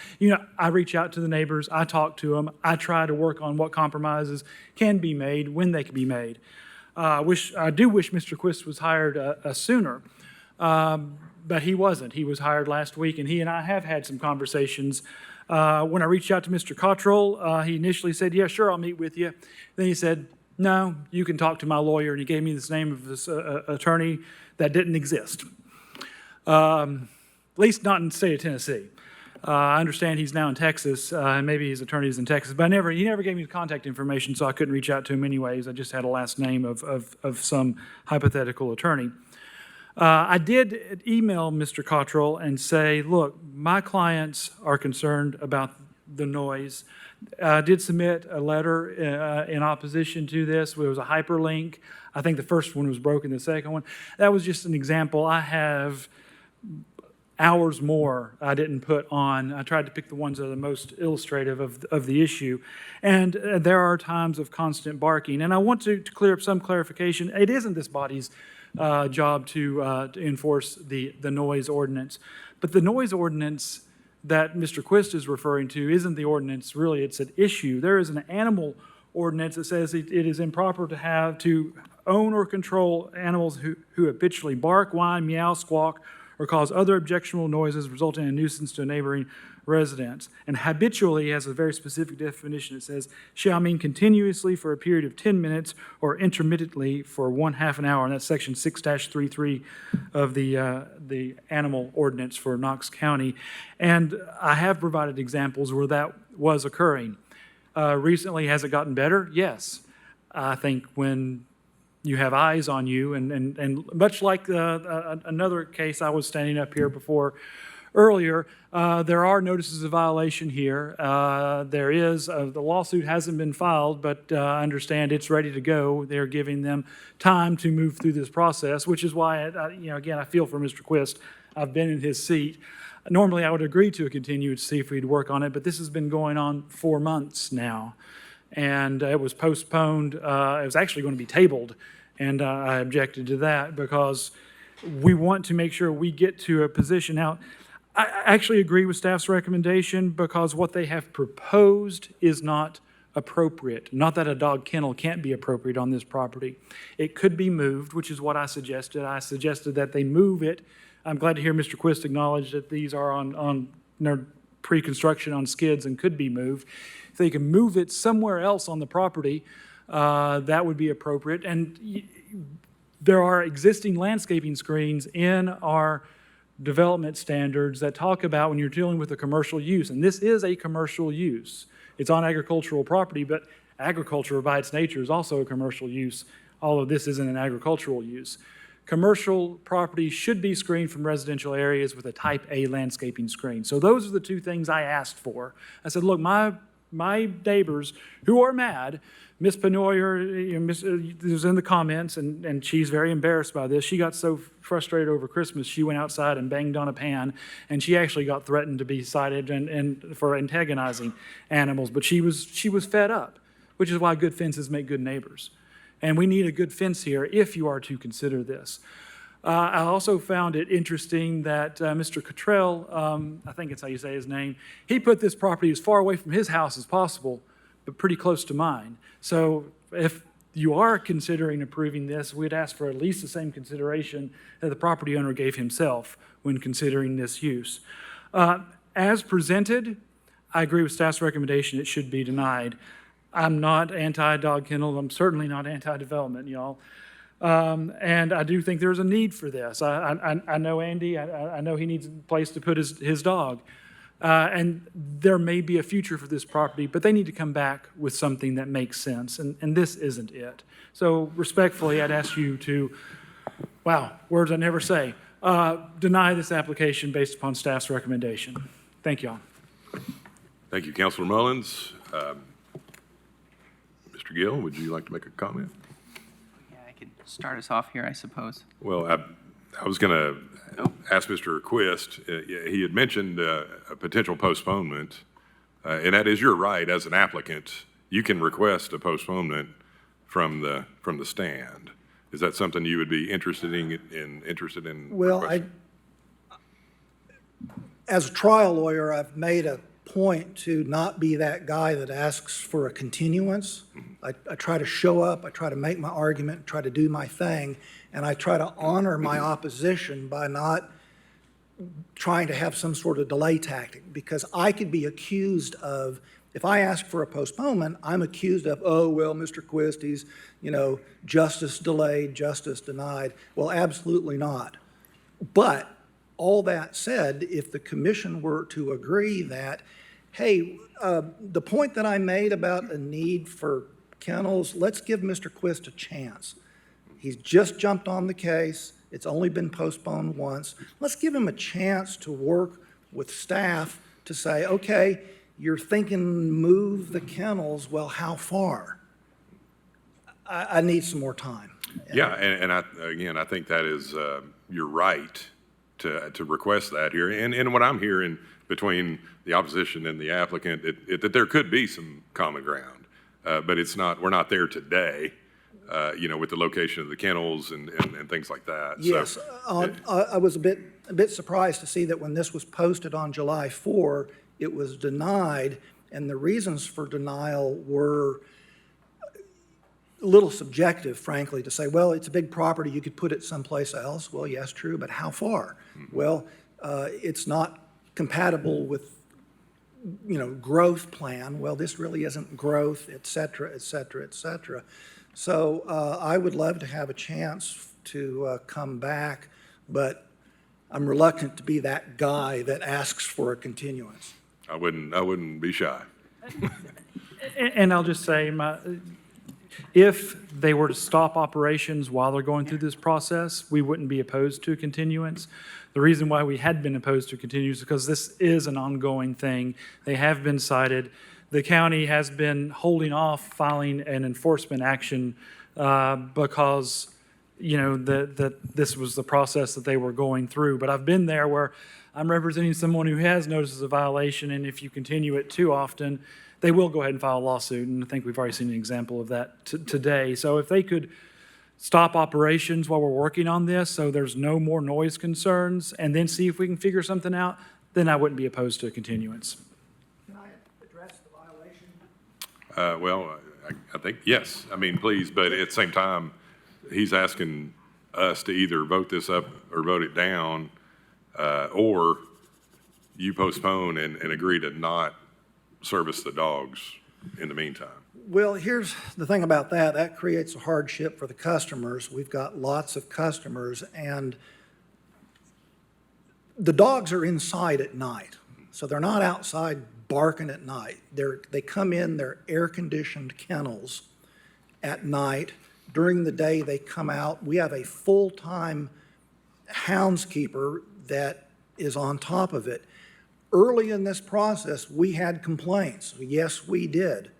I reach out to the neighbors, I talk to them, I try to work on what compromises can be made, when they can be made. I do wish Mr. Quist was hired sooner. But he wasn't. He was hired last week, and he and I have had some conversations. When I reached out to Mr. Cottrell, he initially said, yeah, sure, I'll meet with you. Then he said, no, you can talk to my lawyer, and he gave me this name of this attorney that didn't exist, at least not in the state of Tennessee. I understand he's now in Texas, and maybe his attorney is in Texas, but he never gave me the contact information, so I couldn't reach out to him anyways. I just had a last name of some hypothetical attorney. I did email Mr. Cottrell and say, look, my clients are concerned about the noise. I did submit a letter in opposition to this. It was a hyperlink. I think the first one was broken, the second one. That was just an example. I have hours more I didn't put on. I tried to pick the ones that are the most illustrative of the issue. And there are times of constant barking. And I want to clear up some clarification. It isn't this body's job to enforce the noise ordinance. But the noise ordinance that Mr. Quist is referring to isn't the ordinance, really, it's an issue. There is an animal ordinance that says it is improper to own or control animals who habitually bark, whine, meow, squawk, or cause other objectionable noises resulting in a nuisance to a neighboring residents. And habitually has a very specific definition. It says, shall mean continuously for a period of 10 minutes or intermittently for 1/2 an hour. And that's section 6-33 of the animal ordinance for Knox County. And I have provided examples where that was occurring. Recently, has it gotten better? Yes. I think when you have eyes on you, and much like another case I was standing up here before earlier, there are notices of violation here. There is, the lawsuit hasn't been filed, but I understand it's ready to go. They're giving them time to move through this process, which is why, again, I feel for Mr. Quist. I've been in his seat. Normally, I would agree to a continued to see if we'd work on it, but this has been going on 4 months now. And it was postponed. It was actually going to be tabled, and I objected to that because we want to make sure we get to a position. Now, I actually agree with staff's recommendation because what they have proposed is not appropriate. Not that a dog kennel can't be appropriate on this property. It could be moved, which is what I suggested. I suggested that they move it. I'm glad to hear Mr. Quist acknowledge that these are on pre-construction on skids and could be moved. If they can move it somewhere else on the property, that would be appropriate. And there are existing landscaping screens in our development standards that talk about when you're dealing with a commercial use. And this is a commercial use. It's on agricultural property, but agriculture by its nature is also a commercial use, although this isn't an agricultural use. Commercial property should be screened from residential areas with a type A landscaping screen. So those are the two things I asked for. I said, look, my neighbors who are mad, Ms. Penoyer was in the comments, and she's very embarrassed by this. She got so frustrated over Christmas, she went outside and banged on a pan, and she actually got threatened to be cited and for antagonizing animals. But she was fed up, which is why good fences make good neighbors. And we need a good fence here if you are to consider this. I also found it interesting that Mr. Cottrell, I think it's how you say his name, he put this property as far away from his house as possible, but pretty close to mine. So if you are considering approving this, we'd ask for at least the same consideration that the property owner gave himself when considering this use. As presented, I agree with staff's recommendation, it should be denied. I'm not anti-dog kennel, I'm certainly not anti-development, y'all. And I do think there's a need for this. I know Andy, I know he needs a place to put his dog. And there may be a future for this property, but they need to come back with something that makes sense, and this isn't it. So respectfully, I'd ask you to, wow, words I never say, deny this application based upon staff's recommendation. Thank you all. Thank you, Councilor Mullins. Mr. Gill, would you like to make a comment? Yeah, I could start us off here, I suppose. Well, I was going to ask Mr. Quist, he had mentioned a potential postponement, and that is your right as an applicant. You can request a postponement from the stand. Is that something you would be interested in? Well, as a trial lawyer, I've made a point to not be that guy that asks for a continuance. I try to show up, I try to make my argument, try to do my thing, and I try to honor my opposition by not trying to have some sort of delay tactic, because I could be accused of, if I ask for a postponement, I'm accused of, oh, well, Mr. Quist, he's, justice delayed, justice denied. Well, absolutely not. But all that said, if the commission were to agree that, hey, the point that I made about a need for kennels, let's give Mr. Quist a chance. He's just jumped on the case. It's only been postponed once. Let's give him a chance to work with staff to say, okay, you're thinking move the kennels. Well, how far? I need some more time. Yeah, and I think that is your right to request that here. And what I'm hearing between the opposition and the applicant, that there could be some common ground, but we're not there today, with the location of the kennels and things like that. Yes, I was a bit surprised to see that when this was posted on July 4, it was denied, and the reasons for denial were a little subjective, frankly, to say, well, it's a big property, you could put it someplace else. Well, yes, true, but how far? Well, it's not compatible with, growth plan. Well, this really isn't growth, et cetera, et cetera, et cetera. So I would love to have a chance to come back, but I'm reluctant to be that guy that asks for a continuance. I wouldn't be shy. And I'll just say, if they were to stop operations while they're going through this process, we wouldn't be opposed to a continuance. The reason why we had been opposed to continuance is because this is an ongoing thing. They have been cited. The county has been holding off filing an enforcement action because, that this was the process that they were going through. But I've been there where I'm representing someone who has noticed a violation, and if you continue it too often, they will go ahead and file a lawsuit, and I think we've already seen an example of that today. So if they could stop operations while we're working on this so there's no more noise concerns, and then see if we can figure something out, then I wouldn't be opposed to a continuance. Can I address the violation? Well, I think, yes, please, but at the same time, he's asking us to either vote this up or vote it down, or you postpone and agree to not service the dogs in the meantime. Well, here's the thing about that. That creates a hardship for the customers. We've got lots of customers, and the dogs are inside at night. So they're not outside barking at night. They come in, they're air-conditioned kennels at night. During the day, they come out. We have a full-time houndskeeper that is on top of it. Early in this process, we had complaints. Yes, we did.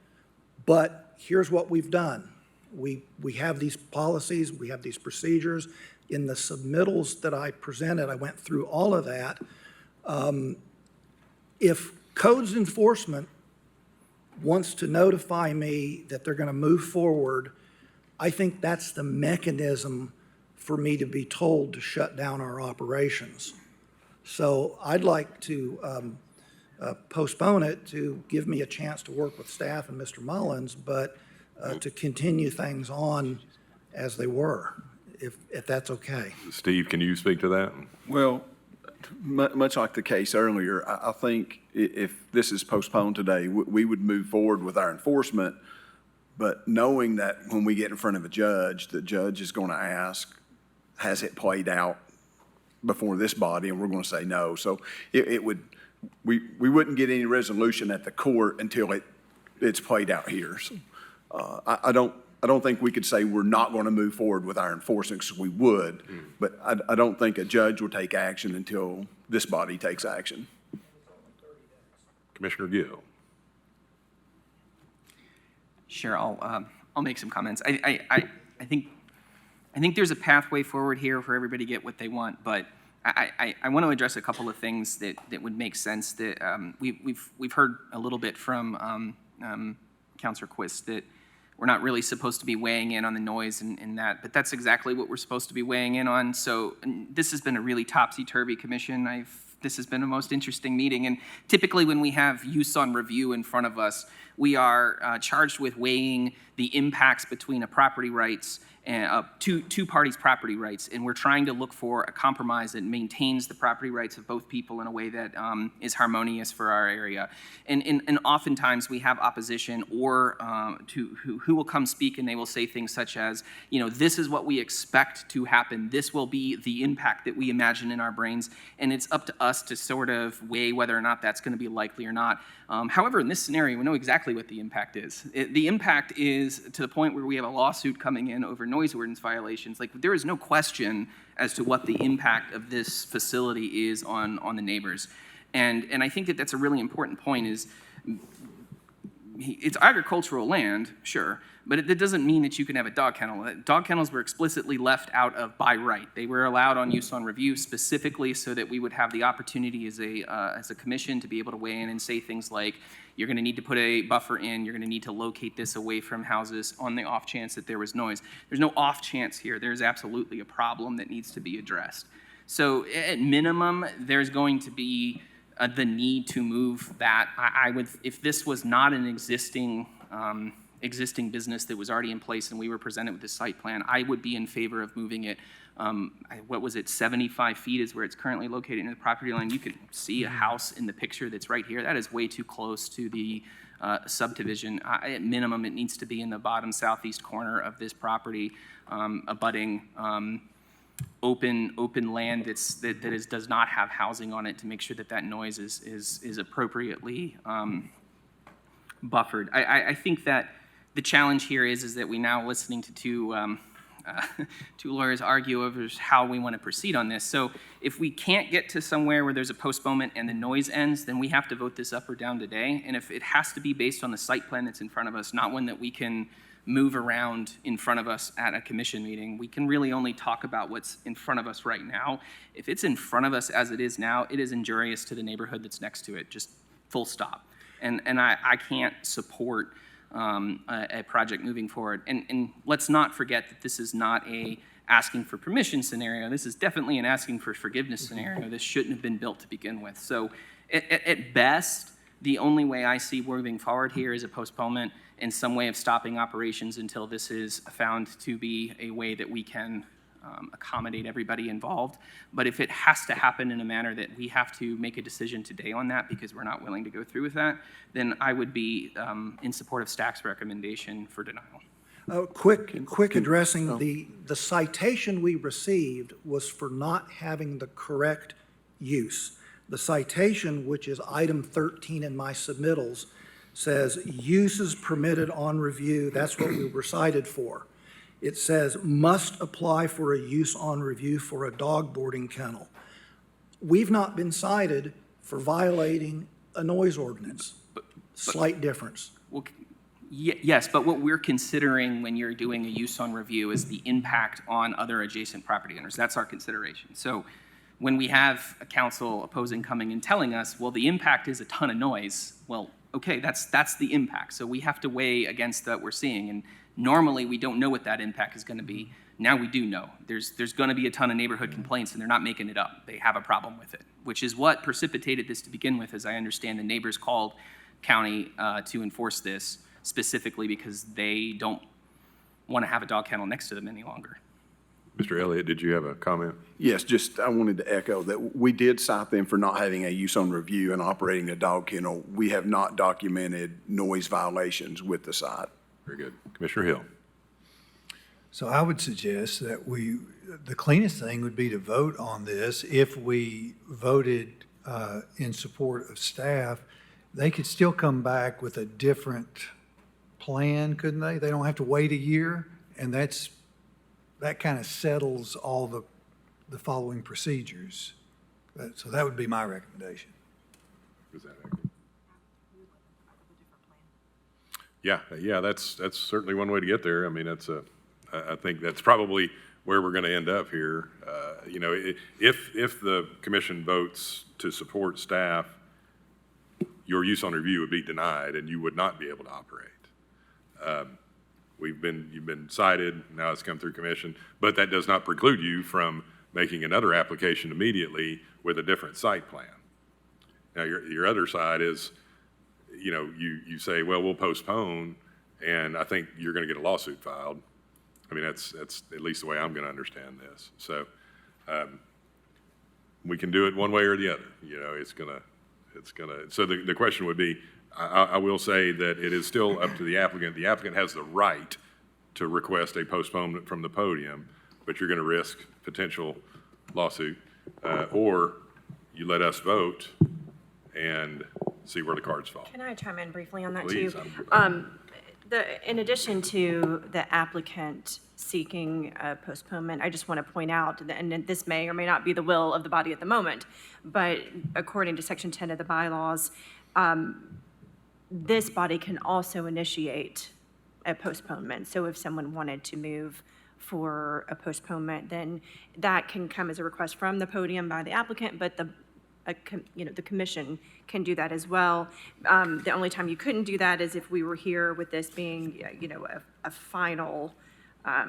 But here's what we've done. We have these policies, we have these procedures. In the submittals that I presented, I went through all of that. If codes enforcement wants to notify me that they're going to move forward, I think that's the mechanism for me to be told to shut down our operations. So I'd like to postpone it to give me a chance to work with staff and Mr. Mullins, but to continue things on as they were, if that's okay. Steve, can you speak to that? Well, much like the case earlier, I think if this is postponed today, we would move forward with our enforcement, but knowing that when we get in front of a judge, the judge is going to ask, has it played out before this body? And we're going to say no. So we wouldn't get any resolution at the court until it's played out here. So, I don't think we could say we're not going to move forward with our enforcement, because we would, but I don't think a judge will take action until this body takes action. Commissioner Gill. Sure, I'll make some comments. I think there's a pathway forward here for everybody to get what they want, but I want to address a couple of things that would make sense. That we've heard a little bit from Councilor Quist that we're not really supposed to be weighing in on the noise and that, but that's exactly what we're supposed to be weighing in on. So this has been a really topsy-turvy commission. This has been a most interesting meeting, and typically when we have use on review in front of us, we are charged with weighing the impacts between a property rights and two parties' property rights, and we're trying to look for a compromise that maintains the property rights of both people in a way that is harmonious for our area. And oftentimes we have opposition or who will come speak, and they will say things such as, this is what we expect to happen. This will be the impact that we imagine in our brains, and it's up to us to sort of weigh whether or not that's going to be likely or not. However, in this scenario, we know exactly what the impact is. The impact is to the point where we have a lawsuit coming in over noise ordinance violations. Like, there is no question as to what the impact of this facility is on the neighbors. And I think that that's a really important point. Is it's agricultural land, sure, but it doesn't mean that you can have a dog kennel. Dog kennels were explicitly left out of by right. They were allowed on use on review specifically so that we would have the opportunity as a commission to be able to weigh in and say things like, you're going to need to put a buffer in, you're going to need to locate this away from houses on the off chance that there was noise. There's no off chance here. There's absolutely a problem that needs to be addressed. So at minimum, there's going to be the need to move that. I would, if this was not an existing business that was already in place and we were presented with this site plan, I would be in favor of moving it. What was it, 75 feet is where it's currently located in the property line. You can see a house in the picture that's right here. That is way too close to the subdivision. At minimum, it needs to be in the bottom southeast corner of this property, abutting open land that does not have housing on it, to make sure that that noise is appropriately buffered. I think that the challenge here is that we now listening to two lawyers argue over how we want to proceed on this. So if we can't get to somewhere where there's a postponement and the noise ends, then we have to vote this up or down today. And if it has to be based on the site plan that's in front of us, not one that we can move around in front of us at a commission meeting, we can really only talk about what's in front of us right now. If it's in front of us as it is now, it is injurious to the neighborhood that's next to it, just full stop. And I can't support a project moving forward. And let's not forget that this is not a asking for permission scenario. This is definitely an asking for forgiveness scenario. This shouldn't have been built to begin with. So at best, the only way I see moving forward here is a postponement and some way of stopping operations until this is found to be a way that we can accommodate everybody involved. But if it has to happen in a manner that we have to make a decision today on that because we're not willing to go through with that, then I would be in support of staff's recommendation for denial. Quick addressing, the citation we received was for not having the correct use. The citation, which is item 13 in my submittals, says uses permitted on review. That's what we were cited for. It says must apply for a use on review for a dog boarding kennel. We've not been cited for violating a noise ordinance. Slight difference. Well, yes, but what we're considering when you're doing a use on review is the impact on other adjacent property owners. That's our consideration. So when we have a council opposing coming and telling us, well, the impact is a ton of noise, well, okay, that's the impact. So we have to weigh against that we're seeing. And normally we don't know what that impact is going to be. Now we do know. There's going to be a ton of neighborhood complaints, and they're not making it up. They have a problem with it, which is what precipitated this to begin with. As I understand, the neighbors called county to enforce this specifically because they don't want to have a dog kennel next to them any longer. Mr. Elliott, did you have a comment? Yes, just, I wanted to echo that we did cite them for not having a use on review and operating a dog kennel. We have not documented noise violations with the site. Very good. Commissioner Hill. So I would suggest that the cleanest thing would be to vote on this. If we voted in support of staff, they could still come back with a different plan, couldn't they? They don't have to wait a year, and that kind of settles all the following procedures. So that would be my recommendation. Yeah, that's certainly one way to get there. I mean, I think that's probably where we're going to end up here. You know, if the commission votes to support staff, your use on review would be denied and you would not be able to operate. You've been cited, now it's come through commission, but that does not preclude you from making another application immediately with a different site plan. Now, your other side is, you know, you say, well, we'll postpone, and I think you're going to get a lawsuit filed. I mean, that's at least the way I'm going to understand this. So we can do it one way or the other. You know, so the question would be, I will say that it is still up to the applicant. The applicant has the right to request a postponement from the podium, but you're going to risk potential lawsuit, or you let us vote and see where the cards fall. Can I chime in briefly on that Please, too? In addition to the applicant seeking a postponement, I just want to point out, that, and this may or may not be the will of the body at the moment, but according to Section 10 of the bylaws, this body can also initiate a postponement. So if someone wanted to move for a postponement, then that can come as a request from the podium by the applicant, but the commission can do that as well. The only time you couldn't do that is if we were here with this being, a final, a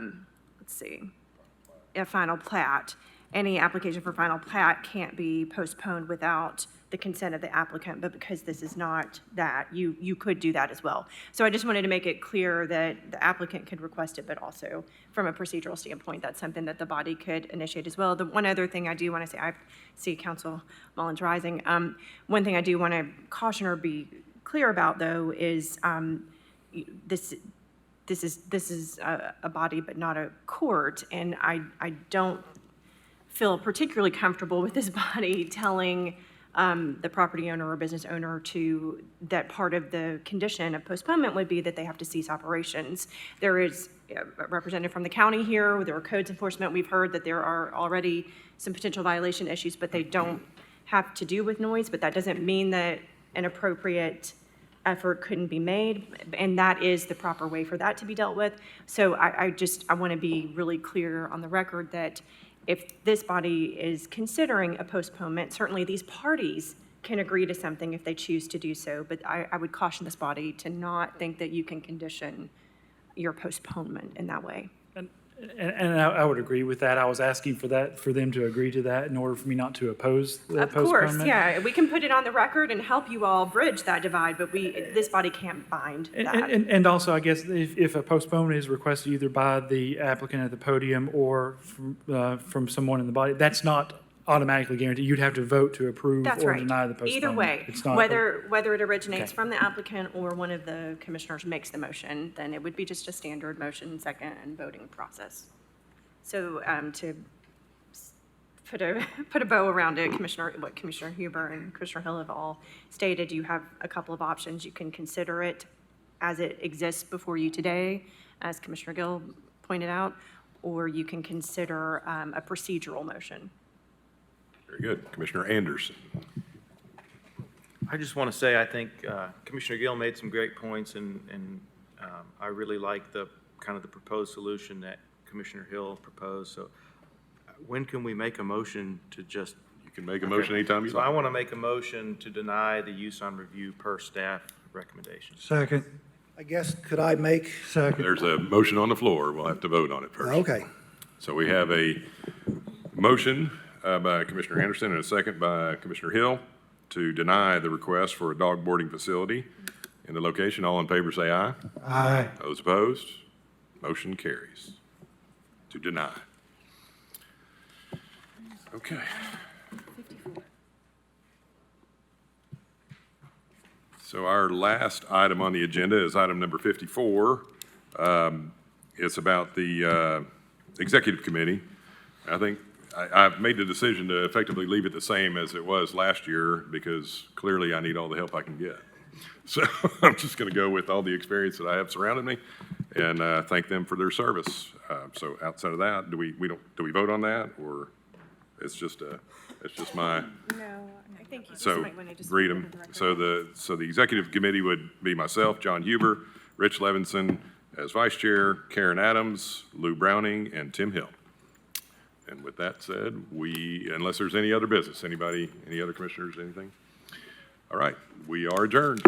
final plat. Any application for final plat can't be postponed without the consent of the applicant, but because this is not that, you could do that as well. So I just wanted to make it clear that the applicant could request it, but also from a procedural standpoint, that's something that the body could initiate as well. The one other thing I do want to say, I see Council Mullins rising. One thing I do want to caution or be clear about, though, is this is a body, but not a court, and I don't feel particularly comfortable with this body telling the property owner or business owner that part of the condition of postponement would be that they have to cease operations. There is a representative from the county here, there are codes enforcement. We've heard that there are already some potential violation issues, but they don't have to do with noise, but that doesn't mean that an appropriate effort couldn't be made, and that is the proper way for that to be dealt with. So I want to be really clear on the record that if this body is considering a postponement, certainly these parties can agree to something if they choose to do so, but I would caution this body to not think that you can condition your postponement in that way. And I would agree with that. I was asking for them to agree to that in order for me not to oppose the postponement. Of course, yeah. We can put it on the record and help you all bridge that divide, but this body can't bind that. And also, I guess, if a postponement is requested either by the applicant at the podium or from someone in the body, that's not automatically guaranteed. You'd have to vote to approve That's or right. deny the postponement. Either way, It's not whether it originates Okay. from the applicant or one of the commissioners makes the motion, then it would be just a standard motion, second, and voting process. So to put a bow around it, what Commissioner Huber and Commissioner Hill have all stated, you have a couple of options. You can consider it as it exists before you today, as Commissioner Gill pointed out, or you can consider a procedural motion. Very good. Commissioner Anderson. I just want to say, I think Commissioner Gill made some great points, and I really like the proposed solution that Commissioner Hill proposed. So when can we make a motion to just? You can make a motion anytime you like. So I want to make a motion to deny the use on review per staff recommendation. Second. I guess, could I make? Second. There's a motion on the floor. We'll have to vote on it first. Okay. So we have a motion by Commissioner Anderson and a second by Commissioner Hill to deny the request for a dog boarding facility in the location. All in favor, say aye. Aye. Those opposed, motion carries to deny. Okay. So our last item on the agenda is item number 54. It's about the Executive Committee. I think I've made the decision to effectively leave it the same as it was last year because clearly I need all the help I can get. So I'm just going to go with all the experience that I have surrounded me and thank them for their service. So outside of that, do we vote on that, or it's just my? No, I think you just So might want to just. read them. So the Executive Committee would be myself, John Huber, Rich Levinson as Vice Chair, Karen Adams, Lou Browning, and Tim Hill. And with that said, unless there's any other business, any other commissioners, anything? All right, we are adjourned.